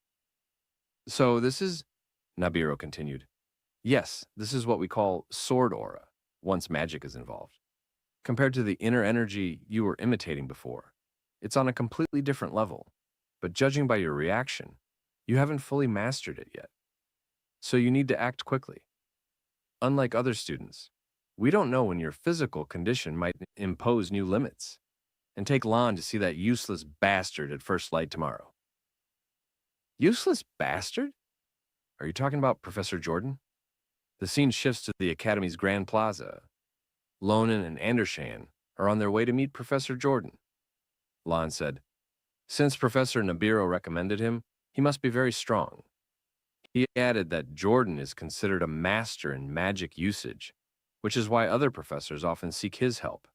"So this is," Nibiru continued. "Yes, this is what we call sword aura, once magic is involved. Compared to the inner energy you were imitating before, it's on a completely different level. But judging by your reaction, you haven't fully mastered it yet. So you need to act quickly. Unlike other students, we don't know when your physical condition might impose new limits. And take Lan to see that useless bastard at first light tomorrow." "Useless bastard? Are you talking about Professor Jordan?" The scene shifts to the Academy's Grand Plaza. Lonan and Andershan are on their way to meet Professor Jordan. Lan said, "Since Professor Nibiru recommended him, he must be very strong." He added that Jordan is considered a master in magic usage, which is why other professors often seek his help.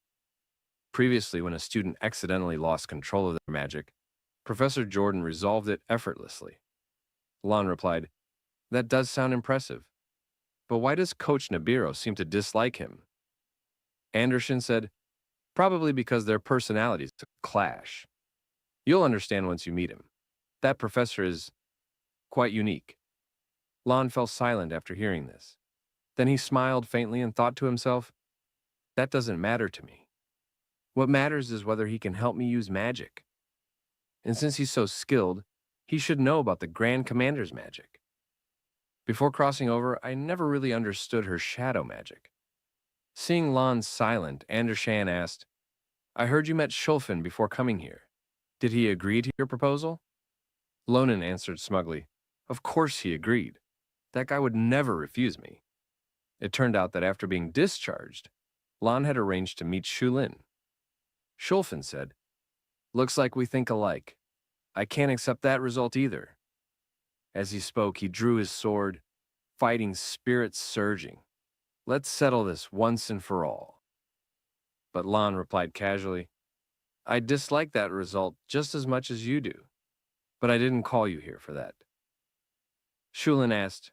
Previously, when a student accidentally lost control of their magic, Professor Jordan resolved it effortlessly. Lan replied, "That does sound impressive. But why does Coach Nibiru seem to dislike him?" Anderson said, "Probably because their personalities clash. You'll understand once you meet him. That professor is quite unique." Lan fell silent after hearing this. Then he smiled faintly and thought to himself, "That doesn't matter to me. What matters is whether he can help me use magic. And since he's so skilled, he should know about the Grand Commander's magic. Before crossing over, I never really understood her shadow magic." Seeing Lan silent, Andershan asked, "I heard you met Shulfin before coming here. Did he agree to your proposal?" Lonan answered smugly, "Of course he agreed. That guy would never refuse me." It turned out that after being discharged, Lan had arranged to meet Shulin. Shulfin said, "Looks like we think alike. I can't accept that result either." As he spoke, he drew his sword, fighting spirit surging. "Let's settle this once and for all." But Lan replied casually, "I dislike that result just as much as you do, but I didn't call you here for that." Shulin asked,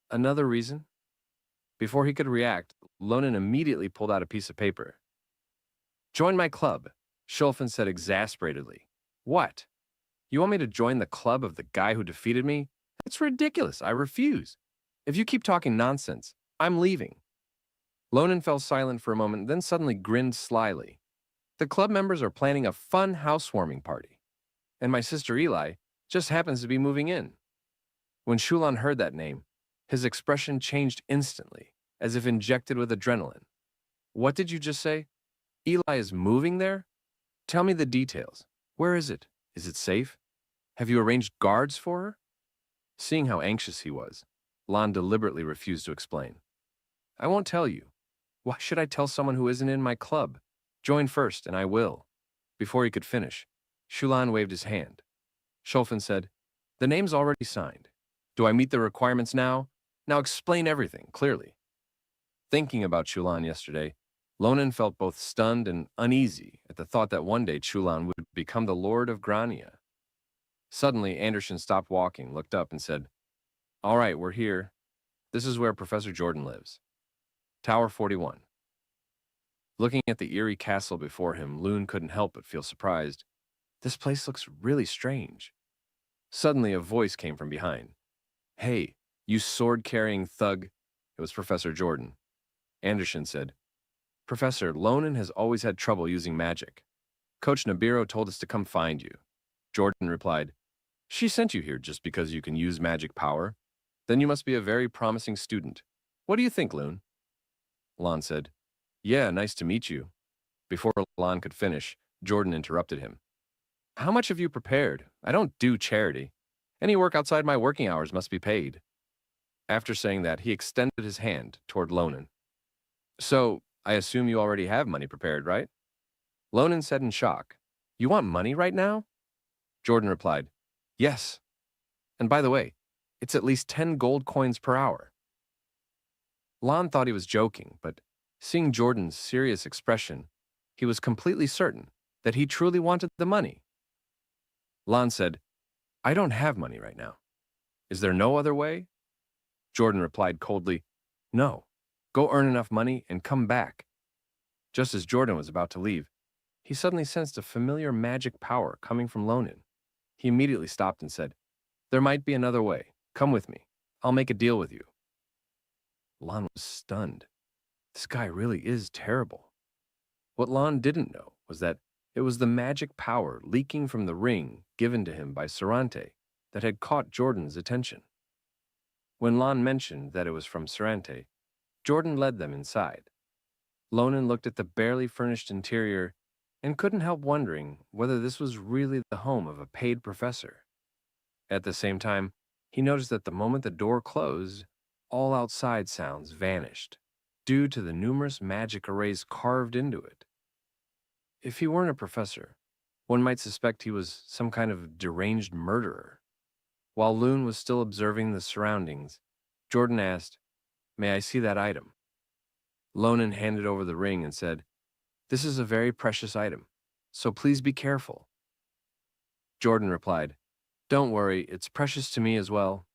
"Another reason?" Before he could react, Lonan immediately pulled out a piece of paper. "Join my club," Shulfin said exasperatedly. "What? You want me to join the club of the guy who defeated me? That's ridiculous. I refuse. If you keep talking nonsense, I'm leaving." Lonan fell silent for a moment, then suddenly grinned slyly. "The club members are planning a fun housewarming party, and my sister Eli just happens to be moving in." When Shulan heard that name, his expression changed instantly, as if injected with adrenaline. "What did you just say? Eli is moving there? Tell me the details. Where is it? Is it safe? Have you arranged guards for her?" Seeing how anxious he was, Lan deliberately refused to explain. "I won't tell you. Why should I tell someone who isn't in my club? Join first, and I will. Before he could finish, Shulan waved his hand. Shulfin said, The name's already signed. Do I meet the requirements now? Now explain everything, clearly. Thinking about Shulan yesterday, Lonan felt both stunned and uneasy at the thought that one day Shulan would become the Lord of Grania. Suddenly, Anderson stopped walking, looked up, and said, All right, we're here. This is where Professor Jordan lives. Tower 41. Looking at the eerie castle before him, Loon couldn't help but feel surprised. This place looks really strange. Suddenly, a voice came from behind. Hey, you sword-carrying thug. It was Professor Jordan. Anderson said, Professor, Lonan has always had trouble using magic. Coach Nibiru told us to come find you. Jordan replied, She sent you here just because you can use magic power. Then you must be a very promising student. What do you think, Loon? Lon said, Yeah, nice to meet you. Before Lon could finish, Jordan interrupted him. How much have you prepared? I don't do charity. Any work outside my working hours must be paid. After saying that, he extended his hand toward Lonan. So, I assume you already have money prepared, right? Lonan said in shock, You want money right now? Jordan replied, Yes. And by the way, it's at least 10 gold coins per hour. Lon thought he was joking, but seeing Jordan's serious expression, he was completely certain that he truly wanted the money. Lon said, I don't have money right now. Is there no other way? Jordan replied coldly, No. Go earn enough money and come back. Just as Jordan was about to leave, he suddenly sensed a familiar magic power coming from Lonan. He immediately stopped and said, There might be another way. Come with me. I'll make a deal with you. Lon was stunned. This guy really is terrible. What Lon didn't know was that it was the magic power leaking from the ring given to him by Sarante that had caught Jordan's attention. When Lon mentioned that it was from Sarante, Jordan led them inside. Lonan looked at the barely furnished interior and couldn't help wondering whether this was really the home of a paid professor. At the same time, he noticed that the moment the door closed, all outside sounds vanished, due to the numerous magic arrays carved into it. If he weren't a professor, one might suspect he was some kind of deranged murderer. While Loon was still observing the surroundings, Jordan asked, May I see that item? Lonan handed over the ring and said, This is a very precious item, so please be careful. Jordan replied, Don't worry, it's precious to me as well.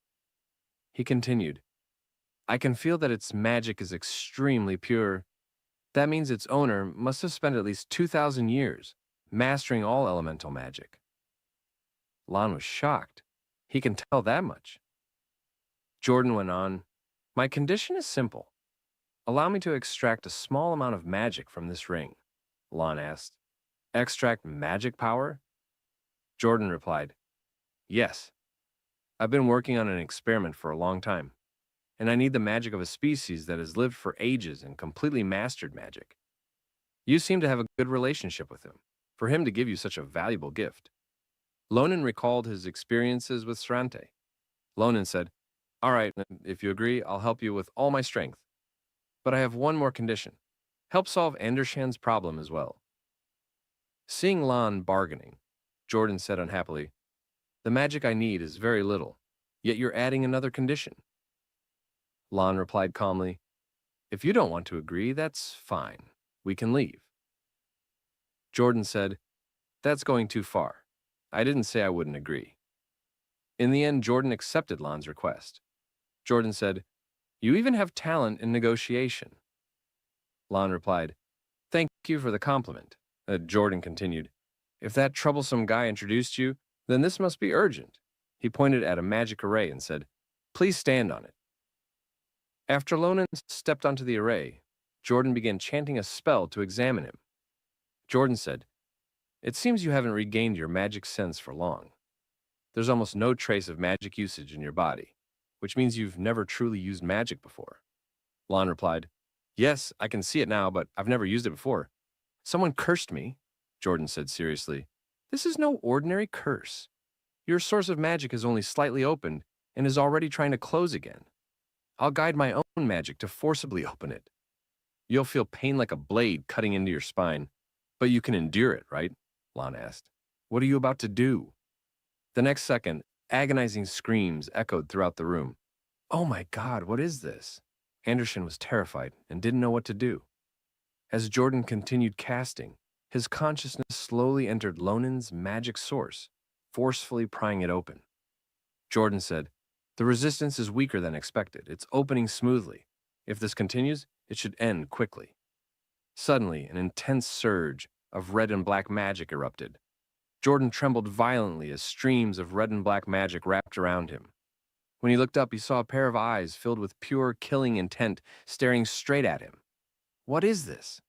He continued, I can feel that its magic is extremely pure. That means its owner must have spent at least 2,000 years mastering all elemental magic. Lon was shocked. He can tell that much. Jordan went on, My condition is simple. Allow me to extract a small amount of magic from this ring, Lon asked. Extract magic power? Jordan replied, Yes. I've been working on an experiment for a long time, and I need the magic of a species that has lived for ages and completely mastered magic. You seem to have a good relationship with him, for him to give you such a valuable gift. Lonan recalled his experiences with Sarante. Lonan said, All right, if you agree, I'll help you with all my strength. But I have one more condition. Help solve Andershan's problem as well. Seeing Lon bargaining, Jordan said unhappily, The magic I need is very little, yet you're adding another condition. Lon replied calmly, If you don't want to agree, that's fine. We can leave. Jordan said, That's going too far. I didn't say I wouldn't agree. In the end, Jordan accepted Lon's request. Jordan said, You even have talent in negotiation. Lon replied, Thank you for the compliment. Jordan continued, If that troublesome guy introduced you, then this must be urgent. He pointed at a magic array and said, Please stand on it. After Lonan stepped onto the array, Jordan began chanting a spell to examine him. Jordan said, It seems you haven't regained your magic sense for long. There's almost no trace of magic usage in your body, which means you've never truly used magic before. Lon replied, Yes, I can see it now, but I've never used it before. Someone cursed me, Jordan said seriously. This is no ordinary curse. Your source of magic is only slightly opened and is already trying to close again. I'll guide my own magic to forcibly open it. You'll feel pain like a blade cutting into your spine, but you can endure it, right? Lon asked. What are you about to do? The next second, agonizing screams echoed throughout the room. Oh my God, what is this? Anderson was terrified and didn't know what to do. As Jordan continued casting, his consciousness slowly entered Lonen's magic source, forcefully prying it open. Jordan said, "The resistance is weaker than expected. It's opening smoothly. If this continues, it should end quickly." Suddenly, an intense surge of red and black magic erupted. Jordan trembled violently as streams of red and black magic wrapped around him. When he looked up, he saw a pair of eyes filled with pure killing intent staring straight at him. What is this?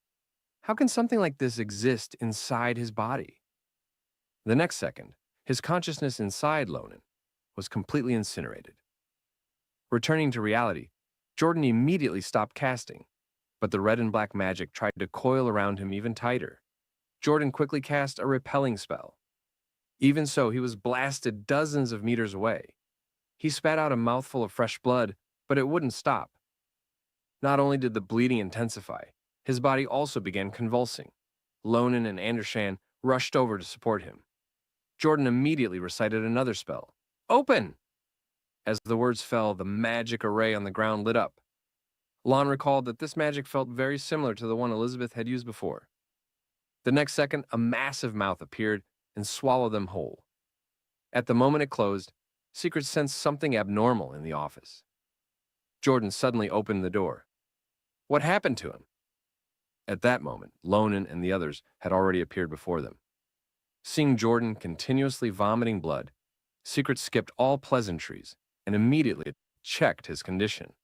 How can something like this exist inside his body? The next second, his consciousness inside Lonen was completely incinerated. Returning to reality, Jordan immediately stopped casting, but the red and black magic tried to coil around him even tighter. Jordan quickly cast a repelling spell. Even so, he was blasted dozens of meters away. He spat out a mouthful of fresh blood, but it wouldn't stop. Not only did the bleeding intensify, his body also began convulsing. Lonen and Andershan rushed over to support him. Jordan immediately recited another spell. Open! As the words fell, the magic array on the ground lit up. Lon recalled that this magic felt very similar to the one Elizabeth had used before. The next second, a massive mouth appeared and swallowed them whole. At the moment it closed, Secret sensed something abnormal in the office. Jordan suddenly opened the door. What happened to him? At that moment, Lonen and the others had already appeared before them. Seeing Jordan continuously vomiting blood, Secret skipped all pleasantries and immediately checked his condition.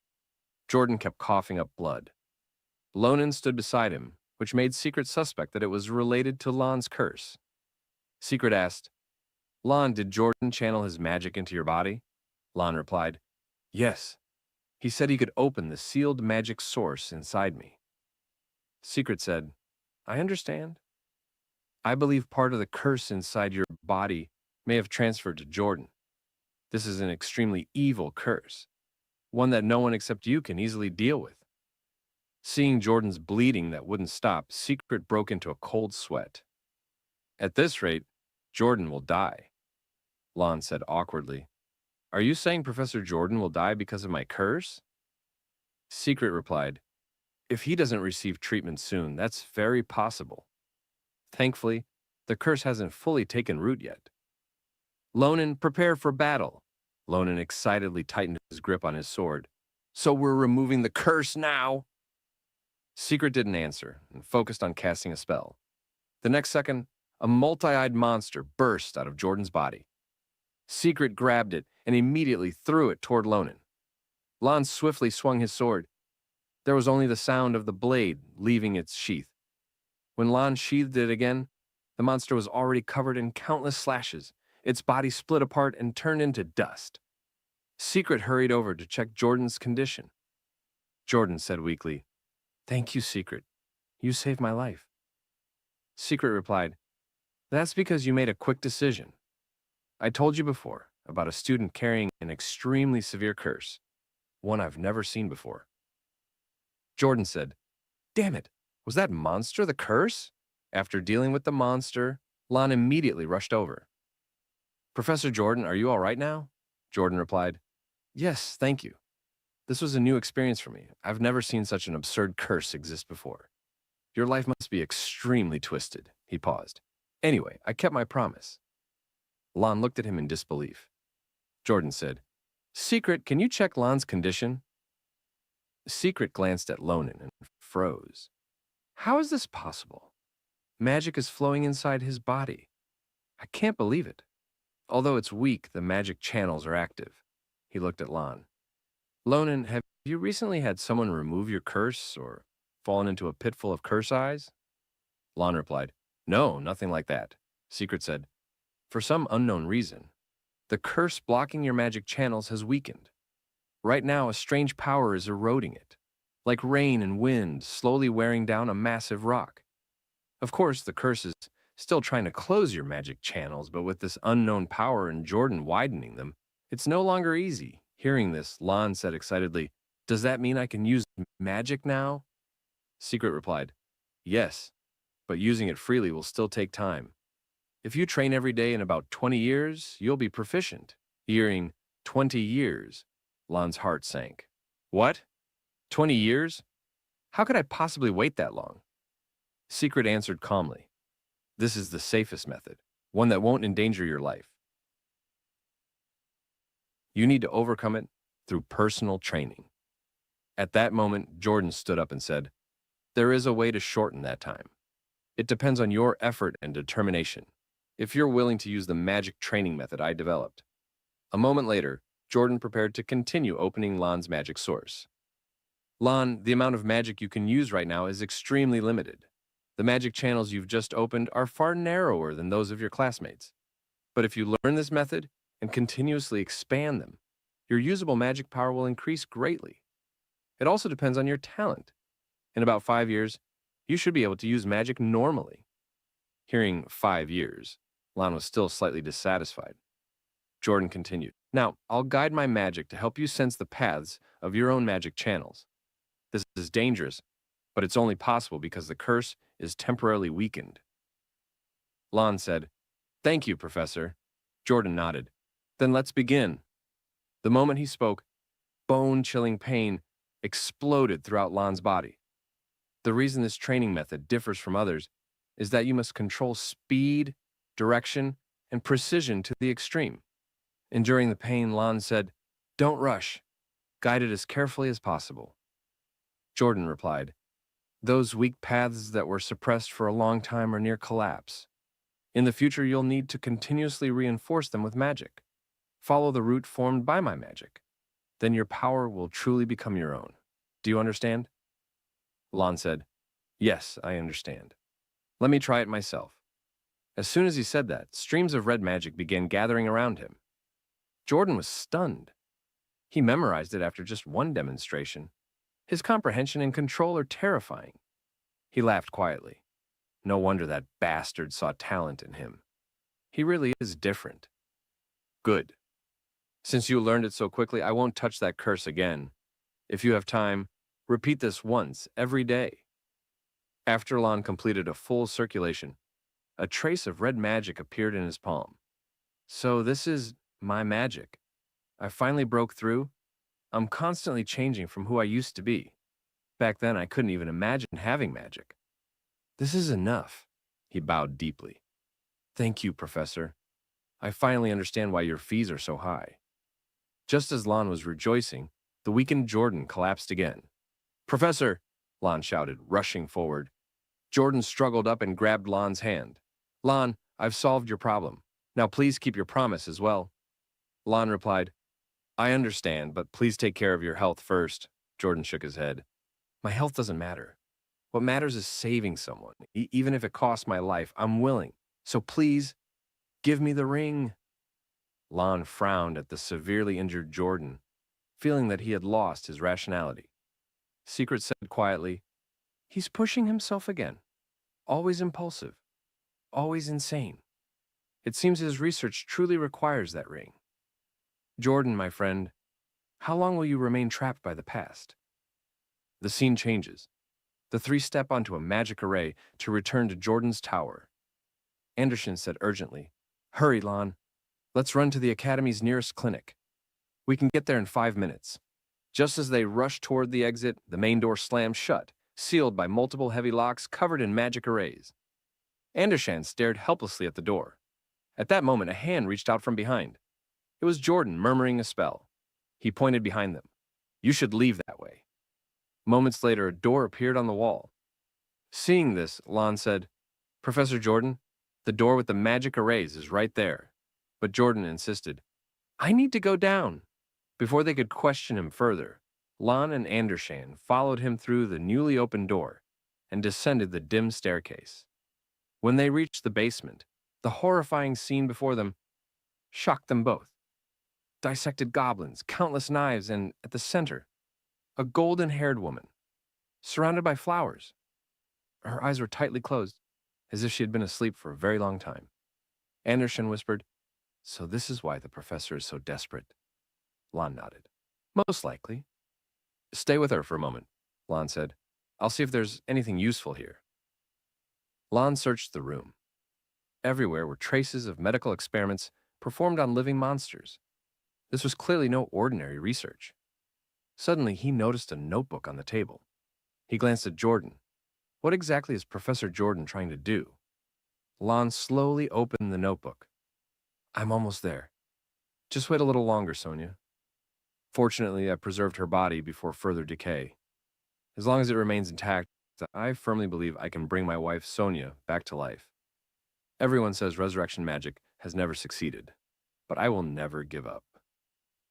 Jordan kept coughing up blood. Lonen stood beside him, which made Secret suspect that it was related to Lon's curse. Secret asked, Lon, did Jordan channel his magic into your body? Lon replied, yes. He said he could open the sealed magic source inside me. Secret said, I understand. I believe part of the curse inside your body may have transferred to Jordan. This is an extremely evil curse, one that no one except you can easily deal with. Seeing Jordan's bleeding that wouldn't stop, Secret broke into a cold sweat. At this rate, Jordan will die, Lon said awkwardly. Are you saying Professor Jordan will die because of my curse? Secret replied, if he doesn't receive treatment soon, that's very possible. Thankfully, the curse hasn't fully taken root yet. Lonen, prepare for battle. Lonen excitedly tightened his grip on his sword. So we're removing the curse now? Secret didn't answer and focused on casting a spell. The next second, a multi-eyed monster burst out of Jordan's body. Secret grabbed it and immediately threw it toward Lonen. Lon swiftly swung his sword. There was only the sound of the blade leaving its sheath. When Lon sheathed it again, the monster was already covered in countless slashes. Its body split apart and turned into dust. Secret hurried over to check Jordan's condition. Jordan said weakly, Thank you, Secret. You saved my life. Secret replied, That's because you made a quick decision. I told you before about a student carrying an extremely severe curse, one I've never seen before. Jordan said, Damn it, was that monster the curse? After dealing with the monster, Lon immediately rushed over. Professor Jordan, are you all right now? Jordan replied, Yes, thank you. This was a new experience for me. I've never seen such an absurd curse exist before. Your life must be extremely twisted. He paused. Anyway, I kept my promise. Lon looked at him in disbelief. Jordan said, Secret, can you check Lon's condition? Secret glanced at Lonen and froze. How is this possible? Magic is flowing inside his body. I can't believe it. Although it's weak, the magic channels are active. He looked at Lon. Lonen, have you recently had someone remove your curse or fallen into a pit full of curse eyes? Lon replied, No, nothing like that. Secret said, For some unknown reason, the curse blocking your magic channels has weakened. Right now, a strange power is eroding it, like rain and wind slowly wearing down a massive rock. Of course, the curse is still trying to close your magic channels, but with this unknown power and Jordan widening them, it's no longer easy. Hearing this, Lon said excitedly, Does that mean I can use magic now? Secret replied, yes, but using it freely will still take time. If you train every day in about 20 years, you'll be proficient. Hearing 20 years, Lan's heart sank. What? 20 years? How could I possibly wait that long? Secret answered calmly, this is the safest method, one that won't endanger your life. You need to overcome it through personal training. At that moment, Jordan stood up and said, there is a way to shorten that time. It depends on your effort and determination, if you're willing to use the magic training method I developed. A moment later, Jordan prepared to continue opening Lan's magic source. Lan, the amount of magic you can use right now is extremely limited. The magic channels you've just opened are far narrower than those of your classmates. But if you learn this method and continuously expand them, your usable magic power will increase greatly. It also depends on your talent. In about 5 years, you should be able to use magic normally. Hearing 5 years, Lan was still slightly dissatisfied. Jordan continued, now, I'll guide my magic to help you sense the paths of your own magic channels. This is dangerous, but it's only possible because the curse is temporarily weakened. Lan said, thank you, Professor. Jordan nodded. Then let's begin. The moment he spoke, bone-chilling pain exploded throughout Lan's body. The reason this training method differs from others is that you must control speed, direction, and precision to the extreme. Enduring the pain, Lan said, don't rush. Guide it as carefully as possible. Jordan replied, those weak paths that were suppressed for a long time are near collapse. In the future, you'll need to continuously reinforce them with magic. Follow the route formed by my magic. Then your power will truly become your own. Do you understand? Lan said, yes, I understand. Let me try it myself. As soon as he said that, streams of red magic began gathering around him. Jordan was stunned. He memorized it after just one demonstration. His comprehension and control are terrifying. He laughed quietly. No wonder that bastard saw talent in him. He really is different. Good. Since you learned it so quickly, I won't touch that curse again. If you have time, repeat this once every day. After Lan completed a full circulation, a trace of red magic appeared in his palm. So this is my magic. I finally broke through. I'm constantly changing from who I used to be. Back then, I couldn't even imagine having magic. This is enough. He bowed deeply. Thank you, Professor. I finally understand why your fees are so high. Just as Lan was rejoicing, the weakened Jordan collapsed again. Professor, Lan shouted, rushing forward. Jordan struggled up and grabbed Lan's hand. Lan, I've solved your problem. Now please keep your promise as well. Lan replied, I understand, but please take care of your health first. Jordan shook his head. My health doesn't matter. What matters is saving someone. Even if it costs my life, I'm willing. So please, give me the ring. Lan frowned at the severely injured Jordan, feeling that he had lost his rationality. Secret said quietly, he's pushing himself again. Always impulsive. Always insane. It seems his research truly requires that ring. Jordan, my friend, how long will you remain trapped by the past? The scene changes. The three step onto a magic array to return to Jordan's tower. Anderson said urgently, hurry, Lan. Let's run to the Academy's nearest clinic. We can get there in 5 minutes. Just as they rushed toward the exit, the main door slammed shut, sealed by multiple heavy locks covered in magic arrays. Anderson stared helplessly at the door. At that moment, a hand reached out from behind. It was Jordan murmuring a spell. He pointed behind them. You should leave that way. Moments later, a door appeared on the wall. Seeing this, Lan said, Professor Jordan, the door with the magic arrays is right there. But Jordan insisted, I need to go down. Before they could question him further, Lan and Anderson followed him through the newly opened door and descended the dim staircase. When they reached the basement, the horrifying scene before them shocked them both. Dissected goblins, countless knives, and at the center, a golden-haired woman, surrounded by flowers. Her eyes were tightly closed, as if she had been asleep for a very long time. Anderson whispered, So this is why the professor is so desperate. Lan nodded. Most likely. Stay with her for a moment, Lan said. I'll see if there's anything useful here. Lon searched the room. Everywhere were traces of medical experiments performed on living monsters. This was clearly no ordinary research. Suddenly, he noticed a notebook on the table. He glanced at Jordan. What exactly is Professor Jordan trying to do? Lon slowly opened the notebook. I'm almost there. Just wait a little longer, Sonia. Fortunately, I preserved her body before further decay. As long as it remains intact, I firmly believe I can bring my wife, Sonia, back to life. Everyone says resurrection magic has never succeeded, but I will never give up.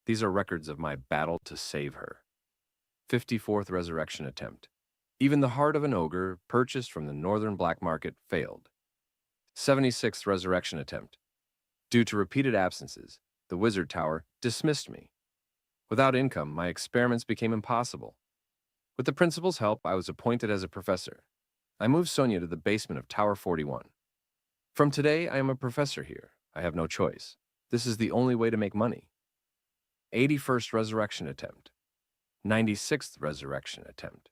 These are records of my battle to save her. 54th resurrection attempt. Even the heart of an ogre, purchased from the northern black market, failed. 76th resurrection attempt. Due to repeated absences, the wizard tower dismissed me. Without income, my experiments became impossible. With the principal's help, I was appointed as a professor. I moved Sonia to the basement of Tower 41. From today, I am a professor here. I have no choice. This is the only way to make money. 81st resurrection attempt. 96th resurrection attempt.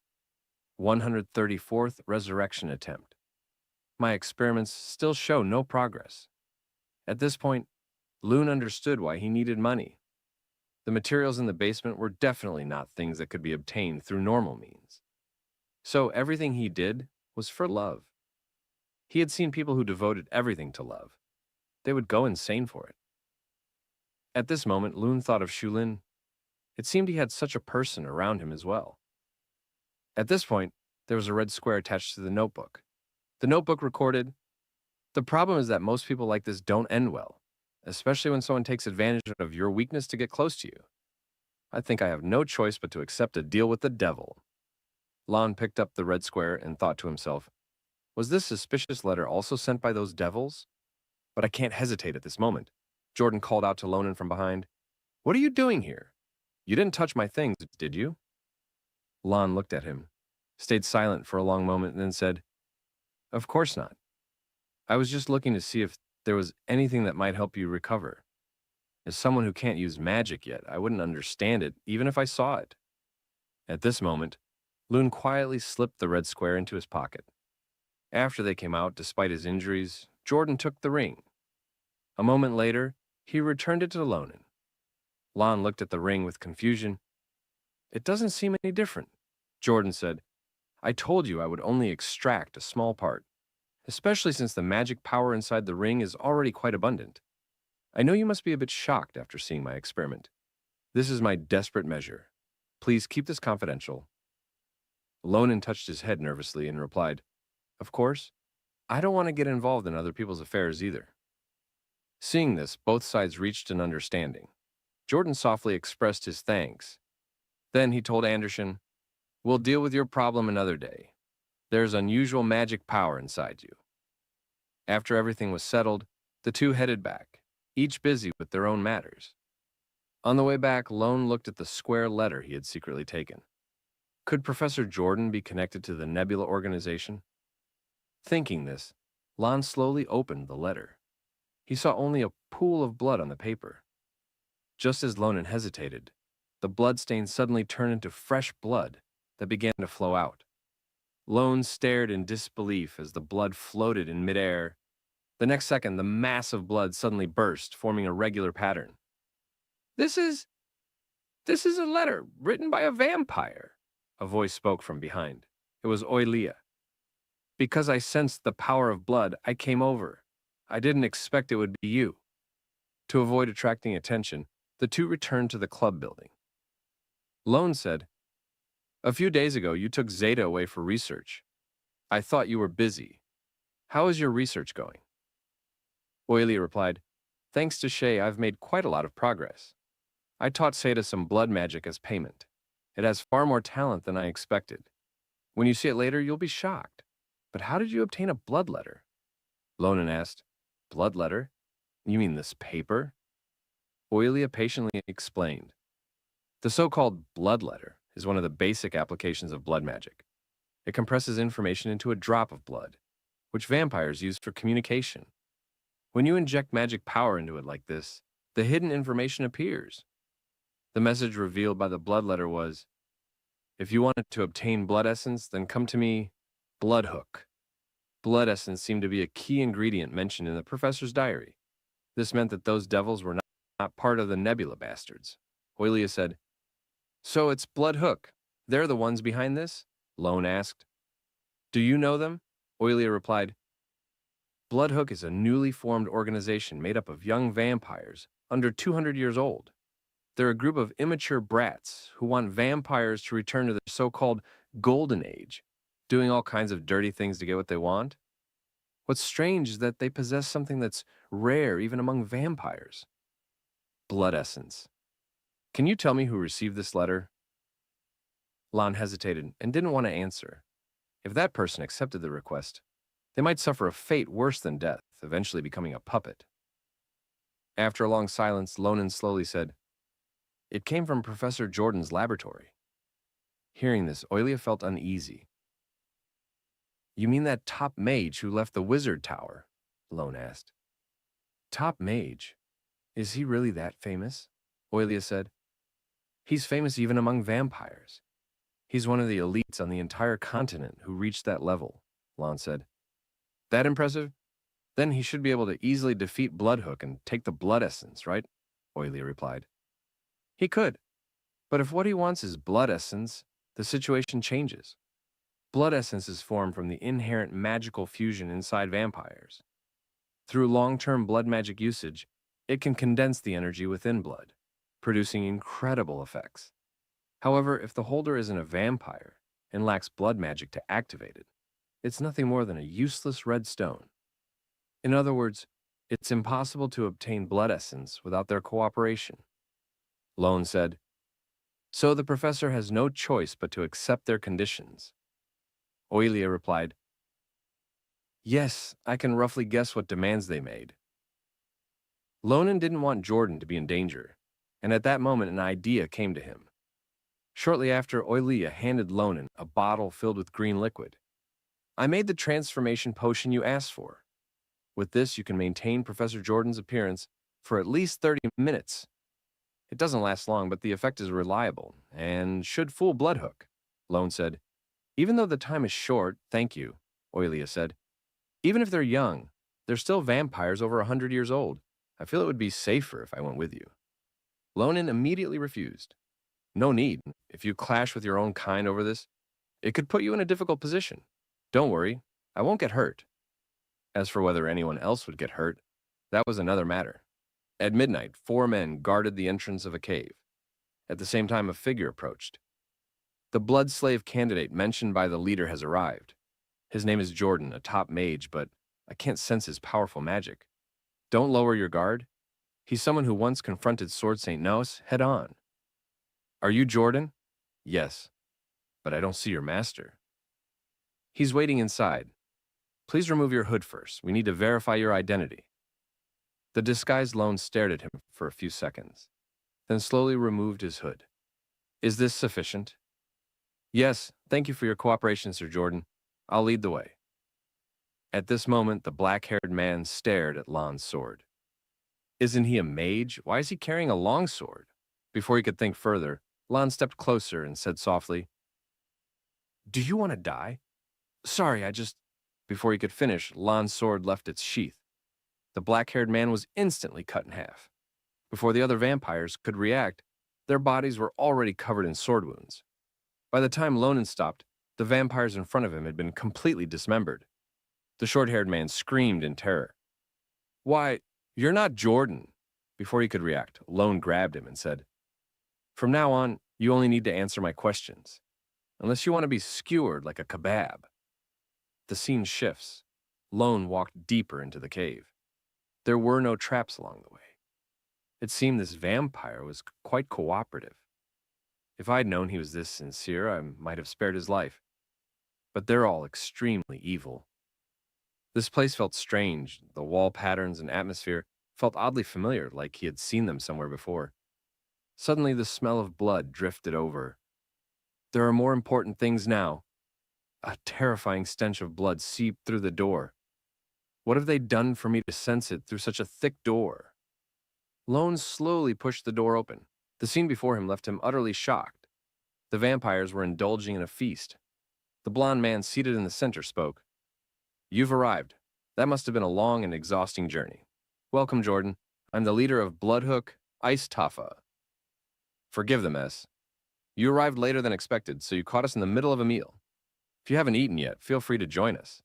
134th resurrection attempt. My experiments still show no progress. At this point, Loon understood why he needed money. The materials in the basement were definitely not things that could be obtained through normal means. So everything he did was for love. He had seen people who devoted everything to love. They would go insane for it. At this moment, Loon thought of Shulin. It seemed he had such a person around him as well. At this point, there was a red square attached to the notebook. The notebook recorded, "The problem is that most people like this don't end well, especially when someone takes advantage of your weakness to get close to you. I think I have no choice but to accept a deal with the devil." Lon picked up the red square and thought to himself, was this suspicious letter also sent by those devils? But I can't hesitate at this moment. Jordan called out to Lonan from behind. What are you doing here? You didn't touch my things, did you? Lon looked at him, stayed silent for a long moment, and then said, Of course not. I was just looking to see if there was anything that might help you recover. As someone who can't use magic yet, I wouldn't understand it, even if I saw it. At this moment, Loon quietly slipped the red square into his pocket. After they came out, despite his injuries, Jordan took the ring. A moment later, he returned it to Lonan. Lon looked at the ring with confusion. It doesn't seem any different. Jordan said, I told you I would only extract a small part, especially since the magic power inside the ring is already quite abundant. I know you must be a bit shocked after seeing my experiment. This is my desperate measure. Please keep this confidential. Lonan touched his head nervously and replied, Of course, I don't want to get involved in other people's affairs either. Seeing this, both sides reached an understanding. Jordan softly expressed his thanks. Then he told Anderson, We'll deal with your problem another day. There's unusual magic power inside you. After everything was settled, the two headed back, each busy with their own matters. On the way back, Lone looked at the square letter he had secretly taken. Could Professor Jordan be connected to the Nebula organization? Thinking this, Lon slowly opened the letter. He saw only a pool of blood on the paper. Just as Lonan hesitated, the blood stain suddenly turned into fresh blood that began to flow out. Lone stared in disbelief as the blood floated in midair. The next second, the mass of blood suddenly burst, forming a regular pattern. This is a letter written by a vampire, a voice spoke from behind. It was Oilia. Because I sensed the power of blood, I came over. I didn't expect it would be you. To avoid attracting attention, the two returned to the club building. Lone said, A few days ago, you took Zeta away for research. I thought you were busy. How is your research going? Oilia replied, Thanks to Shay, I've made quite a lot of progress. I taught Zeta some blood magic as payment. It has far more talent than I expected. When you see it later, you'll be shocked. But how did you obtain a blood letter? Lonan asked, Blood letter? You mean this paper? Oilia patiently explained. The so-called blood letter is one of the basic applications of blood magic. It compresses information into a drop of blood, which vampires use for communication. When you inject magic power into it like this, the hidden information appears. The message revealed by the blood letter was, If you wanted to obtain blood essence, then come to me, Bloodhook. Blood essence seemed to be a key ingredient mentioned in the professor's diary. This meant that those devils were not part of the Nebula bastards. Oilia said, "So it's Bloodhook. They're the ones behind this?" Lone asked. "Do you know them?" Oilia replied, "Bloodhook is a newly formed organization made up of young vampires, under 200 years old. They're a group of immature brats who want vampires to return to their so-called golden age, doing all kinds of dirty things to get what they want. What's strange is that they possess something that's rare even among vampires. Blood essence. Can you tell me who received this letter?" Lon hesitated and didn't want to answer. If that person accepted the request, they might suffer a fate worse than death, eventually becoming a puppet. After a long silence, Lonan slowly said, "It came from Professor Jordan's laboratory." Hearing this, Oilia felt uneasy. "You mean that top mage who left the wizard tower?" Lone asked. "Top mage? Is he really that famous?" Oilia said. "He's famous even among vampires. He's one of the elites on the entire continent who reached that level," Lon said. "That impressive? Then he should be able to easily defeat Bloodhook and take the blood essence, right?" Oilia replied. "He could. But if what he wants is blood essence, the situation changes. Blood essence is formed from the inherent magical fusion inside vampires. Through long-term blood magic usage, it can condense the energy within blood, producing incredible effects. However, if the holder isn't a vampire and lacks blood magic to activate it, it's nothing more than a useless red stone. In other words, it's impossible to obtain blood essence without their cooperation." Lone said, "So the professor has no choice but to accept their conditions." Oilia replied, "Yes, I can roughly guess what demands they made." Lonan didn't want Jordan to be in danger, and at that moment an idea came to him. Shortly after, Oilia handed Lonan a bottle filled with green liquid. "I made the transformation potion you asked for. With this, you can maintain Professor Jordan's appearance for at least 30 minutes. It doesn't last long, but the effect is reliable and should fool Bloodhook," Lone said. "Even though the time is short, thank you," Oilia said. "Even if they're young, they're still vampires over 100 years old. I feel it would be safer if I went with you." Lonan immediately refused. "No need. If you clash with your own kind over this, it could put you in a difficult position. Don't worry, I won't get hurt." As for whether anyone else would get hurt, that was another matter. At midnight, 4 men guarded the entrance of a cave. At the same time, a figure approached. "The blood slave candidate mentioned by the leader has arrived. His name is Jordan, a top mage, but I can't sense his powerful magic. Don't lower your guard. He's someone who once confronted Sword St. Nos head on." "Are you Jordan?" "Yes, but I don't see your master." "He's waiting inside. Please remove your hood first. We need to verify your identity." The disguised Lone stared at him for a few seconds, then slowly removed his hood. "Is this sufficient?" "Yes, thank you for your cooperation, Sir Jordan. I'll lead the way." At this moment, the black-haired man stared at Lon's sword. "Isn't he a mage? Why is he carrying a long sword?" Before he could think further, Lon stepped closer and said softly, "Do you want to die?" "Sorry, I just—" Before he could finish, Lon's sword left its sheath. The black-haired man was instantly cut in half. Before the other vampires could react, their bodies were already covered in sword wounds. By the time Lonan stopped, the vampires in front of him had been completely dismembered. The short-haired man screamed in terror. "Why, you're not Jordan!" Before he could react, Lone grabbed him and said, "From now on, you only need to answer my questions, unless you want to be skewered like a kebab." The scene shifts. Lone walked deeper into the cave. There were no traps along the way. It seemed this vampire was quite cooperative. If I'd known he was this sincere, I might have spared his life. But they're all extremely evil. This place felt strange. The wall patterns and atmosphere felt oddly familiar, like he had seen them somewhere before. Suddenly, the smell of blood drifted over. There are more important things now. A terrifying stench of blood seeped through the door. What have they done for me to sense it through such a thick door? Lone slowly pushed the door open. The scene before him left him utterly shocked. The The vampires were indulging in a feast. The blond man seated in the center spoke. You've arrived. That must have been a long and exhausting journey. Welcome, Jordan. I'm the leader of Bloodhook, Ice Tafa. Forgive the mess. You arrived later than expected, so you caught us in the middle of a meal. If you haven't eaten yet, feel free to join us.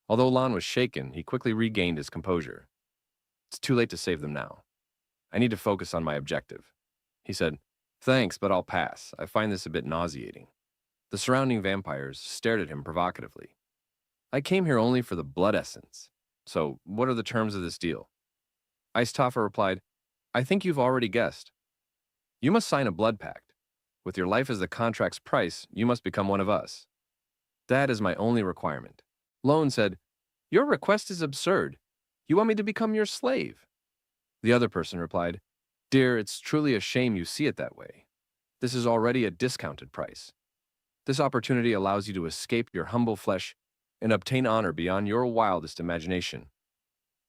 Although Lon was shaken, he quickly regained his composure. It's too late to save them now. I need to focus on my objective. He said, Thanks, but I'll pass. I find this a bit nauseating. The surrounding vampires stared at him provocatively. I came here only for the blood essence. So, what are the terms of this deal? Ice Tafa replied, I think you've already guessed. You must sign a blood pact. With your life as the contract's price, you must become one of us. That is my only requirement. Lone said, Your request is absurd. You want me to become your slave? The other person replied, Dear, it's truly a shame you see it that way. This is already a discounted price. This opportunity allows you to escape your humble flesh and obtain honor beyond your wildest imagination.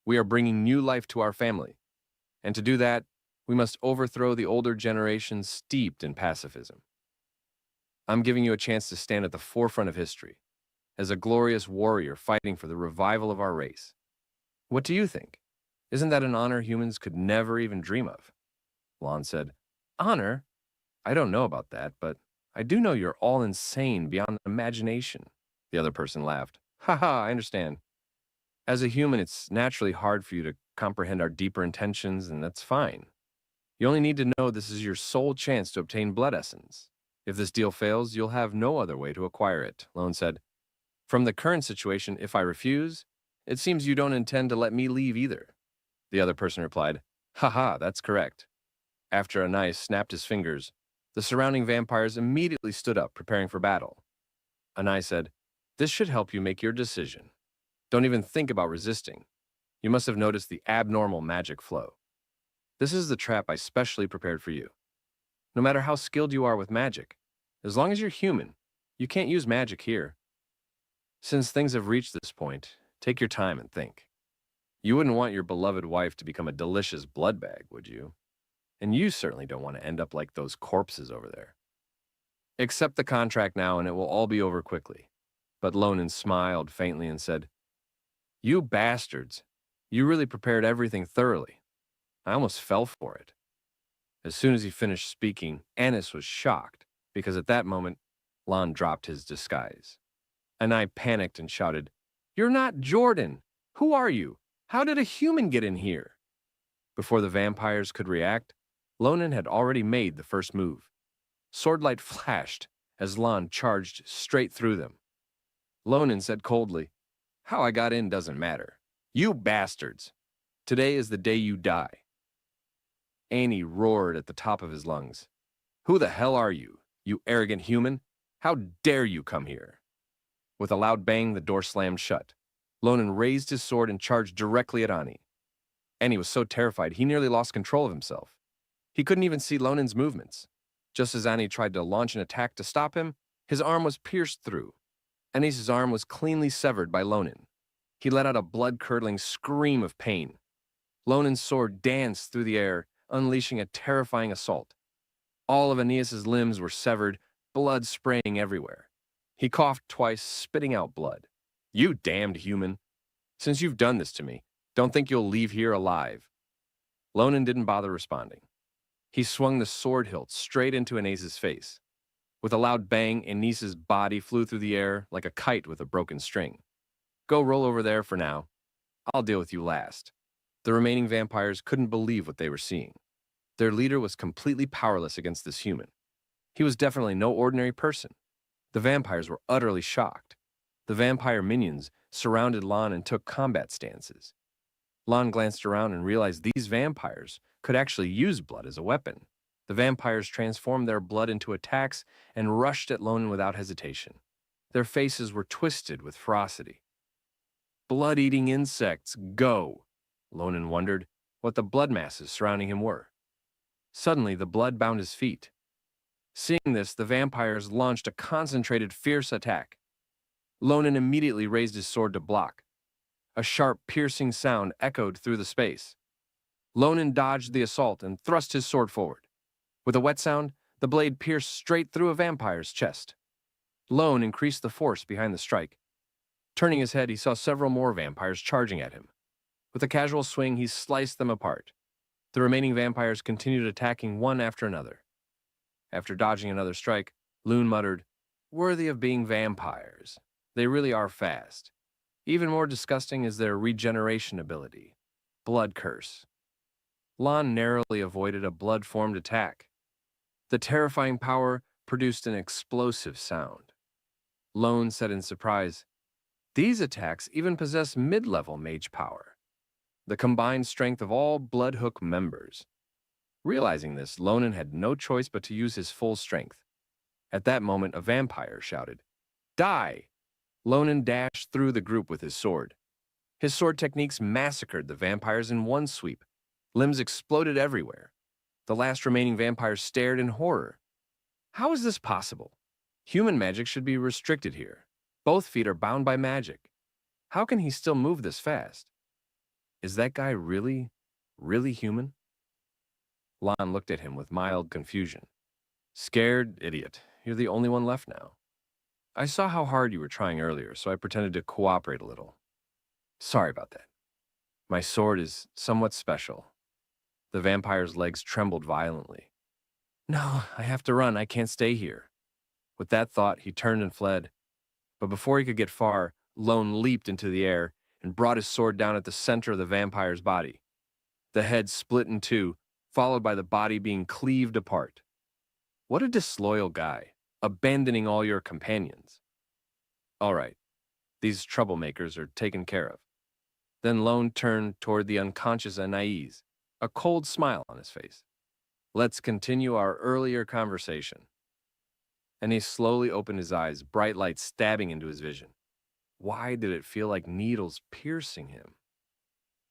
We are bringing new life to our family, and to do that, we must overthrow the older generation steeped in pacifism. I'm giving you a chance to stand at the forefront of history, as a glorious warrior fighting for the revival of our race. What do you think? Isn't that an honor humans could never even dream of? Lon said, Honor? I don't know about that, but I do know you're all insane beyond imagination. The other person laughed. Ha, I understand. As a human, it's naturally hard for you to comprehend our deeper intentions, and that's fine. You only need to know this is your sole chance to obtain blood essence. If this deal fails, you'll have no other way to acquire it, Lone said. From the current situation, if I refuse, it seems you don't intend to let me leave either. The other person replied, Haha, that's correct. After Anai snapped his fingers, the surrounding vampires immediately stood up, preparing for battle. Anai said, This should help you make your decision. Don't even think about resisting. You must have noticed the abnormal magic flow. This is the trap I specially prepared for you. No matter how skilled you are with magic, as long as you're human, you can't use magic here. Since things have reached this point, take your time and think. You wouldn't want your beloved wife to become a delicious blood bag, would you? And you certainly don't want to end up like those corpses over there. Accept the contract now and it will all be over quickly. But Lonan smiled faintly and said, You bastards, you really prepared everything thoroughly. I almost fell for it. As soon as he finished speaking, Anis was shocked, because at that moment, Lon dropped his disguise. And I panicked and shouted, You're not Jordan! Who are you? How did a human get in here? Before the vampires could react, Lonan had already made the first move. Swordlight flashed as Lon charged straight through them. Lonan said coldly, How I got in doesn't matter. You bastards! Today is the day you die. Annie roared at the top of his lungs. Who the hell are you, you arrogant human? How dare you come here? With a loud bang, the door slammed shut. Lonan raised his sword and charged directly at Ani. Annie was so terrified he nearly lost control of himself. He couldn't even see Lonan's movements. Just as Ani tried to launch an attack to stop him, his arm was pierced through. Anis's arm was cleanly severed by Lonan. He let out a blood-curdling scream of pain. Lonan's sword danced through the air, unleashing a terrifying assault. All of Aeneas's limbs were severed, blood spraying everywhere. He coughed twice, spitting out blood. You damned human. Since you've done this to me, don't think you'll leave here alive. Lonan didn't bother responding. He swung the sword hilt straight into Aeneas's face. With a loud bang, Aeneas's body flew through the air like a kite with a broken string. Go roll over there for now. I'll deal with you last. The remaining vampires couldn't believe what they were seeing. Their leader was completely powerless against this human. He was definitely no ordinary person. The vampires were utterly shocked. The vampire minions surrounded Lon and took combat stances. Lon glanced around and realized these vampires could actually use blood as a weapon. The vampires transformed their blood into attacks and rushed at Lonan without hesitation. Their faces were twisted with ferocity. Blood-eating insects, go! Lonan wondered what the blood masses surrounding him were. Suddenly, the blood bound his feet. Seeing this, the vampires launched a concentrated, fierce attack. Lonan immediately raised his sword to block. A sharp, piercing sound echoed through the space. Lonan dodged the assault and thrust his sword forward. With a wet sound, The blade pierced straight through a vampire's chest. Lone increased the force behind the strike. Turning his head, he saw several more vampires charging at him. With a casual swing, he sliced them apart. The remaining vampires continued attacking one after another. After dodging another strike, Loon muttered, "Worthy of being vampires. They really are fast. Even more disgusting is their regeneration ability. Blood Curse." Lon narrowly avoided a blood-formed attack. The terrifying power produced an explosive sound. Lone said in surprise, "These attacks even possess mid-level mage power, the combined strength of all Bloodhook members." Realizing this, Lonen had no choice but to use his full strength. At that moment, a vampire shouted, "Die!" Lonen dashed through the group with his sword. His sword techniques massacred the vampires in one sweep. Limbs exploded everywhere. The last remaining vampire stared in horror. How is this possible? Human magic should be restricted here. Both feet are bound by magic. How can he still move this fast? Is that guy really human? Lon looked at him with mild confusion. "Scared, idiot. You're the only one left now. I saw how hard you were trying earlier, so I pretended to cooperate a little. Sorry about that. My sword is somewhat special." The vampire's legs trembled violently. "No, I have to run. I can't stay here." With that thought, he turned and fled. But before he could get far, Lone leaped into the air and brought his sword down at the center of the vampire's body. The head split in two, followed by the body being cleaved apart. What a disloyal guy, abandoning all your companions. All right, these troublemakers are taken care of. Then Lone turned toward the unconscious Anais, a cold smile on his face. "Let's continue our earlier conversation." And he slowly opened his eyes, bright light stabbing into his vision. Why did it feel like needles piercing him?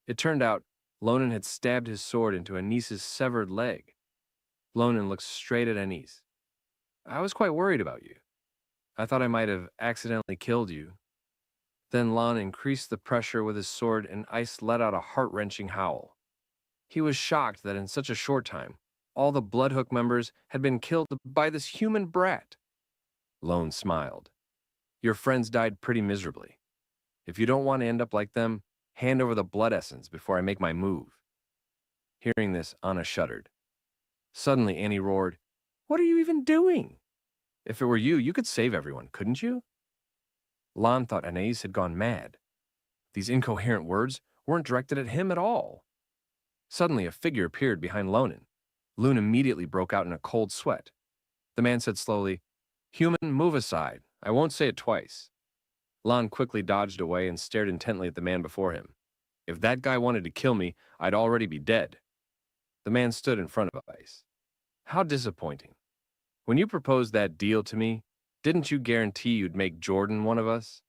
It turned out Lonen had stabbed his sword into Anis's severed leg. Lonen looked straight at Anis. "I was quite worried about you. I thought I might have accidentally killed you." Then Lon increased the pressure with his sword and Ice let out a heart-wrenching howl. He was shocked that in such a short time, all the Bloodhook members had been killed by this human brat. Lone smiled. "Your friends died pretty miserably. If you don't want to end up like them, hand over the blood essence before I make my move." Hearing this, Anna shuddered. Suddenly, Annie roared, "What are you even doing? If it were you, you could save everyone, couldn't you?" Lon thought Anais had gone mad. These incoherent words weren't directed at him at all. Suddenly, a figure appeared behind Lonen. Loon immediately broke out in a cold sweat. The man said slowly, "Human, move aside. I won't say it twice." Lon quickly dodged away and stared intently at the man before him. If that guy wanted to kill me, I'd already be dead. The man stood in front of Ice. "How disappointing. When you proposed that deal to me, didn't you guarantee you'd make Jordan one of us?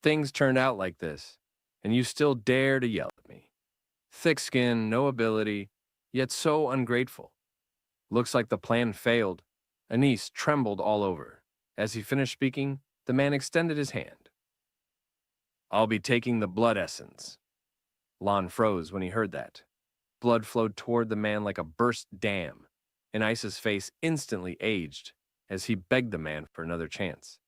Things turned out like this, and you still dare to yell at me. Thick skin, no ability, yet so ungrateful. Looks like the plan failed." Anise trembled all over. As he finished speaking, the man extended his hand. "I'll be taking the blood essence." Lon froze when he heard that. Blood flowed toward the man like a burst dam, and Ice's face instantly aged as he begged the man for another chance.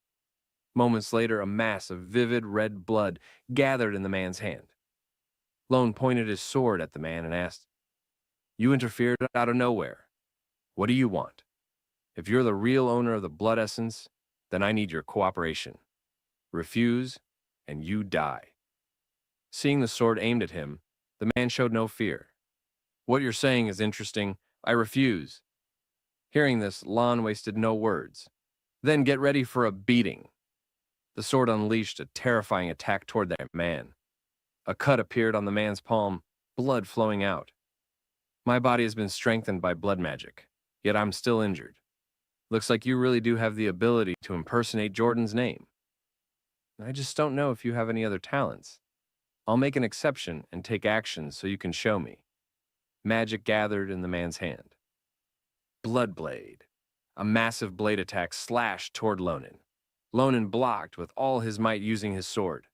Moments later, a mass of vivid red blood gathered in the man's hand. Lone pointed his sword at the man and asked, "You interfered out of nowhere. What do you want? If you're the real owner of the blood essence, then I need your cooperation. Refuse, and you die." Seeing the sword aimed at him, the man showed no fear. "What you're saying is interesting. I refuse." Hearing this, Lon wasted no words. "Then get ready for a beating." The sword unleashed a terrifying attack toward that man. A cut appeared on the man's palm, blood flowing out. "My body has been strengthened by blood magic, yet I'm still injured. Looks like you really do have the ability to impersonate Jordan's name. I just don't know if you have any other talents. I'll make an exception and take action so you can show me." Magic gathered in the man's hand. Blood Blade. A massive blade attack slashed toward Lonen. Lonen blocked with all his might using his sword.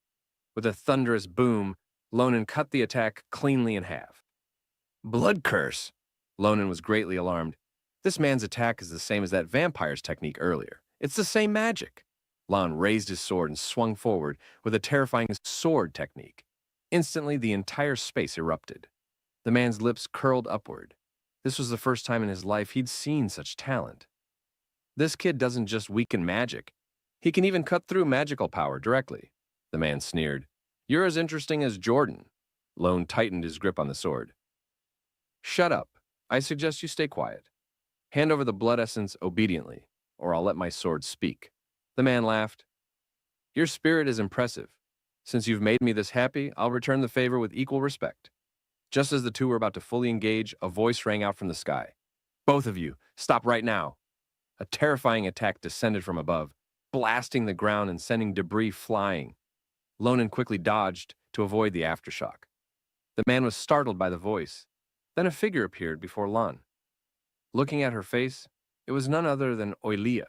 With a thunderous boom, Lonen cut the attack cleanly in half. "Blood Curse!" Lonen was greatly alarmed. This man's attack is the same as that vampire's technique earlier. It's the same magic. Lon raised his sword and swung forward with a terrifying sword technique. Instantly, the entire space erupted. The man's lips curled upward. This was the first time in his life he'd seen such talent. This kid doesn't just weaken magic. He can even cut through magical power directly. The man sneered. You're as interesting as Jordan. Lone tightened his grip on the sword. Shut up. I suggest you stay quiet. Hand over the blood essence obediently, or I'll let my sword speak. The man laughed. Your spirit is impressive. Since you've made me this happy, I'll return the favor with equal respect. Just as the two were about to fully engage, a voice rang out from the sky. Both of you, stop right now. A terrifying attack descended from above, blasting the ground and sending debris flying. Lonan quickly dodged to avoid the aftershock. The man was startled by the voice. Then a figure appeared before Lon. Looking at her face, it was none other than Oilia.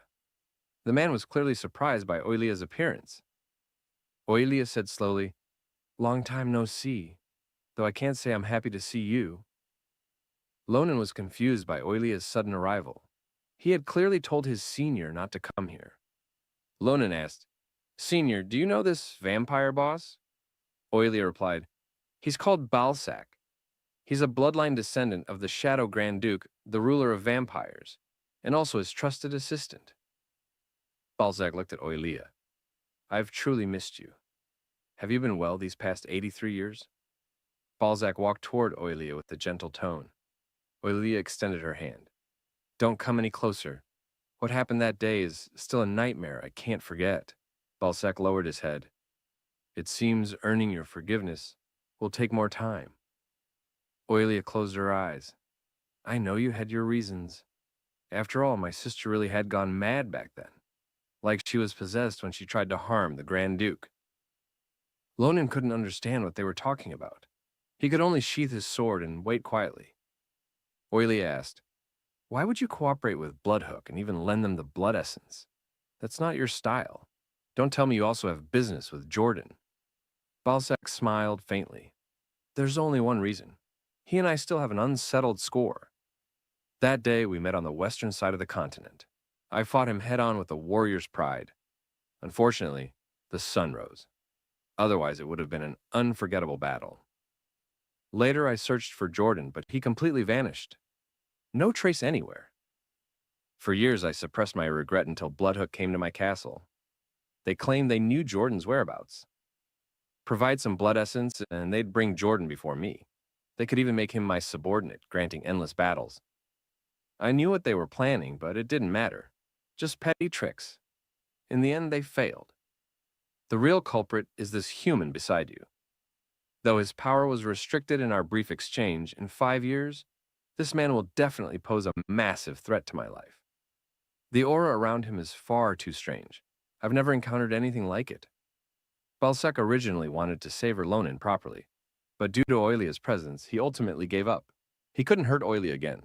The man was clearly surprised by Oilia's appearance. Oilia said slowly, Long time no see, though I can't say I'm happy to see you. Lonan was confused by Oilia's sudden arrival. He had clearly told his senior not to come here. Lonan asked, Senior, do you know this vampire boss? Oilia replied, He's called Balsac. He's a bloodline descendant of the Shadow Grand Duke, the ruler of vampires, and also his trusted assistant. Balzac looked at Oilia. I've truly missed you. Have you been well these past 83 years? Balzac walked toward Oilia with a gentle tone. Oilia extended her hand. Don't come any closer. What happened that day is still a nightmare I can't forget. Balzac lowered his head. It seems earning your forgiveness will take more time. Oilia closed her eyes. I know you had your reasons. After all, my sister really had gone mad back then. Like she was possessed when she tried to harm the Grand Duke. Lonan couldn't understand what they were talking about. He could only sheath his sword and wait quietly. Oilia asked, Why would you cooperate with Bloodhook and even lend them the blood essence? That's not your style. Don't tell me you also have business with Jordan. Balzac smiled faintly. There's only one reason. He and I still have an unsettled score. That day we met on the western side of the continent. I fought him head-on with a warrior's pride. Unfortunately, the sun rose. Otherwise, it would have been an unforgettable battle. Later, I searched for Jordan, but he completely vanished. No trace anywhere. For years, I suppressed my regret until Bloodhook came to my castle. They claimed they knew Jordan's whereabouts. Provide some blood essence, and they'd bring Jordan before me. They could even make him my subordinate, granting endless battles. I knew what they were planning, but it didn't matter. Just petty tricks. In the end, they failed. The real culprit is this human beside you. Though his power was restricted in our brief exchange, in 5 years, this man will definitely pose a massive threat to my life. The aura around him is far too strange. I've never encountered anything like it. Balzac originally wanted to savor Lonan properly, but due to Oilia's presence, he ultimately gave up. He couldn't hurt Oilia again.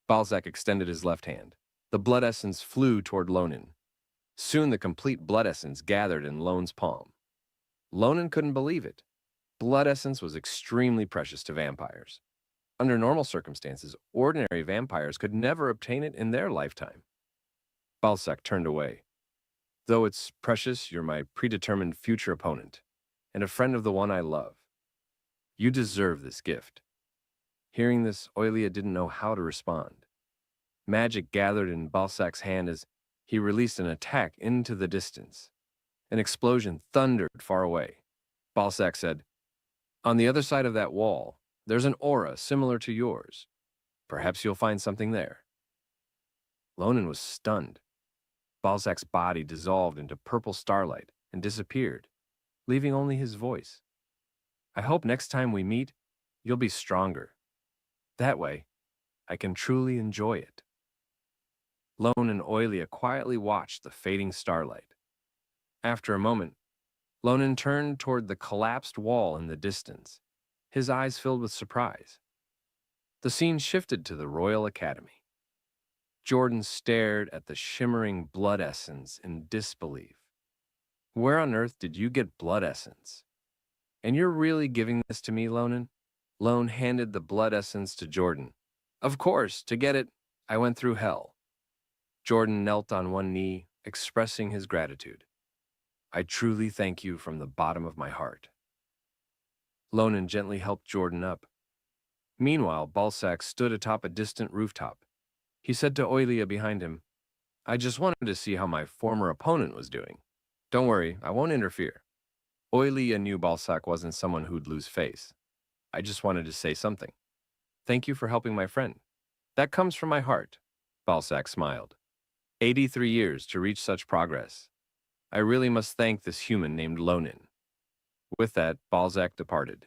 Balzac extended his left hand. The blood essence flew toward Lonan. Soon the complete blood essence gathered in Lonan's palm. Lonan couldn't believe it. Blood essence was extremely precious to vampires. Under normal circumstances, ordinary vampires could never obtain it in their lifetime. Balzac turned away. Though it's precious, you're my predetermined future opponent, and a friend of the one I love. You deserve this gift. Hearing this, Oilia didn't know how to respond. Magic gathered in Balzac's hand as he released an attack into the distance. An explosion thundered far away. Balzac said, On the other side of that wall, there's an aura similar to yours. Perhaps you'll find something there. Lonan was stunned. Balzac's body dissolved into purple starlight and disappeared, leaving only his voice. I hope next time we meet, you'll be stronger. That way, I can truly enjoy it. Lone and Oilia quietly watched the fading starlight. After a moment, Lonan turned toward the collapsed wall in the distance, his eyes filled with surprise. The scene shifted to the Royal Academy. Jordan stared at the shimmering blood essence in disbelief. Where on earth did you get blood essence? And you're really giving this to me, Lonan? Lone handed the blood essence to Jordan. Of course, to get it, I went through hell. Jordan knelt on one knee, expressing his gratitude. I truly thank you from the bottom of my heart. Lonan gently helped Jordan up. Meanwhile, Balsac stood atop a distant rooftop. He said to Oilia behind him, I just wanted to see how my former opponent was doing. Don't worry, I won't interfere. Oilia knew Balsac wasn't someone who'd lose face. I just wanted to say something. Thank you for helping my friend. That comes from my heart. Balsac smiled. 83 years to reach such progress. I really must thank this human named Lonan. With that, Balzac departed.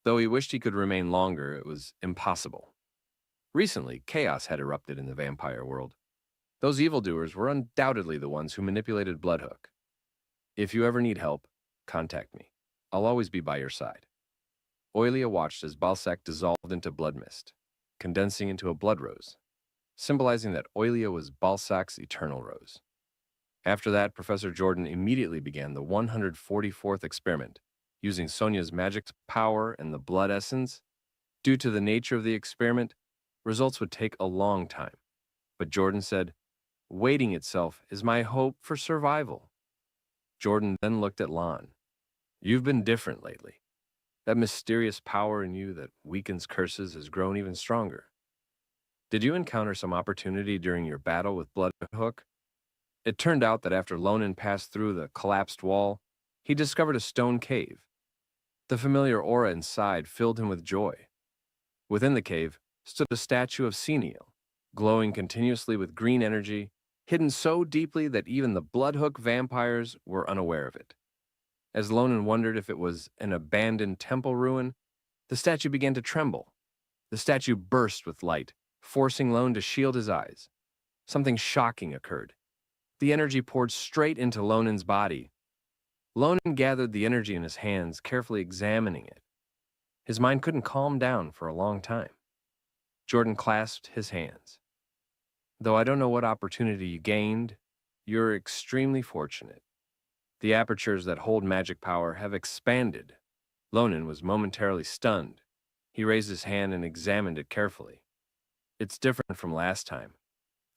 Though he wished he could remain longer, it was impossible. Recently, chaos had erupted in the vampire world. Those evildoers were undoubtedly the ones who manipulated Bloodhook. If you ever need help, contact me. I'll always be by your side. Oilia watched as Balsac dissolved into blood mist, condensing into a blood rose, symbolizing that Oilia was Balsac's eternal rose. After that, Professor Jordan immediately began the 144th experiment, using Sonia's magic power and the blood essence. Due to the nature of the experiment, results would take a long time. But Jordan said, waiting itself is my hope for survival. Jordan then looked at Lon. You've been different lately. That mysterious power in you that weakens curses has grown even stronger. Did you encounter some opportunity during your battle with Bloodhook? It turned out that after Lonan passed through the collapsed wall, he discovered a stone cave. The familiar aura inside filled him with joy. Within the cave stood a statue of Seniel, glowing continuously with green energy, hidden so deeply that even the Bloodhook vampires were unaware of it. As Lonan wondered if it was an abandoned temple ruin, the statue began to tremble. The statue burst with light, forcing Lon to shield his eyes. Something shocking occurred. The energy poured straight into Lonan's body. Lonan gathered the energy in his hands, carefully examining it. His mind couldn't calm down for a long time. Jordan clasped his hands. Though I don't know what opportunity you gained, you're extremely fortunate. The apertures that hold magic power have expanded. Lonan was momentarily stunned. He raised his hand and examined it carefully. It's different from last time.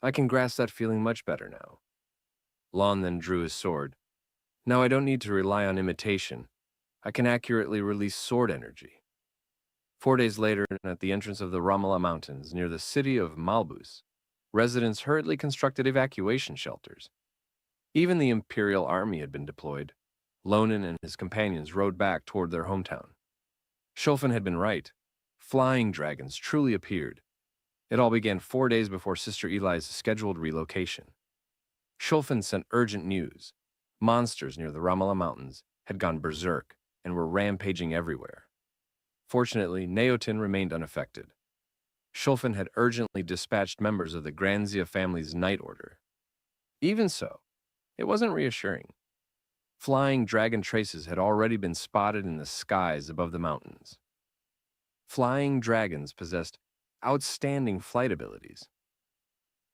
I can grasp that feeling much better now. Lon then drew his sword. Now I don't need to rely on imitation. I can accurately release sword energy. 4 days later, at the entrance of the Ramala Mountains, near the city of Malbus, residents hurriedly constructed evacuation shelters. Even the Imperial Army had been deployed. Lonan and his companions rode back toward their hometown. Shulfin had been right. Flying dragons truly appeared. It all began 4 days before Sister Eli's scheduled relocation. Shulfin sent urgent news. Monsters near the Ramala Mountains had gone berserk and were rampaging everywhere. Fortunately, Neotin remained unaffected. Shulfin had urgently dispatched members of the Granzia family's Night Order. Even so, it wasn't reassuring. Flying dragon traces had already been spotted in the skies above the mountains. Flying dragons possessed outstanding flight abilities.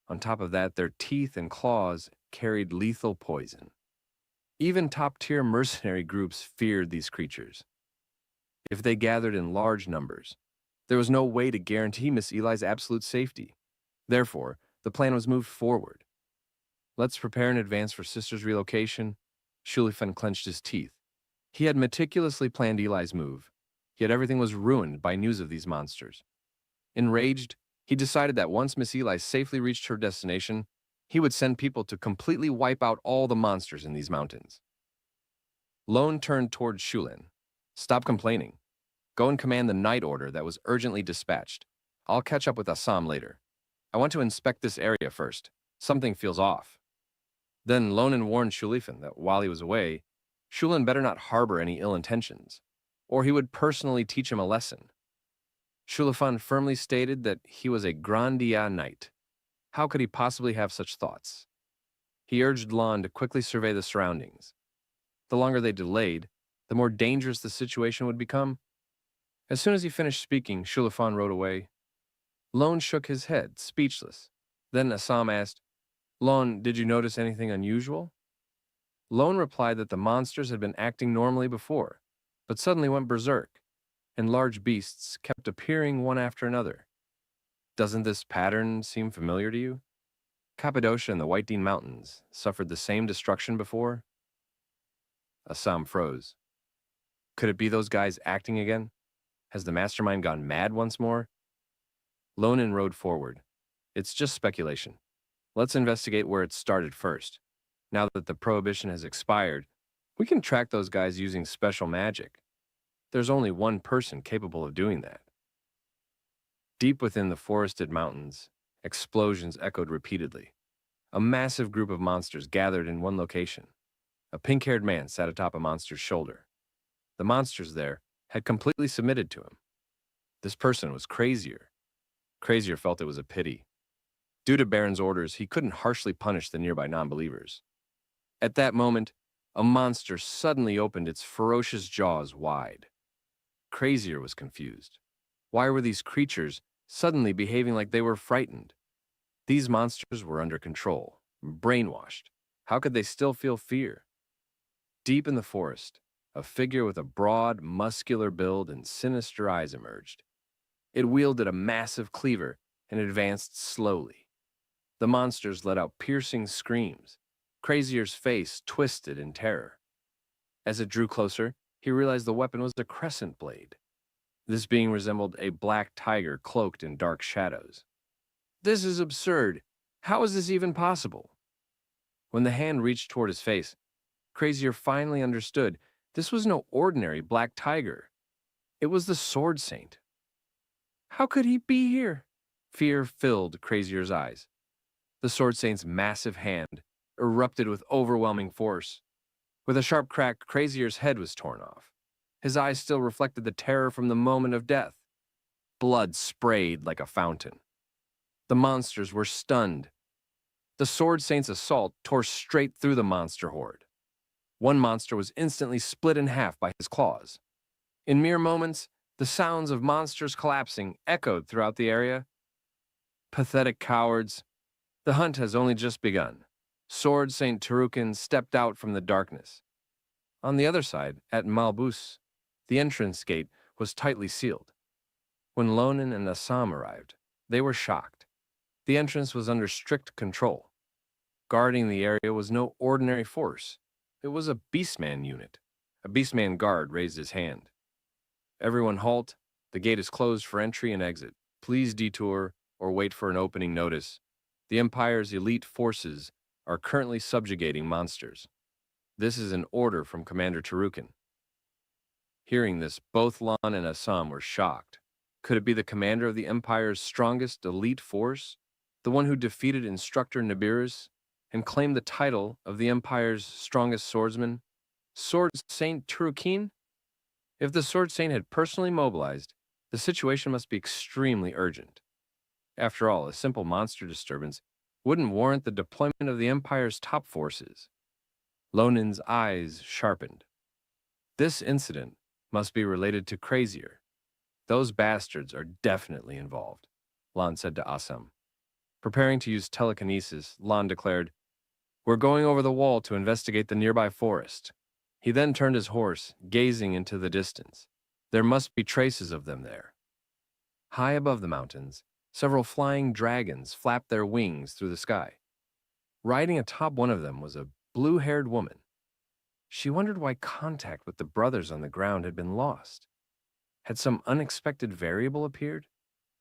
On top of that, their teeth and claws carried lethal poison. Even top-tier mercenary groups feared these creatures. If they gathered in large numbers, there was no way to guarantee Miss Eli's absolute safety. Therefore, the plan was moved forward. Let's prepare in advance for Sister's relocation. Shulifan clenched his teeth. He had meticulously planned Eli's move, yet everything was ruined by news of these monsters. Enraged, he decided that once Miss Eli safely reached her destination, he would send people to completely wipe out all the monsters in these mountains. Lone turned toward Shulin. Stop complaining. Go and command the night order that was urgently dispatched. I'll catch up with Assam later. I want to inspect this area first. Something feels off. Then Lonan warned Shulifan that while he was away, Shulin better not harbor any ill intentions, or he would personally teach him a lesson. Shulifan firmly stated that he was a Grandia knight. How could he possibly have such thoughts? He urged Lon to quickly survey the surroundings. The longer they delayed, the more dangerous the situation would become. As soon as he finished speaking, Shulifan rode away. Lon shook his head, speechless. Then Assam asked, Lon, did you notice anything unusual? Lon replied that the monsters had been acting normally before, but suddenly went berserk, and large beasts kept appearing one after another. Doesn't this pattern seem familiar to you? Cappadocia and the White Dean Mountains suffered the same destruction before? Assam froze. Could it be those guys acting again? Has the mastermind gone mad once more? Lonan rode forward. It's just speculation. Let's investigate where it started first. Now that the prohibition has expired, we can track those guys using special magic. There's only one person capable of doing that. Deep within the forested mountains, explosions echoed repeatedly. A massive group of monsters gathered in one location. A pink-haired man sat atop a monster's shoulder. The monsters there had completely submitted to him. This person was Crazier. Crazier felt it was a pity. Due to Baron's orders, he couldn't harshly punish the nearby non-believers. At that moment, a monster suddenly opened its ferocious jaws wide. Crazier was confused. Why were these creatures suddenly behaving like they were frightened? These monsters were under control, brainwashed. How could they still feel fear? Deep in the forest, a figure with a broad, muscular build and sinister eyes emerged. It wielded a massive cleaver and advanced slowly. The monsters let out piercing screams. Crazier's face twisted in terror. As it drew closer, he realized the weapon was a crescent blade. This being resembled a black tiger cloaked in dark shadows. This is absurd. How is this even possible? When the hand reached toward his face, Crazier finally understood this was no ordinary black tiger. It was the Sword Saint. How could he be here? Fear filled Crazier's eyes. The Sword Saint's massive hand erupted with overwhelming force. With a sharp crack, Crazier's head was torn off. His eyes still reflected the terror from the moment of death. Blood sprayed like a fountain. The monsters were stunned. The Sword Saint's assault tore straight through the monster horde. One monster was instantly split in half by his claws. In mere moments, the sounds of monsters collapsing echoed throughout the area. Pathetic cowards. The hunt has only just begun. Sword Saint Tarukin stepped out from the darkness. On the other side, at Malbus, the entrance gate was tightly sealed. When Lonan and Assam arrived, they were shocked. The entrance was under strict control. Guarding the area was no ordinary force. It was a Beastman unit. A Beastman guard raised his hand. Everyone halt. The gate is closed for entry and exit. Please detour or wait for an opening notice. The Empire's elite forces are currently subjugating monsters. This is an order from Commander Tarukin. Hearing this, both Lon and Assam were shocked. Could it be the commander of the Empire's strongest elite force? The one who defeated Instructor Nibiru's and claimed the title of the Empire's strongest swordsman? Sword Saint Tarukin? If the Sword Saint had personally mobilized, the situation must be extremely urgent. After all, a simple monster disturbance wouldn't warrant the deployment of the Empire's top forces. Lonan's eyes sharpened. This incident must be related to Crazier. Those bastards are definitely involved, Lon said to Assam. Preparing to use telekinesis, Lon declared, "We're going over the wall to investigate the nearby forest." He then turned his horse, gazing into the distance. There must be traces of them there. High above the mountains, several flying dragons flapped their wings through the sky. Riding atop one of them was a blue-haired woman. She wondered why contact with the brothers on the ground had been lost. Had some unexpected variable appeared?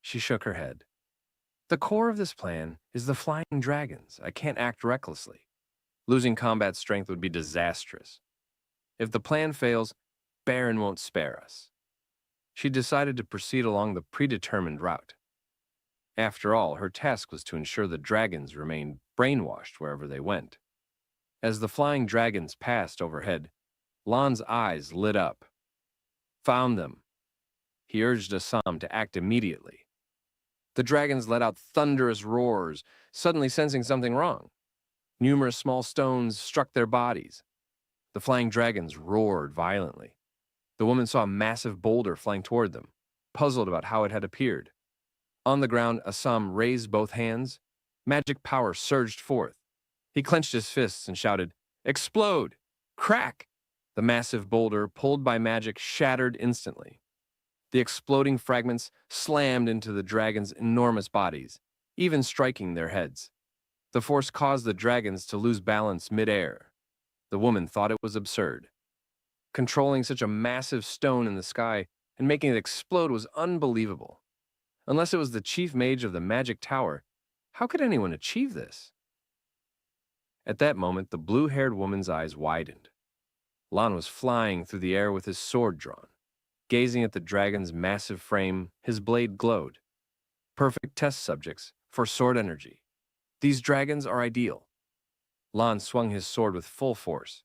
She shook her head. The core of this plan is the flying dragons. I can't act recklessly. Losing combat strength would be disastrous. If the plan fails, Baron won't spare us. She decided to proceed along the predetermined route. After all, her task was to ensure the dragons remained brainwashed wherever they went. As the flying dragons passed overhead, Lon's eyes lit up. Found them. He urged Assam to act immediately. The dragons let out thunderous roars, suddenly sensing something wrong. Numerous small stones struck their bodies. The flying dragons roared violently. The woman saw a massive boulder flying toward them, puzzled about how it had appeared. On the ground, Assam raised both hands. Magic power surged forth. He clenched his fists and shouted, "Explode! Crack!" The massive boulder, pulled by magic, shattered instantly. The exploding fragments slammed into the dragon's enormous bodies, even striking their heads. The force caused the dragons to lose balance mid-air. The woman thought it was absurd. Controlling such a massive stone in the sky and making it explode was unbelievable. Unless it was the chief mage of the magic tower, how could anyone achieve this? At that moment, the blue-haired woman's eyes widened. Lan was flying through the air with his sword drawn. Gazing at the dragon's massive frame, his blade glowed. Perfect test subjects for sword energy. These dragons are ideal. Lan swung his sword with full force.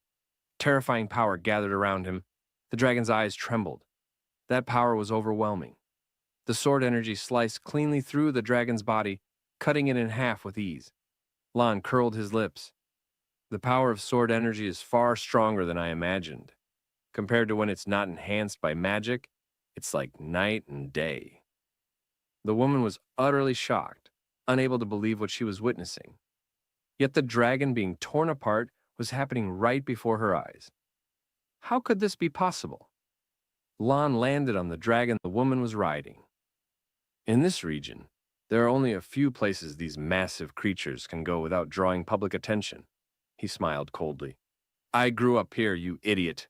Terrifying power gathered around him. The dragon's eyes trembled. That power was overwhelming. The sword energy sliced cleanly through the dragon's body, cutting it in half with ease. Lan curled his lips. The power of sword energy is far stronger than I imagined. Compared to when it's not enhanced by magic, it's like night and day. The woman was utterly shocked, unable to believe what she was witnessing. Yet the dragon being torn apart was happening right before her eyes. How could this be possible? Lan landed on the dragon the woman was riding. In this region, there are only a few places these massive creatures can go without drawing public attention. He smiled coldly. I grew up here, you idiot.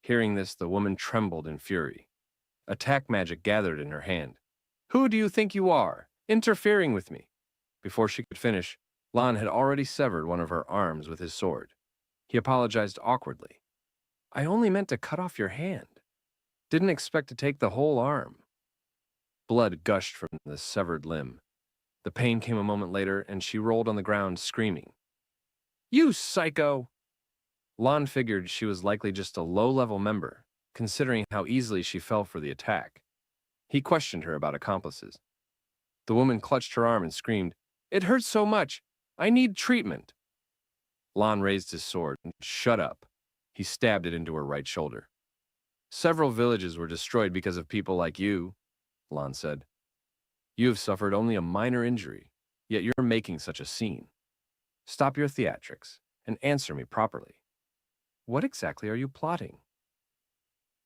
Hearing this, the woman trembled in fury. Attack magic gathered in her hand. Who do you think you are, interfering with me? Before she could finish, Lan had already severed one of her arms with his sword. He apologized awkwardly. I only meant to cut off your hand. Didn't expect to take the whole arm. Blood gushed from the severed limb. The pain came a moment later, and she rolled on the ground, screaming. You psycho! Lan figured she was likely just a low-level member, considering how easily she fell for the attack. He questioned her about accomplices. The woman clutched her arm and screamed, It hurts so much! I need treatment! Lan raised his sword and shut up. He stabbed it into her right shoulder. Several villages were destroyed because of people like you, Lan said. You have suffered only a minor injury, yet you're making such a scene. Stop your theatrics and answer me properly. What exactly are you plotting?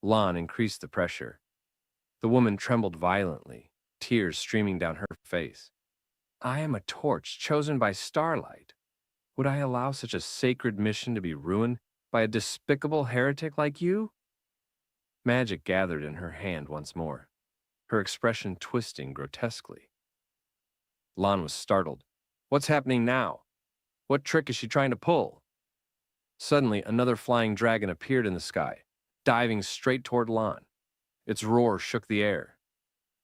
Lan increased the pressure. The woman trembled violently, tears streaming down her face. I am a torch chosen by starlight. Would I allow such a sacred mission to be ruined by a despicable heretic like you? Magic gathered in her hand once more, her expression twisting grotesquely. Lan was startled. What's happening now? What trick is she trying to pull? Suddenly, another flying dragon appeared in the sky, diving straight toward Lan. Its roar shook the air.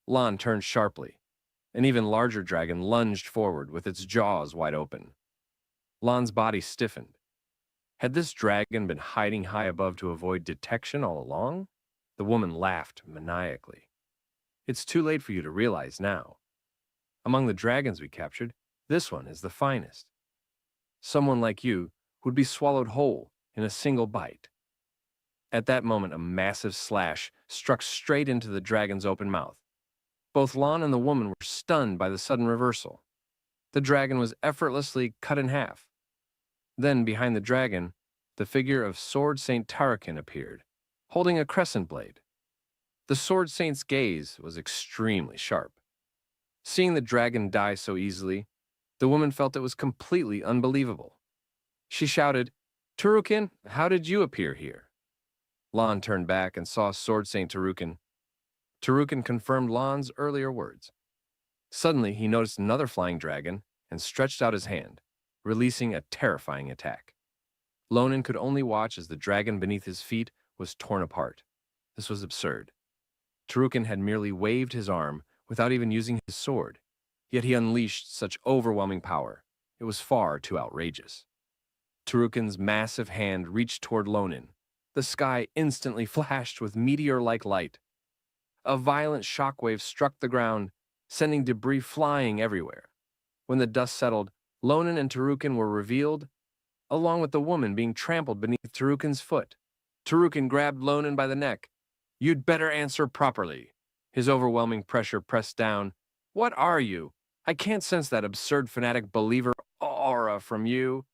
Lan turned sharply. An even larger dragon lunged forward with its jaws wide open. Lan's body stiffened. Had this dragon been hiding high above to avoid detection all along? The woman laughed maniacally. It's too late for you to realize now. Among the dragons we captured, this one is the finest. Someone like you would be swallowed whole in a single bite. At that moment, a massive slash struck straight into the dragon's open mouth. Both Lan and the woman were stunned by the sudden reversal. The dragon was effortlessly cut in half. Then, behind the dragon, the figure of Sword Saint Tarukin appeared, holding a crescent blade. The Sword Saint's gaze was extremely sharp. Seeing the dragon die so easily, the woman felt it was completely unbelievable. She shouted, Tarukin, how did you appear here? Lan turned back and saw Sword Saint Tarukin. Tarukin confirmed Lan's earlier words. Suddenly, he noticed another flying dragon and stretched out his hand, releasing a terrifying attack. Lonen could only watch as the dragon beneath his feet was torn apart. This was absurd. Tarukin had merely waved his arm without even using his sword, yet he unleashed such overwhelming power. It was far too outrageous. Tarukin's massive hand reached toward Lonen. The sky instantly flashed with meteor-like light. A violent shockwave struck the ground, sending debris flying everywhere. When the dust settled, Lonen and Tarukin were revealed, along with the woman being trampled beneath Tarukin's foot. Tarukin grabbed Lonen by the neck. You'd better answer properly. His overwhelming pressure pressed down. What are you? I can't sense that absurd fanatic believer aura from you.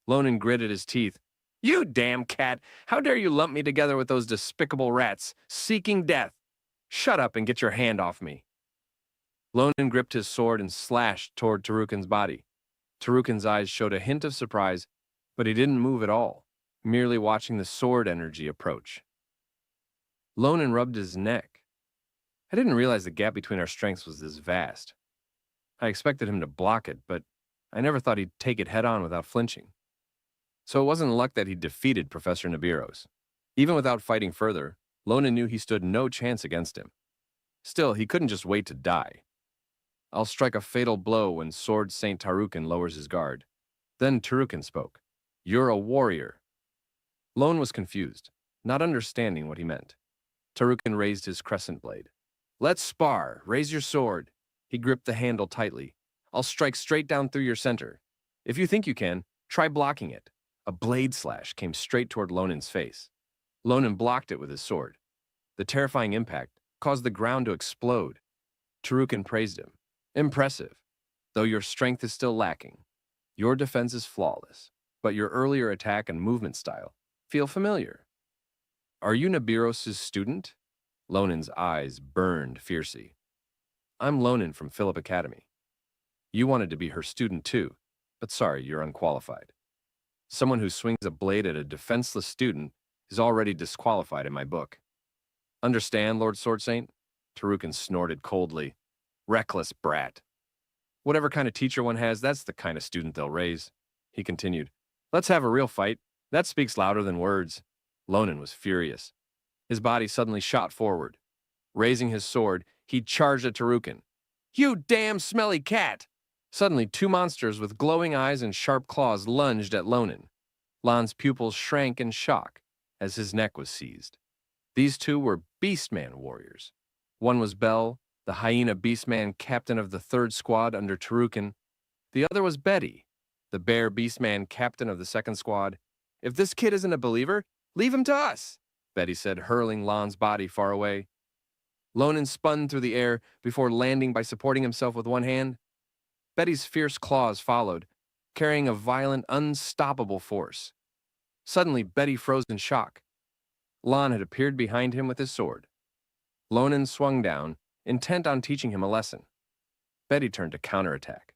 Lonen gritted his teeth. You damn cat! How dare you lump me together with those despicable rats, seeking death? Shut up and get your hand off me. Lonan gripped his sword and slashed toward Tarukin's body. Tarukin's eyes showed a hint of surprise, but he didn't move at all, merely watching the sword energy approach. Lonan rubbed his neck. I didn't realize the gap between our strengths was this vast. I expected him to block it, but I never thought he'd take it head on without flinching. So it wasn't luck that he defeated Professor Nibiros. Even without fighting further, Lonan knew he stood no chance against him. Still, he couldn't just wait to die. I'll strike a fatal blow when Sword Saint Tarukin lowers his guard. Then Tarukin spoke. You're a warrior. Lone was confused, not understanding what he meant. Tarukin raised his crescent blade. Let's spar. Raise your sword. He gripped the handle tightly. I'll strike straight down through your center. If you think you can, try blocking it. A blade slash came straight toward Lonan's face. Lonan blocked it with his sword. The terrifying impact caused the ground to explode. Tarukin praised him. Impressive. Though your strength is still lacking. Your defense is flawless, but your earlier attack and movement style feel familiar. Are you Nibiros' student? Lonan's eyes burned fiercely. I'm Lonan from Phillip Academy. You wanted to be her student too, but sorry, you're unqualified. Someone who swings a blade at a defenseless student is already disqualified in my book. Understand, Lord Sword Saint? Tarukin snorted coldly. Reckless brat. Whatever kind of teacher one has, that's the kind of student they'll raise. He continued. Let's have a real fight. That speaks louder than words. Lonan was furious. His body suddenly shot forward. Raising his sword, he charged at Tarukin. You damn smelly cat! Suddenly, two monsters with glowing eyes and sharp claws lunged at Lonan. Lan's pupils shrank in shock as his neck was seized. These two were Beastman warriors. One was Bell, the hyena Beastman captain of the 3rd Squad under Tarukin. The other was Betty, the bear Beastman captain of the 2nd Squad. If this kid isn't a believer, leave him to us, Betty said, hurling Lan's body far away. Lonan spun through the air before landing by supporting himself with one hand. Betty's fierce claws followed, carrying a violent, unstoppable force. Suddenly, Betty froze in shock. Lan had appeared behind him with his sword. Lonan swung down, intent on teaching him a lesson. Betty turned to counterattack.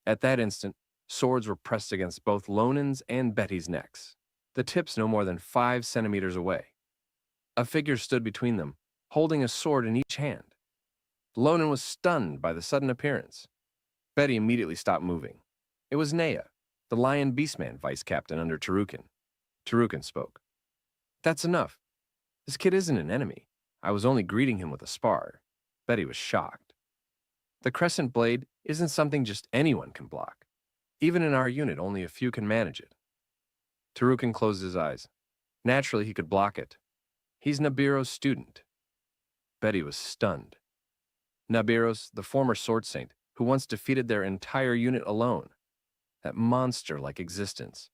At that instant, swords were pressed against both Lonan's and Betty's necks, the tips no more than 5 centimeters away. A figure stood between them, holding a sword in each hand. Lonan was stunned by the sudden appearance. Betty immediately stopped moving. It was Naya, the Lion Beastman vice captain under Tarukin. Tarukin spoke. That's enough. This kid isn't an enemy. I was only greeting him with a spar. Betty was shocked. The crescent blade isn't something just anyone can block. Even in our unit, only a few can manage it. Tarukin closed his eyes. Naturally, he could block it. He's Nibiros' student. Betty was stunned. Nibiros, the former sword saint, who once defeated their entire unit alone. That monster-like existence.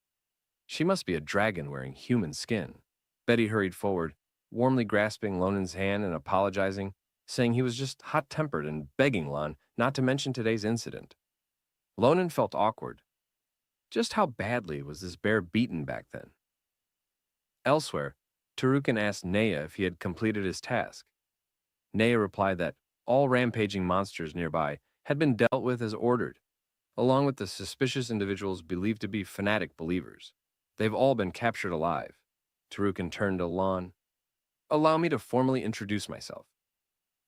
She must be a dragon wearing human skin. Betty hurried forward, warmly grasping Lonan's hand and apologizing, saying he was just hot-tempered and begging Lan not to mention today's incident. Lonan felt awkward. Just how badly was this bear beaten back then? Elsewhere, Tarukin asked Naya if he had completed his task. Naya replied that all rampaging monsters nearby had been dealt with as ordered, along with the suspicious individuals believed to be fanatic believers. They've all been captured alive. Tarukin turned to Lan. Allow me to formally introduce myself.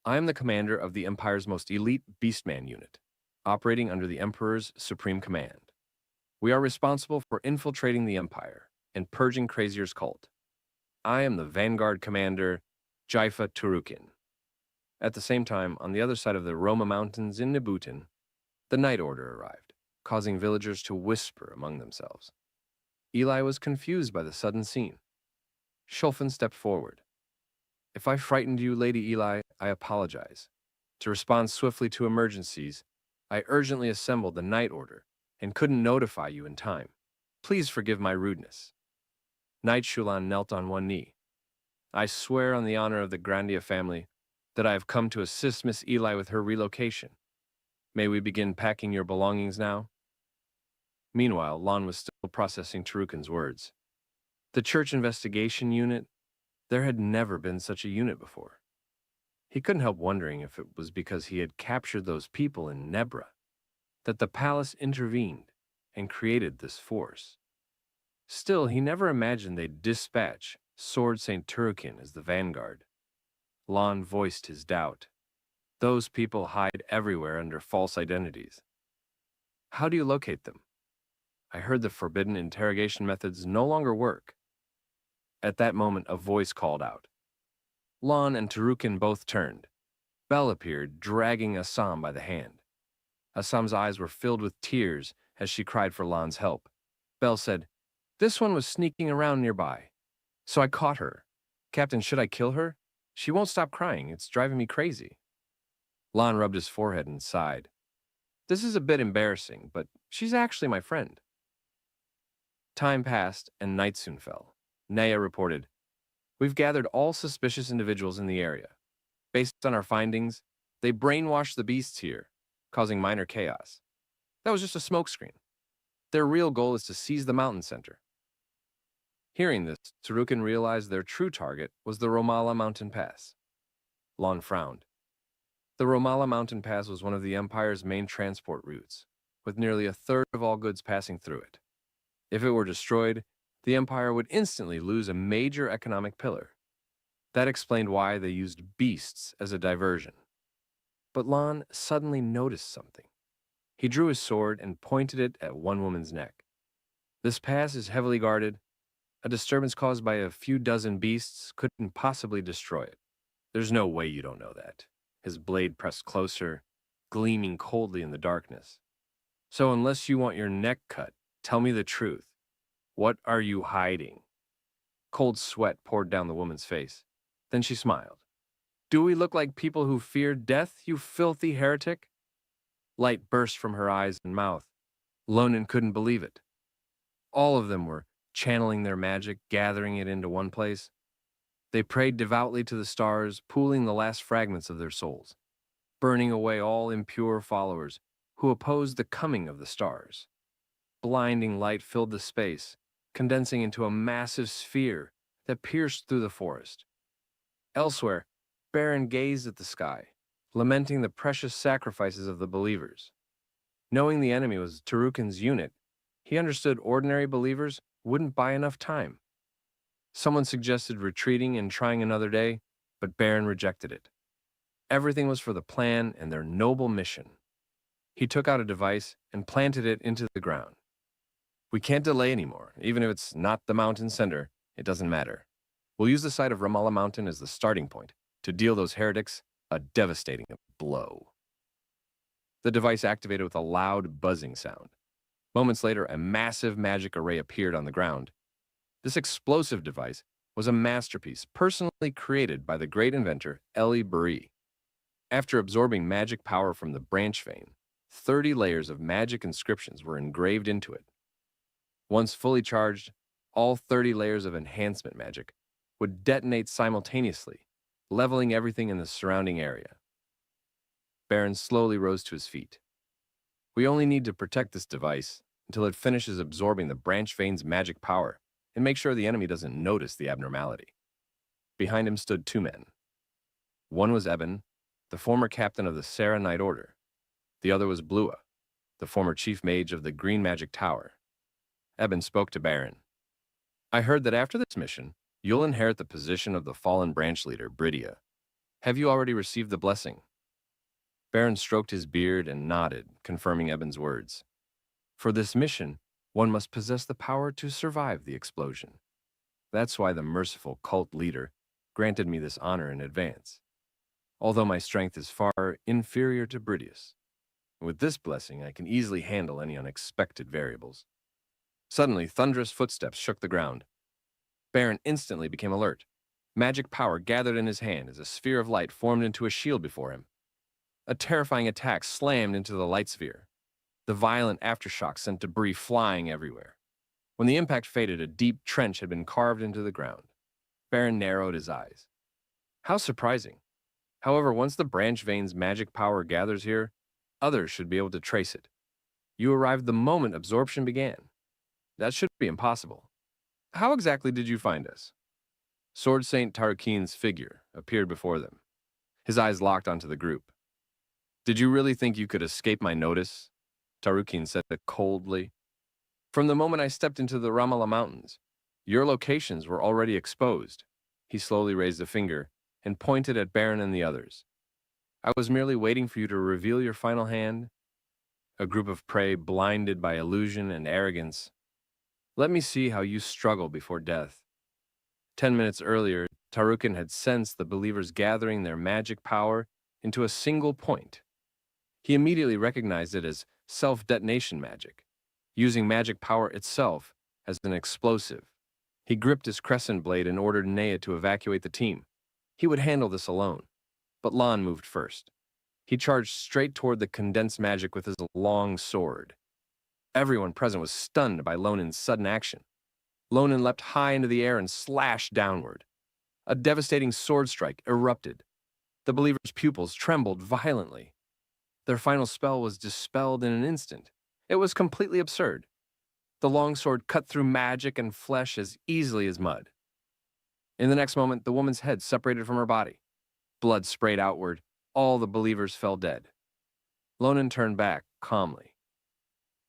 I am the commander of the Empire's most elite Beastman unit, operating under the Emperor's supreme command. We are responsible for infiltrating the Empire and purging Krazier's cult. I am the Vanguard Commander, Jaifa Tarukin. At the same time, on the other side of the Roma Mountains in Nibutin, the Night Order arrived, causing villagers to whisper among themselves. Eli was confused by the sudden scene. Shulfin stepped forward. If I frightened you, Lady Eli, I apologize. To respond swiftly to emergencies, I urgently assembled the Night Order and couldn't notify you in time. Please forgive my rudeness. Knight Shulan knelt on one knee. I swear on the honor of the Grandia family that I have come to assist Miss Eli with her relocation. May we begin packing your belongings now? Meanwhile, Lan was still processing Tarukin's words. The Church Investigation Unit? There had never been such a unit before. He couldn't help wondering if it was because he had captured those people in Nebra that the palace intervened and created this force. Still, he never imagined they'd dispatch Sword St. Turrican as the vanguard. Lon voiced his doubt. Those people hide everywhere under false identities. How do you locate them? I heard the forbidden interrogation methods no longer work. At that moment, a voice called out. Lon and Tarukin both turned. Belle appeared, dragging Assam by the hand. Assam's eyes were filled with tears as she cried for Lon's help. Belle said, "This one was sneaking around nearby. So I caught her. Captain, should I kill her? She won't stop crying. It's driving me crazy." Lon rubbed his forehead and sighed. "This is a bit embarrassing, but she's actually my friend." Time passed, and night soon fell. Naya reported, "We've gathered all suspicious individuals in the area. Based on our findings, they brainwashed the beasts here, causing minor chaos. That was just a smokescreen. Their real goal is to seize the mountain center." Hearing this, Tarukin realized their true target was the Romala mountain pass. Lon frowned. The Romala mountain pass was one of the Empire's main transport routes, with nearly a third of all goods passing through it. If it were destroyed, the Empire would instantly lose a major economic pillar. That explained why they used beasts as a diversion. But Lon suddenly noticed something. He drew his sword and pointed it at one woman's neck. "This pass is heavily guarded. A disturbance caused by a few dozen beasts couldn't possibly destroy it. There's no way you don't know that." His blade pressed closer, gleaming coldly in the darkness. "So unless you want your neck cut, tell me the truth. What are you hiding?" Cold sweat poured down the woman's face. Then she smiled. "Do we look like people who fear death, you filthy heretic?" Light burst from her eyes and mouth. Lonan couldn't believe it. All of them were channeling their magic, gathering it into one place. They prayed devoutly to the stars, pooling the last fragments of their souls, burning away all impure followers who opposed the coming of the stars. Blinding light filled the space, condensing into a massive sphere that pierced through the forest. Elsewhere, Baron gazed at the sky, lamenting the precious sacrifices of the believers. Knowing the enemy was Tarukin's unit, he understood ordinary believers wouldn't buy enough time. Someone suggested retreating and trying another day, but Baron rejected it. Everything was for the plan and their noble mission. He took out a device and planted it into the ground. "We can't delay anymore. Even if it's not the mountain center, it doesn't matter. We'll use the site of Ramallah Mountain as the starting point to deal those heretics a devastating blow." The device activated with a loud buzzing sound. Moments later, a massive magic array appeared on the ground. This explosive device was a masterpiece personally created by the great inventor Eli Buri. After absorbing magic power from the branch vein, 30 layers of magic inscriptions were engraved into it. Once fully charged, all 30 layers of enhancement magic would detonate simultaneously, leveling everything in the surrounding area. Baron slowly rose to his feet. "We only need to protect this device until it finishes absorbing the branch vein's magic power and make sure the enemy doesn't notice the abnormality." Behind him stood two men. One was Eben, the former captain of the Sarah Knight Order. The other was Blua, the former chief mage of the Green Magic Tower. Eben spoke to Baron. "I heard that after this mission, you'll inherit the position of the fallen branch leader, Bridia. Have you already received the blessing?" Baron stroked his beard and nodded, confirming Eben's words. "For this mission, one must possess the power to survive the explosion. That's why the merciful cult leader granted me this honor in advance, although my strength is far inferior to Bridius. With this blessing, I can easily handle any unexpected variables." Suddenly, thunderous footsteps shook the ground. Baron instantly became alert. Magic power gathered in his hand as a sphere of light formed into a shield before him. A terrifying attack slammed into the light sphere. The violent aftershock sent debris flying everywhere. When the impact faded, a deep trench had been carved into the ground. Baron narrowed his eyes. How surprising. However, once the branch vein's magic power gathers here, others should be able to trace it. You arrived the moment absorption began. That should be impossible. How exactly did you find us? Sword Saint Tarkin's figure appeared before them. His eyes locked onto the group. Did you really think you could escape my notice? Tarukin said coldly. From the moment I stepped into the Ramala Mountains, your locations were already exposed. He slowly raised a finger and pointed at Baron and the others. I was merely waiting for you to reveal your final hand. A group of prey blinded by illusion and arrogance. Let me see how you struggle before death. 10 minutes earlier, Tarukin had sensed the believers gathering their magic power into a single point. He immediately recognized it as self-detonation magic, using magic power itself as an explosive. He gripped his crescent blade and ordered Nea to evacuate the team. He would handle this alone, but Lon moved first. He charged straight toward the condensed magic with his long sword. Everyone present was stunned by Lonin's sudden action. Lonin leapt high into the air and slashed downward. A devastating sword strike erupted. The believers' pupils trembled violently. Their final spell was dispelled in an instant. It was completely absurd. The longsword cut through magic and flesh as easily as mud. In the next moment, the woman's head separated from her body. Blood sprayed outward. All the believers fell dead. Lonin turned back, calmly.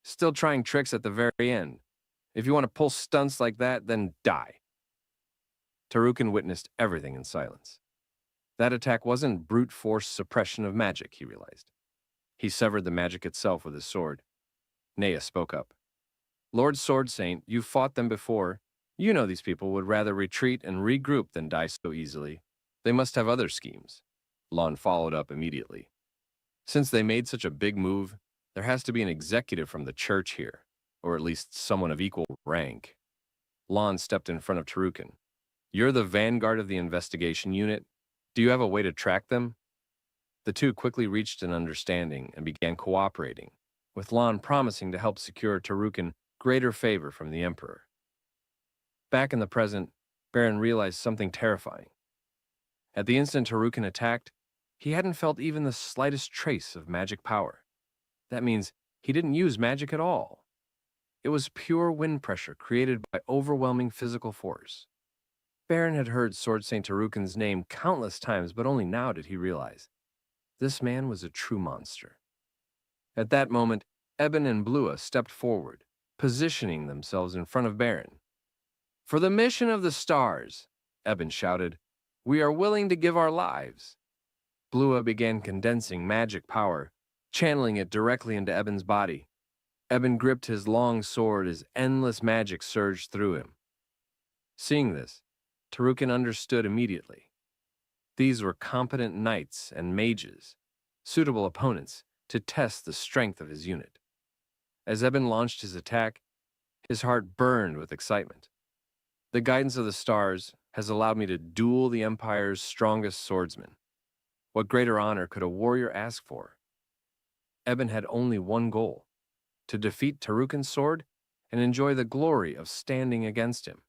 Still trying tricks at the very end. If you want to pull stunts like that, then die. Tarukin witnessed everything in silence. That attack wasn't brute force suppression of magic, he realized. He severed the magic itself with his sword. Nea spoke up. Lord Sword Saint, you fought them before. You know these people would rather retreat and regroup than die so easily. They must have other schemes. Lon followed up immediately. Since they made such a big move, there has to be an executive from the church here, or at least someone of equal rank. Lon stepped in front of Tarukin. You're the vanguard of the investigation unit. Do you have a way to track them? The two quickly reached an understanding and began cooperating, with Lon promising to help secure Tarukin greater favor from the Emperor. Back in the present, Baron realized something terrifying. At the instant Tarukin attacked, he hadn't felt even the slightest trace of magic power. That means he didn't use magic at all. It was pure wind pressure created by overwhelming physical force. Baron had heard Sword Saint Tarukin's name countless times, but only now did he realize. This man was a true monster. At that moment, Eben and Blua stepped forward, positioning themselves in front of Baron. For the mission of the stars, Eben shouted, we are willing to give our lives. Blua began condensing magic power, channeling it directly into Eben's body. Eben gripped his long sword as endless magic surged through him. Seeing this, Tarukin understood immediately. These were competent knights and mages, suitable opponents to test the strength of his unit. As Eben launched his attack, his heart burned with excitement. The guidance of the stars has allowed me to duel the Empire's strongest swordsman. What greater honor could a warrior ask for? Eben had only one goal, to defeat Tarukin's sword and enjoy the glory of standing against him.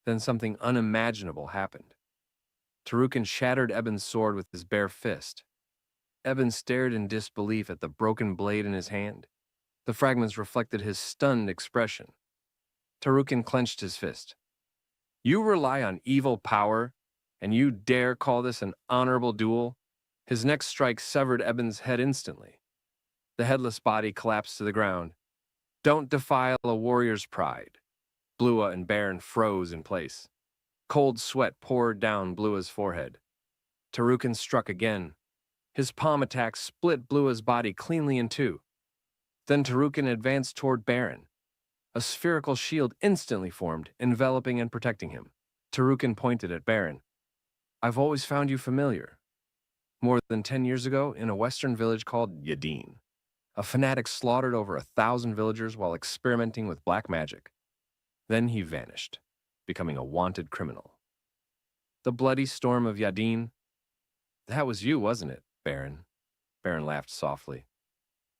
Then something unimaginable happened. Tarukin shattered Eben's sword with his bare fist. Eben stared in disbelief at the broken blade in his hand. The fragments reflected his stunned expression. Tarukin clenched his fist. You rely on evil power, and you dare call this an honorable duel? His next strike severed Eben's head instantly. The headless body collapsed to the ground. Don't defile a warrior's pride. Blua and Baron froze in place. Cold sweat poured down Blua's forehead. Tarukin struck again. His palm attack split Blua's body cleanly in two. Then Tarukin advanced toward Baron. A spherical shield instantly formed, enveloping and protecting him. Tarukin pointed at Baron. I've always found you familiar. More than 10 years ago, in a western village called Yadin, a fanatic slaughtered over 1,000 villagers while experimenting with black magic. Then he vanished, becoming a wanted criminal. The bloody storm of Yadin? That was you, wasn't it, Baron? Baron laughed softly.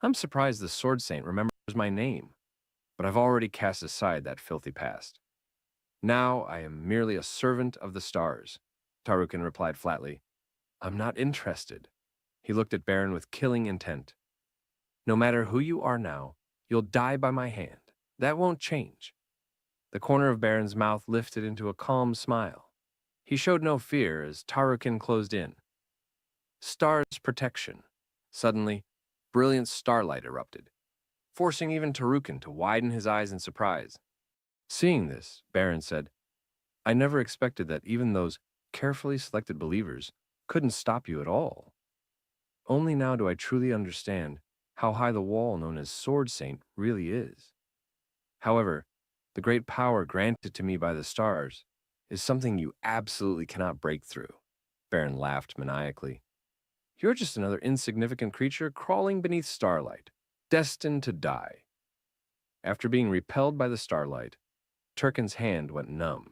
I'm surprised the Sword Saint remembers my name, but I've already cast aside that filthy past. Now I am merely a servant of the stars, Tarukin replied flatly. I'm not interested. He looked at Baron with killing intent. No matter who you are now, you'll die by my hand. That won't change. The corner of Baron's mouth lifted into a calm smile. He showed no fear as Tarukin closed in. Star's protection. Suddenly, brilliant starlight erupted, forcing even Tarukin to widen his eyes in surprise. Seeing this, Baron said, I never expected that even those carefully selected believers couldn't stop you at all. Only now do I truly understand how high the wall known as Sword Saint really is. However, the great power granted to me by the stars is something you absolutely cannot break through. Baron laughed maniacally. You're just another insignificant creature crawling beneath starlight, destined to die. After being repelled by the starlight, Turkin's hand went numb.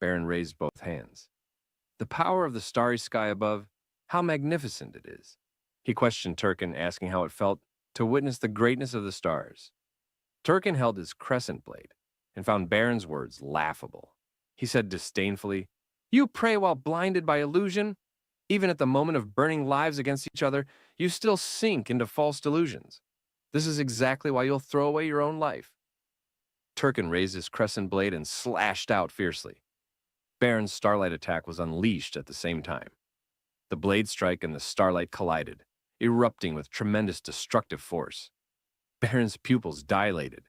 Baron raised both hands. The power of the starry sky above, how magnificent it is. He questioned Turkin, asking how it felt to witness the greatness of the stars. Turkin held his crescent blade and found Baron's words laughable. He said disdainfully, You pray while blinded by illusion? Even at the moment of burning lives against each other, you still sink into false delusions. This is exactly why you'll throw away your own life. Turkin raised his crescent blade and slashed out fiercely. Baron's starlight attack was unleashed at the same time. The blade strike and the starlight collided, erupting with tremendous destructive force. Baron's pupils dilated.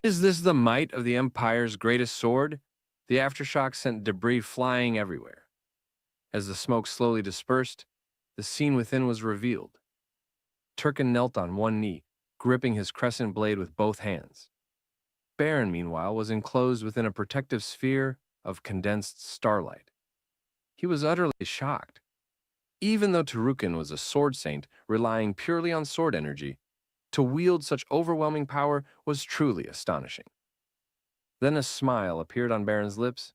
Is this the might of the Empire's greatest sword? The aftershock sent debris flying everywhere. As the smoke slowly dispersed, the scene within was revealed. Turkin knelt on one knee, gripping his crescent blade with both hands. Baron, meanwhile, was enclosed within a protective sphere of condensed starlight. He was utterly shocked. Even though Tarukin was a sword saint relying purely on sword energy, to wield such overwhelming power was truly astonishing. Then a smile appeared on Baron's lips.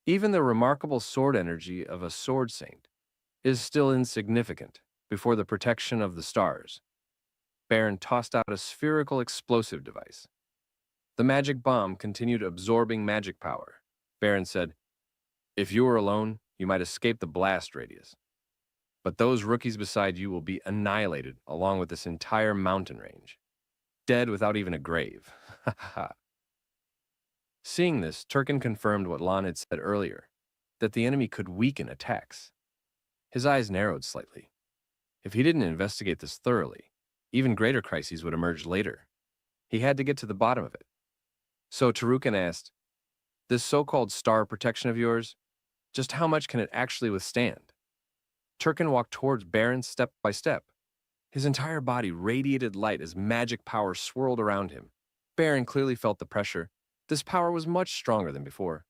Even the remarkable sword energy of a sword saint is still insignificant before the protection of the stars. Baron tossed out a spherical explosive device. The magic bomb continued absorbing magic power. Baron said, If you were alone, you might escape the blast radius. But those rookies beside you will be annihilated along with this entire mountain range. Dead without even a grave. Ha ha ha. Seeing this, Turkin confirmed what Lon had said earlier, that the enemy could weaken attacks. His eyes narrowed slightly. If he didn't investigate this thoroughly, even greater crises would emerge later. He had to get to the bottom of it. So Tarukin asked, This so-called star protection of yours, just how much can it actually withstand? Turkin walked towards Baron step by step. His entire body radiated light as magic power swirled around him. Baron clearly felt the pressure. This power was much stronger than before.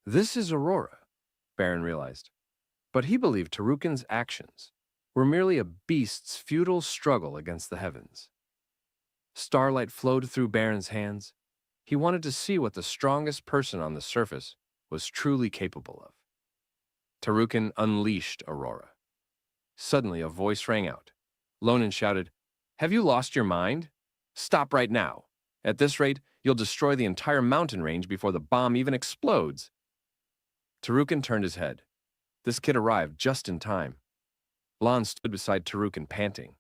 This is Aurora, Baron realized. But he believed Tarukin's actions were merely a beast's futile struggle against the heavens. Starlight flowed through Baron's hands. He wanted to see what the strongest person on the surface was truly capable of. Tarukin unleashed Aurora. Suddenly, a voice rang out. Lonin shouted, Have you lost your mind? Stop right now. At this rate, you'll destroy the entire mountain range before the bomb even explodes. Tarukin turned his head. This kid arrived just in time. Lon stood beside Tarukin, panting.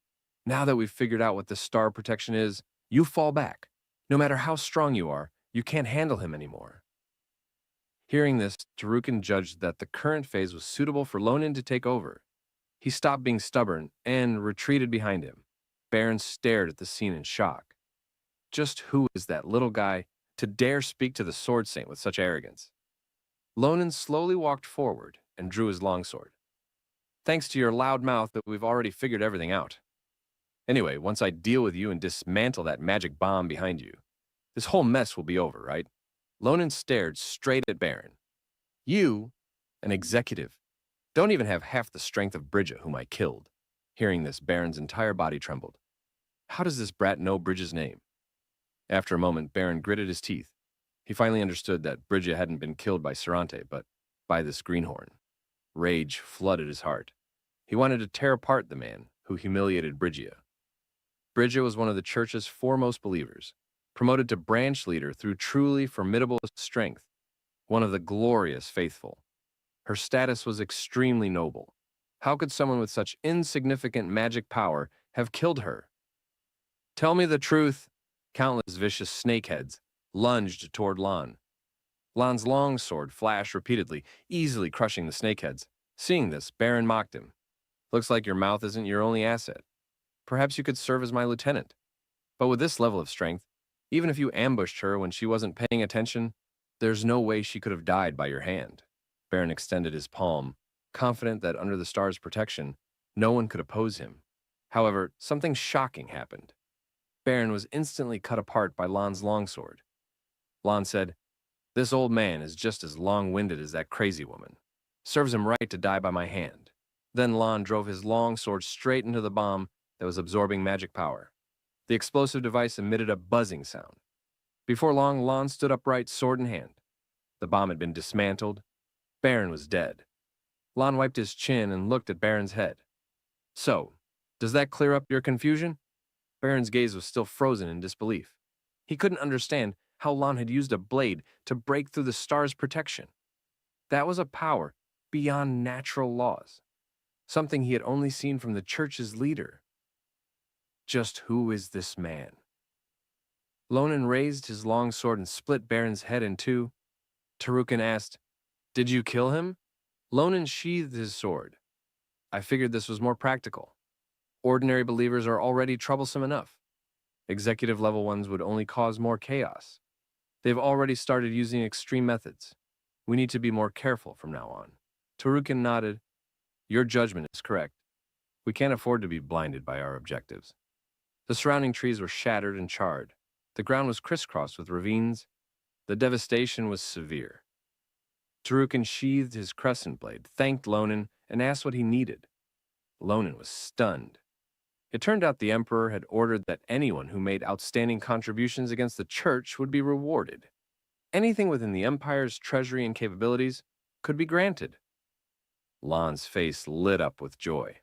Now that we've figured out what this star protection is, you fall back. No matter how strong you are, you can't handle him anymore. Hearing this, Tarukin judged that the current phase was suitable for Lonin to take over. He stopped being stubborn and retreated behind him. Baron stared at the scene in shock. Just who is that little guy to dare speak to the sword saint with such arrogance? Lonin slowly walked forward and drew his longsword. Thanks to your loud mouth that we've already figured everything out. Anyway, once I deal with you and dismantle that magic bomb behind you, this whole mess will be over, right? Lonin stared straight at Baron. You, an executive, don't even have half the strength of Bridget, whom I killed. Hearing this, Baron's entire body trembled. How does this brat know Bridget's name? After a moment, Baron gritted his teeth. He finally understood that Bridget hadn't been killed by Sarante, but by this greenhorn. Rage flooded his heart. He wanted to tear apart the man who humiliated Bridget. Bridget was one of the church's foremost believers, promoted to branch leader through truly formidable strength, one of the glorious faithful. Her status was extremely noble. How could someone with such insignificant magic power have killed her? Tell me the truth. Countless vicious snakeheads lunged toward Lon. Lon's long sword flashed repeatedly, easily crushing the snakeheads. Seeing this, Baron mocked him. Looks like your mouth isn't your only asset. Perhaps you could serve as my lieutenant. But with this level of strength, even if you ambushed her when she wasn't paying attention, there's no way she could have died by your hand. Baron extended his palm, confident that under the star's protection, no one could oppose him. However, something shocking happened. Baron was instantly cut apart by Lan's longsword. Lan said, "This old man is just as long-winded as that crazy woman. Serves him right to die by my hand." Then Lan drove his long sword straight into the bomb that was absorbing magic power. The explosive device emitted a buzzing sound. Before long, Lan stood upright, sword in hand. The bomb had been dismantled. Baron was dead. Lan wiped his chin and looked at Baron's head. "So, does that clear up your confusion?" Baron's gaze was still frozen in disbelief. He couldn't understand how Lan had used a blade to break through the star's protection. That was a power beyond natural laws, something he had only seen from the church's leader. Just who is this man? Lonan raised his long sword and split Baron's head in two. Tarukin asked, "Did you kill him?" Lonan sheathed his sword. "I figured this was more practical. Ordinary believers are already troublesome enough. Executive-level ones would only cause more chaos. They've already started using extreme methods. We need to be more careful from now on." Tarukin nodded. "Your judgment is correct. We can't afford to be blinded by our objectives." The surrounding trees were shattered and charred. The ground was crisscrossed with ravines. The devastation was severe. Tarukin sheathed his crescent blade, thanked Lonan, and asked what he needed. Lonan was stunned. It turned out the Emperor had ordered that anyone who made outstanding contributions against the Church would be rewarded. Anything within the Empire's treasury and capabilities could be granted. Lan's face lit up with joy.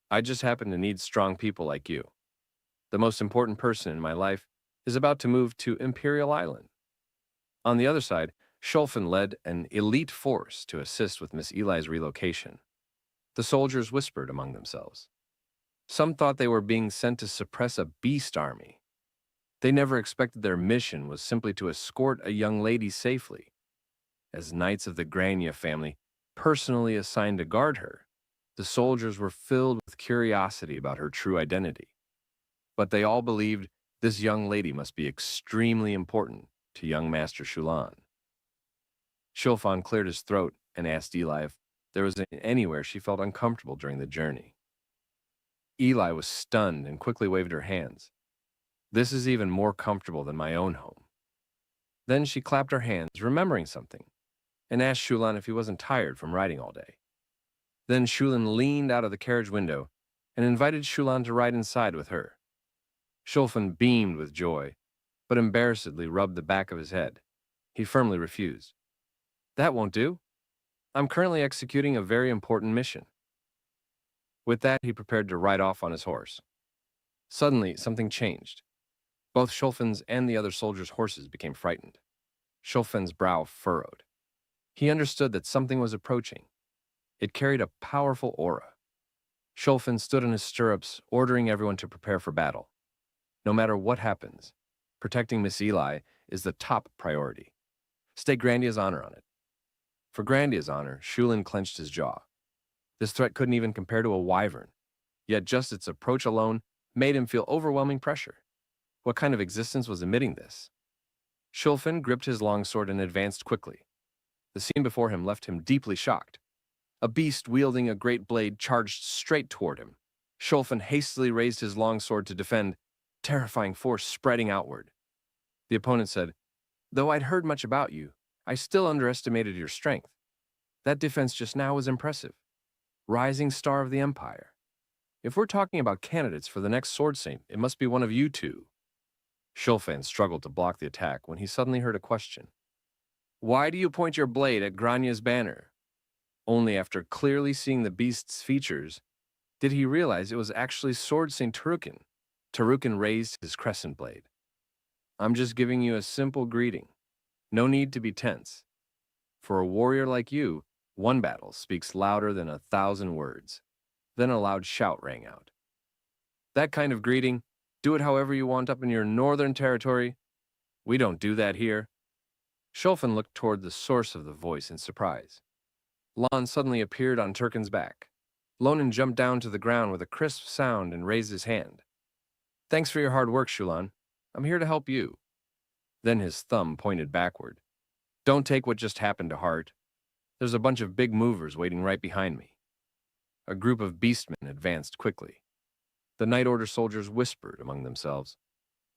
"I just happen to need strong people like you. The most important person in my life is about to move to Imperial Island." On the other side, Schulfen led an elite force to assist with Miss Eli's relocation. The soldiers whispered among themselves. Some thought they were being sent to suppress a beast army. They never expected their mission was simply to escort a young lady safely. As knights of the Grania family, personally assigned to guard her, the soldiers were filled with curiosity about her true identity. But they all believed this young lady must be extremely important to young Master Shulan. Shulfan cleared his throat and asked Eli if there was anywhere she felt uncomfortable during the journey. Eli was stunned and quickly waved her hands. "This is even more comfortable than my own home." Then she clapped her hands, remembering something, and asked Shulan if he wasn't tired from riding all day. Then Shulan leaned out of the carriage window and invited Shulan to ride inside with her. Shulfan beamed with joy, but embarrassedly rubbed the back of his head. He firmly refused. "That won't do. I'm currently executing a very important mission." With that, he prepared to ride off on his horse. Suddenly, something changed. Both Schulfan's and the other soldiers' horses became frightened. Schulfan's brow furrowed. He understood that something was approaching. It carried a powerful aura. Schulfan stood in his stirrups, ordering everyone to prepare for battle. No matter what happens, protecting Miss Eli is the top priority. Stake Grandia's honor on it. For Grandia's honor, Shulan clenched his jaw. This threat couldn't even compare to a wyvern, yet just its approach alone made him feel overwhelming pressure. What kind of existence was emitting this? Schulfen gripped his longsword and advanced quickly. The scene before him left him deeply shocked. A beast wielding a great blade charged straight toward him. Schulfen hastily raised his longsword to defend, terrifying force spreading outward. The opponent said, "Though I'd heard much about you, I still underestimated your strength. That defense just now was impressive. Rising star of the Empire. If we're talking about candidates for the next Sword Saint, it must be one of you two." Schulfan struggled to block the attack when he suddenly heard a question. "Why do you point your blade at Grania's banner?" Only after clearly seeing the beast's features did he realize it was actually Sword Saint Tarukin. Tarukin raised his crescent blade. "I'm just giving you a simple greeting. No need to be tense. For a warrior like you, one battle speaks louder than 1,000 words." Then a loud shout rang out. "That kind of greeting, do it however you want up in your northern territory. We don't do that here." Schulfen looked toward the source of the voice in surprise. Lan suddenly appeared on Turkin's back. Lonan jumped down to the ground with a crisp sound and raised his hand. Thanks for your hard work, Shulan. I'm here to help you. Then his thumb pointed backward. Don't take what just happened to heart. There's a bunch of big movers waiting right behind me. A group of beastmen advanced quickly. The Night Order soldiers whispered among themselves.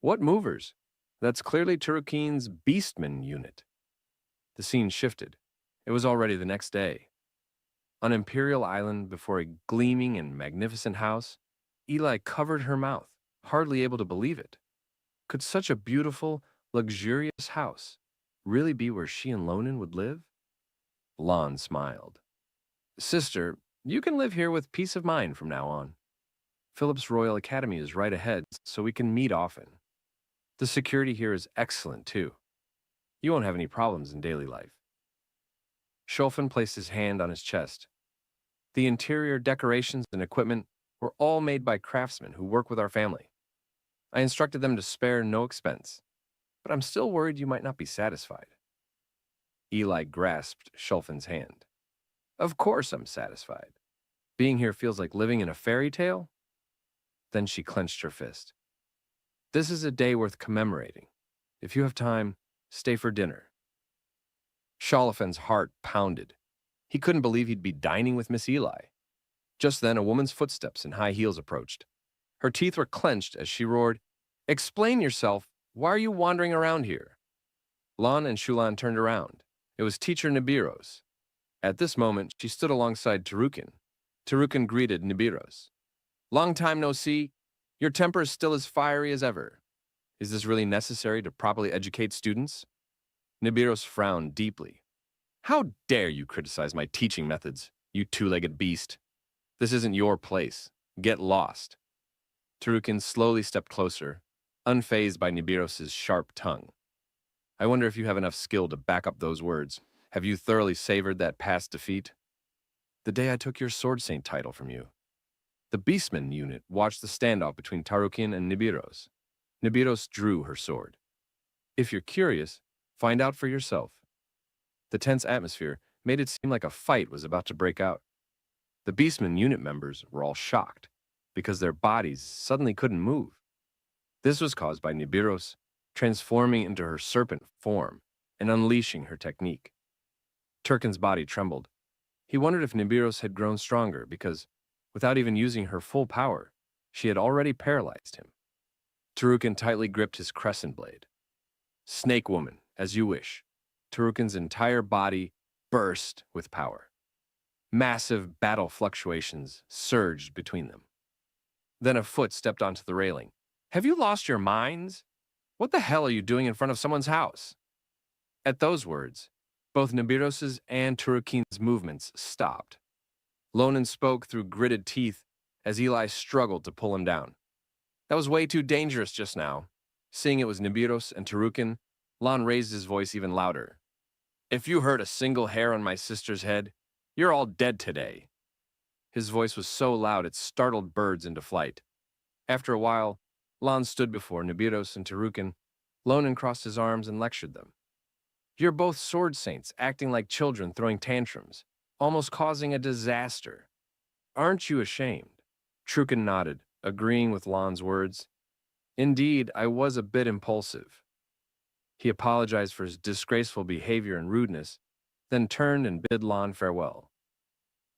What movers? That's clearly Turukin's beastman unit. The scene shifted. It was already the next day. On Imperial Island, before a gleaming and magnificent house, Eli covered her mouth, hardly able to believe it. Could such a beautiful, luxurious house really be where she and Lonan would live? Lon smiled. Sister, you can live here with peace of mind from now on. Philip's Royal Academy is right ahead, so we can meet often. The security here is excellent, too. You won't have any problems in daily life. Schulfen placed his hand on his chest. The interior decorations and equipment were all made by craftsmen who work with our family. I instructed them to spare no expense, but I'm still worried you might not be satisfied. Eli grasped Schulfen's hand. Of course I'm satisfied. Being here feels like living in a fairy tale? Then she clenched her fist. This is a day worth commemorating. If you have time, stay for dinner. Scholofen's heart pounded. He couldn't believe he'd be dining with Miss Eli. Just then, a woman's footsteps in high heels approached. Her teeth were clenched as she roared, Explain yourself. Why are you wandering around here? Lon and Shulan turned around. It was Teacher Nibiros. At this moment, she stood alongside Tarukin. Tarukin greeted Nibiros. Long time no see. Your temper is still as fiery as ever. Is this really necessary to properly educate students? Nibiros frowned deeply. How dare you criticize my teaching methods, you two-legged beast? This isn't your place. Get lost. Tarukin slowly stepped closer, unfazed by Nibiros' sharp tongue. I wonder if you have enough skill to back up those words. Have you thoroughly savored that past defeat? The day I took your Sword Saint title from you. The Beastman unit watched the standoff between Tarukin and Nibiros. Nibiros drew her sword. If you're curious, find out for yourself. The tense atmosphere made it seem like a fight was about to break out. The Beastman unit members were all shocked because their bodies suddenly couldn't move. This was caused by Nibiros transforming into her serpent form and unleashing her technique. Turkin's body trembled. He wondered if Nibiros had grown stronger because, without even using her full power, she had already paralyzed him. Tarukin tightly gripped his crescent blade. Snake woman, as you wish. Tarukin's entire body burst with power. Massive battle fluctuations surged between them. Then a foot stepped onto the railing. Have you lost your minds? What the hell are you doing in front of someone's house? At those words, both Nibiros's and Tarukin's movements stopped. Lonan spoke through gritted teeth as Eli struggled to pull him down. That was way too dangerous just now. Seeing it was Nibiros and Tarukin, Lon raised his voice even louder. If you hurt a single hair on my sister's head, you're all dead today. His voice was so loud it startled birds into flight. After a while, Lon stood before Nibiros and Tarukin. Lonan crossed his arms and lectured them. You're both sword saints, acting like children throwing tantrums, almost causing a disaster. Aren't you ashamed? Tarukin nodded, agreeing with Lon's words. Indeed, I was a bit impulsive. He apologized for his disgraceful behavior and rudeness, then turned and bid Lon farewell.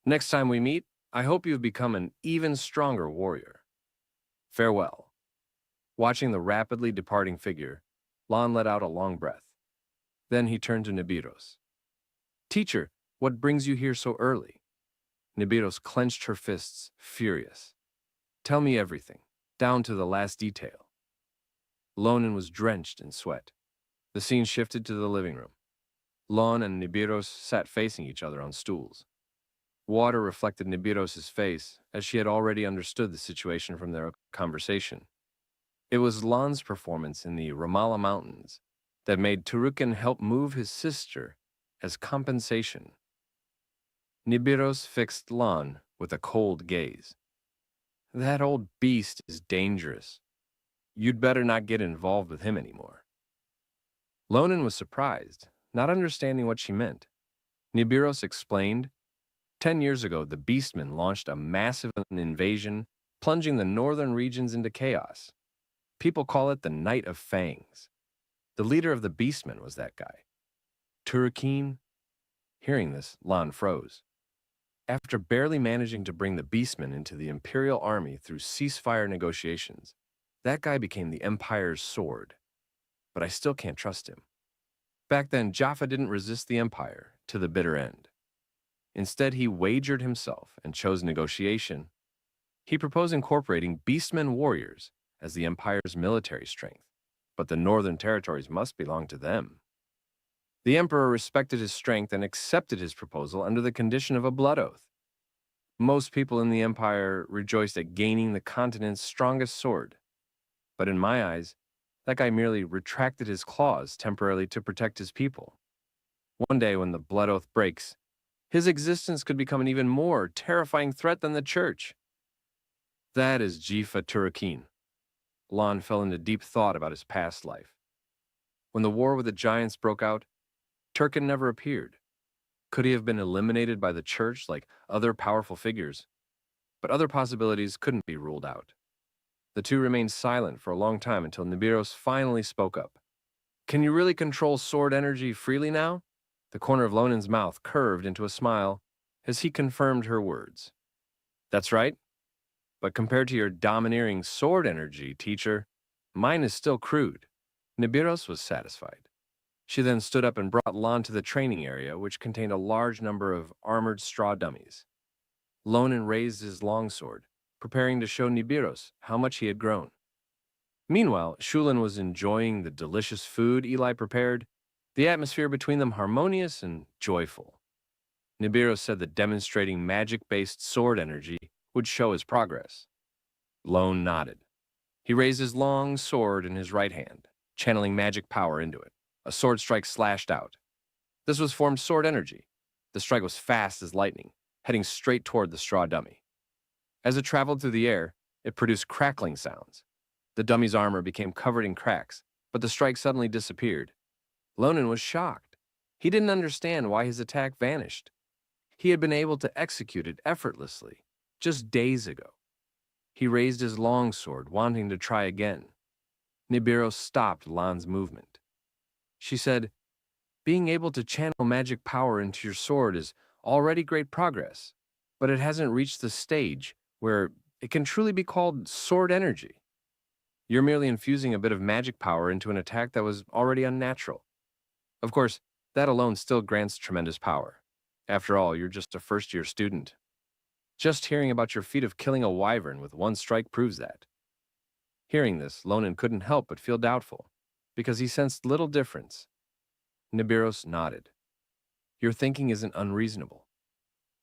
Next time we meet, I hope you've become an even stronger warrior. Farewell. Watching the rapidly departing figure, Lon let out a long breath. Then he turned to Nibiros. Teacher, what brings you here so early? Nibiros clenched her fists, furious. Tell me everything, down to the last detail. Lonan was drenched in sweat. The scene shifted to the living room. Lon and Nibiros sat facing each other on stools. Water reflected Nibiros' face, as she had already understood the situation from their conversation. It was Lon's performance in the Ramallah Mountains that made Tarukin help move his sister as compensation. Nibiros fixed Lon with a cold gaze. That old beast is dangerous. You'd better not get involved with him anymore. Lonan was surprised, not understanding what she meant. Nibiros explained, 10 years ago, the Beastmen launched a massive invasion, plunging the northern regions into chaos. People call it the Night of Fangs. The leader of the Beastmen was that guy, Turkeen. Hearing this, Lan froze. After barely managing to bring the Beastmen into the Imperial army through ceasefire negotiations, that guy became the Empire's sword. But I still can't trust him. Back then, Jaffa didn't resist the Empire to the bitter end. Instead, he wagered himself and chose negotiation. He proposed incorporating Beastmen warriors as the Empire's military strength, but the northern territories must belong to them. The Emperor respected his strength and accepted his proposal under the condition of a blood oath. Most people in the Empire rejoiced at gaining the continent's strongest sword. But in my eyes, that guy merely retracted his claws temporarily to protect his people. One day, when the blood oath breaks, his existence could become an even more terrifying threat than the church. That is Jifa Turakin. Lan fell into deep thought about his past life. When the war with the giants broke out, Turkin never appeared. Could he have been eliminated by the church like other powerful figures? But other possibilities couldn't be ruled out. The two remained silent for a long time until Nibiros finally spoke up. Can you really control sword energy freely now? The corner of Lonen's mouth curved into a smile as he confirmed her words. That's right. But compared to your domineering sword energy, teacher, mine is still crude. Nibiros was satisfied. She then stood up and brought Lon to the training area, which contained a large number of armored straw dummies. Lonen raised his longsword, preparing to show Nibiros how much he had grown. Meanwhile, Shulin was enjoying the delicious food Eli prepared, the atmosphere between them harmonious and joyful. Nibiros said that demonstrating magic-based sword energy would show his progress. Lone nodded. He raised his long sword in his right hand, channeling magic power into it. A sword strike slashed out. This was formed sword energy. The strike was fast as lightning, heading straight toward the straw dummy. As it traveled through the air, it produced crackling sounds. The dummy's armor became covered in cracks, but the strike suddenly disappeared. Lonen was shocked. He didn't understand why his attack vanished. He had been able to execute it effortlessly, just days ago. He raised his longsword, wanting to try again. Nibiros stopped Lan's movement. She said, being able to channel magic power into your sword is already great progress, but it hasn't reached the stage where it can truly be called sword energy. You're merely infusing a bit of magic power into an attack that was already unnatural. Of course, that alone still grants tremendous power. After all, you're just a first-year student. Just hearing about your feat of killing a wyvern with one strike proves that. Hearing this, Lonen couldn't help but feel doubtful, because he sensed little difference. Nibiros nodded. Your thinking isn't unreasonable.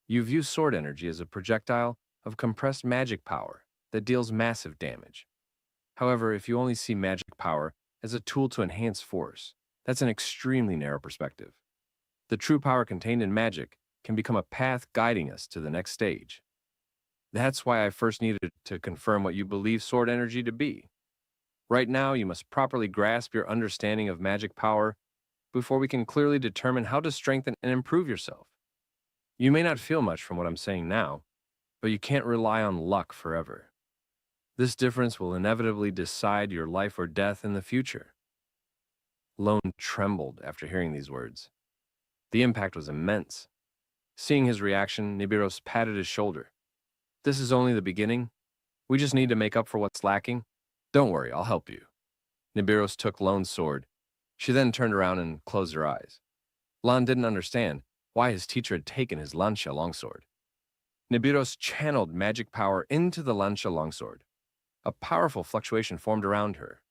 You view sword energy as a projectile of compressed magic power that deals massive damage. However, if you only see magic power as a tool to enhance force, that's an extremely narrow perspective. The true power contained in magic can become a path guiding us to the next stage. That's why I first needed to confirm what you believe sword energy to be. Right now, you must properly grasp your understanding of magic power before we can clearly determine how to strengthen and improve yourself. You may not feel much from what I'm saying now, but you can't rely on luck forever. This difference will inevitably decide your life or death in the future. Lone trembled after hearing these words. The impact was immense. Seeing his reaction, Nibiros patted his shoulder. This is only the beginning. We just need to make up for what's lacking. Don't worry, I'll help you. Nibiros took Lone's sword. She then turned around and closed her eyes. Lan didn't understand why his teacher had taken his Lancia longsword. Nibiros channeled magic power into the Lancia longsword. A powerful fluctuation formed around her.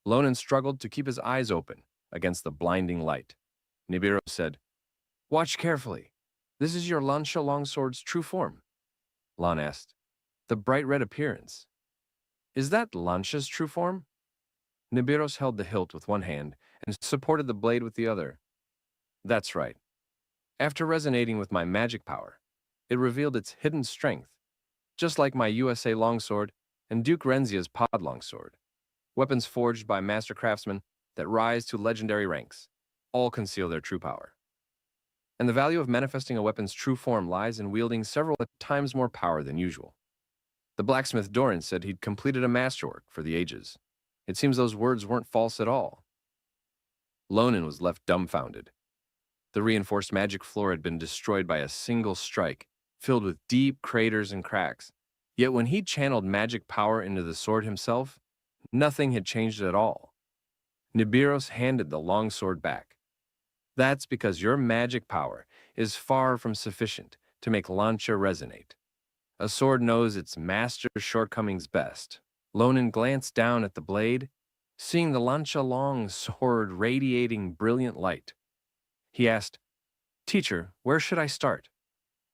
Lonen struggled to keep his eyes open against the blinding light. Nibiros said, Watch carefully. This is your Lancia longsword's true form. Lan asked, The bright red appearance. Is that Lancia's true form? Nibiros held the hilt with one hand and supported the blade with the other. That's right. After resonating with my magic power, it revealed its hidden strength, just like my USA longsword and Duke Renzia's pod longsword, weapons forged by master craftsmen that rise to legendary ranks, all conceal their true power. And the value of manifesting a weapon's true form lies in wielding several times more power than usual. The blacksmith Doran said he'd completed a masterwork for the ages. It seems those words weren't false at all. Lonan was left dumbfounded. The reinforced magic floor had been destroyed by a single strike, filled with deep craters and cracks. Yet when he channeled magic power into the sword himself, nothing had changed at all. Nibiros handed the longsword back. That's because your magic power is far from sufficient to make Lancia resonate. A sword knows its master's shortcomings best. Lonan glanced down at the blade, seeing the Lancia long sword radiating brilliant light. He asked, "Teacher, where should I start?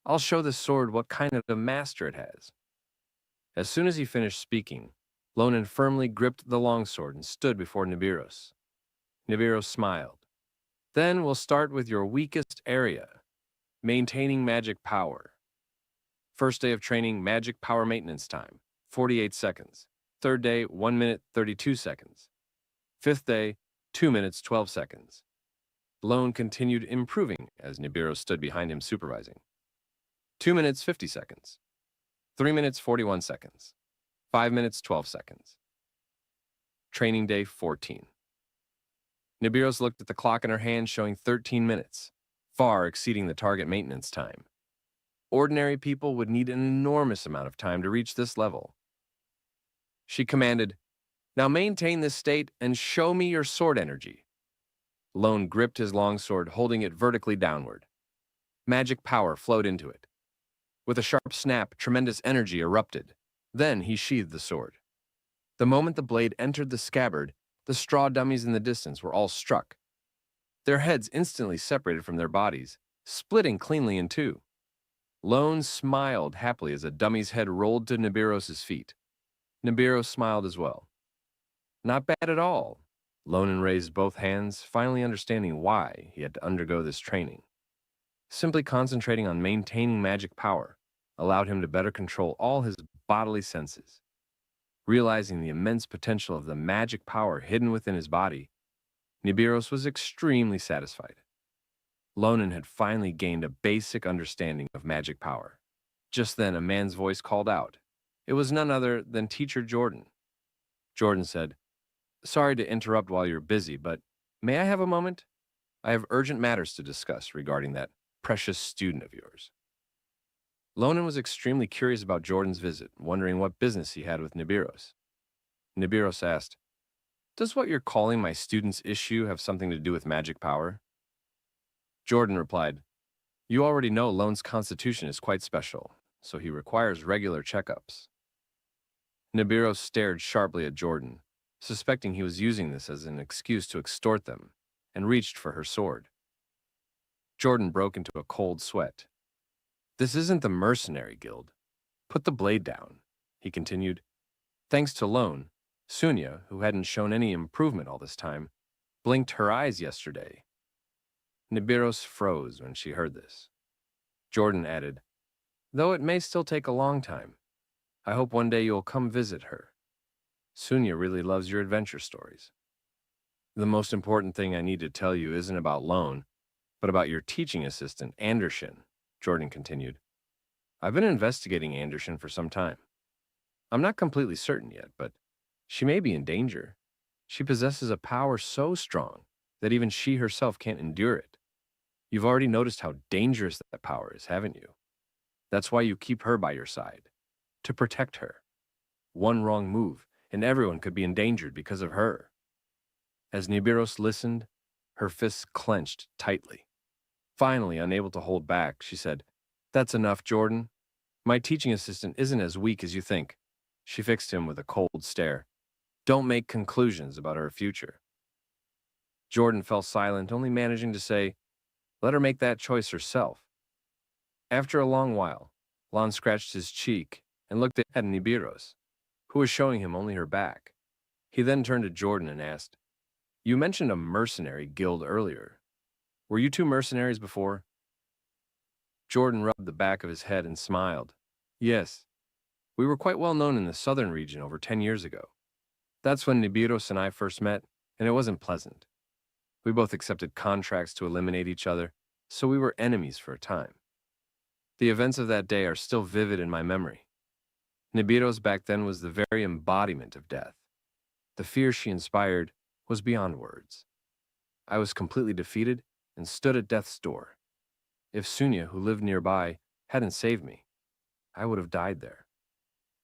I'll show this sword what kind of a master it has." As soon as he finished speaking, Lonan firmly gripped the longsword and stood before Nibiros. Nibiros smiled. "Then we'll start with your weakest area, maintaining magic power. First day of training, magic power maintenance time, 48 seconds. Third day, 1 minute, 32 seconds. Fifth day, 2 minutes, 12 seconds. Lone continued improving as Nibiros stood behind him supervising. 2 minutes, 50 seconds. 3 minutes, 41 seconds. 5 minutes, 12 seconds. Training day 14. Nibiros looked at the clock in her hand showing 13 minutes, far exceeding the target maintenance time. Ordinary people would need an enormous amount of time to reach this level. She commanded, "Now maintain this state and show me your sword energy." Lone gripped his longsword, holding it vertically downward. Magic power flowed into it. With a sharp snap, tremendous energy erupted. Then he sheathed the sword. The moment the blade entered the scabbard, the straw dummies in the distance were all struck. Their heads instantly separated from their bodies, splitting cleanly in two. Lone smiled happily as a dummy's head rolled to Nibiros' feet. Nibiros smiled as well. "Not bad at all." Lonan raised both hands, finally understanding why he had to undergo this training. Simply concentrating on maintaining magic power allowed him to better control all his bodily senses. Realizing the immense potential of the magic power hidden within his body, Nibiros was extremely satisfied. Lonan had finally gained a basic understanding of magic power. Just then, a man's voice called out. It was none other than Teacher Jordan. Jordan said, "Sorry to interrupt while you're busy, but may I have a moment? I have urgent matters to discuss regarding that precious student of yours." Lonan was extremely curious about Jordan's visit, wondering what business he had with Nibiros. Nibiros asked, "Does what you're calling my student's issue have something to do with magic power?" Jordan replied, "You already know Lone's constitution is quite special, so he requires regular checkups." Nibiros stared sharply at Jordan, suspecting he was using this as an excuse to extort them, and reached for her sword. Jordan broke into a cold sweat. "This isn't the mercenary guild. Put the blade down," he continued. Thanks to Lone, Sunya, who hadn't shown any improvement all this time, blinked her eyes yesterday. Nibiros froze when she heard this. Jordan added, "Though it may still take a long time, I hope one day you'll come visit her. Sunya really loves your adventure stories." "The most important thing I need to tell you isn't about Lone, but about your teaching assistant, Andersson," Jordan continued. "I've been investigating Andersson for some time. I'm not completely certain yet, but she may be in danger. She possesses a power so strong that even she herself can't endure it. You've already noticed how dangerous that power is, haven't you? That's why you keep her by your side, to protect her. One wrong move, and everyone could be endangered because of her." As Nibiros listened, her fists clenched tightly. Finally, unable to hold back, she said, "That's enough, Jordan. My teaching assistant isn't as weak as you think." She fixed him with a cold stare. "Don't make conclusions about her future." Jordan fell silent, only managing to say, "Let her make that choice herself." After a long while, Lon scratched his cheek and looked at Nibiros, who was showing him only her back. He then turned to Jordan and asked, "You mentioned a mercenary guild earlier. Were you two mercenaries before?" Jordan rubbed the back of his head and smiled. "Yes. We were quite well known in the southern region over 10 years ago. That's when Nibiros and I first met, and it wasn't pleasant. We both accepted contracts to eliminate each other, so we were enemies for a time. The events of that day are still vivid in my memory. Nibiru's back then was the very embodiment of death. The fear she inspired was beyond words. I was completely defeated and stood at death's door. If Sunya, who lived nearby, hadn't saved me, I would have died there.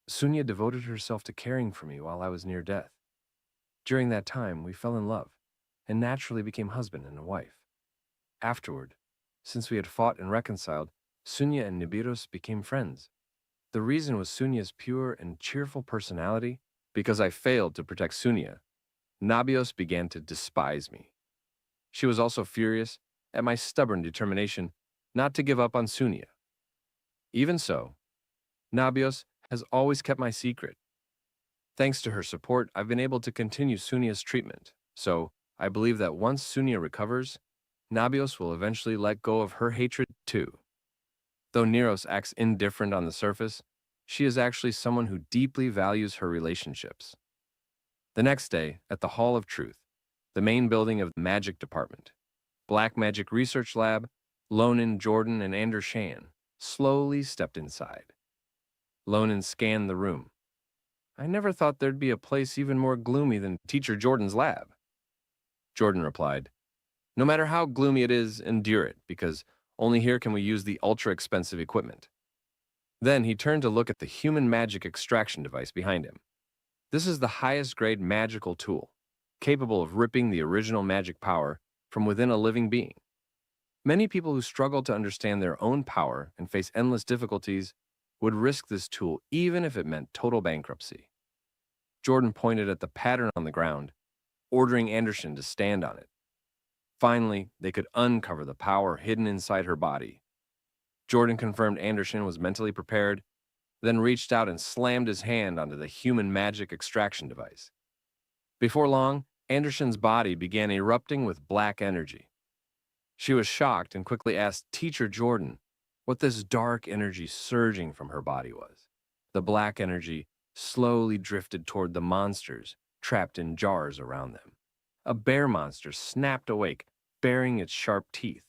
Sunya devoted herself to caring for me while I was near death. During that time, we fell in love and naturally became husband and wife. Afterward, since we had fought and reconciled, Sunya and Nibiros became friends. The reason was Sunya's pure and cheerful personality. Because I failed to protect Sunya, Nabios began to despise me. She was also furious at my stubborn determination not to give up on Sunya. Even so, Nabios has always kept my secret. Thanks to her support, I've been able to continue Sunya's treatment, so I believe that once Sunya recovers, Nabios will eventually let go of her hatred too. Though Neros acts indifferent on the surface, she is actually someone who deeply values her relationships. The next day, at the Hall of Truth, the main building of the Magic Department, Black Magic Research Lab, Lonan, Jordan, and Ander Shan slowly stepped inside. Lonan scanned the room. I never thought there'd be a place even more gloomy than Teacher Jordan's lab. Jordan replied, no matter how gloomy it is, endure it, because only here can we use the ultra-expensive equipment. Then he turned to look at the human magic extraction device behind him. This is the highest grade magical tool, capable of ripping the original magic power from within a living being. Many people who struggle to understand their own power and face endless difficulties would risk this tool even if it meant total bankruptcy. Jordan pointed at the pattern on the ground, ordering Anderson to stand on it. Finally, they could uncover the power hidden inside her body. Jordan confirmed Anderson was mentally prepared, then reached out and slammed his hand onto the human magic extraction device. Before long, Anderson's body began erupting with black energy. She was shocked and quickly asked Teacher Jordan what this dark energy surging from her body was. The black energy slowly drifted toward the monsters trapped in jars around them. A bear monster snapped awake, baring its sharp teeth.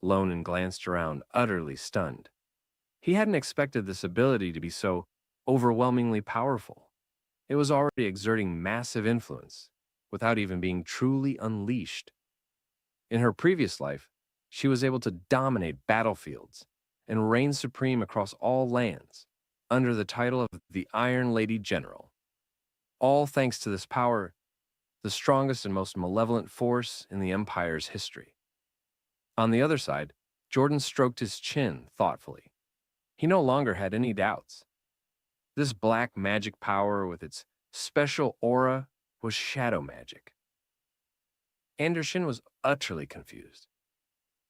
Lonan glanced around, utterly stunned. He hadn't expected this ability to be so overwhelmingly powerful. It was already exerting massive influence, without even being truly unleashed. In her previous life, she was able to dominate battlefields and reign supreme across all lands, under the title of the Iron Lady General. All thanks to this power, the strongest and most malevolent force in the Empire's history. On the other side, Jordan stroked his chin thoughtfully. He no longer had any doubts. This black magic power with its special aura was shadow magic. Anderson was utterly confused.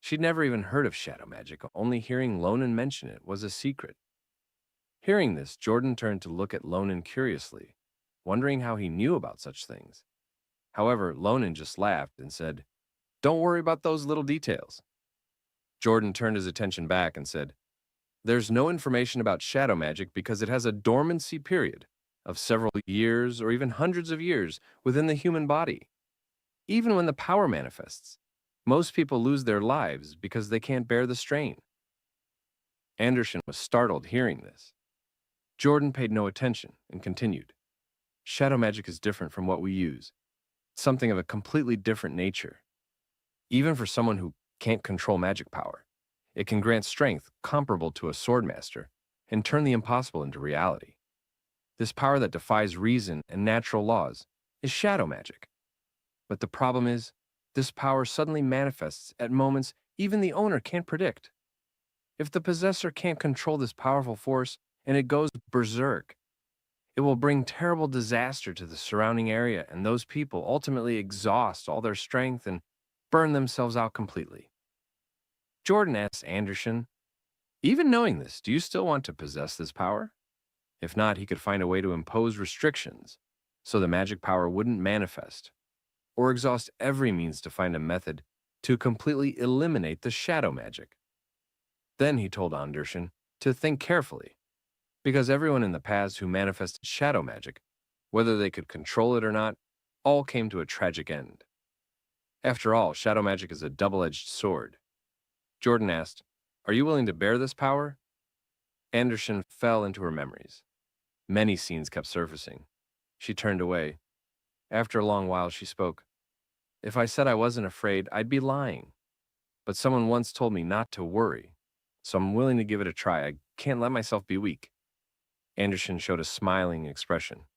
She'd never even heard of shadow magic, only hearing Lonan mention it was a secret. Hearing this, Jordan turned to look at Lonan curiously, wondering how he knew about such things. However, Lonan just laughed and said, "Don't worry about those little details." Jordan turned his attention back and said, "There's no information about shadow magic because it has a dormancy period of several years or even hundreds of years within the human body. Even when the power manifests, most people lose their lives because they can't bear the strain." Anderson was startled hearing this. Jordan paid no attention and continued, "Shadow magic is different from what we use. It's something of a completely different nature. Even for someone who can't control magic power, it can grant strength comparable to a swordmaster and turn the impossible into reality. This power that defies reason and natural laws is shadow magic. But the problem is, this power suddenly manifests at moments even the owner can't predict. If the possessor can't control this powerful force and it goes berserk, it will bring terrible disaster to the surrounding area, and those people ultimately exhaust all their strength and burn themselves out completely." Jordan asked Anderson, "Even knowing this, do you still want to possess this power? If not, he could find a way to impose restrictions so the magic power wouldn't manifest, or exhaust every means to find a method to completely eliminate the shadow magic." Then he told Anderson to think carefully, because everyone in the past who manifested shadow magic, whether they could control it or not, all came to a tragic end. After all, shadow magic is a double-edged sword. Jordan asked, "Are you willing to bear this power?" Anderson fell into her memories. Many scenes kept surfacing. She turned away. After a long while, she spoke. "If I said I wasn't afraid, I'd be lying. But someone once told me not to worry, so I'm willing to give it a try. I can't let myself be weak." Anderson showed a smiling expression.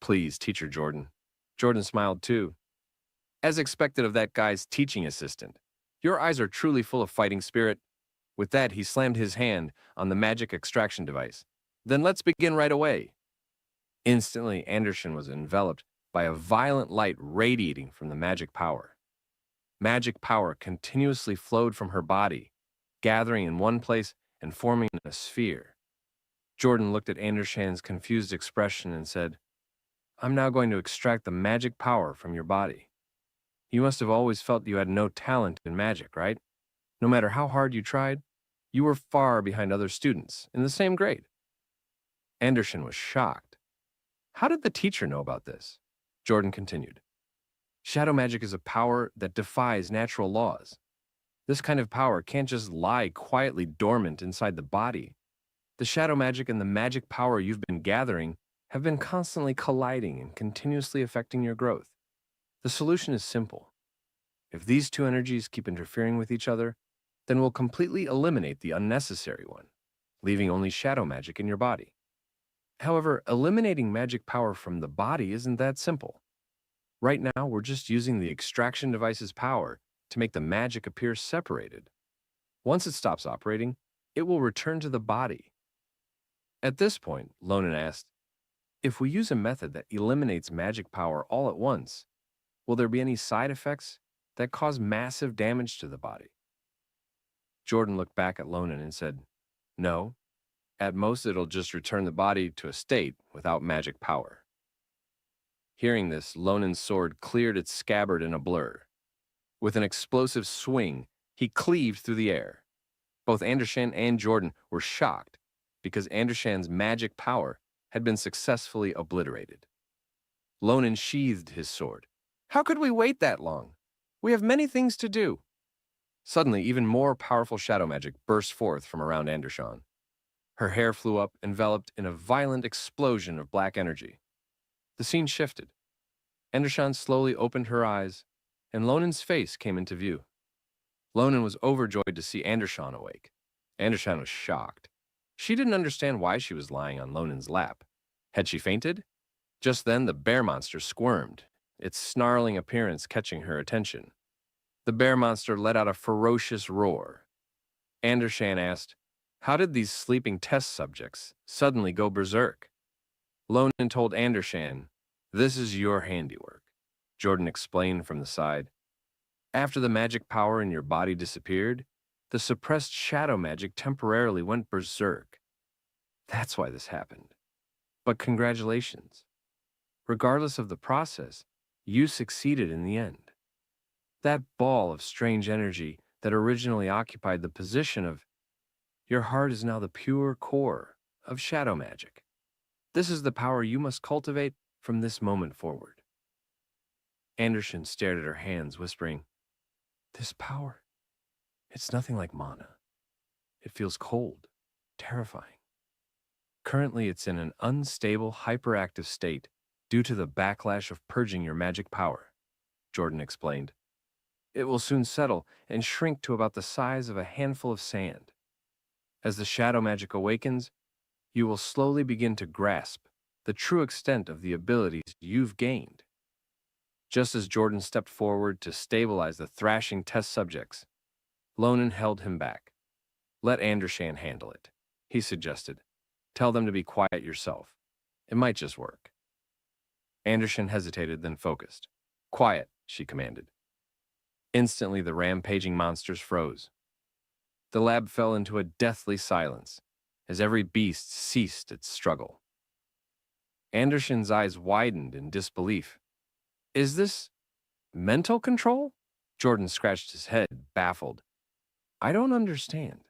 "Please, Teacher Jordan." Jordan smiled too. As expected of that guy's teaching assistant, "Your eyes are truly full of fighting spirit." With that, he slammed his hand on the magic extraction device. "Then let's begin right away." Instantly, Anderson was enveloped by a violent light radiating from the magic power. Magic power continuously flowed from her body, gathering in one place and forming a sphere. Jordan looked at Anderson's confused expression and said, "I'm now going to extract the magic power from your body. You must have always felt you had no talent in magic, right? No matter how hard you tried, you were far behind other students in the same grade." Anderson was shocked. How did the teacher know about this? Jordan continued. "Shadow magic is a power that defies natural laws. This kind of power can't just lie quietly dormant inside the body. The shadow magic and the magic power you've been gathering have been constantly colliding and continuously affecting your growth. The solution is simple. If these two energies keep interfering with each other, then we'll completely eliminate the unnecessary one, leaving only shadow magic in your body. However, eliminating magic power from the body isn't that simple. Right now, we're just using the extraction device's power to make the magic appear separated. Once it stops operating, it will return to the body." At this point, Lonan asked, "If we use a method that eliminates magic power all at once, will there be any side effects that cause massive damage to the body?" Jordan looked back at Lonan and said, "No. At most, it'll just return the body to a state without magic power." Hearing this, Lonan's sword cleared its scabbard in a blur. With an explosive swing, he cleaved through the air. Both Anderson and Jordan were shocked because Anderson's magic power had been successfully obliterated. Lonan sheathed his sword. "How could we wait that long? We have many things to do." Suddenly, even more powerful shadow magic burst forth from around Anderson. Her hair flew up, enveloped in a violent explosion of black energy. The scene shifted. Anderson slowly opened her eyes, and Lonan's face came into view. Lonan was overjoyed to see Anderson awake. Anderson was shocked. She didn't understand why she was lying on Lonan's lap. Had she fainted? Just then, the bear monster squirmed, its snarling appearance catching her attention. The bear monster let out a ferocious roar. Anderson asked, "How did these sleeping test subjects suddenly go berserk?" Lonan told Anderson, "This is your handiwork." Jordan explained from the side. "After the magic power in your body disappeared, the suppressed shadow magic temporarily went berserk. That's why this happened. But congratulations. Regardless of the process, you succeeded in the end. That ball of strange energy that originally occupied the position of your heart is now the pure core of shadow magic. This is the power you must cultivate from this moment forward." Anderson stared at her hands, whispering, "This power, it's nothing like mana. It feels cold, terrifying. Currently, it's in an unstable, hyperactive state due to the backlash of purging your magic power," Jordan explained. "It will soon settle and shrink to about the size of a handful of sand. As the shadow magic awakens, you will slowly begin to grasp the true extent of the abilities you've gained." Just as Jordan stepped forward to stabilize the thrashing test subjects, Lonan held him back. "Let Anderson handle it," he suggested. "Tell them to be quiet yourself. It might just work." Anderson hesitated, then focused. "Quiet," she commanded. Instantly, the rampaging monsters froze. The lab fell into a deathly silence as every beast ceased its struggle. Anderson's eyes widened in disbelief. "Is this mental control?" Jordan scratched his head, baffled. "I don't understand.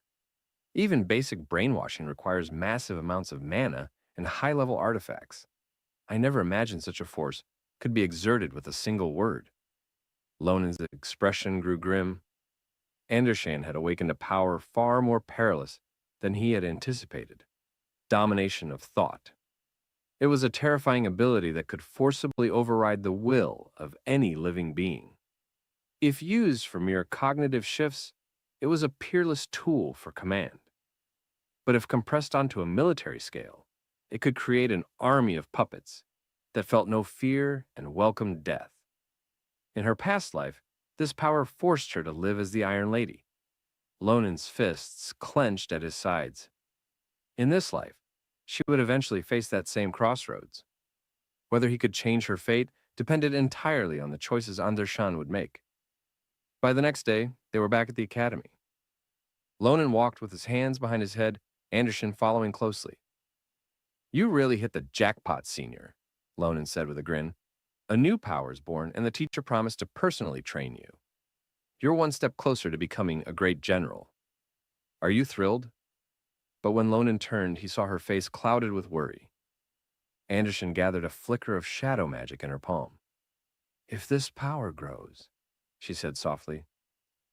Even basic brainwashing requires massive amounts of mana and high-level artifacts. I never imagined such a force could be exerted with a single word." Lonan's expression grew grim. Andershan had awakened a power far more perilous than he had anticipated: domination of thought. It was a terrifying ability that could forcibly override the will of any living being. If used for mere cognitive shifts, it was a peerless tool for command. But if compressed onto a military scale, it could create an army of puppets that felt no fear and welcomed death. In her past life, this power forced her to live as the Iron Lady, Lonen's fists clenched at his sides. In this life, she would eventually face that same crossroads. Whether he could change her fate depended entirely on the choices Andershan would make. By the next day, they were back at the academy. Lonen walked with his hands behind his head, Andershan following closely. "You really hit the jackpot, senior," Lonen said with a grin. "A new power is born, and the teacher promised to personally train you. You're one step closer to becoming a great general. Are you thrilled?" But when Lonen turned, he saw her face clouded with worry. Andershan gathered a flicker of shadow magic in her palm. "If this power grows," she said softly,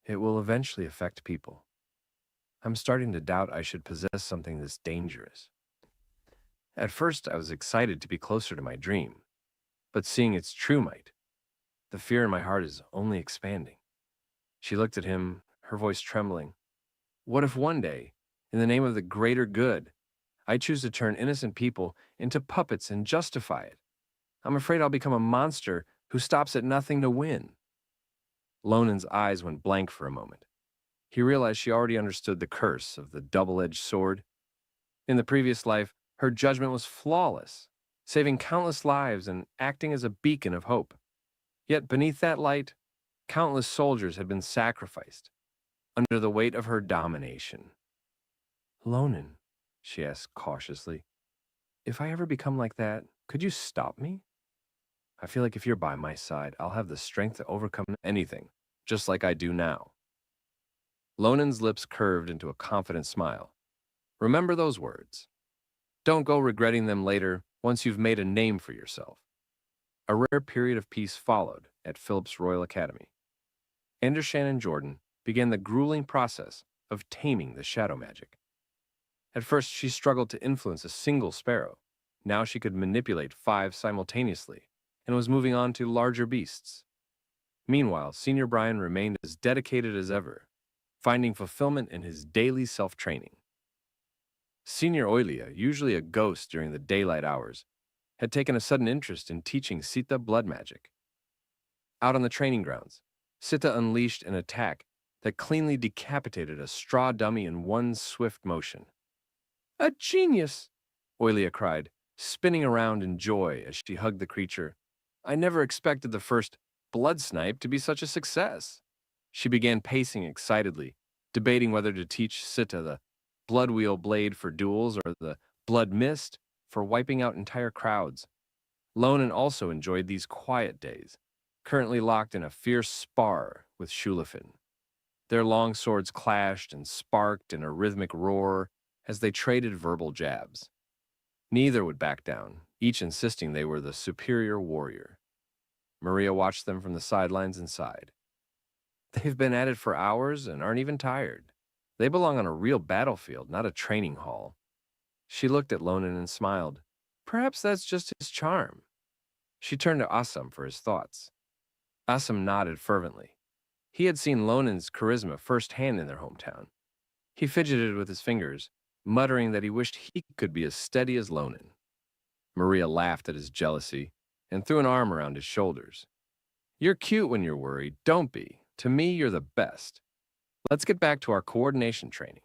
"it will eventually affect people. I'm starting to doubt I should possess something this dangerous." At first, I was excited to be closer to my dream, but seeing its true might, the fear in my heart is only expanding. She looked at him, her voice trembling. "What if one day, in the name of the greater good, I choose to turn innocent people into puppets and justify it? I'm afraid I'll become a monster who stops at nothing to win." Lonen's eyes went blank for a moment. He realized she already understood the curse of the double-edged sword. In the previous life, her judgment was flawless, saving countless lives and acting as a beacon of hope. Yet beneath that light, countless soldiers had been sacrificed under the weight of her domination. "Lonen," she asked cautiously, "if I ever become like that, could you stop me? I feel like if you're by my side, I'll have the strength to overcome anything, just like I do now." Lonen's lips curved into a confident smile. "Remember those words. Don't go regretting them later once you've made a name for yourself." A rare period of peace followed at Philip's Royal Academy. Andershan and Jordan began the grueling process of taming the shadow magic. At first, she struggled to influence a single sparrow. Now she could manipulate 5 simultaneously and was moving on to larger beasts. Meanwhile, Senior Brian remained as dedicated as ever, finding fulfillment in his daily self-training. Senior Oilia, usually a ghost during the daylight hours, had taken a sudden interest in teaching Sita blood magic. Out on the training grounds, Sita unleashed an attack that cleanly decapitated a straw dummy in one swift motion. "A genius!" Oilia cried, spinning around in joy as she hugged the creature. "I never expected the first blood snipe to be such a success." She began pacing excitedly, debating whether to teach Sita the blood wheel blade for duels or the blood mist for wiping out entire crowds. Lonen also enjoyed these quiet days, currently locked in a fierce spar with Shulafin. Their long swords clashed and sparked in a rhythmic roar as they traded verbal jabs. Neither would back down, each insisting they were the superior warrior. Maria watched them from the sidelines and sighed. They've been at it for hours and aren't even tired. They belong on a real battlefield, not a training hall. She looked at Lonen and smiled. Perhaps that's just his charm. She turned to Assam for his thoughts. Assam nodded fervently. He had seen Lonen's charisma firsthand in their hometown. He fidgeted with his fingers, muttering that he wished he could be as steady as Lonen. Maria laughed at his jealousy and threw an arm around his shoulders. "You're cute when you're worried, don't be. To me, you're the best. Let's get back to our coordination training.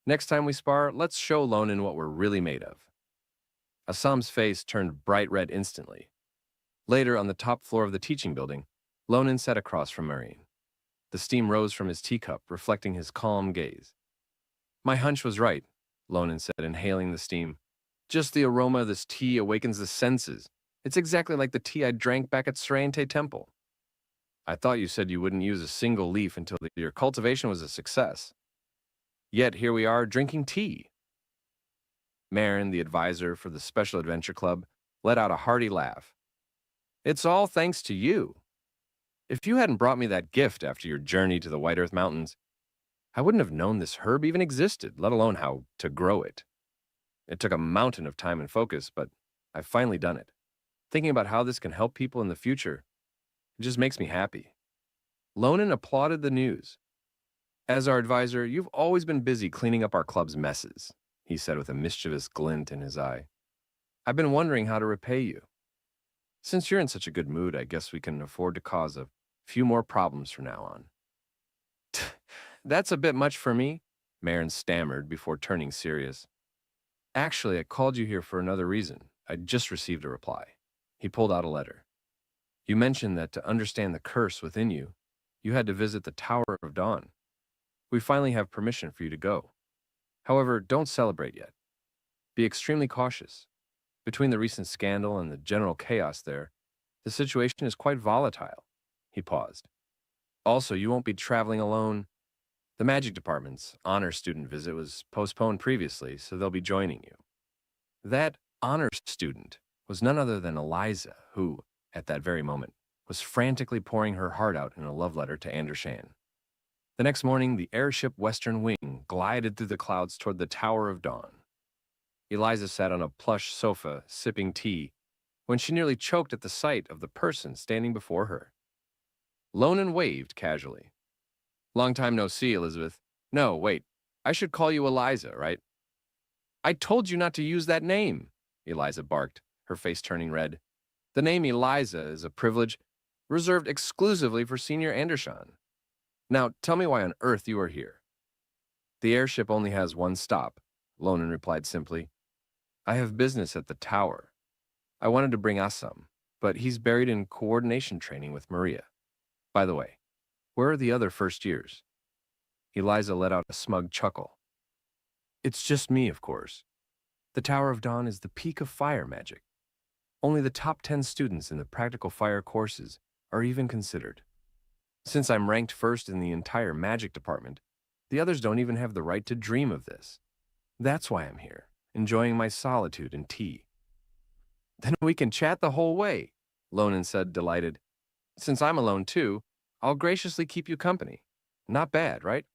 Next time we spar, let's show Lonen what we're really made of." Assam's face turned bright red instantly. Later, on the top floor of the teaching building, Lonen sat across from Marine. The steam rose from his teacup, reflecting his calm gaze. "My hunch was right," Lonen said, inhaling the steam. "Just the aroma of this tea awakens the senses. It's exactly like the tea I drank back at Srente Temple." "I thought you said you wouldn't use a single leaf until your cultivation was a success. Yet here we are drinking tea." Marin, the advisor for the Special Adventure Club, let out a hearty laugh. "It's all thanks to you. If you hadn't brought me that gift after your journey to the White Earth Mountains, I wouldn't have known this herb even existed, let alone how to grow it. It took a mountain of time and focus, but I've finally done it. Thinking about how this can help people in the future, it just makes me happy. Lonan applauded the news. As our advisor, you've always been busy cleaning up our club's messes, he said with a mischievous glint in his eye. I've been wondering how to repay you. Since you're in such a good mood, I guess we can afford to cause a few more problems from now on. That's a bit much for me, Marin stammered before turning serious. Actually, I called you here for another reason. I just received a reply. He pulled out a letter. You mentioned that to understand the curse within you, you had to visit the Tower of Dawn. We finally have permission for you to go. However, don't celebrate yet. Be extremely cautious. Between the recent scandal and the general chaos there, the situation is quite volatile. He paused. Also, you won't be traveling alone. The magic department's honor student visit was postponed previously, so they'll be joining you. That honor student was none other than Eliza, who, at that very moment, was frantically pouring her heart out in a love letter to Andershan. The next morning, the airship Western Wing glided through the clouds toward the Tower of Dawn. Eliza sat on a plush sofa, sipping tea, when she nearly choked at the sight of the person standing before her. Lonan waved casually. Long time no see, Elizabeth. No, wait. I should call you Eliza, right? I told you not to use that name, Eliza barked, her face turning red. The name Eliza is a privilege reserved exclusively for Senior Andershan. Now, tell me why on earth you are here. The airship only has one stop, Lonan replied simply. I have business at the tower. I wanted to bring Assam, but he's buried in coordination training with Maria. By the way, where are the other first years? Eliza let out a smug chuckle. It's just me, of course. The Tower of Dawn is the peak of fire magic. Only the top 10 students in the practical fire courses are even considered. Since I'm ranked first in the entire magic department, the others don't even have the right to dream of this. That's why I'm here, enjoying my solitude and tea. Then we can chat the whole way, Lonan said, delighted. Since I'm alone too, I'll graciously keep you company. Not bad, right?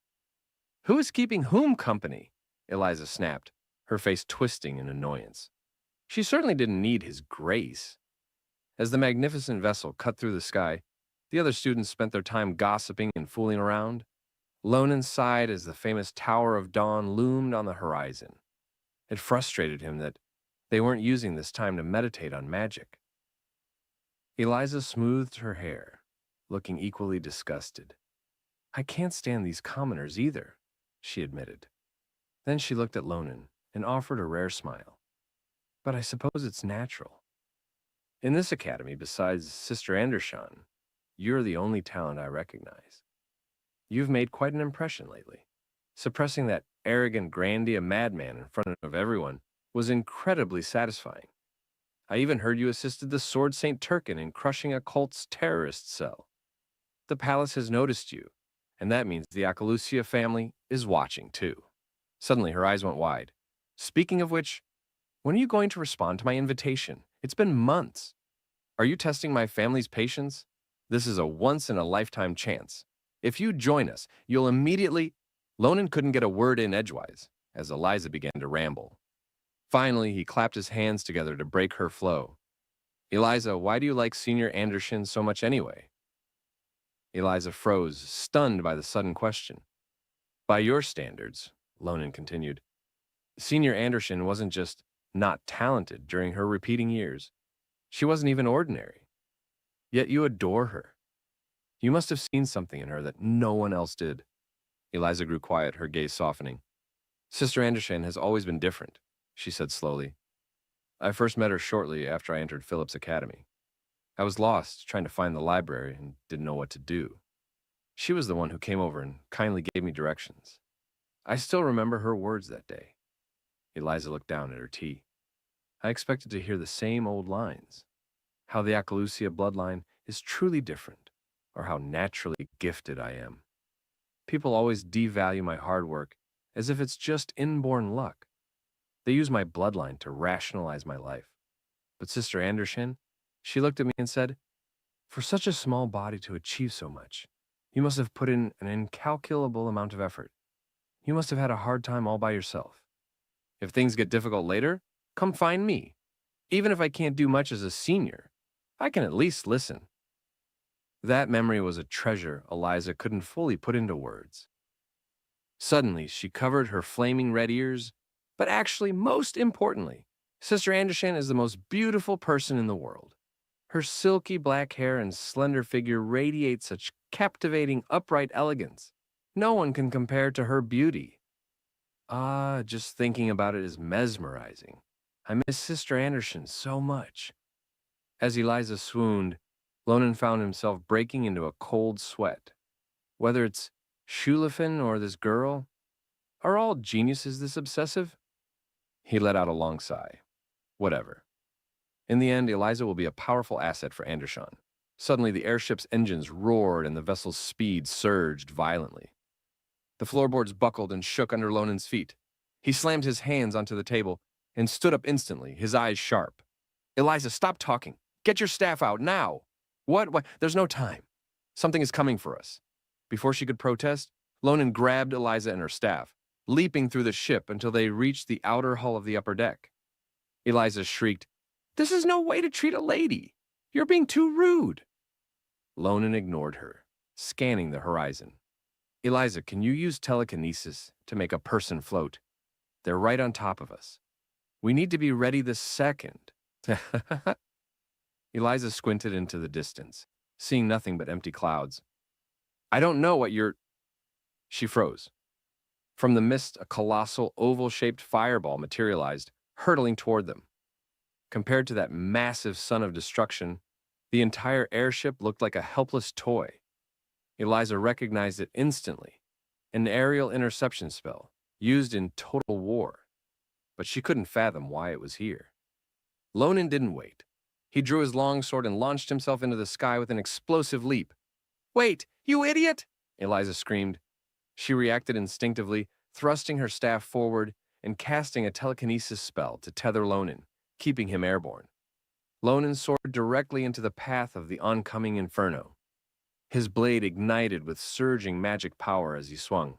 Who is keeping whom company? Eliza snapped, her face twisting in annoyance. She certainly didn't need his grace. As the magnificent vessel cut through the sky, the other students spent their time gossiping and fooling around. Lonan sighed as the famous Tower of Dawn loomed on the horizon. It frustrated him that they weren't using this time to meditate on magic. Eliza smoothed her hair, looking equally disgusted. I can't stand these commoners either, she admitted. Then she looked at Lonan and offered a rare smile. But I suppose it's natural. In this academy, besides Sister Andershan, you're the only talent I recognize. You've made quite an impression lately. Suppressing that arrogant Grandia madman in front of everyone was incredibly satisfying. I even heard you assisted the Sword Saint Turkin in crushing a cult's terrorist cell. The palace has noticed you, and that means the Akalusia family is watching too. Suddenly her eyes went wide. Speaking of which, when are you going to respond to my invitation? It's been months. Are you testing my family's patience? This is a once-in-a-lifetime chance. If you join us, you'll immediately... Lonan couldn't get a word in edgewise, as Eliza began to ramble. Finally, he clapped his hands together to break her flow. Eliza, why do you like Senior Andershan so much anyway? Eliza froze, stunned by the sudden question. By your standards, Lonan continued, Senior Andershan wasn't just not talented during her repeating years. She wasn't even ordinary. Yet you adore her. You must have seen something in her that no one else did. Eliza grew quiet, her gaze softening. Sister Andershan has always been different, she said slowly. I first met her shortly after I entered Philip's academy. I was lost, trying to find the library, and didn't know what to do. She was the one who came over and kindly gave me directions. I still remember her words that day. Eliza looked down at her tea. I expected to hear the same old lines. How the Akalusia bloodline is truly different, or how naturally gifted I am. People always devalue my hard work as if it's just inborn luck. They use my bloodline to rationalize my life. But Sister Andershan, she looked at me and said, for such a small body to achieve so much, you must have put in an incalculable amount of effort. You must have had a hard time all by yourself. If things get difficult later, come find me. Even if I can't do much as a senior, I can at least listen." That memory was a treasure Eliza couldn't fully put into words. Suddenly, she covered her flaming red ears, but actually, most importantly, Sister Anderson is the most beautiful person in the world. Her silky black hair and slender figure radiate such captivating, upright elegance. No one can compare to her beauty. Ah, just thinking about it is mesmerizing. I miss Sister Anderson so much. As Eliza swooned, Lonan found himself breaking into a cold sweat. Whether it's Shulafin or this girl, are all geniuses this obsessive? He let out a long sigh. Whatever. In the end, Eliza will be a powerful asset for Anderson. Suddenly, the airship's engines roared and the vessel's speed surged violently. The floorboards buckled and shook under Lonan's feet. He slammed his hands onto the table and stood up instantly, his eyes sharp. "Eliza, stop talking. Get your staff out, now." What? There's no time. Something is coming for us." Before she could protest, Lonan grabbed Eliza and her staff, leaping through the ship until they reached the outer hull of the upper deck. Eliza shrieked, "This is no way to treat a lady. You're being too rude." Lonan ignored her, scanning the horizon. "Eliza, can you use telekinesis to make a person float? They're right on top of us. We need to be ready this second." Eliza squinted into the distance, seeing nothing but empty clouds. "I don't know what you're—" She froze. From the mist, a colossal, oval-shaped fireball materialized, hurtling toward them. Compared to that massive sun of destruction, the entire airship looked like a helpless toy. Eliza recognized it instantly, an aerial interception spell used in total war. But she couldn't fathom why it was here. Lonan didn't wait. He drew his long sword and launched himself into the sky with an explosive leap. "Wait, you idiot!" Eliza screamed. She reacted instinctively, thrusting her staff forward and casting a telekinesis spell to tether Lonan, keeping him airborne. Lonan soared directly into the path of the oncoming inferno. His blade ignited with surging magic power as he swung.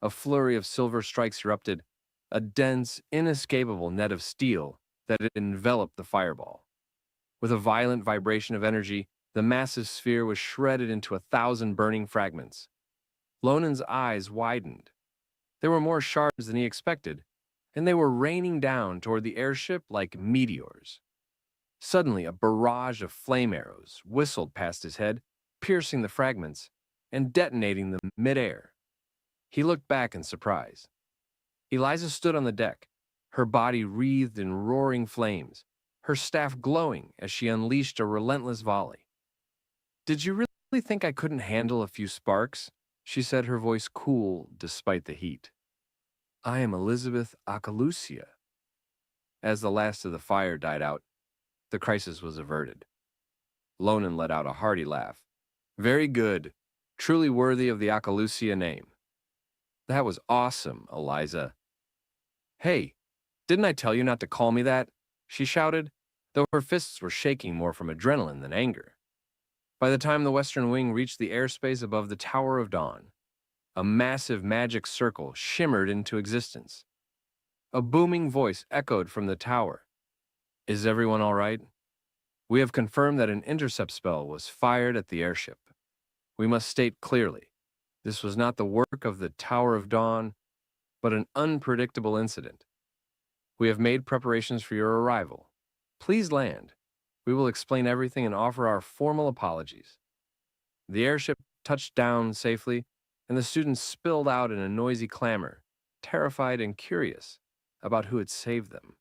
A flurry of silver strikes erupted, a dense, inescapable net of steel that had enveloped the fireball. With a violent vibration of energy, the massive sphere was shredded into 1,000 burning fragments. Lonan's eyes widened. There were more shards than he expected, and they were raining down toward the airship like meteors. Suddenly, a barrage of flame arrows whistled past his head, piercing the fragments and detonating them mid-air. He looked back in surprise. Eliza stood on the deck, her body wreathed in roaring flames, her staff glowing as she unleashed a relentless volley. "Did you really think I couldn't handle a few sparks?" she said, her voice cool despite the heat. "I am Elizabeth Akalusia." As the last of the fire died out, the crisis was averted. Lonan let out a hearty laugh. "Very good. Truly worthy of the Akalusia name." "That was awesome, Eliza." "Hey, didn't I tell you not to call me that?" she shouted, though her fists were shaking more from adrenaline than anger. By the time the western wing reached the airspace above the Tower of Dawn, a massive magic circle shimmered into existence. A booming voice echoed from the tower. "Is everyone all right? We have confirmed that an intercept spell was fired at the airship. We must state clearly, this was not the work of the Tower of Dawn, but an unpredictable incident. We have made preparations for your arrival. Please land. We will explain everything and offer our formal apologies." The airship touched down safely, and the students spilled out in a noisy clamor, terrified and curious about who had saved them.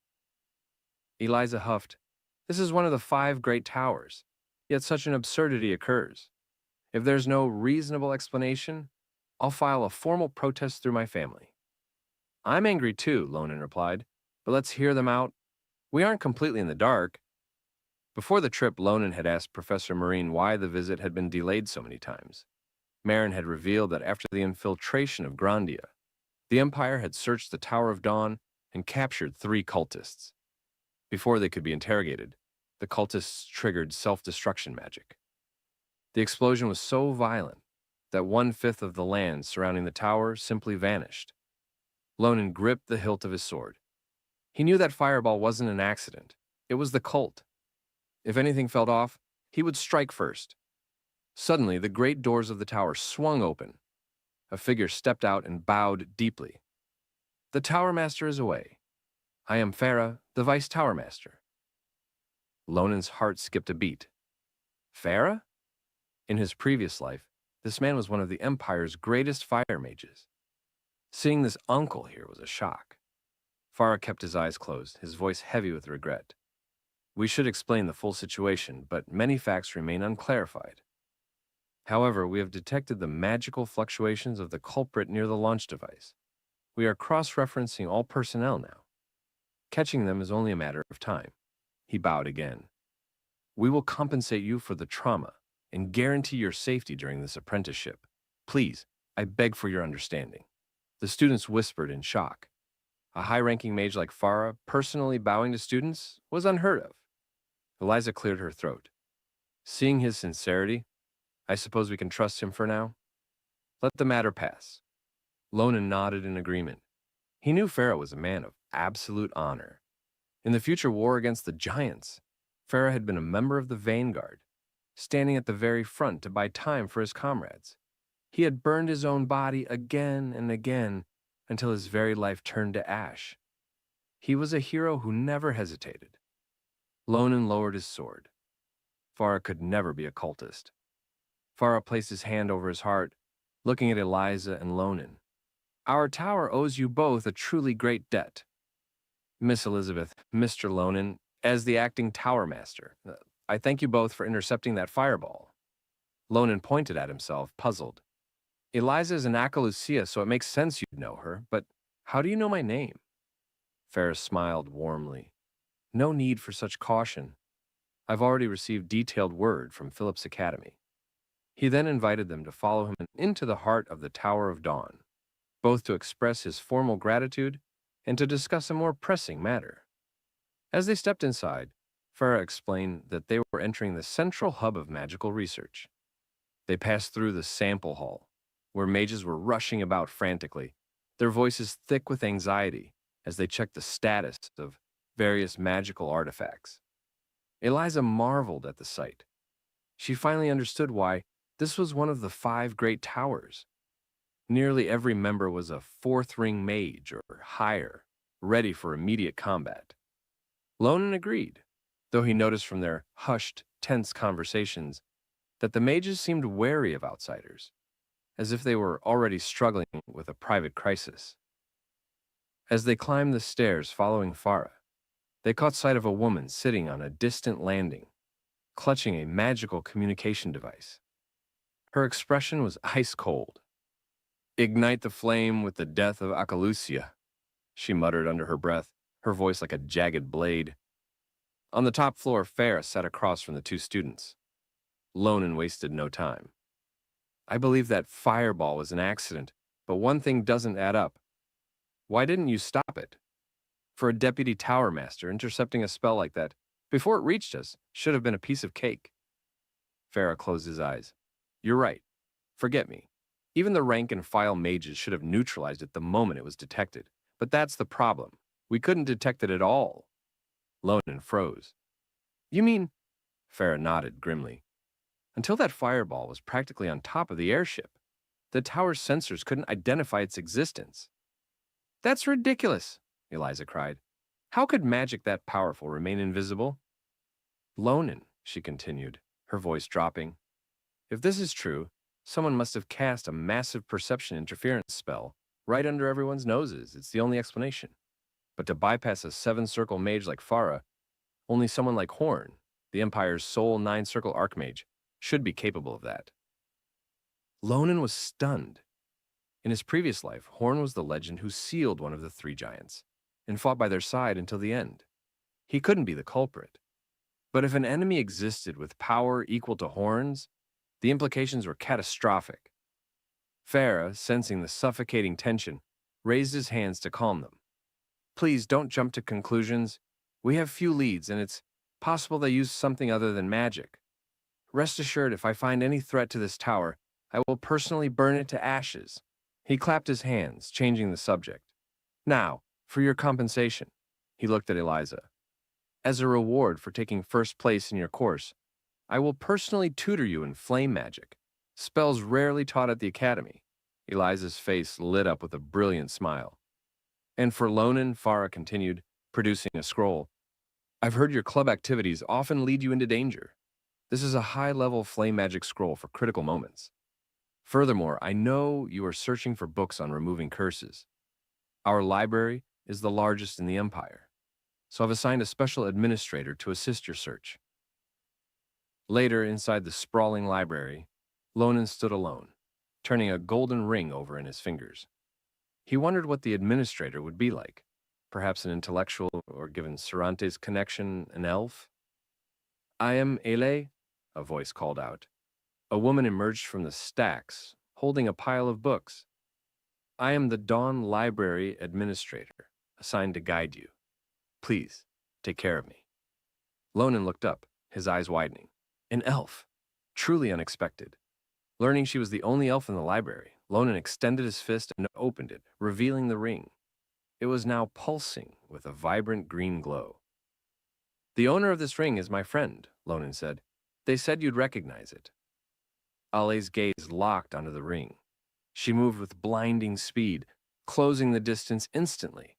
Eliza huffed. "This is one of the 5 great towers, yet such an absurdity occurs. If there's no reasonable explanation, I'll file a formal protest through my family." "I'm angry too," Lonan replied, "but let's hear them out. We aren't completely in the dark." Before the trip, Lonan had asked Professor Marine why the visit had been delayed so many times. Marin had revealed that after the infiltration of Grandia, the Empire had searched the Tower of Dawn and captured 3 cultists. Before they could be interrogated, the cultists triggered self-destruction magic. The explosion was so violent that 1/5 of the land surrounding the tower simply vanished. Lonan gripped the hilt of his sword. He knew that fireball wasn't an accident. It was the cult. If anything fell off, he would strike first. Suddenly, the great doors of the tower swung open. A figure stepped out and bowed deeply. The Tower Master is away. I am Farah, the Vice Tower Master. Lonan's heart skipped a beat. Farah? In his previous life, this man was one of the Empire's greatest fire mages. Seeing this uncle here was a shock. Farah kept his eyes closed, his voice heavy with regret. We should explain the full situation, but many facts remain unclarified. However, we have detected the magical fluctuations of the culprit near the launch device. We are cross-referencing all personnel now. Catching them is only a matter of time. He bowed again. We will compensate you for the trauma and guarantee your safety during this apprenticeship. Please, I beg for your understanding. The students whispered in shock. A high-ranking mage like Farah personally bowing to students was unheard of. Eliza cleared her throat. Seeing his sincerity, I suppose we can trust him for now? Let the matter pass. Lonan nodded in agreement. He knew Farah was a man of absolute honor. In the future war against the giants, Farah had been a member of the vanguard, standing at the very front to buy time for his comrades. He had burned his own body again and again until his very life turned to ash. He was a hero who never hesitated. Lonan lowered his sword. Farah could never be a cultist. Farah placed his hand over his heart, looking at Eliza and Lonan. Our tower owes you both a truly great debt. Miss Elizabeth, Mr. Lonan, as the acting tower master, I thank you both for intercepting that fireball. Lonan pointed at himself, puzzled. Eliza is an Akalucia, so it makes sense you'd know her, but how do you know my name? Ferris smiled warmly. No need for such caution. I've already received detailed word from Philip's Academy. He then invited them to follow him into the heart of the Tower of Dawn, both to express his formal gratitude and to discuss a more pressing matter. As they stepped inside, Farah explained that they were entering the central hub of magical research. They passed through the sample hall, where mages were rushing about frantically, their voices thick with anxiety as they checked the status of various magical artifacts. Eliza marveled at the sight. She finally understood why this was one of the 5 great towers. Nearly every member was a 4th ring mage or higher, ready for immediate combat. Lonan agreed, though he noticed from their hushed, tense conversations that the mages seemed wary of outsiders, as if they were already struggling with a private crisis. As they climbed the stairs following Farah, they caught sight of a woman sitting on a distant landing, clutching a magical communication device. Her expression was ice cold. Ignite the flame with the death of Akalucia, she muttered under her breath, her voice like a jagged blade. On the top floor, Farah sat across from the 2 students. Lonan wasted no time. I believe that fireball was an accident, but one thing doesn't add up. Why didn't you stop it? For a deputy tower master, intercepting a spell like that, before it reached us, should have been a piece of cake. Farah closed his eyes. You're right. Forget me. Even the rank-and-file mages should have neutralized it the moment it was detected. But that's the problem. We couldn't detect it at all. Lonan froze. You mean? Farah nodded grimly. Until that fireball was practically on top of the airship, the tower's sensors couldn't identify its existence. That's ridiculous, Eliza cried. How could magic that powerful remain invisible? Lonan, she continued, her voice dropping. If this is true, someone must have cast a massive perception interference spell right under everyone's noses. It's the only explanation. But to bypass a 7-circle mage like Farah, only someone like Horn, the Empire's sole 9-circle archmage, should be capable of that. Lonan was stunned. In his previous life, Horn was the legend who sealed one of the 3 giants and fought by their side until the end. He couldn't be the culprit. But if an enemy existed with power equal to Horn's, the implications were catastrophic. Farah, sensing the suffocating tension, raised his hands to calm them. Please don't jump to conclusions. We have few leads, and it's possible they used something other than magic. Rest assured, if I find any threat to this tower, I will personally burn it to ashes. He clapped his hands, changing the subject. Now, for your compensation. He looked at Eliza. As a reward for taking first place in your course, I will personally tutor you in flame magic, spells rarely taught at the academy. Eliza's face lit up with a brilliant smile. And for Lonan, Farah continued, producing a scroll. I've heard your club activities often lead you into danger. This is a high-level flame magic scroll for critical moments. Furthermore, I know you are searching for books on removing curses. Our library is the largest in the Empire, so I've assigned a special administrator to assist your search. Later, inside the sprawling library, Lonan stood alone, turning a golden ring over in his fingers. He wondered what the administrator would be like, perhaps an intellectual or, given Sarante's connection, an elf. I am Ele, a voice called out. A woman emerged from the stacks, holding a pile of books. I am the Dawn Library Administrator, assigned to guide you. Please, take care of me. Lonan looked up, his eyes widening. An elf. Truly unexpected. Learning she was the only elf in the library, Lonan extended his fist and opened it, revealing the ring. It was now pulsing with a vibrant green glow. The owner of this ring is my friend, Lonan said. They said you'd recognize it. Ale's gaze locked onto the ring. She moved with blinding speed, closing the distance instantly.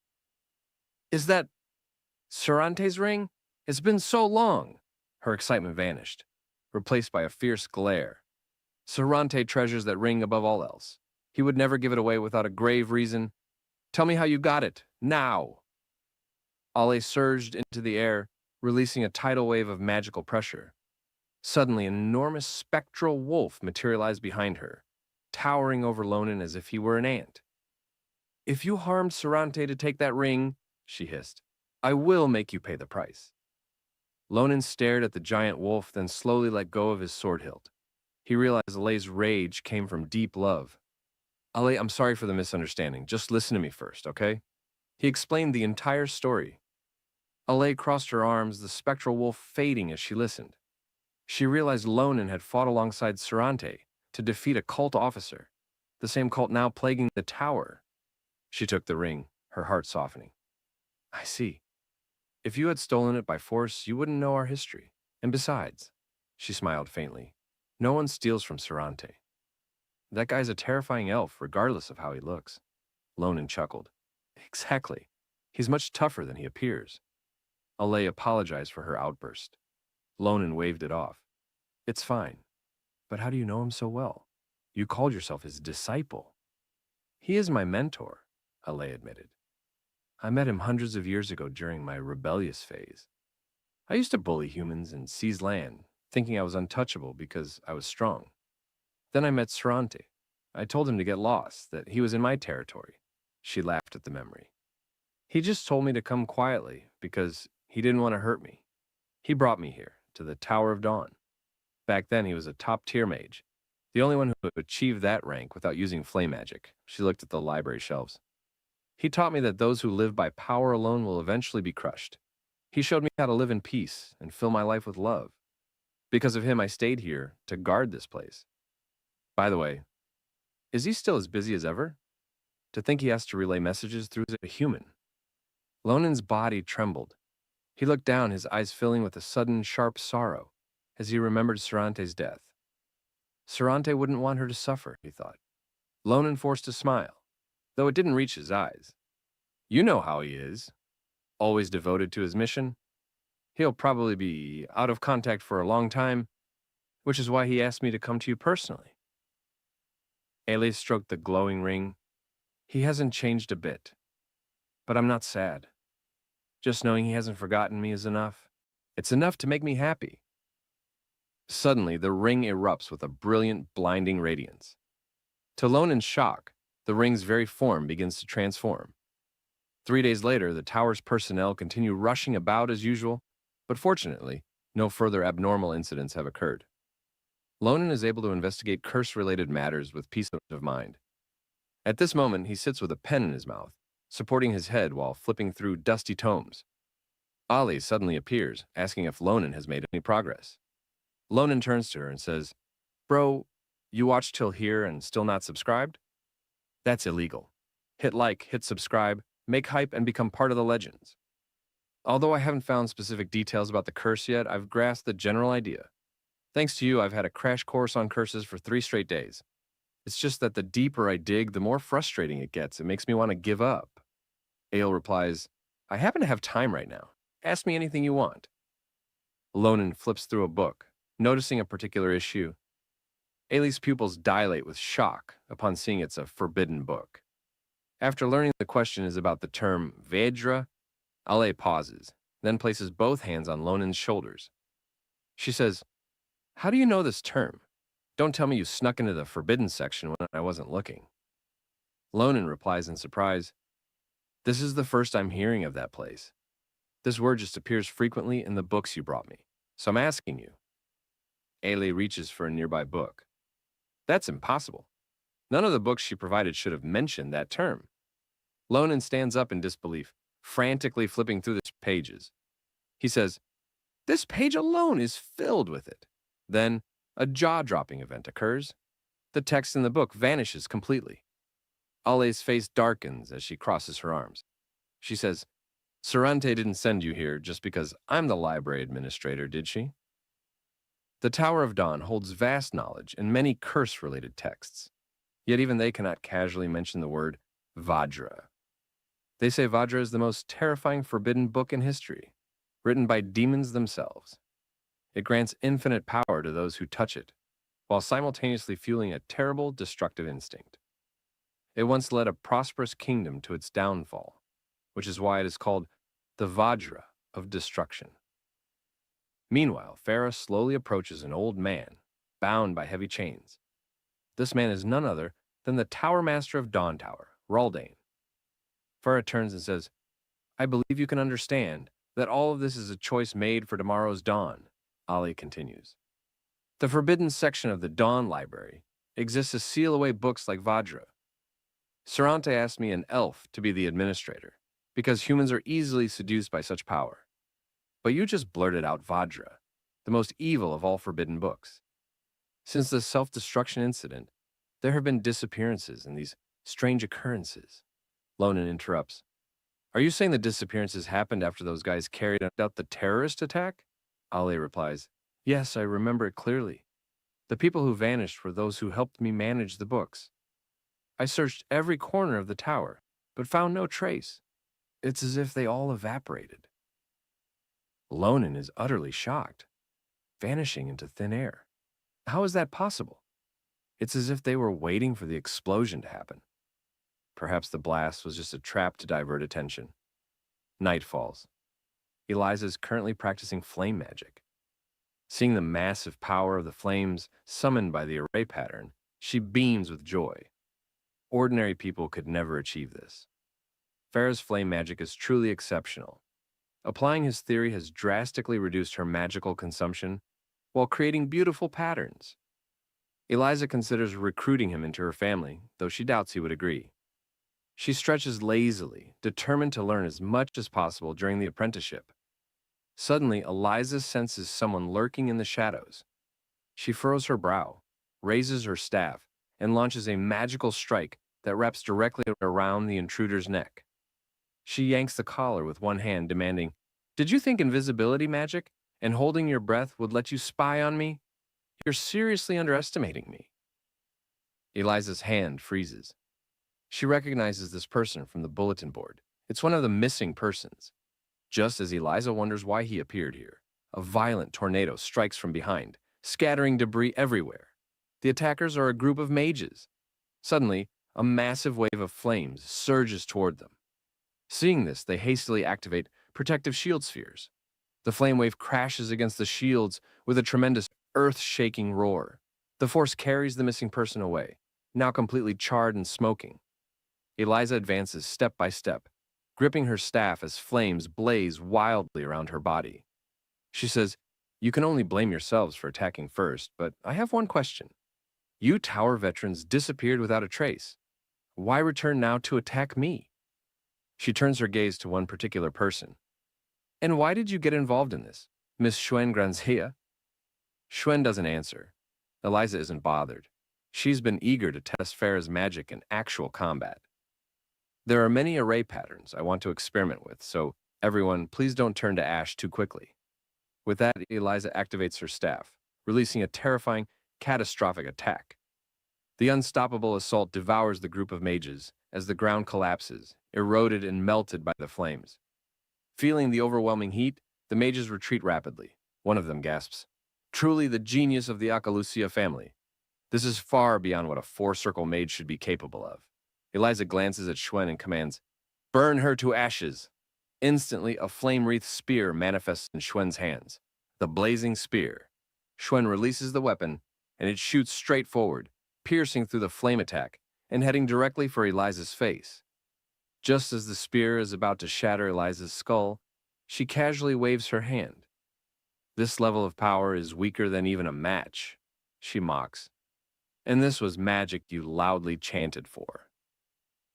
Is that Sarante's ring? It's been so long. Her excitement vanished, replaced by a fierce glare. Sarante treasures that ring above all else. He would never give it away without a grave reason. Tell me how you got it, now. Ale surged into the air, releasing a tidal wave of magical pressure. Suddenly, an enormous spectral wolf materialized behind her, towering over Lonan as if he were an ant. If you harmed Sarante to take that ring, she hissed, I will make you pay the price. Lonan stared at the giant wolf, then slowly let go of his sword hilt. He realized Ale's rage came from deep love. Ale, I'm sorry for the misunderstanding. Just listen to me first, okay? He explained the entire story. Ale crossed her arms, the spectral wolf fading as she listened. She realized Lonan had fought alongside Sarante to defeat a cult officer, the same cult now plaguing the tower. She took the ring, her heart softening. I see. If you had stolen it by force, you wouldn't know our history. And besides, she smiled faintly, no one steals from Sarante. That guy's a terrifying elf, regardless of how he looks. Lonan chuckled. Exactly. He's much tougher than he appears. Ale apologized for her outburst. Lonan waved it off. It's fine. But how do you know him so well? You called yourself his disciple. He is my mentor, Ale admitted. I met him hundreds of years ago during my rebellious phase. I used to bully humans and seize land, thinking I was untouchable because I was strong. Then I met Sarante. I told him to get lost, that he was in my territory. She laughed at the memory. He just told me to come quietly because he didn't want to hurt me. He brought me here, to the Tower of Dawn. Back then, he was a top-tier mage, the only one who achieved that rank without using flame magic. She looked at the library shelves. He taught me that those who live by power alone will eventually be crushed. He showed me how to live in peace and fill my life with love. Because of him, I stayed here to guard this place. By the way, is he still as busy as ever? To think he has to relay messages through a human. Lonan's body trembled. He looked down, his eyes filling with a sudden, sharp sorrow as he remembered Sarante's death. Sarante wouldn't want her to suffer, he thought. Lonan forced a smile, though it didn't reach his eyes. You know how he is. Always devoted to his mission. He'll probably be out of contact for a long time, which is why he asked me to come to you personally. Ale stroked the glowing ring. He hasn't changed a bit. But I'm not sad. Just knowing he hasn't forgotten me is enough. It's enough to make me happy. Suddenly, the ring erupts with a brilliant, blinding radiance. To Lonan's shock, the ring's very form begins to transform. 3 days later, the tower's personnel continue rushing about as usual, but fortunately, no further abnormal incidents have occurred. Lonan is able to investigate curse-related matters with peace of mind. At this moment, he sits with a pen in his mouth, supporting his head while flipping through dusty tomes. Ali suddenly appears, asking if Lonan has made any progress. Lonan turns to her and says, Bro, you watched till here and still not subscribed? That's illegal. Hit like, hit subscribe, make hype, and become part of the legends. Although I haven't found specific details about the curse yet, I've grasped the general idea. Thanks to you, I've had a crash course on curses for 3 straight days. It's just that the deeper I dig, the more frustrating it gets. It makes me want to give up. Ale replies, I happen to have time right now. Ask me anything you want. Lonan flips through a book, noticing a particular issue. Ailey's pupils dilate with shock upon seeing it's a forbidden book. After learning the question is about the term Vedra, Ale pauses, then places both hands on Lonan's shoulders. She says, How do you know this term? Don't tell me you snuck into the forbidden section when I wasn't looking. Lonan replies in surprise, This is the first I'm hearing of that place. This word just appears frequently in the books you brought me, so I'm asking you. Ale reaches for a nearby book. That's impossible. None of the books she provided should have mentioned that term. Lonan stands up in disbelief, frantically flipping through the pages. He says, This page alone is filled with it. Then, a jaw-dropping event occurs. The text in the book vanishes completely. Ale's face darkens as she crosses her arms. She says, Sarante didn't send you here just because I'm the library administrator, did she? The Tower of Dawn holds vast knowledge in many curse-related texts, yet even they cannot casually mention the word Vajra. They say Vajra is the most terrifying forbidden book in history, written by demons themselves. It grants infinite power to those who touch it, while simultaneously fueling a terrible, destructive instinct. It once led a prosperous kingdom to its downfall, which is why it is called the Vajra of destruction. Meanwhile, Farah slowly approaches an old man, bound by heavy chains. This man is none other than the Tower Master of Dawn Tower, Raldane. Farah turns and says, I believe you can understand that all of this is a choice made for tomorrow's dawn, Ali continues. The forbidden section of the Dawn Library exists to seal away books like Vajra. Sarante asked me, an elf, to be the administrator, because humans are easily seduced by such power. But you just blurted out Vajra, the most evil of all forbidden books. Since the self-destruction incident, there have been disappearances and these strange occurrences. Lonan interrupts. Are you saying the disappearances happened after those guys carried out the terrorist attack? Ale replies, Yes, I remember it clearly. The people who vanished were those who helped me manage the books. I searched every corner of the tower, but found no trace. It's as if they all evaporated. Lonan is utterly shocked, vanishing into thin air. How is that possible? It's as if they were waiting for the explosion to happen. Perhaps the blast was just a trap to divert attention. Night falls. Eliza is currently practicing flame magic. Seeing the massive power of the flames summoned by the array pattern, she beams with joy. Ordinary people could never achieve this. Farah's flame magic is truly exceptional. Applying his theory has drastically reduced her magical consumption while creating beautiful patterns. Eliza considers recruiting him into her family, though she doubts he would agree. She stretches lazily, determined to learn as much as possible during the apprenticeship. Suddenly, Eliza senses someone lurking in the shadows. She furrows her brow, raises her staff, and launches a magical strike that wraps directly around the intruder's neck. She yanks the collar with one hand, demanding, Did you think invisibility magic and holding your breath would let you spy on me? You're seriously underestimating me. Eliza's hand freezes. She recognizes this person from the bulletin board. It's one of the missing persons. Just as Eliza wonders why he appeared here, a violent tornado strikes from behind, scattering debris everywhere. The attackers are a group of mages. Suddenly, a massive wave of flames surges toward them. Seeing this, they hastily activate protective shield spheres. The flame wave crashes against the shields with a tremendous earth-shaking roar. The force carries the missing person away, now completely charred and smoking. Eliza advances step by step, gripping her staff as flames blaze wildly around her body. She says, You can only blame yourselves for attacking first, but I have one question. You tower veterans disappeared without a trace. Why return now to attack me? She turns her gaze to one particular person. And why did you get involved in this, Miss Xuen Granzhia? Xuen doesn't answer. Eliza isn't bothered. She's been eager to test Farah's magic in actual combat. There are many array patterns I want to experiment with, so everyone, please don't turn to ash too quickly. With that, Eliza activates her staff, releasing a terrifying, catastrophic attack. The unstoppable assault devours the group of mages as the ground collapses, eroded and melted by the flames. Feeling the overwhelming heat, the mages retreat rapidly. One of them gasps, "Truly the genius of the Akalusia family. This is far beyond what a four-circle mage should be capable of." Eliza glances at Schwen and commands, "Burn her to ashes." Instantly, a flame-wreathed spear manifests in Schwen's hands. The blazing spear. Schwen releases the weapon, and it shoots straight forward, piercing through the flame attack and heading directly for Eliza's face. Just as the spear is about to shatter Eliza's skull, she casually waves her hand. "This level of power is weaker than even a match," she mocks. "And this was magic you loudly chanted for."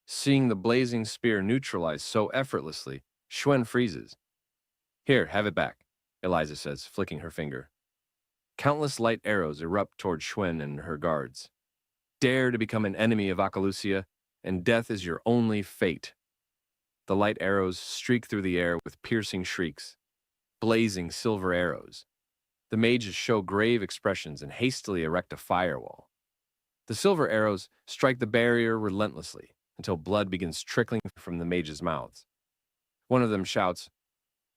Seeing the blazing spear neutralized so effortlessly, Schwen freezes. "Here, have it back," Eliza says, flicking her finger. Countless light arrows erupt toward Schwen and her guards. Dare to become an enemy of Akalusia, and death is your only fate. The light arrows streak through the air with piercing shrieks. Blazing silver arrows. The mages show grave expressions and hastily erect a firewall. The silver arrows strike the barrier relentlessly until blood begins trickling from the mages' mouths. One of them shouts,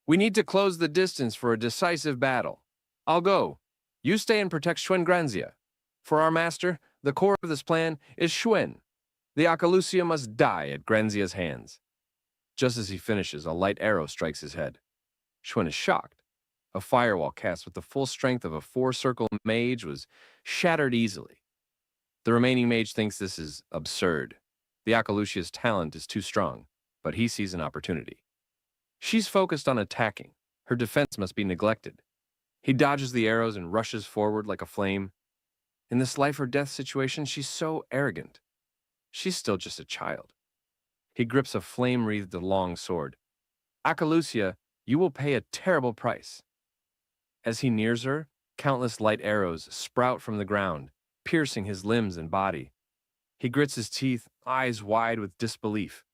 "We need to close the distance for a decisive battle. I'll go. You stay and protect Schwen Granzia. For our master, the core of this plan is Schwen. The Akalusia must die at Granzia's hands." Just as he finishes, a light arrow strikes his head. Schwen is shocked. A firewall cast with the full strength of a four-circle mage was shattered easily. The remaining mage thinks this is absurd. The Akalusia's talent is too strong, but he sees an opportunity. She's focused on attacking. Her defense must be neglected. He dodges the arrows and rushes forward like a flame. In this life-or-death situation, she's so arrogant. She's still just a child. He grips a flame-wreathed long sword. "Akalusia, you will pay a terrible price." As he nears her, countless light arrows sprout from the ground, piercing his limbs and body. He grits his teeth, eyes wide with disbelief.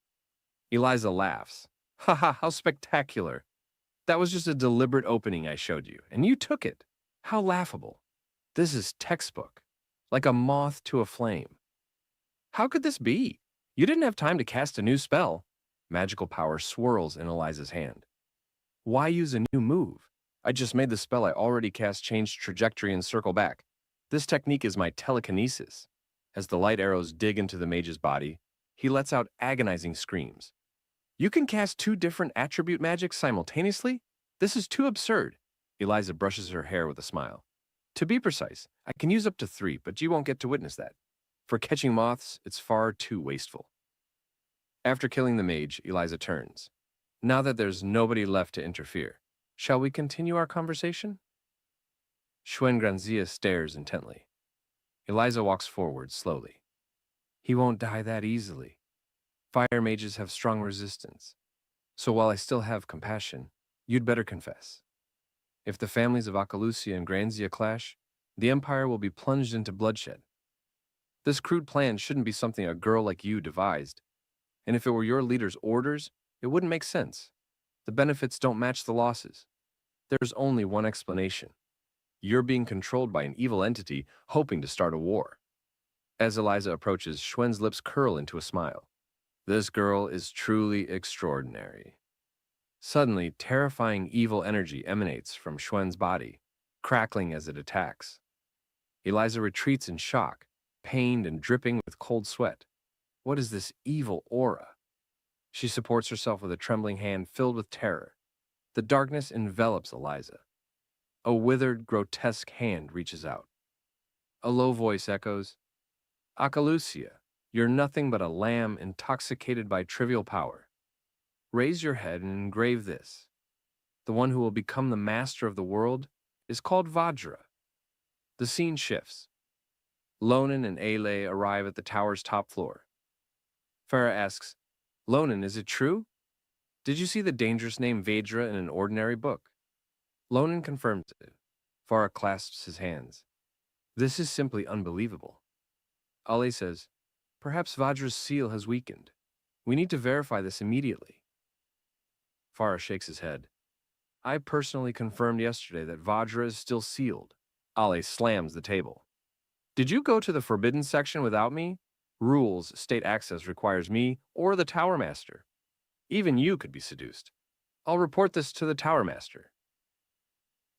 Eliza laughs. "Ha ha, how spectacular. That was just a deliberate opening I showed you, and you took it. How laughable. This is textbook, like a moth to a flame." "How could this be? You didn't have time to cast a new spell." Magical power swirls in Eliza's hand. "Why use a new move? I just made the spell I already cast change trajectory and circle back. This technique is my telekinesis." As the light arrows dig into the mage's body, he lets out agonizing screams. "You can cast two different attribute magics simultaneously? This is too absurd." Eliza brushes her hair with a smile. "To be precise, I can use up to 3, but you won't get to witness that. For catching moths, it's far too wasteful." After killing the mage, Eliza turns. "Now that there's nobody left to interfere, shall we continue our conversation?" Schwen Granzia stares intently. Eliza walks forward slowly. "He won't die that easily. Fire mages have strong resistance. So while I still have compassion, you'd better confess. If the families of Akalusia and Granzia clash, the Empire will be plunged into bloodshed. This crude plan shouldn't be something a girl like you devised. And if it were your leader's orders, it wouldn't make sense. The benefits don't match the losses. There's only one explanation. You're being controlled by an evil entity hoping to start a war." As Eliza approaches, Schwen's lips curl into a smile. "This girl is truly extraordinary." Suddenly, terrifying evil energy emanates from Schwen's body, crackling as it attacks. Eliza retreats in shock, pained and dripping with cold sweat. What is this evil aura? She supports herself with a trembling hand filled with terror. The darkness envelops Eliza. A withered, grotesque hand reaches out. A low voice echoes, "Akalusia, you're nothing but a lamb intoxicated by trivial power. Raise your head and engrave this. The one who will become the master of the world is called Vajra." The scene shifts. Lonan and Ayle arrive at the tower's top floor. Farah asks, "Lonan, is it true? Did you see the dangerous name Vajra in an ordinary book?" Lonan confirms it. Farah clasps his hands. "This is simply unbelievable." Ale says, "Perhaps Vajra's seal has weakened. We need to verify this immediately. Farah shakes his head. I personally confirmed yesterday that Vajra is still sealed. Ale slams the table. Did you go to the forbidden section without me? Rules state access requires me or the Tower Master. Even you could be seduced. I'll report this to the Tower Master.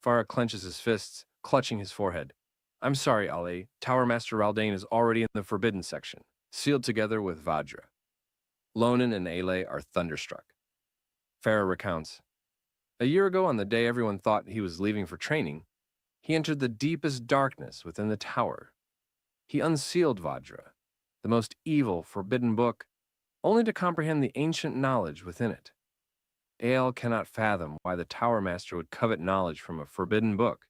Farah clenches his fists, clutching his forehead. I'm sorry, Ale. Tower Master Raldane is already in the forbidden section, sealed together with Vajra. Lonan and Ale are thunderstruck. Farah recounts. A year ago, on the day everyone thought he was leaving for training, he entered the deepest darkness within the tower. He unsealed Vajra, the most evil, forbidden book, only to comprehend the ancient knowledge within it. Ael cannot fathom why the Tower Master would covet knowledge from a forbidden book.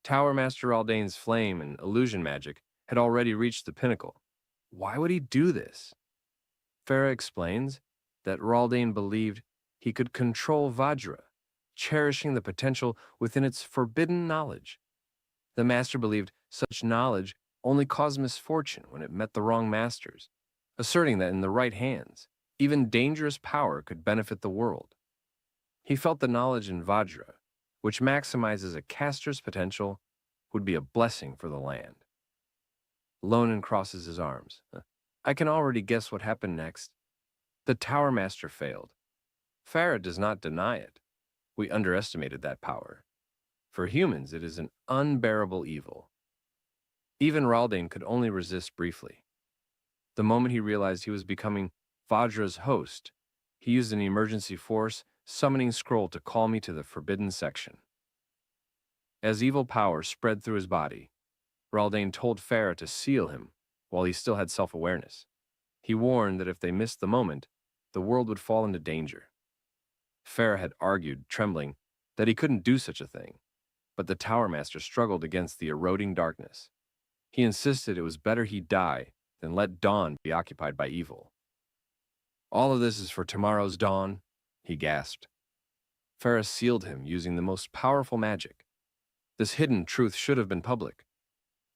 Tower Master Aldane's flame and illusion magic had already reached the pinnacle. Why would he do this? Farah explains that Raldane believed he could control Vajra, cherishing the potential within its forbidden knowledge. The Master believed such knowledge only caused misfortune when it met the wrong masters, asserting that in the right hands, even dangerous power could benefit the world. He felt the knowledge in Vajra, which maximizes a caster's potential, would be a blessing for the land. Lonan crosses his arms. I can already guess what happened next. The Tower Master failed. Farah does not deny it. We underestimated that power. For humans, it is an unbearable evil. Even Raldane could only resist briefly. The moment he realized he was becoming Vajra's host, he used an emergency force summoning scroll to call me to the forbidden section. As evil power spread through his body, Raldane told Farah to seal him while he still had self-awareness. He warned that if they missed the moment, the world would fall into danger. Farah had argued, trembling, that he couldn't do such a thing, but the Tower Master struggled against the eroding darkness. He insisted it was better he die than let dawn be occupied by evil. All of this is for tomorrow's dawn, he gasped. Farah sealed him using the most powerful magic. This hidden truth should have been public,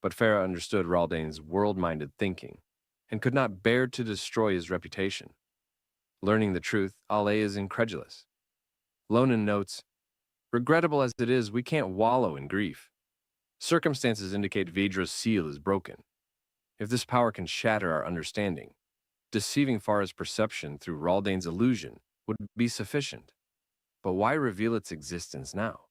but Farah understood Raldane's world-minded thinking and could not bear to destroy his reputation. Learning the truth, Ale is incredulous. Lonan notes, regrettable as it is, we can't wallow in grief. Circumstances indicate Vadra's seal is broken. If this power can shatter our understanding, deceiving Farah's perception through Raldane's illusion would be sufficient. But why reveal its existence now?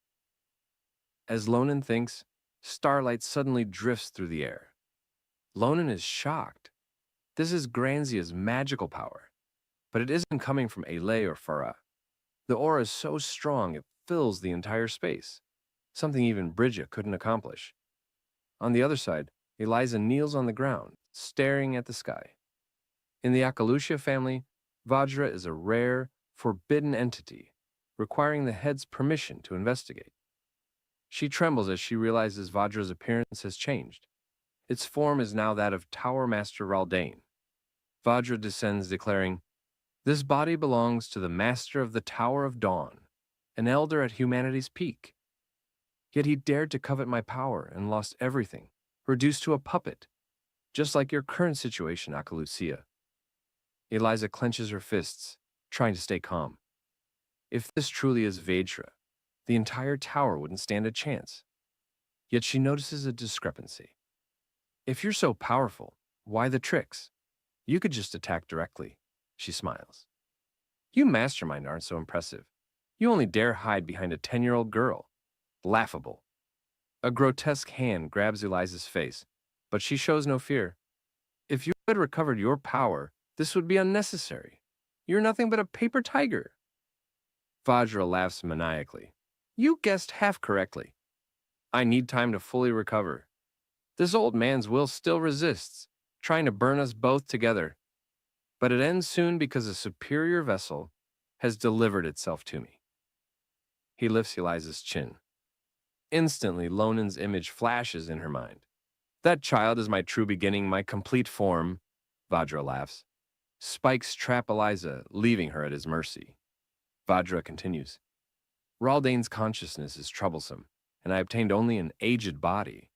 As Lonan thinks, starlight suddenly drifts through the air. Lonan is shocked. This is Granzia's magical power, but it isn't coming from Ale or Farah. The aura is so strong it fills the entire space, something even Bridget couldn't accomplish. On the other side, Eliza kneels on the ground, staring at the sky. In the Akalusha family, Vajra is a rare, forbidden entity, requiring the head's permission to investigate. She trembles as she realizes Vadra's appearance has changed. Its form is now that of Tower Master Raldane. Vajra descends, declaring, "This body belongs to the Master of the Tower of Dawn, an elder at humanity's peak. Yet he dared to covet my power and lost everything, reduced to a puppet, just like your current situation, Akalucia." Eliza clenches her fists, trying to stay calm. If this truly is Vedra, the entire tower wouldn't stand a chance. Yet she notices a discrepancy. If you're so powerful, why the tricks? You could just attack directly, she smiles. You mastermind aren't so impressive. You only dare hide behind a 10-year-old girl. Laughable. A grotesque hand grabs Eliza's face, but she shows no fear. If you had recovered your power, this would be unnecessary. You're nothing but a paper tiger. Vajra laughs maniacally. You guessed half correctly. I need time to fully recover. This old man's will still resists, trying to burn us both together. But it ends soon because a superior vessel has delivered itself to me. He lifts Eliza's chin. Instantly, Lonan's image flashes in her mind. That child is my true beginning, my complete form, Vajra laughs. Spikes trap Eliza, leaving her at his mercy. Vajra continues. Raldane's consciousness is troublesome, and I obtained only an aged body.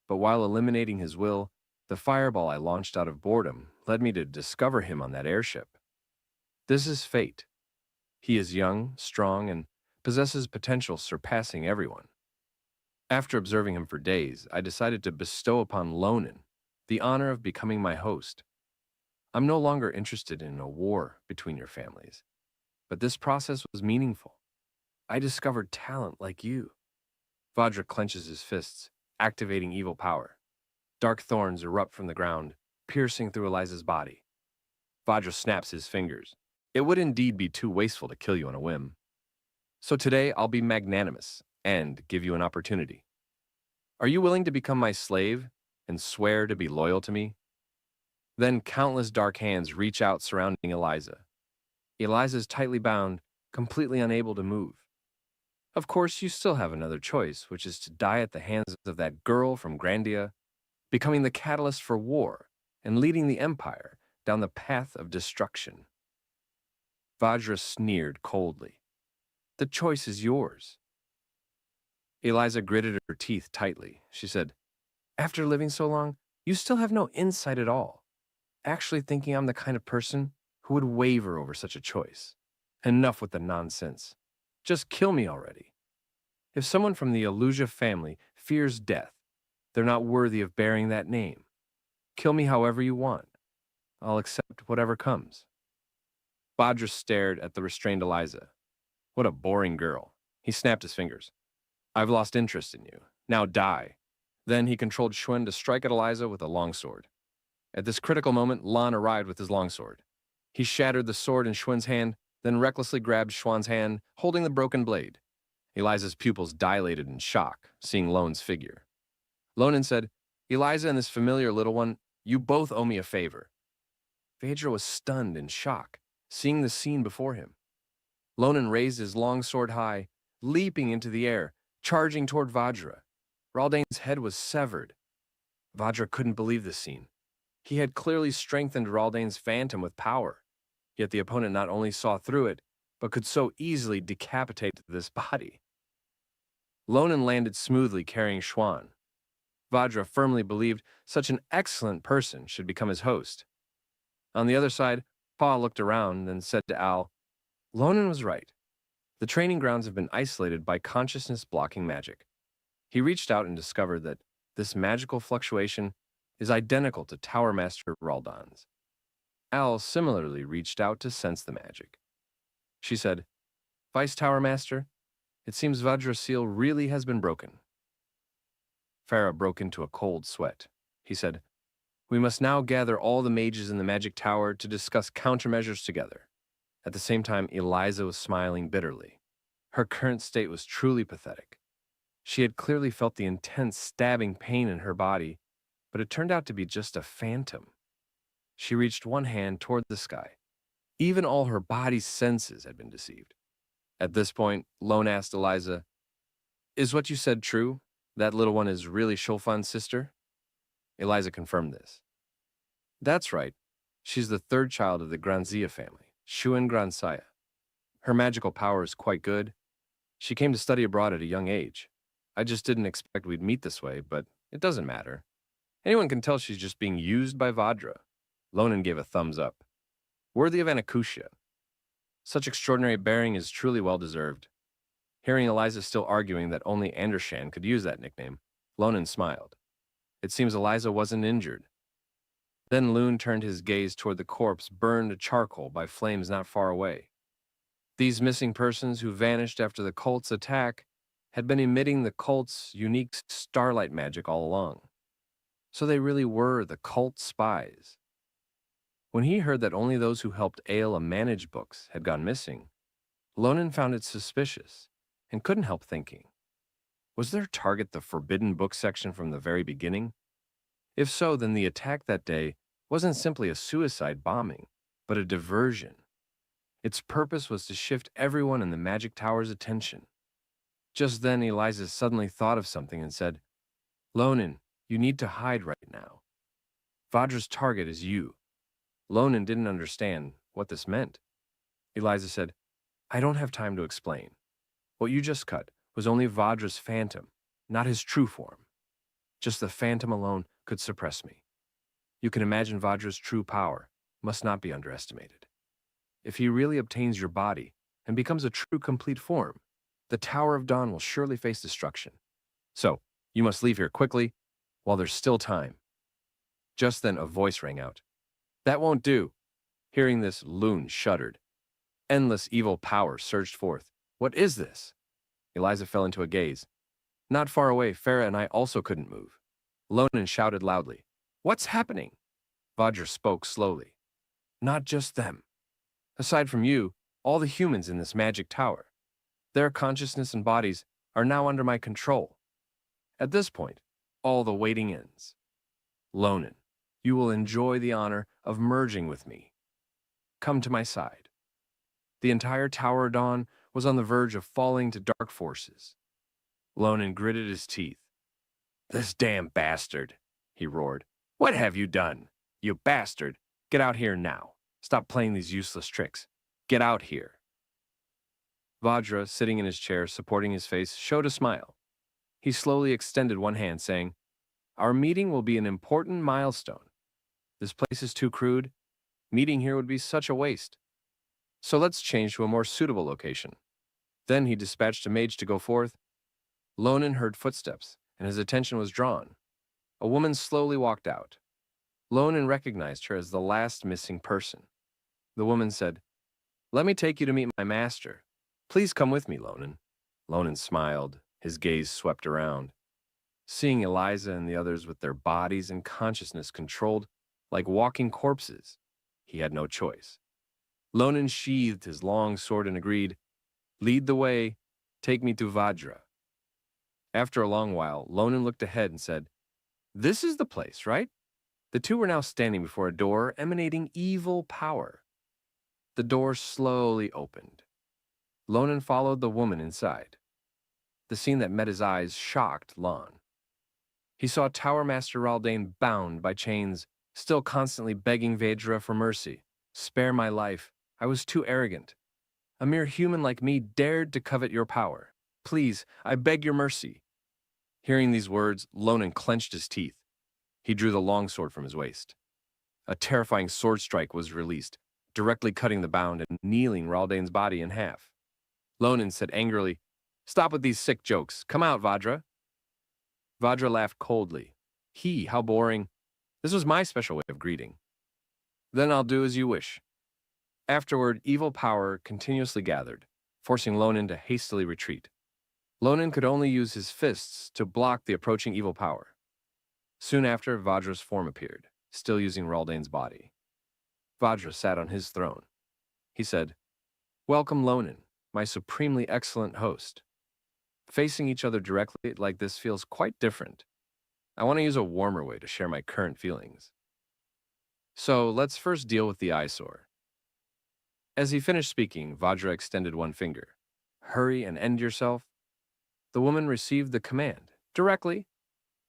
But while eliminating his will, the fireball I launched out of boredom led me to discover him on that airship. This is fate. He is young, strong, and possesses potential surpassing everyone. After observing him for days, I decided to bestow upon Lonan the honor of becoming my host. I'm no longer interested in a war between your families, but this process was meaningful. I discovered talent like you. Vajra clenches his fists, activating evil power. Dark thorns erupt from the ground, piercing through Eliza's body. Vajra snaps his fingers. It would indeed be too wasteful to kill you on a whim. So today I'll be magnanimous and give you an opportunity. Are you willing to become my slave and swear to be loyal to me? Then countless dark hands reach out surrounding Eliza. Eliza is tightly bound, completely unable to move. Of course, you still have another choice, which is to die at the hands of that girl from Grandia, becoming the catalyst for war and leading the Empire down the path of destruction. Vajra sneered coldly. The choice is yours. Eliza gritted her teeth tightly. She said, after living so long, you still have no insight at all. Actually thinking I'm the kind of person who would waver over such a choice. Enough with the nonsense. Just kill me already. If someone from the Aluja family fears death, they're not worthy of bearing that name. Kill me however you want. I'll accept whatever comes. Vajra stared at the restrained Eliza. What a boring girl. He snapped his fingers. I've lost interest in you. Now die. Then he controlled Shuen to strike at Eliza with a longsword. At this critical moment, Lan arrived with his longsword. He shattered the sword in Schwen's hand, then recklessly grabbed Schwan's hand, holding the broken blade. Eliza's pupils dilated in shock, seeing Lone's figure. Lonen said, Eliza and this familiar little one, you both owe me a favor. Vajra was stunned in shock, seeing the scene before him. Lonen raised his long sword high, leaping into the air, charging toward Vajra. Raldane's head was severed. Vajra couldn't believe this scene. He had clearly strengthened Raldane's phantom with power, yet the opponent not only saw through it, but could so easily decapitate this body. Lonen landed smoothly carrying Schwan. Vajra firmly believed such an excellent person should become his host. On the other side, Pa looked around and said to Al, Lonen was right. The training grounds have been isolated by consciousness-blocking magic. He reached out and discovered that this magical fluctuation is identical to Tower Master Raldan's. Al similarly reached out to sense the magic. She said, Vice Tower Master, it seems Vajra's seal really has been broken. Farah broke into a cold sweat. He said, we must now gather all the mages in the magic tower to discuss countermeasures together. At the same time, Eliza was smiling bitterly. Her current state was truly pathetic. She had clearly felt the intense stabbing pain in her body, but it turned out to be just a phantom. She reached one hand toward the sky. Even all her body's senses had been deceived. At this point, Lone asked Eliza, is what you said true? That little one is really Shulfan's sister? Eliza confirmed this. That's right. She's the third child of the Granzia family, Shuen Gransaya. Her magical power is quite good. She came to study abroad at a young age. I just didn't expect we'd meet this way, but it doesn't matter. Anyone can tell she's just being used by Vajra. Lonen gave a thumbs up. Worthy of Anakushia. Such extraordinary bearing is truly well-deserved. Hearing Eliza still arguing that only Andershan could use that nickname, Lonen smiled. It seems Eliza wasn't injured. Then Loon turned his gaze toward the corpse burned to charcoal by flames not far away. These missing persons who vanished after the cult's attack had been emitting the cult's unique starlight magic all along. So they really were the cult spies. When he heard that only those who helped Aela manage books had gone missing, Lonen found it suspicious and couldn't help thinking, was their target the forbidden book section from the very beginning? If so, then the attack that day wasn't simply a suicide bombing, but a diversion. Its purpose was to shift everyone in the Magic Tower's attention. Just then, Eliza suddenly thought of something and said, Lonen, you need to hide right now. Vajra's target is you. Lonen didn't understand what this meant. Eliza said, I don't have time to explain. What you just cut was only Vajra's phantom, not his true form. Just the phantom alone could suppress me. You can imagine Vajra's true power must not be underestimated. if he really obtains your body and becomes a true complete form, the Tower of Dawn will surely face destruction. So, you must leave here quickly while there's still time. Just then a voice rang out. That won't do. Hearing this, Loon shuddered. Endless evil power surged forth. What is this? Eliza fell into a gaze. Not far away, Farah and I also couldn't move. Lonan shouted loudly. What's happening? Vajra spoke slowly. Not just them. Aside from you, all the humans in this magic tower. Their consciousness and bodies are now under my control. At this point, all the waiting ends. Lonan, you will enjoy the honor of merging with me. Come to my side. The entire Tower of Dawn was on the verge of falling to dark forces. Lonan gritted his teeth. This damn bastard, he roared. What have you done? You bastard! Get out here now. Stop playing these useless tricks. Get out here. Vajra, sitting in his chair, supporting his face, showed a smile. He slowly extended one hand, saying, Our meeting will be an important milestone. This place is too crude. Meeting here would be such a waste. So let's change to a more suitable location. Then he dispatched a mage to go forth. Lonan heard footsteps, and his attention was drawn. A woman slowly walked out. Lonan recognized her as the last missing person. The woman said, Let me take you to meet my master. Please come with me, Lonan. Lonan smiled, his gaze swept around. Seeing Eliza and the others with their bodies and consciousness controlled like walking corpses, he had no choice. Lonan sheathed his long sword and agreed, Lead the way, take me to Vajra. After a long while, Lonan looked ahead and said, This is the place, right? The two were now standing before a door emanating evil power. The door slowly opened. Lonan followed the woman inside. The scene that met his eyes shocked Lon. He saw Tower Master Raldane bound by chains, still constantly begging Vajra for mercy. Spare my life. I was too arrogant. A mere human like me dared to covet your power. Please, I beg your mercy. Hearing these words, Lonan clenched his teeth. He drew the longsword from his waist. A terrifying sword strike was released, directly cutting the bound and kneeling Raldane's body in half. Lonan said angrily, Stop with these sick jokes. Come out, Vajra. Vajra laughed coldly. How boring. This was my special way of greeting. Then I'll do as you wish. Afterward, evil power continuously gathered, forcing Lonan to hastily retreat. Lonan could only use his fists to block the approaching evil power. Soon after, Vajra's form appeared, still using Raldane's body. Vajra sat on his throne. He said, Welcome, Lonan, my supremely excellent host. Facing each other directly like this feels quite different. I want to use a warmer way to share my current feelings. So let's first deal with the eyesore. As he finished speaking, Vajra extended one finger. Hurry and end yourself. The woman received the command directly,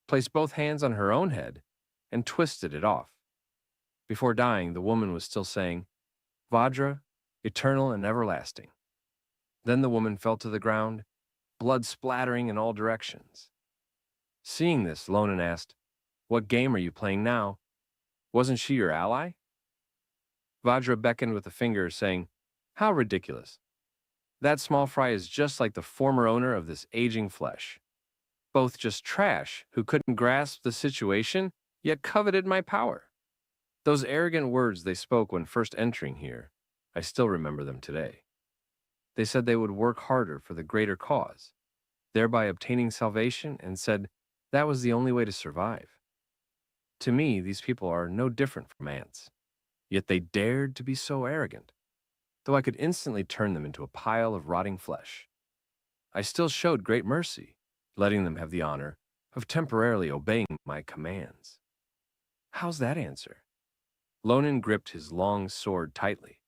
placed both hands on her own head, and twisted it off. Before dying, the woman was still saying, Vajra, eternal and everlasting. Then the woman fell to the ground, blood splattering in all directions. Seeing this, Lonan asked, What game are you playing now? Wasn't she your ally? Vajra beckoned with a finger, saying, How ridiculous. That small fry is just like the former owner of this aging flesh. Both just trash who couldn't grasp the situation, yet coveted my power. Those arrogant words they spoke when first entering here, I still remember them today. They said they would work harder for the greater cause, thereby obtaining salvation, and said that was the only way to survive. To me, these people are no different from ants. Yet they dared to be so arrogant, though I could instantly turn them into a pile of rotting flesh. I still showed great mercy, letting them have the honor of temporarily obeying my commands. How's that answer? Lonan gripped his long sword tightly.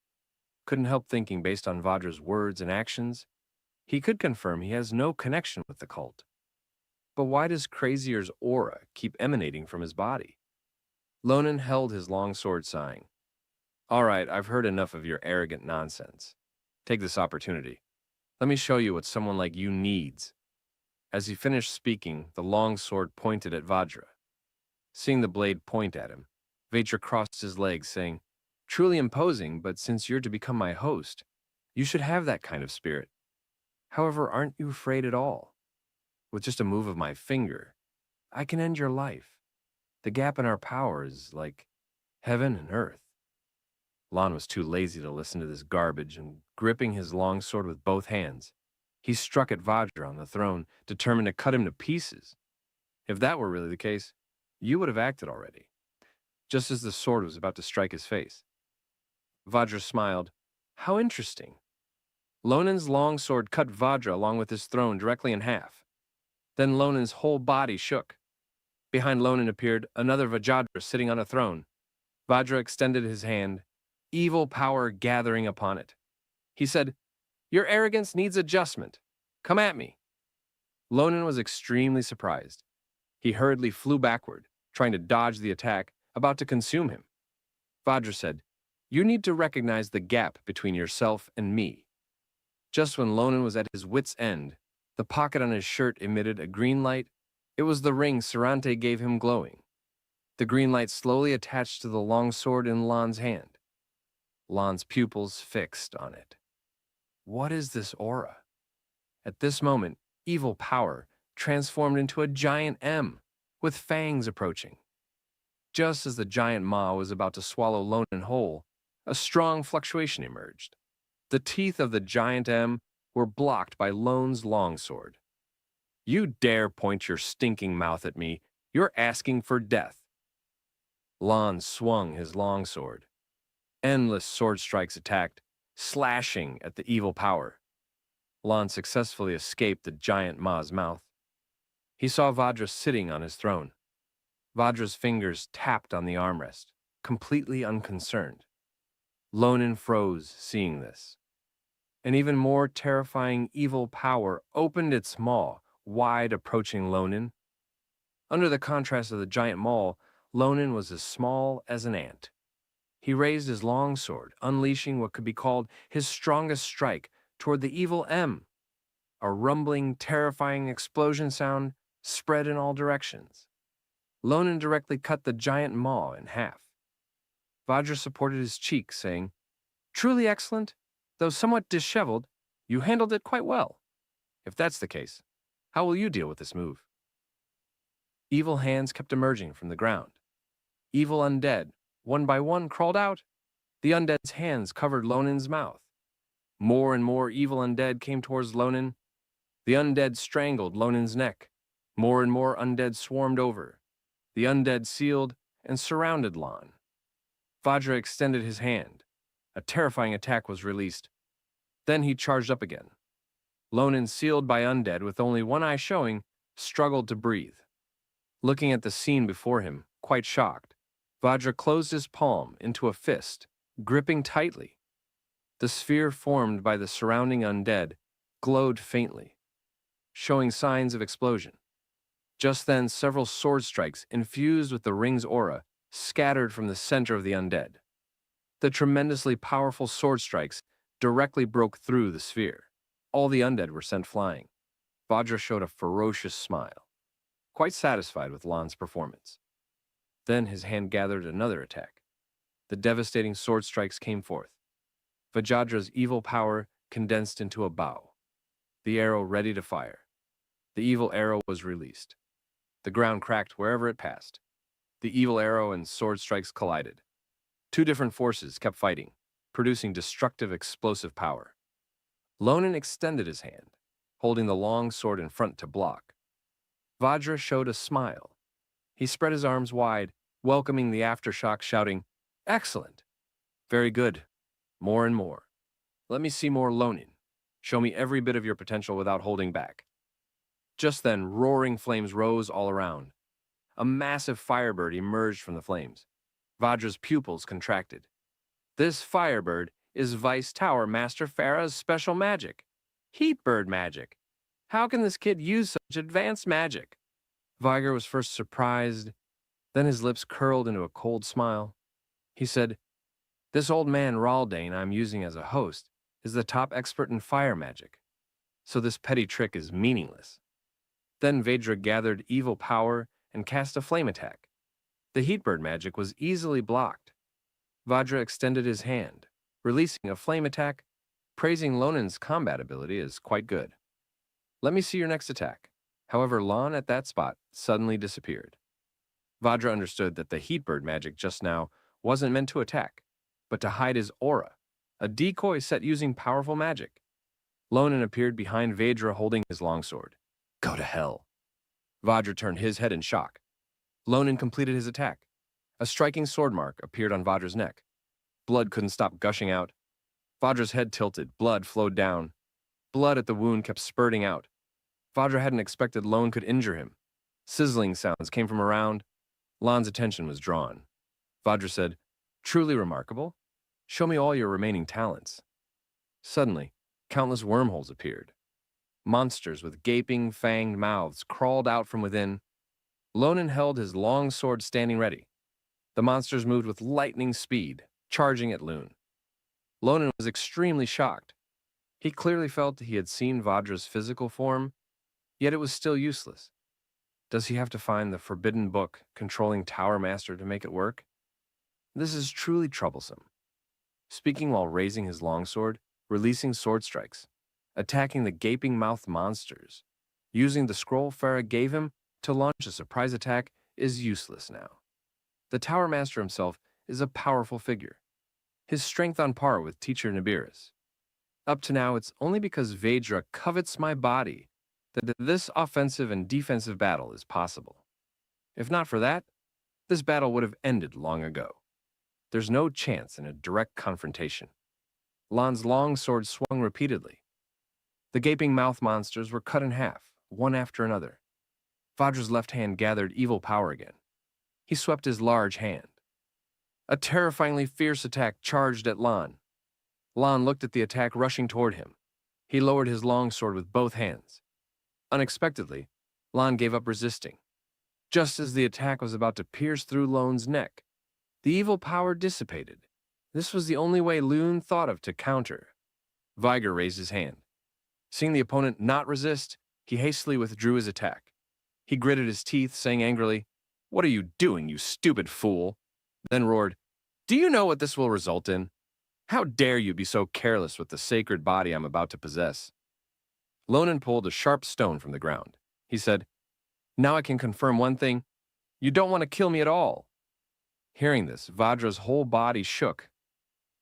Couldn't help thinking based on Vajra's words and actions, he could confirm he has no connection with the cult. But why does Crazier's aura keep emanating from his body? Lonan held his long sword, sighing. All right, I've heard enough of your arrogant nonsense. Take this opportunity. Let me show you what someone like you needs. As he finished speaking, the long sword pointed at Vajra. Seeing the blade point at him, Vajra crossed his legs, saying, Truly imposing, but since you're to become my host, you should have that kind of spirit. However, aren't you afraid at all? With just a move of my finger, I can end your life. The gap in our power is like heaven and earth. Lon was too lazy to listen to this garbage, and gripping his long sword with both hands, he struck at Vajra on the throne, determined to cut him to pieces. If that were really the case, you would have acted already, just as the sword was about to strike his face. Vajra smiled. How interesting. Lonen's long sword cut Vajra along with his throne directly in half. Then Lonen's whole body shook. Behind Lonen appeared another Vajradra sitting on a throne. Vajra extended his hand, evil power gathering upon it. He said, Your arrogance needs adjustment. Come at me. Lonen was extremely surprised. He hurriedly flew backward, trying to dodge the attack about to consume him. Vajra said, You need to recognize the gap between yourself and me. Just when Lonen was at his wit's end, the pocket on his shirt emitted a green light. It was the ring Sarante gave him glowing. The green light slowly attached to the long sword in Lon's hand. Lon's pupils fixed on it. What is this aura? At this moment, evil power transformed into a giant M, with fangs approaching. Just as the giant maw was about to swallow Lonen whole, a strong fluctuation emerged. The teeth of the giant M were blocked by Lone's longsword. You dare point your stinking mouth at me, you're asking for death. Lon swung his longsword. Endless sword strikes attacked, slashing at the evil power. Lon successfully escaped the giant maw's mouth. He saw Vajra sitting on his throne. Vajra's fingers tapped on the armrest, completely unconcerned. Lonen froze, seeing this. An even more terrifying evil power opened its maw, wide approaching Lonen. Under the contrast of the giant maw, Lonen was as small as an ant. He raised his long sword, unleashing what could be called his strongest strike toward the evil M. A rumbling, terrifying explosion sound spread in all directions. Lonen directly cut the giant maw in half. Vajra supported his cheek, saying, Truly excellent. Though somewhat disheveled, you handled it quite well. If that's the case, how will you deal with this move? Evil hands kept emerging from the ground. Evil undead, one by one, crawled out. The undead's hands covered Lonen's mouth. More and more evil undead came towards Lonen. The undead strangled Lonen's neck. More and more undead swarmed over. The undead sealed and surrounded Lon. Vajra extended his hand. A terrifying attack was released. Then he charged up again. Lonen, sealed by undead with only one eye showing, struggled to breathe. Looking at the scene before him, quite shocked, Vajra closed his palm into a fist, gripping tightly. The sphere formed by the surrounding undead glowed faintly, showing signs of explosion. Just then, several sword strikes infused with the ring's aura scattered from the center of the undead. The tremendously powerful sword strikes directly broke through the sphere. All the undead were sent flying. Vajra showed a ferocious smile, quite satisfied with Lon's performance. Then his hand gathered another attack. The devastating sword strikes came forth. Vajadra's evil power condensed into a bow, the arrow ready to fire. The evil arrow was released. The ground cracked wherever it passed. The evil arrow and sword strikes collided. Two different forces kept fighting, producing destructive explosive power. Lonen extended his hand, holding the long sword in front to block. Vajra showed a smile. He spread his arms wide, welcoming the aftershock, shouting, Excellent! Very good. More and more. Let me see more Lonen. Show me every bit of your potential without holding back. Just then, roaring flames rose all around. A massive firebird emerged from the flames. Vajra's pupils contracted. This firebird is Vice Tower Master Farah's special magic. Heat bird magic. How can this kid use such advanced magic? Viger was first surprised, then his lips curled into a cold smile. He said, This old man Raldane I'm using as a host is the top expert in fire magic, so this petty trick is meaningless. Then Vedra gathered evil power and cast a flame attack. The heat bird magic was easily blocked. Vajra extended his hand, releasing a flame attack, praising Lonen's combat ability as quite good. Let me see your next attack. However, Lon at that spot suddenly disappeared. Vajra understood that the heat bird magic just now wasn't meant to attack, but to hide his aura, a decoy set using powerful magic. Lonen appeared behind Vajra holding his longsword. Go to hell. Vajra turned his head in shock. Lonen completed his attack. A striking sword mark appeared on Vajra's neck. Blood couldn't stop gushing out. Vajra's head tilted, blood flowed down. Blood at the wound kept spurting out. Vajra hadn't expected Lone could injure him. Sizzling sounds came from around. Lon's attention was drawn. Vajra said, "Truly remarkable. Show me all your remaining talents." Suddenly, countless wormholes appeared. Monsters with gaping, fanged mouths crawled out from within. Lonen held his long sword standing ready. The monsters moved with lightning speed, charging at Loon. Lonen was extremely shocked. He clearly felt he had seen Vajra's physical form, yet it was still useless. Does he have to find the forbidden book controlling Tower Master to make it work? This is truly troublesome. Speaking while raising his longsword, releasing sword strikes, attacking the gaping-mouthed monsters, using the scroll Farah gave him to launch a surprise attack is useless now. The Tower Master himself is a powerful figure, his strength on par with Teacher Nibiru's. Up to now, it's only because Vajra covets my body that this offensive and defensive battle is possible. If not for that, this battle would have ended long ago. There's no chance in a direct confrontation. Lon's long sword swung repeatedly. The gaping mouth monsters were cut in half, one after another. Vajra's left hand gathered evil power again. He swept his large hand. A terrifyingly fierce attack charged at Lon. Lon looked at the attack rushing toward him. He lowered his longsword with both hands. Unexpectedly, Lon gave up resisting. Just as the attack was about to pierce through Lon's neck, the evil power dissipated. This was the only way Loon thought of to counter. Viger raised his hand. Seeing the opponent not resist, he hastily withdrew his attack. He gritted his teeth, saying angrily, "What are you doing, you stupid fool?" Then roared, "Do you know what this will result in? How dare you be so careless with the sacred body I'm about to possess?" Lonen pulled a sharp stone from the ground. He said, "Now I can confirm one thing. You don't want to kill me at all." Hearing this, Vajra's whole body shook.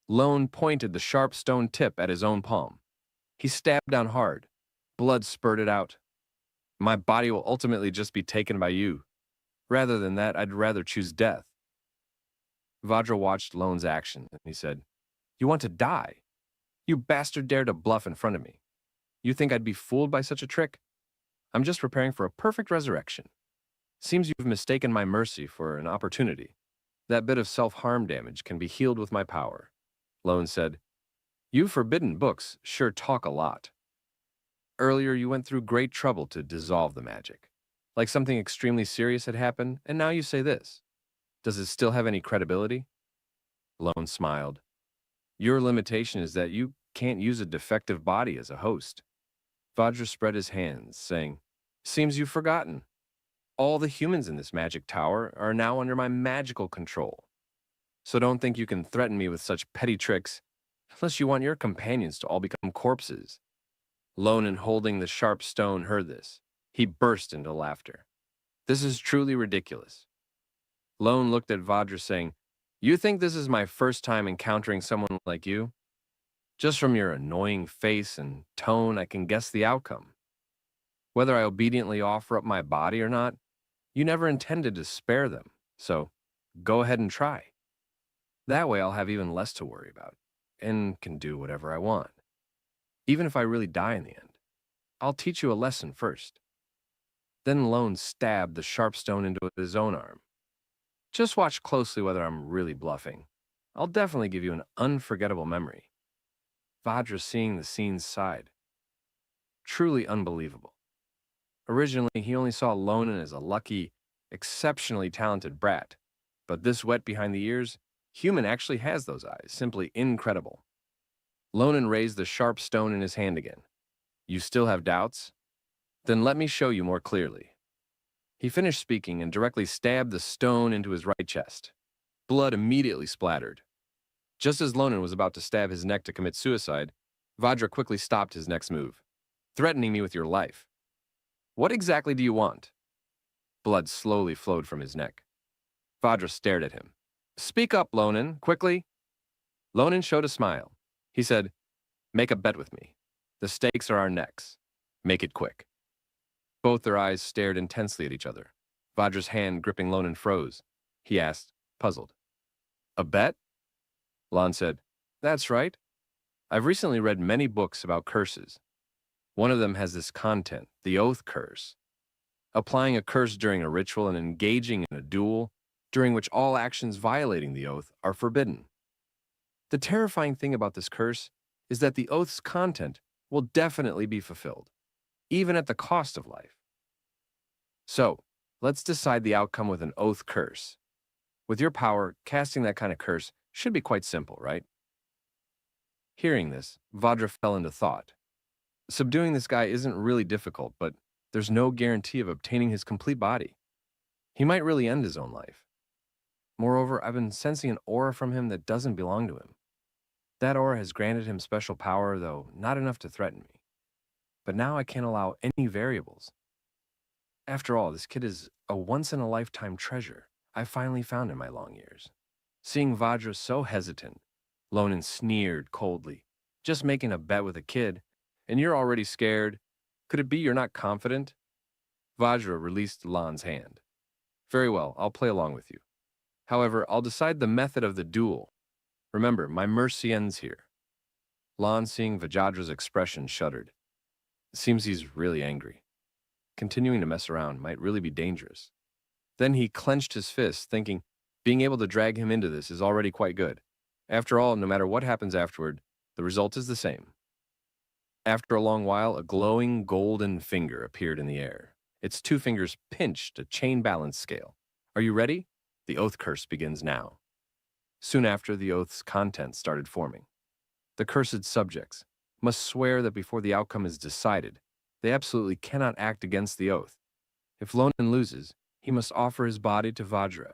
Lone pointed the sharp stone tip at his own palm. He stabbed down hard. Blood spurted out. "My body will ultimately just be taken by you. Rather than that, I'd rather choose death." Vajra watched Lone's action, and he said, "You want to die? You bastard dare to bluff in front of me. You think I'd be fooled by such a trick? I'm just preparing for a perfect resurrection. Seems you've mistaken my mercy for an opportunity. That bit of self-harm damage can be healed with my power." Lone said, "You forbidden books sure talk a lot. Earlier you went through great trouble to dissolve the magic. Like something extremely serious had happened, and now you say this. Does it still have any credibility?" Lone smiled. "Your limitation is that you can't use a defective body as a host." Vajra spread his hands, saying, "Seems you've forgotten. All the humans in this magic tower are now under my magical control. So don't think you can threaten me with such petty tricks, unless you want your companions to all become corpses." Lonen, holding the sharp stone, heard this. He burst into laughter. "This is truly ridiculous." Lone looked at Vajra, saying, "You think this is my first time encountering someone like you? Just from your annoying face and tone, I can guess the outcome. Whether I obediently offer up my body or not, you never intended to spare them, so go ahead and try. That way I'll have even less to worry about, and can do whatever I want. Even if I really die in the end, I'll teach you a lesson first." Then Lone stabbed the sharp stone into his own arm. "Just watch closely whether I'm really bluffing. I'll definitely give you an unforgettable memory." Vajra, seeing the scene, sighed. Truly unbelievable. Originally, he only saw Lonen as a lucky, exceptionally talented brat, but this wet behind the ears, human actually has those eyes, simply incredible. Lonen raised the sharp stone in his hand again. "You still have doubts? Then let me show you more clearly." He finished speaking and directly stabbed the stone into his right chest. Blood immediately splattered. Just as Lonan was about to stab his neck to commit suicide, Vajra quickly stopped his next move, threatening me with your life. What exactly do you want? Blood slowly flowed from his neck. Vajra stared at him. Speak up, Lonan, quickly. Lonan showed a smile. He said, make a bet with me. The stakes are our necks. Make it quick. Both their eyes stared intensely at each other. Vajra's hand gripping Lonan froze. He asked, puzzled. A bet? Lon said, that's right. I've recently read many books about curses. One of them has this content, the oath curse. Applying a curse during a ritual and engaging in a duel, during which all actions violating the oath are forbidden. The terrifying thing about this curse is that the oath's content will definitely be fulfilled, even at the cost of life. So, let's decide the outcome with an oath curse. With your power, casting that kind of curse should be quite simple, right? Hearing this, Vajra fell into thought. Subduing this guy isn't really difficult, but there's no guarantee of obtaining his complete body. He might really end his own life. Moreover, I've been sensing an aura from him that doesn't belong to him. That aura has granted him special power, though not enough to threaten me. But now I can't allow any variables. After all, this kid is a once-in-a-lifetime treasure I finally found in my long years. Seeing Vajra so hesitant, Lonan sneered coldly. Just making a bet with a kid, and you're already scared. Could it be you're not confident? Vajra released Lon's hand. Very well, I'll play along with you. However, I'll decide the method of the duel. Remember, my mercy ends here. Lon, seeing Vajadra's expression, shuddered. It seems he's really angry. Continuing to mess around might really be dangerous. Then he clenched his fist, thinking, being able to drag him into this is already quite good. After all, no matter what happens afterward, the result is the same. After a long while, a glowing golden finger appeared in the air. Its two fingers pinched a chain balance scale. Are you ready? The oath curse begins now. Soon after, the oath's contents started forming. The cursed subjects must swear that before the outcome is decided, they absolutely cannot act against the oath. If Lonan loses, he must offer his body to Vajra.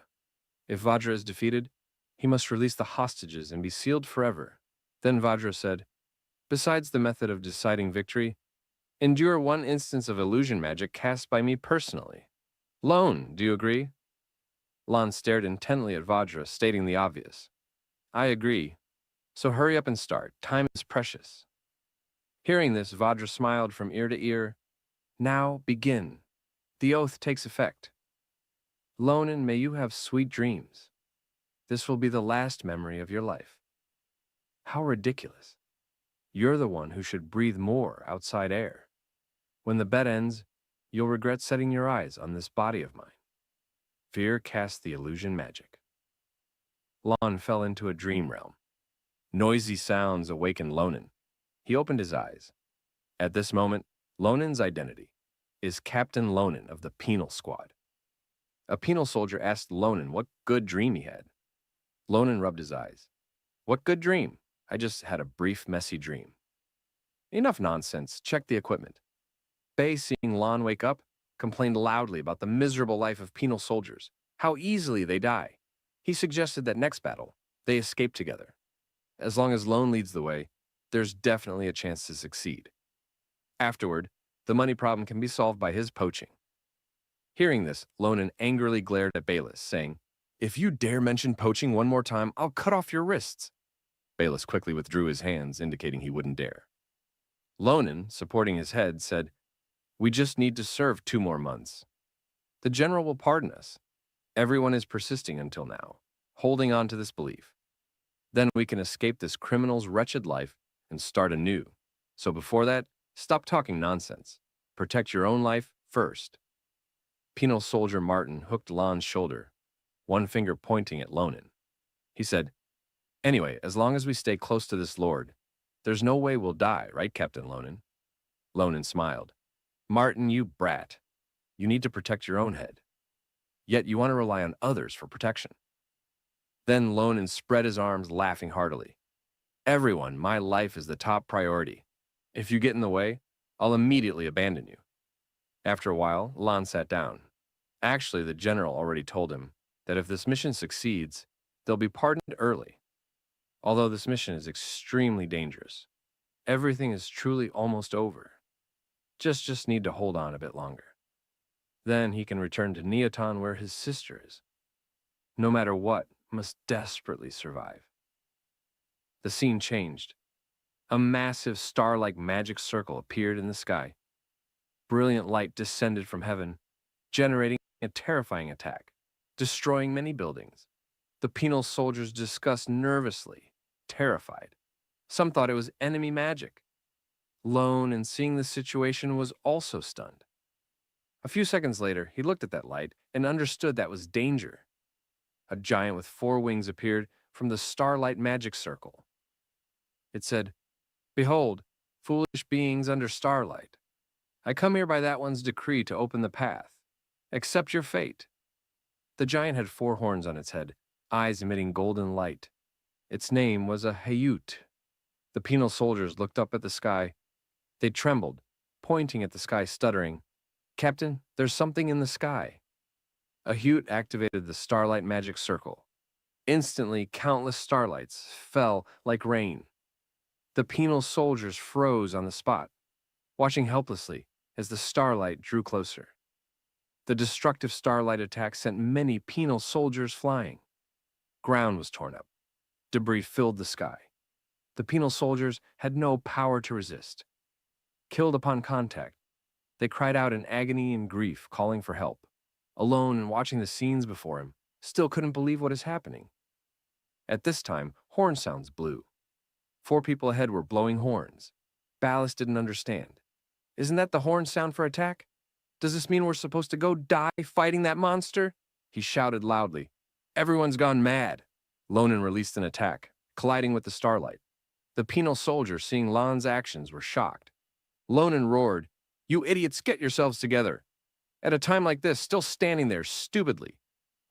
If Vajra is defeated, he must release the hostages and be sealed forever. Then Vajra said, besides the method of deciding victory, endure one instance of illusion magic cast by me personally. Lone, do you agree? Lon stared intently at Vajra, stating the obvious. I agree. So hurry up and start. Time is precious. Hearing this, Vajra smiled from ear to ear. Now begin. The oath takes effect. Lonan, may you have sweet dreams. This will be the last memory of your life. How ridiculous. You're the one who should breathe more outside air. When the bet ends, you'll regret setting your eyes on this body of mine. Fear cast the illusion magic. Lon fell into a dream realm. Noisy sounds awakened Lonan. He opened his eyes. At this moment, Lonan's identity is Captain Lonan of the Penal Squad. A penal soldier asked Lonan what good dream he had. Lonan rubbed his eyes. What good dream? I just had a brief, messy dream. Enough nonsense. Check the equipment. Bei, seeing Lon wake up, complained loudly about the miserable life of penal soldiers, how easily they die. He suggested that next battle, they escape together. As long as Lon leads the way, there's definitely a chance to succeed. Afterward, the money problem can be solved by his poaching. Hearing this, Lonan angrily glared at Bayless, saying, if you dare mention poaching one more time, I'll cut off your wrists. Bayless quickly withdrew his hands, indicating he wouldn't dare. Lonan, supporting his head, said, we just need to serve 2 more months. The general will pardon us. Everyone is persisting until now, holding on to this belief. Then we can escape this criminal's wretched life and start anew. So before that, stop talking nonsense. Protect your own life first. Penal soldier Martin hooked Lon's shoulder, one finger pointing at Lonan. He said, anyway, as long as we stay close to this lord, there's no way we'll die, right, Captain Lonan? Lonan smiled. Martin, you brat. You need to protect your own head. Yet you want to rely on others for protection. Then Lonan spread his arms, laughing heartily. Everyone, my life is the top priority. If you get in the way, I'll immediately abandon you. After a while, Lon sat down. Actually, the general already told him that if this mission succeeds, they'll be pardoned early. Although this mission is extremely dangerous, everything is truly almost over. Just need to hold on a bit longer. Then he can return to Neoton where his sister is. No matter what, must desperately survive. The scene changed. A massive star-like magic circle appeared in the sky. Brilliant light descended from heaven, generating a terrifying attack, destroying many buildings. The penal soldiers discussed nervously, terrified. Some thought it was enemy magic. Lone, in seeing the situation, was also stunned. A few seconds later, he looked at that light and understood that was danger. A giant with 4 wings appeared from the starlight magic circle. It said, "Behold, foolish beings under starlight. I come here by that one's decree to open the path. Accept your fate." The giant had 4 horns on its head, eyes emitting golden light. Its name was a Hayut. The penal soldiers looked up at the sky. They trembled, pointing at the sky, stuttering, "Captain, there's something in the sky." A Hayut activated the starlight magic circle. Instantly, countless starlights fell like rain. The penal soldiers froze on the spot, watching helplessly as the starlight drew closer. The destructive starlight attack sent many penal soldiers flying. Ground was torn up. Debris filled the sky. The penal soldiers had no power to resist. Killed upon contact, they cried out in agony and grief, calling for help. Alone and watching the scenes before him, still couldn't believe what is happening. At this time, horn sounds blew. 4 people ahead were blowing horns. Ballast didn't understand. "Isn't that the horn sound for attack? Does this mean we're supposed to go die fighting that monster?" He shouted loudly. "Everyone's gone mad." Lonan released an attack, colliding with the starlight. The penal soldiers, seeing Lan's actions, were shocked. Lonan roared, "You idiots, get yourselves together. At a time like this, still standing there stupidly.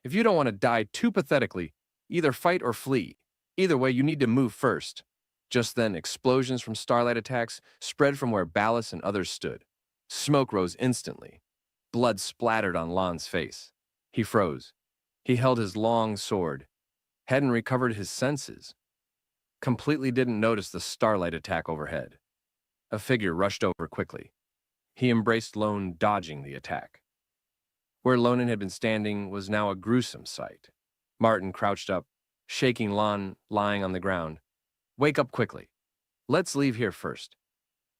If you don't want to die too pathetically, either fight or flee. Either way, you need to move first." Just then, explosions from starlight attacks spread from where Ballas and others stood. Smoke rose instantly. Blood splattered on Lan's face. He froze. He held his long sword. Hadn't recovered his senses. Completely didn't notice the starlight attack overhead. A figure rushed over quickly. He embraced Lone, dodging the attack. Where Lonan had been standing was now a gruesome sight. Martin crouched up, shaking Lan lying on the ground. "Wake up quickly. Let's leave here first.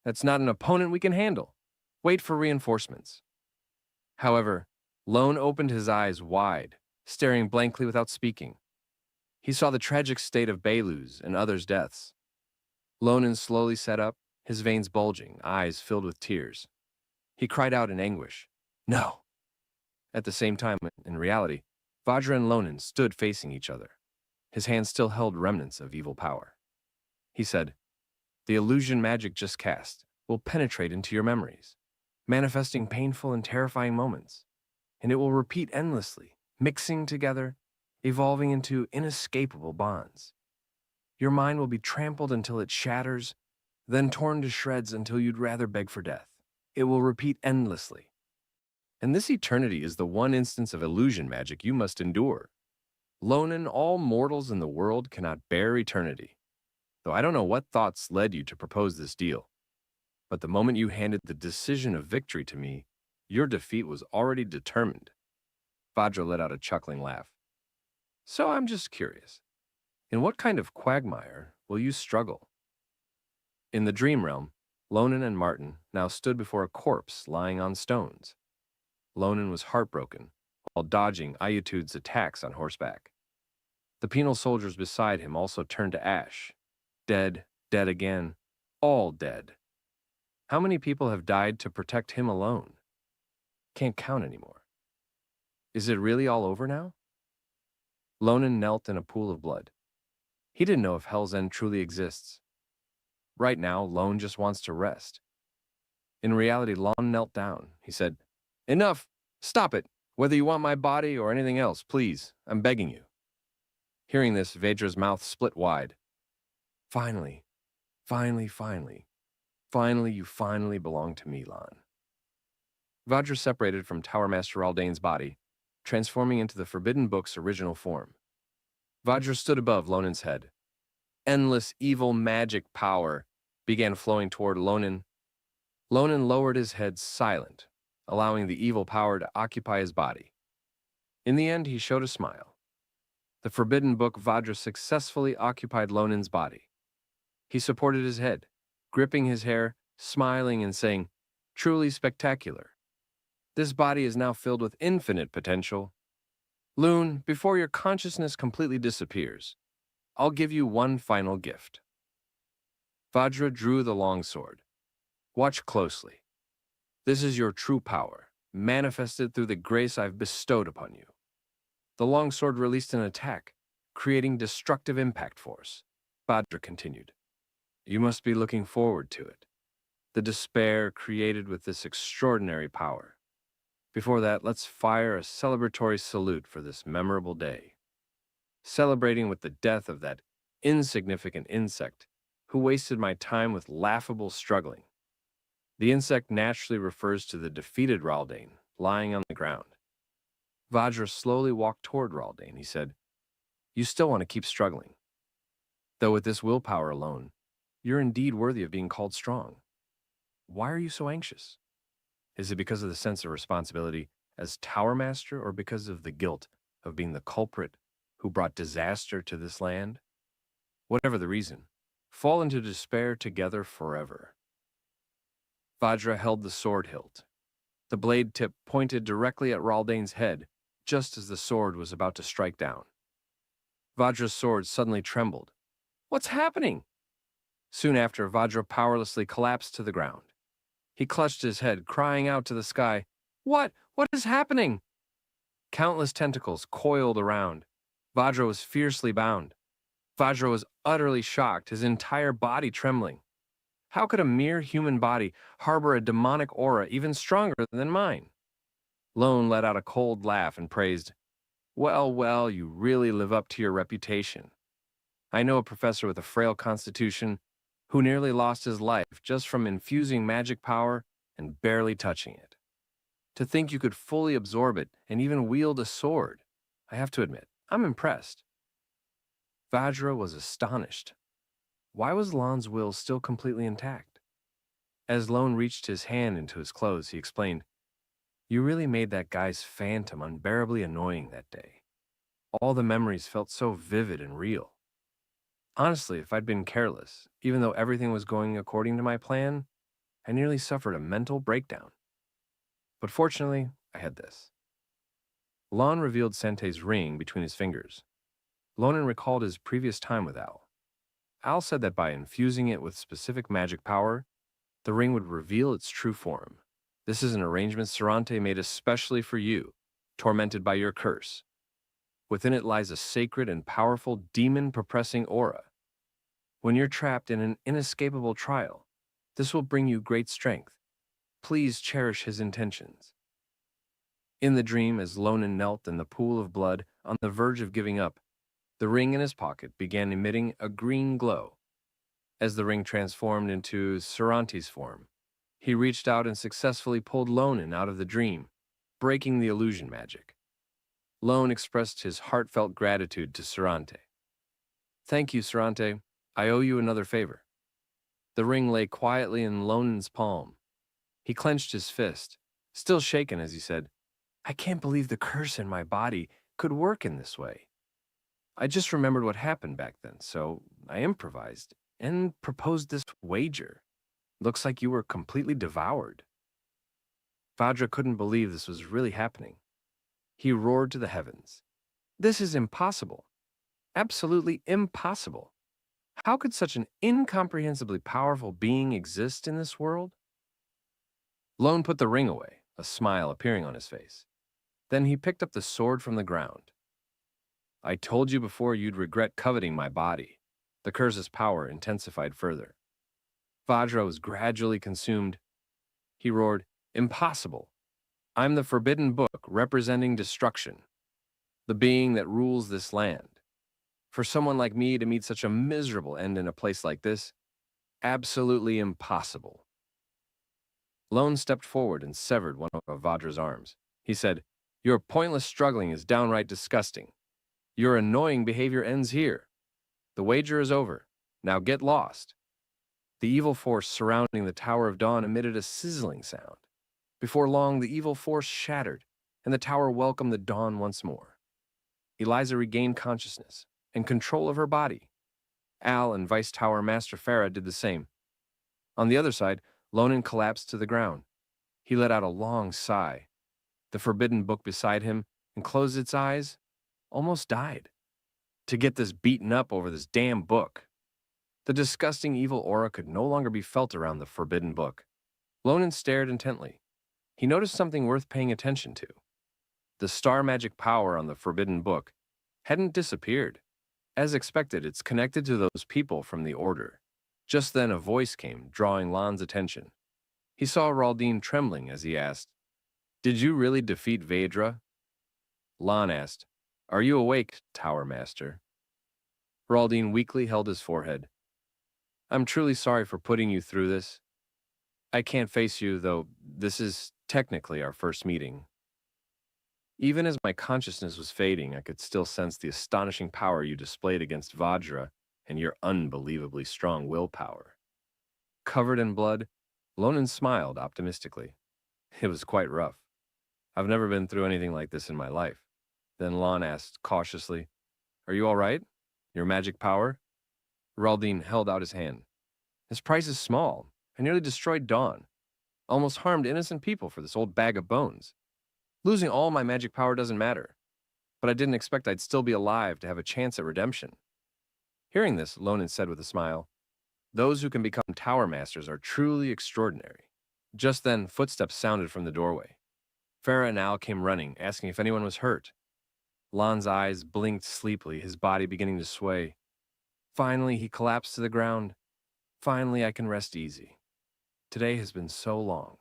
That's not an opponent we can handle. Wait for reinforcements." However, Lone opened his eyes wide, staring blankly without speaking. He saw the tragic state of Belu's and others' deaths. Lonan slowly sat up, his veins bulging, eyes filled with tears. He cried out in anguish, "No!" At the same time, in reality, Vajra and Lonan stood facing each other. His hands still held remnants of evil power. He said, "The illusion magic just cast will penetrate into your memories, manifesting painful and terrifying moments, and it will repeat endlessly, mixing together, evolving into inescapable bonds. Your mind will be trampled until it shatters, then torn to shreds until you'd rather beg for death. It will repeat endlessly. And this eternity is the one instance of illusion magic you must endure. Lonan, all mortals in the world cannot bear eternity. Though I don't know what thoughts led you to propose this deal. But the moment you handed the decision of victory to me, your defeat was already determined." Vajra let out a chuckling laugh. "So I'm just curious. In what kind of quagmire will you struggle?" In the dream realm, Lonan and Martin now stood before a corpse lying on stones. Lonan was heartbroken while dodging Ayutude's attacks on horseback. The penal soldiers beside him also turned to ash. Dead, dead again, all dead. How many people have died to protect him alone? Can't count anymore. Is it really all over now? Lonan knelt in a pool of blood. He didn't know if Hell's End truly exists. Right now, Lone just wants to rest. In reality, Lon knelt down. He said, "Enough! Stop it! Whether you want my body or anything else, please, I'm begging you." Hearing this, Vedra's mouth split wide. Finally, you finally belong to me, Lon." Vajra separated from Tower Master Aldane's body, transforming into the Forbidden Book's original form. Vajra stood above Lonan's head. Endless evil magic power began flowing toward Lonin. Lonin lowered his head silent, allowing the evil power to occupy his body. In the end, he showed a smile. The forbidden book Vajra successfully occupied Lonin's body. He supported his head, gripping his hair, smiling and saying, "Truly spectacular. This body is now filled with infinite potential. Loon, before your consciousness completely disappears, I'll give you one final gift." Vajra drew the longsword. "Watch closely. This is your true power, manifested through the grace I've bestowed upon you." The longsword released an attack, creating destructive impact force. Vajra continued, "You must be looking forward to it. The despair created with this extraordinary power. Before that, let's fire a celebratory salute for this memorable day, celebrating with the death of that insignificant insect who wasted my time with laughable struggling." The insect naturally refers to the defeated Raldane, lying on the ground. Vajra slowly walked toward Raldane. He said, "You still want to keep struggling. Though with this willpower alone, you're indeed worthy of being called strong. Why are you so anxious? Is it because of the sense of responsibility as Tower Master, or because of the guilt of being the culprit who brought disaster to this land? Whatever the reason, fall into despair together forever." Vajra held the sword hilt. The blade tip pointed directly at Raldane's head, just as the sword was about to strike down. Vajra's sword suddenly trembled. "What's happening?" Soon after, Vajra powerlessly collapsed to the ground. He clutched his head, crying out to the sky, What is happening?" Countless tentacles coiled around. Vajra was fiercely bound. Vajra was utterly shocked, his entire body trembling. How could a mere human body harbor a demonic aura even stronger than mine? Lone let out a cold laugh and praised, Well, you really live up to your reputation. I know a professor with a frail constitution who nearly lost his life just from infusing magic power and barely touching it. To think you could fully absorb it and even wield a sword, I have to admit, I'm impressed." Vajra was astonished. Why was Lon's will still completely intact? As Lone reached his hand into his clothes, he explained, "You really made that guy's phantom unbearably annoying that day. All the memories felt so vivid and real. Honestly, if I'd been careless, even though everything was going according to my plan, I nearly suffered a mental breakdown. But fortunately, I had this." Lon revealed Sente's ring between his fingers. Lonan recalled his previous time with Al. Al said that by infusing it with specific magic power, the ring would reveal its true form. "This is an arrangement Sarante made especially for you, tormented by your curse. Within it lies a sacred and powerful demon-suppressing aura. When you're trapped in an inescapable trial, this will bring you great strength. Please cherish his intentions." In the dream, as Lonan knelt in the pool of blood on the verge of giving up, the ring in his pocket began emitting a green glow. As the ring transformed into Saranti's form, he reached out and successfully pulled Lonan out of the dream, breaking the illusion magic. Lone expressed his heartfelt gratitude to Sarante. "Thank you, Sarante. I owe you another favor." The ring lay quietly in Lonan's palm. He clenched his fist, still shaken as he said, "I can't believe the curse in my body could work in this way. I just remembered what happened back then, so I improvised and proposed this wager. Looks like you were completely devoured." Vajra couldn't believe this was really happening. He roared to the heavens, "This is impossible. Absolutely impossible. How could such an incomprehensibly powerful being exist in this world?" Lone put the ring away, a smile appearing on his face. Then he picked up the sword from the ground. "I told you before you'd regret coveting my body." The curse's power intensified further. Vajra was gradually consumed. He roared, "Impossible. I'm the forbidden book representing destruction, the being that rules this land. For someone like me to meet such a miserable end in a place like this, absolutely impossible." Lone stepped forward and severed one of Vajra's arms. He said, "Your pointless struggling is downright disgusting. Your annoying behavior ends here. The wager is over. Now get lost. The evil force surrounding the Tower of Dawn emitted a sizzling sound. Before long, the evil force shattered, and the tower welcomed the dawn once more. Eliza regained consciousness and control of her body. Al and Vice Tower Master Farah did the same. On the other side, Lonan collapsed to the ground. He let out a long sigh. The forbidden book beside him and closed its eyes, almost died. To get this beaten up over this damn book. The disgusting evil aura could no longer be felt around the forbidden book. Lonan stared intently. He noticed something worth paying attention to. The star magic power on the forbidden book hadn't disappeared. As expected, it's connected to those people from the Order. Just then a voice came, drawing Lan's attention. He saw Raldine trembling as he asked, "Did you really defeat Vedra?" Lan asked, "Are you awake, Tower Master?" Raldine weakly held his forehead. "I'm truly sorry for putting you through this. I can't face you, though this is technically our first meeting." Even as my consciousness was fading, I could still sense the astonishing power you displayed against Vajra and your unbelievably strong willpower. Covered in blood, Lonan smiled optimistically. It was quite rough. I've never been through anything like this in my life. Then Lan asked cautiously, "Are you all right? Your magic power?" Raldine held out his hand. "This price is small. I nearly destroyed Dawn. Almost harmed innocent people for this old bag of bones. Losing all my magic power doesn't matter. But I didn't expect I'd still be alive to have a chance at redemption." Hearing this, Lonan said with a smile, "Those who can become Tower Masters are truly extraordinary." Just then, footsteps sounded from the doorway. Farah and Al came running, asking if anyone was hurt. Lan's eyes blinked sleepily, his body beginning to sway. Finally, he collapsed to the ground. Finally, I can rest easy. Today has been so long.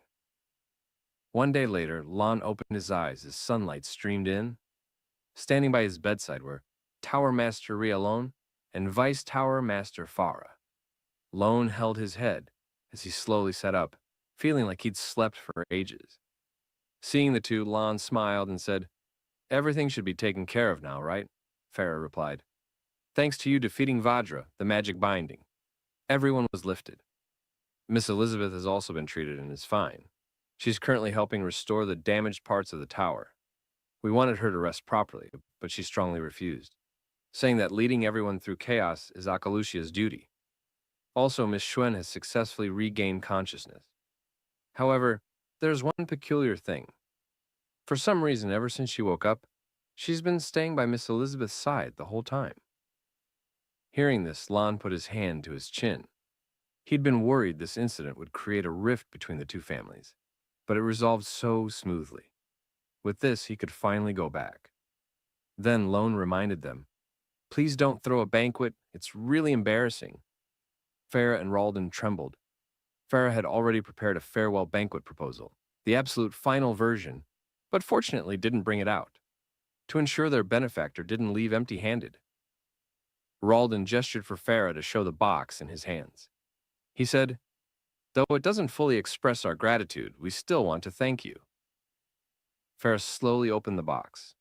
One day later, Lan opened his eyes as sunlight streamed in. Standing by his bedside were Tower Master Rialon and Vice Tower Master Farah. Lone held his head as he slowly sat up, feeling like he'd slept for ages. Seeing the two, Lan smiled and said, "Everything should be taken care of now, right?" Farah replied. "Thanks to you defeating Vajra, the magic binding. Everyone was lifted. Miss Elizabeth has also been treated and is fine. She's currently helping restore the damaged parts of the tower. We wanted her to rest properly, but she strongly refused, saying that leading everyone through chaos is Akalushia's duty. Also, Miss Xuen has successfully regained consciousness. However, there's one peculiar thing. For some reason, ever since she woke up, she's been staying by Miss Elizabeth's side the whole time." Hearing this, Lan put his hand to his chin. He'd been worried this incident would create a rift between the two families, but it resolved so smoothly. With this, he could finally go back. Then Lone reminded them, "Please don't throw a banquet, it's really embarrassing." Farah and Raldin trembled. Farah had already prepared a farewell banquet proposal, the absolute final version, but fortunately didn't bring it out, to ensure their benefactor didn't leave empty-handed. Raldin gestured for Farah to show the box in his hands. He said, "Though it doesn't fully express our gratitude, we still want to thank you." Farah slowly opened the box.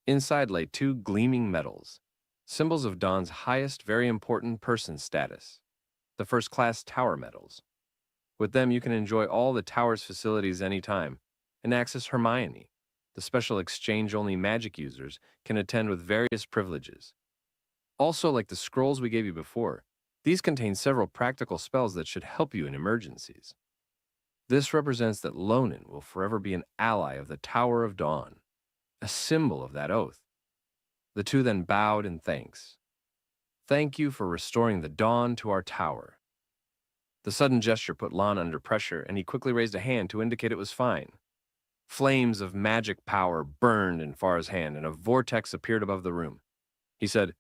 Inside lay two gleaming medals, symbols of Dawn's highest very important person status, the first-class tower medals. With them, you can enjoy all the tower's facilities anytime and access Hermione. The special exchange-only magic users can attend with various privileges. Also, like the scrolls we gave you before, these contain several practical spells that should help you in emergencies. This represents that Lonan will forever be an ally of the Tower of Dawn, a symbol of that oath. The two then bowed in thanks. "Thank you for restoring the dawn to our tower." The sudden gesture put Lan under pressure, and he quickly raised a hand to indicate it was fine. Flames of magic power burned in Farah's hand, and a vortex appeared above the room. He said,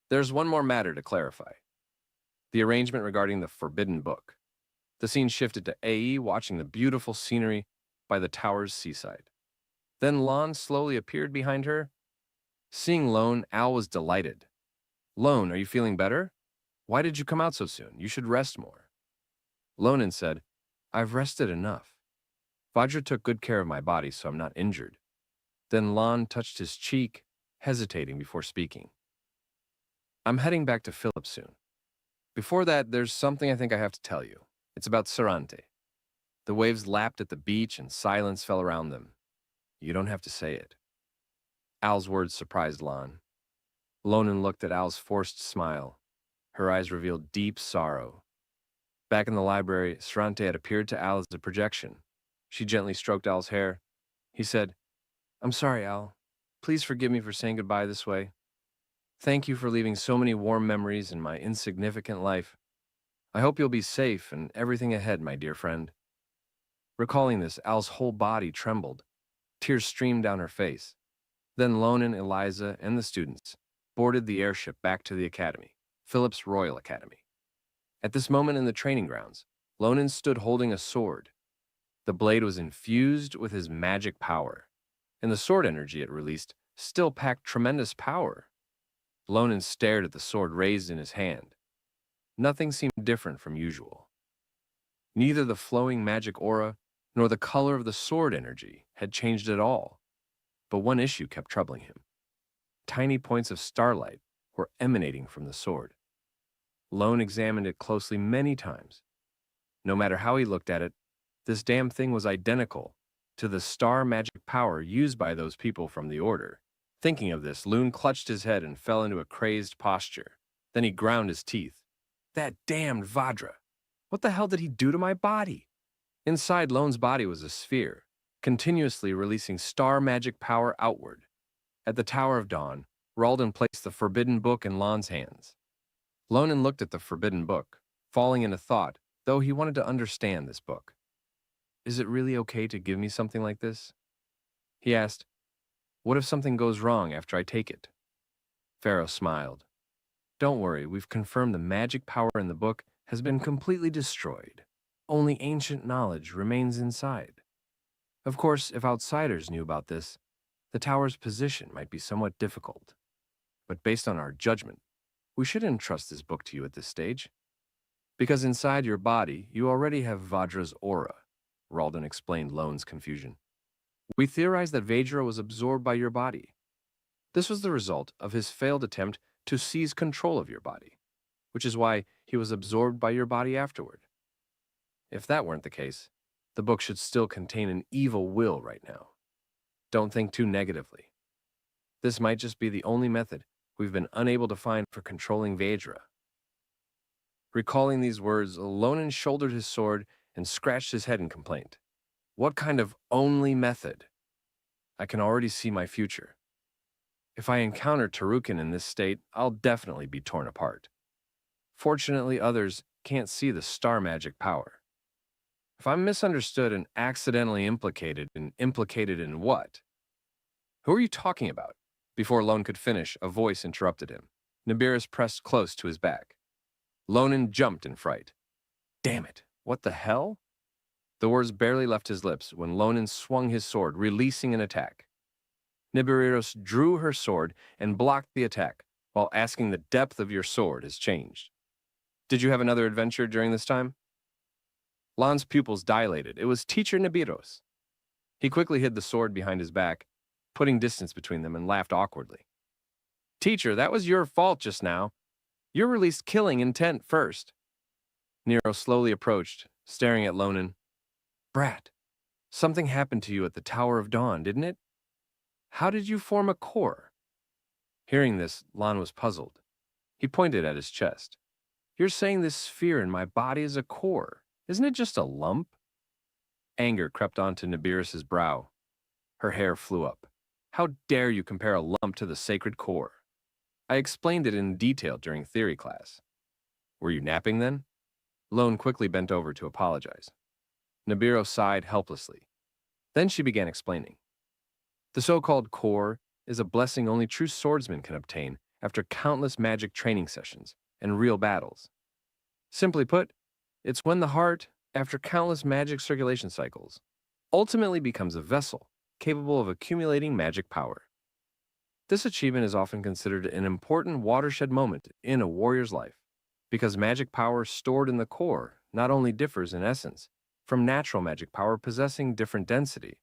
"There's one more matter to clarify. The arrangement regarding the forbidden book." The scene shifted to AE watching the beautiful scenery by the tower's seaside. Then Lan slowly appeared behind her. Seeing Lone, Al was delighted. "Lone, are you feeling better? Why did you come out so soon? You should rest more." Lonan said, "I've rested enough. Vajra took good care of my body, so I'm not injured." Then Lan touched his cheek, hesitating before speaking. "I'm heading back to Philip soon. Before that, there's something I think I have to tell you. It's about Sarante. The waves lapped at the beach and silence fell around them. You don't have to say it. Al's words surprised Lon. Lonan looked at Al's forced smile. Her eyes revealed deep sorrow. Back in the library, Sarante had appeared to Al as a projection. She gently stroked Al's hair. He said, "I'm sorry, Al. Please forgive me for saying goodbye this way. Thank you for leaving so many warm memories in my insignificant life. I hope you'll be safe and everything ahead, my dear friend." Recalling this, Al's whole body trembled. Tears streamed down her face. Then Lonan, Eliza, and the students boarded the airship back to the academy, Philip's Royal Academy. At this moment in the training grounds, Lonan stood holding a sword. The blade was infused with his magic power, and the sword energy it released still packed tremendous power. Lonan stared at the sword raised in his hand. Nothing seemed different from usual. Neither the flowing magic aura nor the color of the sword energy had changed at all. But one issue kept troubling him. Tiny points of starlight were emanating from the sword. Lone examined it closely many times. No matter how he looked at it, this damn thing was identical to the star magic power used by those people from the Order. Thinking of this, Loon clutched his head and fell into a crazed posture. Then he ground his teeth. That damned Vajra! What the hell did he do to my body? Inside Lone's body was a sphere, continuously releasing star magic power outward. At the Tower of Dawn, Ralden placed the forbidden book in Lon's hands. Lonan looked at the forbidden book, falling into thought, though he wanted to understand this book. Is it really okay to give me something like this? He asked, what if something goes wrong after I take it? Pharaoh smiled. Don't worry, we've confirmed the magic power in the book has been completely destroyed. Only ancient knowledge remains inside. Of course, if outsiders knew about this, the tower's position might be somewhat difficult. But based on our judgment, we shouldn't entrust this book to you at this stage. Because inside your body, you already have Vajra's aura, Ralden explained Lone's confusion. We theorized that Vajra was absorbed by your body. This was the result of his failed attempt to seize control of your body, which is why he was absorbed by your body afterward. If that weren't the case, the book should still contain an evil will right now. Don't think too negatively. This might just be the only method we've been unable to find for controlling Vajra. Recalling these words, Lonan shouldered his sword and scratched his head in complaint. What kind of only method? I can already see my future. If I encounter Tarukin in this state, I'll definitely be torn apart. Fortunately, others can't see the star magic power. If I'm misunderstood and accidentally implicated in what? Who are you talking about? Before Lone could finish, a voice interrupted him. Nibiris pressed close to his back. Lonan jumped in fright. Damn it, what the hell? The words barely left his lips when Lonan swung his sword, releasing an attack. Nibiris drew her sword and blocked the attack, while asking the depth of your sword has changed. Did you have another adventure during this time? Lon's pupils dilated. It was Teacher Nibiros. He quickly hid the sword behind his back, putting distance between them, and laughed awkwardly. Teacher, that was your fault just now. You released killing intent first. Nero slowly approached, staring at Lonan. Brat, something happened to you at the Tower of Dawn, didn't it? How did you form a core? Hearing this, Lon was puzzled. He pointed at his chest. You're saying this sphere in my body is a core. Isn't it just a lump? Anger crept onto Nibiris's brow. Her hair flew up. How dare you compare a lump to the sacred core? I explained it in detail during theory class. Were you napping then? Lone quickly bent over to apologize. Nibiru sighed helplessly. Then she began explaining. The so-called core is a blessing only true swordsmen can obtain after countless magic training sessions and real battles. Simply put, it's when the heart, after countless magic circulation cycles, ultimately becomes a vessel capable of accumulating magic power. This achievement is often considered an important watershed moment in a warrior's life, because magic power stored in the core not only differs in essence from natural magic power possessing different density,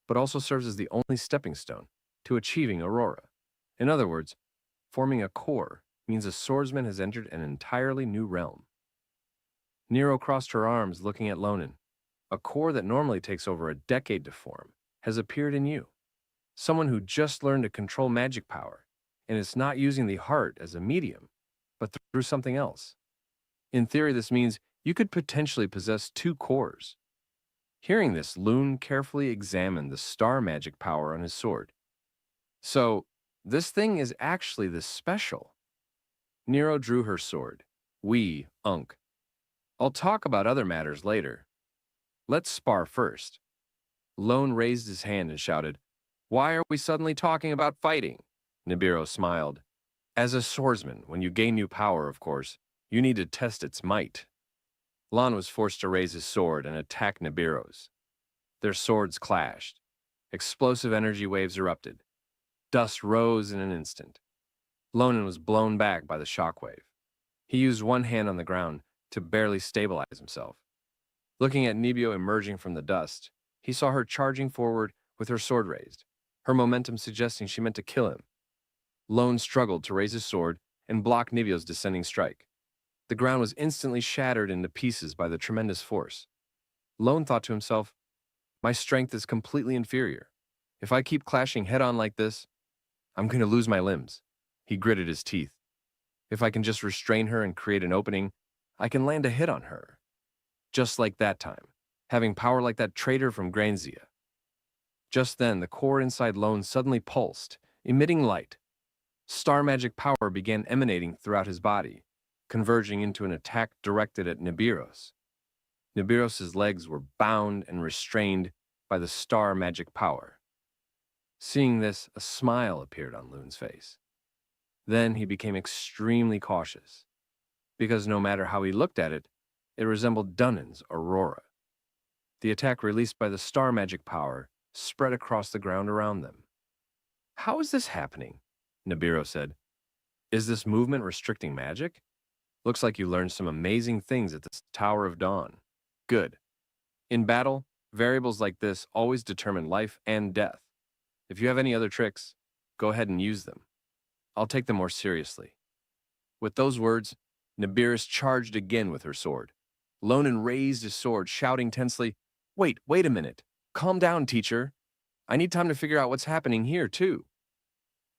but also serves as the only stepping stone to achieving aurora. In other words, forming a core means a swordsman has entered an entirely new realm. Nero crossed her arms, looking at Lonan. A core that normally takes over a decade to form has appeared in you. Someone who just learned to control magic power, and is not using the heart as a medium, but through something else. In theory, this means you could potentially possess two cores. Hearing this, Loon carefully examined the star magic power on his sword. So, this thing is actually this special. Nero drew her sword. Unk. I'll talk about other matters later. Let's spar first. Lone raised his hand and shouted, "Why are we suddenly talking about fighting?" Nibiru smiled. As a swordsman, when you gain new power, of course, you need to test its might. Lon was forced to raise his sword and attack Nibiru's. Their swords clashed. Explosive energy waves erupted. Dust rose in an instant. Lonan was blown back by the shockwave. He used one hand on the ground to barely stabilize himself. Looking at Nibiru emerging from the dust, he saw her charging forward with her sword raised, her momentum suggesting she meant to kill him. Lone struggled to raise his sword and block Nibiru's descending strike. The ground was instantly shattered into pieces by the tremendous force. Lone thought to himself, "My strength is completely inferior. If I keep clashing head-on like this, I'm going to lose my limbs." He gritted his teeth. "If I can just restrain her and create an opening, I can land a hit on her." Just like that time, having power like that traitor from Granzia. Just then, the core inside Lone suddenly pulsed, emitting light. Star magic power began emanating throughout his body, converging into an attack directed at Nibiru's. Nibiru's legs were bound and restrained by the star magic power. Seeing this, a smile appeared on Loon's face. Then he became extremely cautious, because no matter how he looked at it, it resembled Dunnan's aurora. The attack released by the star magic power spread across the ground around them. "How is this happening?" Nibiru said. "Is this movement restricting magic? Looks like you learned some amazing things at the Tower of Dawn. Good. In battle, variables like this always determine life and death. If you have any other tricks, go ahead and use them. I'll take them more seriously." With those words, Nibiru charged again with her sword. Lonan raised his sword, shouting tensely, Wait a minute. Calm down, teacher. I need time to figure out what's happening here, too."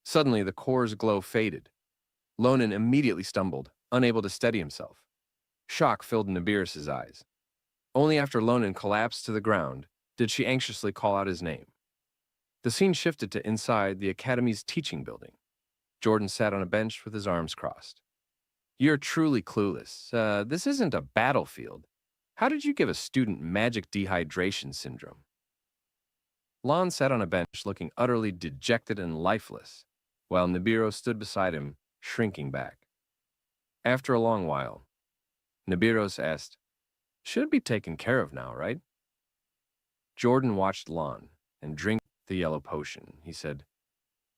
Suddenly, the core's glow faded. Lonan immediately stumbled, unable to steady himself. Shock filled Nibiru's eyes. Only after Lonan collapsed to the ground did she anxiously call out his name. The scene shifted to inside the Academy's teaching building. Jordan sat on a bench with his arms crossed. "You're truly clueless. This isn't a battlefield. How did you give a student magic dehydration syndrome?" Lon sat on a bench looking utterly dejected and lifeless, while Nibiru stood beside him, shrinking back. After a long while, Nibiru asked, "Should be taken care of now, right?" Jordan watched Lon and drank the yellow potion. He said,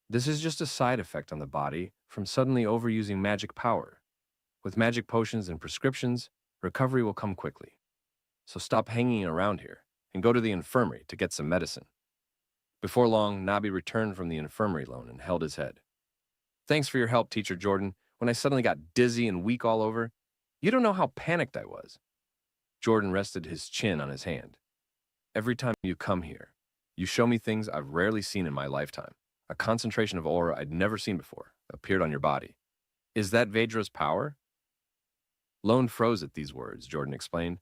"This is just a side effect on the body from suddenly overusing magic power. With magic potions and prescriptions, recovery will come quickly. So stop hanging around here and go to the infirmary to get some medicine." Before long, Nabi returned from the infirmary alone and held his head. "Thanks for your help, Teacher Jordan, when I suddenly got dizzy and weak all over. You don't know how panicked I was." Jordan rested his chin on his hand. "Every time you come here, you show me things I've rarely seen in my lifetime. A concentration of aura I'd never seen before appeared on your body. Is that Vedra's power?" Lone froze at these words, Jordan explained.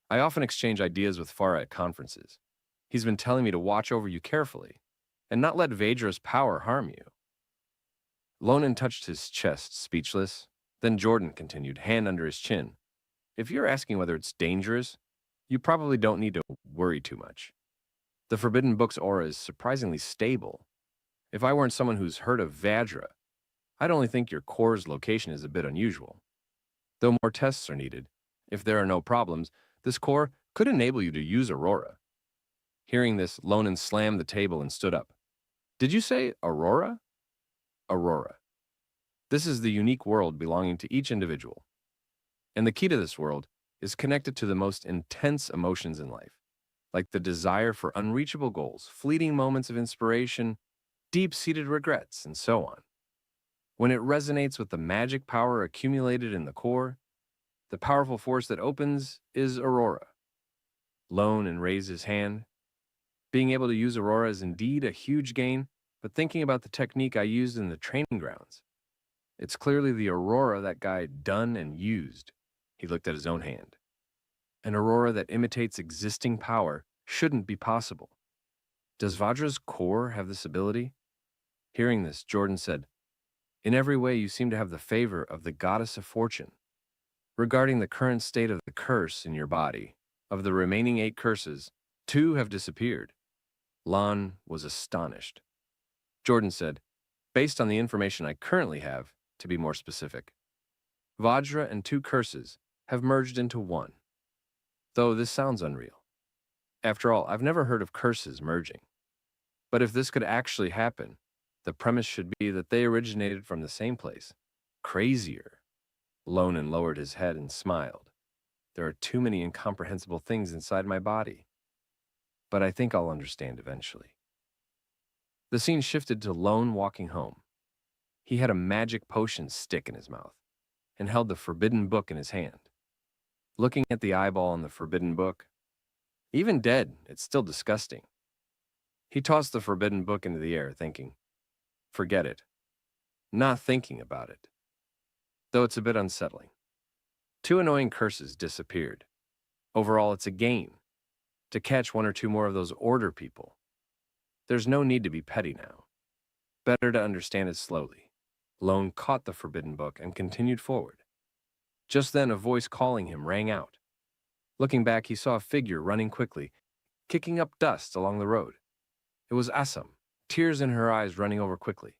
"I often exchange ideas with Farah at conferences. He's been telling me to watch over you carefully and not let Vedra's power harm you." Lonan touched his chest, speechless. Then Jordan continued, hand under his chin. "If you're asking whether it's dangerous, you probably don't need to worry too much. The Forbidden Book's aura is surprisingly stable. If I weren't someone who's heard of Vadra, I'd only think your core's location is a bit unusual. Though more tests are needed, if there are no problems, this core could enable you to use Aurora." Hearing this, Lonan slammed the table and stood up. "Did you say Aurora?" "Aurora. This is the unique world belonging to each individual. And the key to this world is connected to the most intense emotions in life, like the desire for unreachable goals, fleeting moments of inspiration, deep-seated regrets, and so on. When it resonates with the magic power accumulated in the core, the powerful force that opens is Aurora. Lone and raised his hand. Being able to use Aurora is indeed a huge gain, but thinking about the technique I used in the training grounds, it's clearly the Aurora that guy done and used. He looked at his own hand. An Aurora that imitates existing power shouldn't be possible. Does Vajra's core have this ability? Hearing this, Jordan said, "In every way you seem to have the favor of the goddess of fortune. Regarding the current state of the curse in your body, of the remaining 8 curses, 2 have disappeared." Lon was astonished. Jordan said, "Based on the information I currently have, to be more specific, Vajra and 2 curses have merged into 1. Though this sounds unreal. After all, I've never heard of curses merging. But if this could actually happen, the premise should be that they originated from the same place. Crazier." Lonan lowered his head and smiled. "There are too many incomprehensible things inside my body. But I think I'll understand eventually." The scene shifted to Lone walking home. He had a magic potion stick in his mouth and held the forbidden book in his hand. Looking at the eyeball in the forbidden book, even dead, it's still disgusting. He tossed the forbidden book into the air, thinking, forget it. Not thinking about it. Though it's a bit unsettling. 2 annoying curses disappeared. Overall, it's a gain. To catch 1 or 2 more of those order people. There's no need to be petty now. Better to understand it slowly. Lone caught the forbidden book and continued forward. Just then, a voice calling him rang out. Looking back, he saw a figure running quickly, kicking up dust along the road. It was Assam, tears in her eyes running over quickly.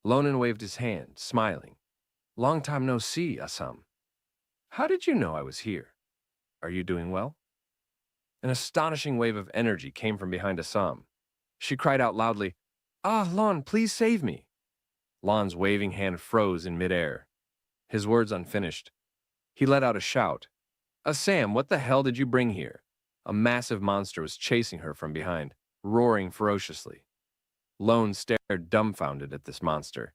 Lonan waved his hand, smiling. "Long time no see, Assam. How did you know I was here? Are you doing well?" An astonishing wave of energy came from behind Assam. She cried out loudly, "Ah, Lon, please save me." Lon's waving hand froze in midair. His words unfinished. He let out a shout. "Assam, what the hell did you bring here?" A massive monster was chasing her from behind, roaring ferociously. Lone stared dumbfounded at this monster.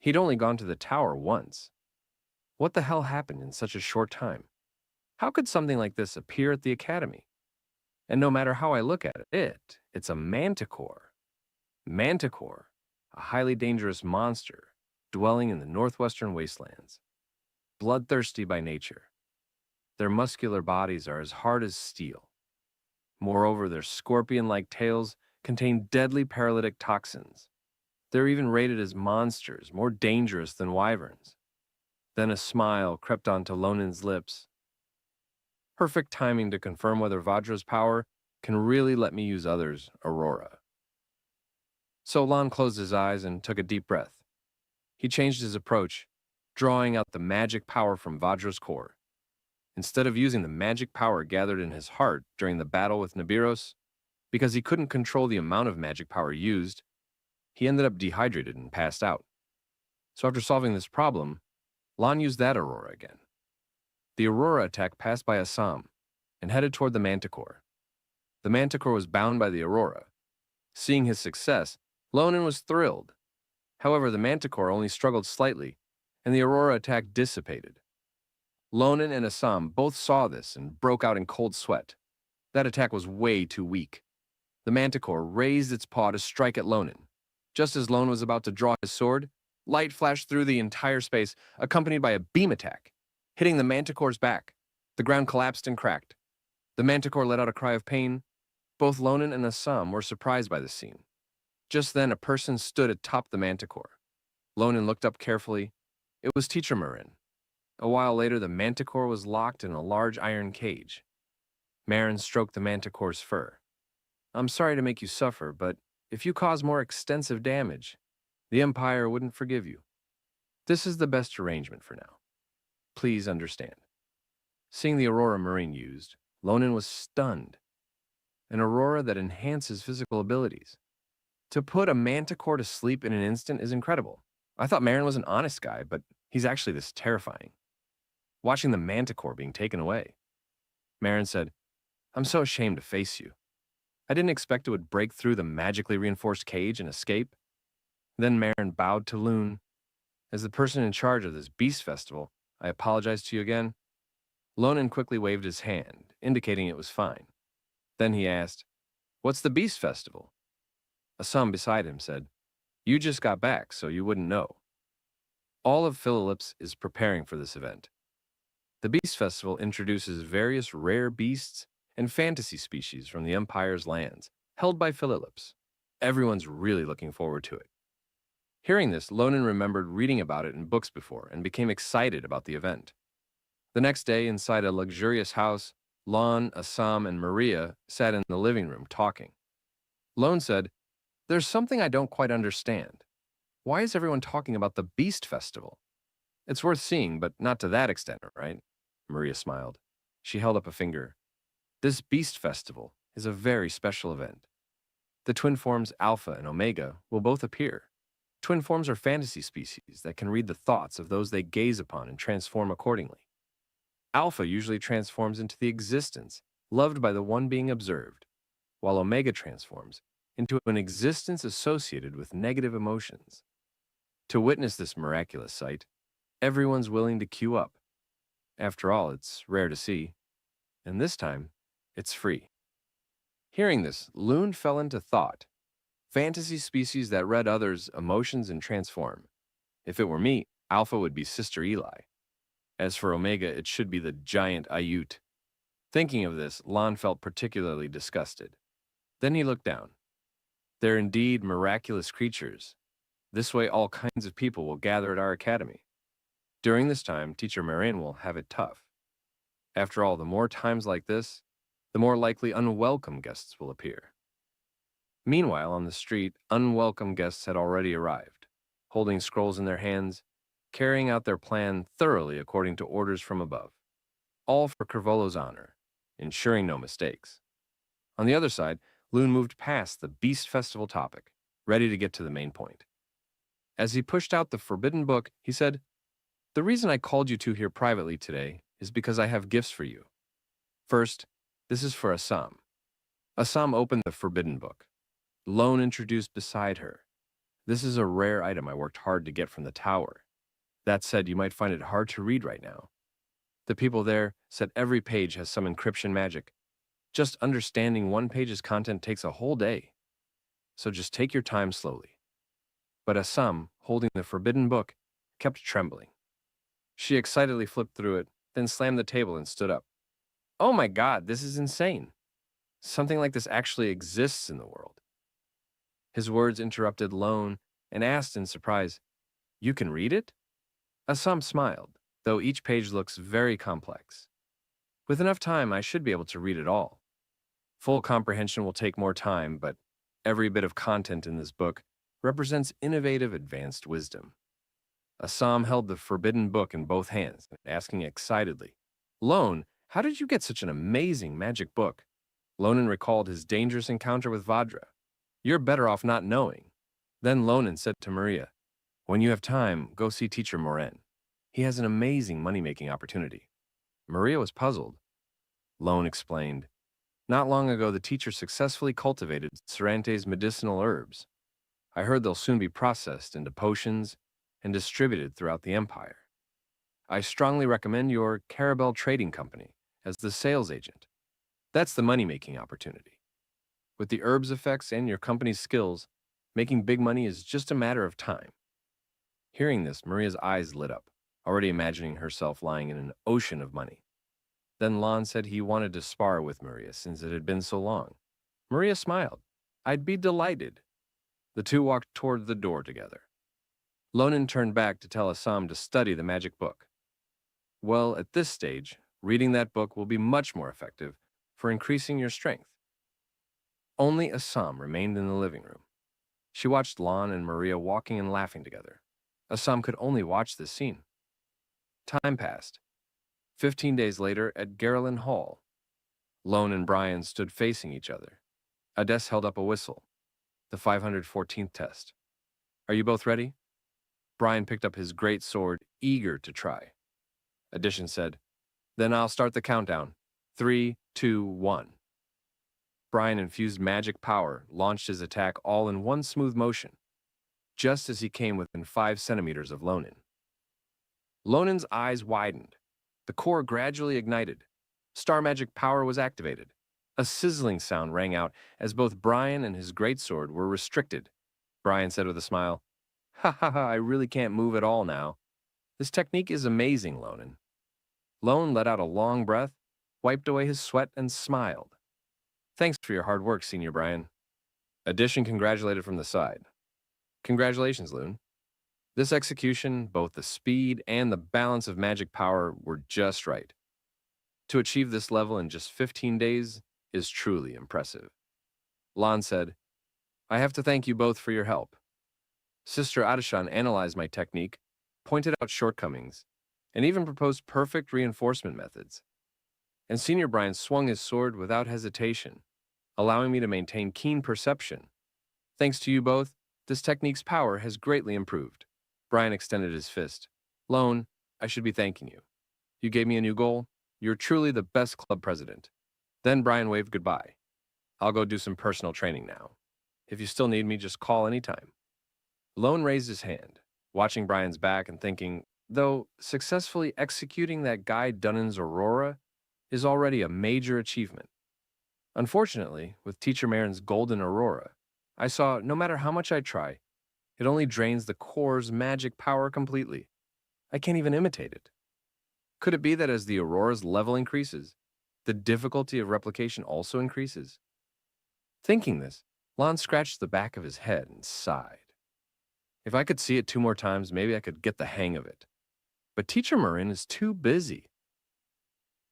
He'd only gone to the tower once. What the hell happened in such a short time? How could something like this appear at the academy? And no matter how I look at it, it's a manticore. Manticore, a highly dangerous monster dwelling in the northwestern wastelands. Bloodthirsty by nature. Their muscular bodies are as hard as steel. Moreover, their scorpion-like tails contain deadly paralytic toxins. They're even rated as monsters, more dangerous than wyverns. Then a smile crept onto Lonan's lips. Perfect timing to confirm whether Vajra's power can really let me use others' Aurora. So Lon closed his eyes and took a deep breath. He changed his approach, drawing out the magic power from Vajra's core. Instead of using the magic power gathered in his heart during the battle with Nibiros, because he couldn't control the amount of magic power used, he ended up dehydrated and passed out. So after solving this problem, Lon used that Aurora again. The Aurora attack passed by Assam and headed toward the Manticore. The Manticore was bound by the Aurora. Seeing his success, Lonan was thrilled. However, the Manticore only struggled slightly, and the Aurora attack dissipated. Lonan and Assam both saw this and broke out in cold sweat. That attack was way too weak. The Manticore raised its paw to strike at Lonan. Just as Lonan was about to draw his sword, light flashed through the entire space, accompanied by a beam attack, hitting the Manticore's back. The ground collapsed and cracked. The Manticore let out a cry of pain. Both Lonan and Assam were surprised by the scene. Just then, a person stood atop the Manticore. Lonan looked up carefully. It was Teacher Marin. A while later, the Manticore was locked in a large iron cage. Marin stroked the Manticore's fur. "I'm sorry to make you suffer, but if you cause more extensive damage, the Empire wouldn't forgive you. This is the best arrangement for now. Please understand." Seeing the Aurora Marine used, Lonan was stunned. An Aurora that enhances physical abilities. To put a Manticore to sleep in an instant is incredible. I thought Marin was an honest guy, but he's actually this terrifying. Watching the Manticore being taken away, Marin said, "I'm so ashamed to face you. I didn't expect it would break through the magically reinforced cage and escape." Then Marin bowed to Loon As the person in charge of this beast festival, I apologize to you again. Lonan quickly waved his hand, indicating it was fine. Then he asked, "What's the beast festival?" Assam beside him said, "You just got back, so you wouldn't know." All of Philips is preparing for this event. The Beast Festival introduces various rare beasts and fantasy species from the Empire's lands, held by Philips. Everyone's really looking forward to it. Hearing this, Lonan remembered reading about it in books before and became excited about the event. The next day, inside a luxurious house, Lon, Assam, and Maria sat in the living room talking. Lon said, "There's something I don't quite understand. Why is everyone talking about the Beast Festival? It's worth seeing, but not to that extent, right?" Maria smiled. She held up a finger. "This Beast Festival is a very special event. The twin forms Alpha and Omega will both appear. Twin forms are fantasy species that can read the thoughts of those they gaze upon and transform accordingly. Alpha usually transforms into the existence loved by the one being observed, while Omega transforms into an existence associated with negative emotions. To witness this miraculous sight, everyone's willing to queue up. After all, it's rare to see, and this time, it's free." Hearing this, Loon fell into thought. Fantasy species that read others' emotions and transform. If it were me, Alpha would be Sister Eli. As for Omega, it should be the giant Ayut. Thinking of this, Lon felt particularly disgusted. Then he looked down. They're indeed miraculous creatures. This way all kinds of people will gather at our academy. During this time, Teacher Marian will have it tough. After all, the more times like this, the more likely unwelcome guests will appear. Meanwhile, on the street, unwelcome guests had already arrived, holding scrolls in their hands, carrying out their plan thoroughly according to orders from above, all for Kervolo's honor, ensuring no mistakes. On the other side, Loon moved past the Beast Festival topic, ready to get to the main point. As he pushed out the forbidden book, he said, "The reason I called you two here privately today is because I have gifts for you. First, this is for Assam." Assam opened the forbidden book. Lone introduced beside her. "This is a rare item I worked hard to get from the tower. That said, you might find it hard to read right now. The people there said every page has some encryption magic. Just understanding one page's content takes a whole day. So just take your time slowly." But Assam, holding the forbidden book, kept trembling. She excitedly flipped through it, then slammed the table and stood up. "Oh my God, this is insane. Something like this actually exists in the world." His words interrupted Lone and asked in surprise, "You can read it?" Assam smiled, though each page looks very complex. "With enough time, I should be able to read it all. Full comprehension will take more time, but every bit of content in this book represents innovative, advanced wisdom." Assam held the forbidden book in both hands, asking excitedly, "Lone, how did you get such an amazing magic book?" Lonan recalled his dangerous encounter with Vadra. "You're better off not knowing." Then Lonan said to Maria, "When you have time, go see Teacher Moren. He has an amazing money-making opportunity." Maria was puzzled. Lone explained, "Not long ago, the teacher successfully cultivated Serante's medicinal herbs. I heard they'll soon be processed into potions and distributed throughout the empire. I strongly recommend your Carabel Trading Company as the sales agent. That's the money-making opportunity. With the herbs effects and your company's skills, making big money is just a matter of time." Hearing this, Maria's eyes lit up, already imagining herself lying in an ocean of money. Then Lon said he wanted to spar with Maria since it had been so long. Maria smiled. "I'd be delighted." The two walked toward the door together. Lonan turned back to tell Assam to study the magic book. "Well, at this stage, reading that book will be much more effective for increasing your strength." Only Assam remained in the living room. She watched Lon and Maria walking and laughing together. Assam could only watch this scene. Time passed. 15 days later, at Garland Hall, Lone and Brian stood facing each other. Ades held up a whistle. The 514th test. "Are you both ready?" Brian picked up his great sword, eager to try. Addition said, "Then I'll start the countdown. 3, 2, 1. Brian infused magic power, launched his attack all in one smooth motion, just as he came within 5 centimeters of Lonan. Lonen's eyes widened. The core gradually ignited. Star magic power was activated. A sizzling sound rang out as both Brian and his greatsword were restricted. Brian said with a smile, "Ha ha ha, I really can't move at all now. This technique is amazing, Lonen." Lone let out a long breath, wiped away his sweat, and smiled. "Thanks for your hard work, Senior Brian." Addition congratulated from the side. "Congratulations, Loon. This execution, both the speed and the balance of magic power were just right. To achieve this level in just 15 days is truly impressive." Lon said, "I have to thank you both for your help. Sister Adishan analyzed my technique, pointed out shortcomings, and even proposed perfect reinforcement methods. And Senior Brian swung his sword without hesitation, allowing me to maintain keen perception. Thanks to you both, this technique's power has greatly improved." Brian extended his fist. "Lone, I should be thanking you. You gave me a new goal. You're truly the best club president." Then Brian waved goodbye. "I'll go do some personal training now. If you still need me, just call anytime." Lone raised his hand, watching Brian's back and thinking, though successfully executing that guy Dunnan's Aurora is already a major achievement. Unfortunately, with Teacher Marin's Golden Aurora, I saw no matter how much I try, it only drains the core's magic power completely. I can't even imitate it. Could it be that as the Aurora's level increases, the difficulty of replication also increases? Thinking this, Lon scratched the back of his head and sighed. If I could see it 2 more times, maybe I could get the hang of it. But Teacher Marin is too busy.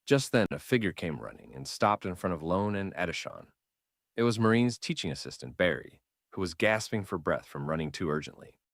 Just then, a figure came running and stopped in front of Lone and Adishan. It was Marine's teaching assistant, Barry, who was gasping for breath from running too urgently.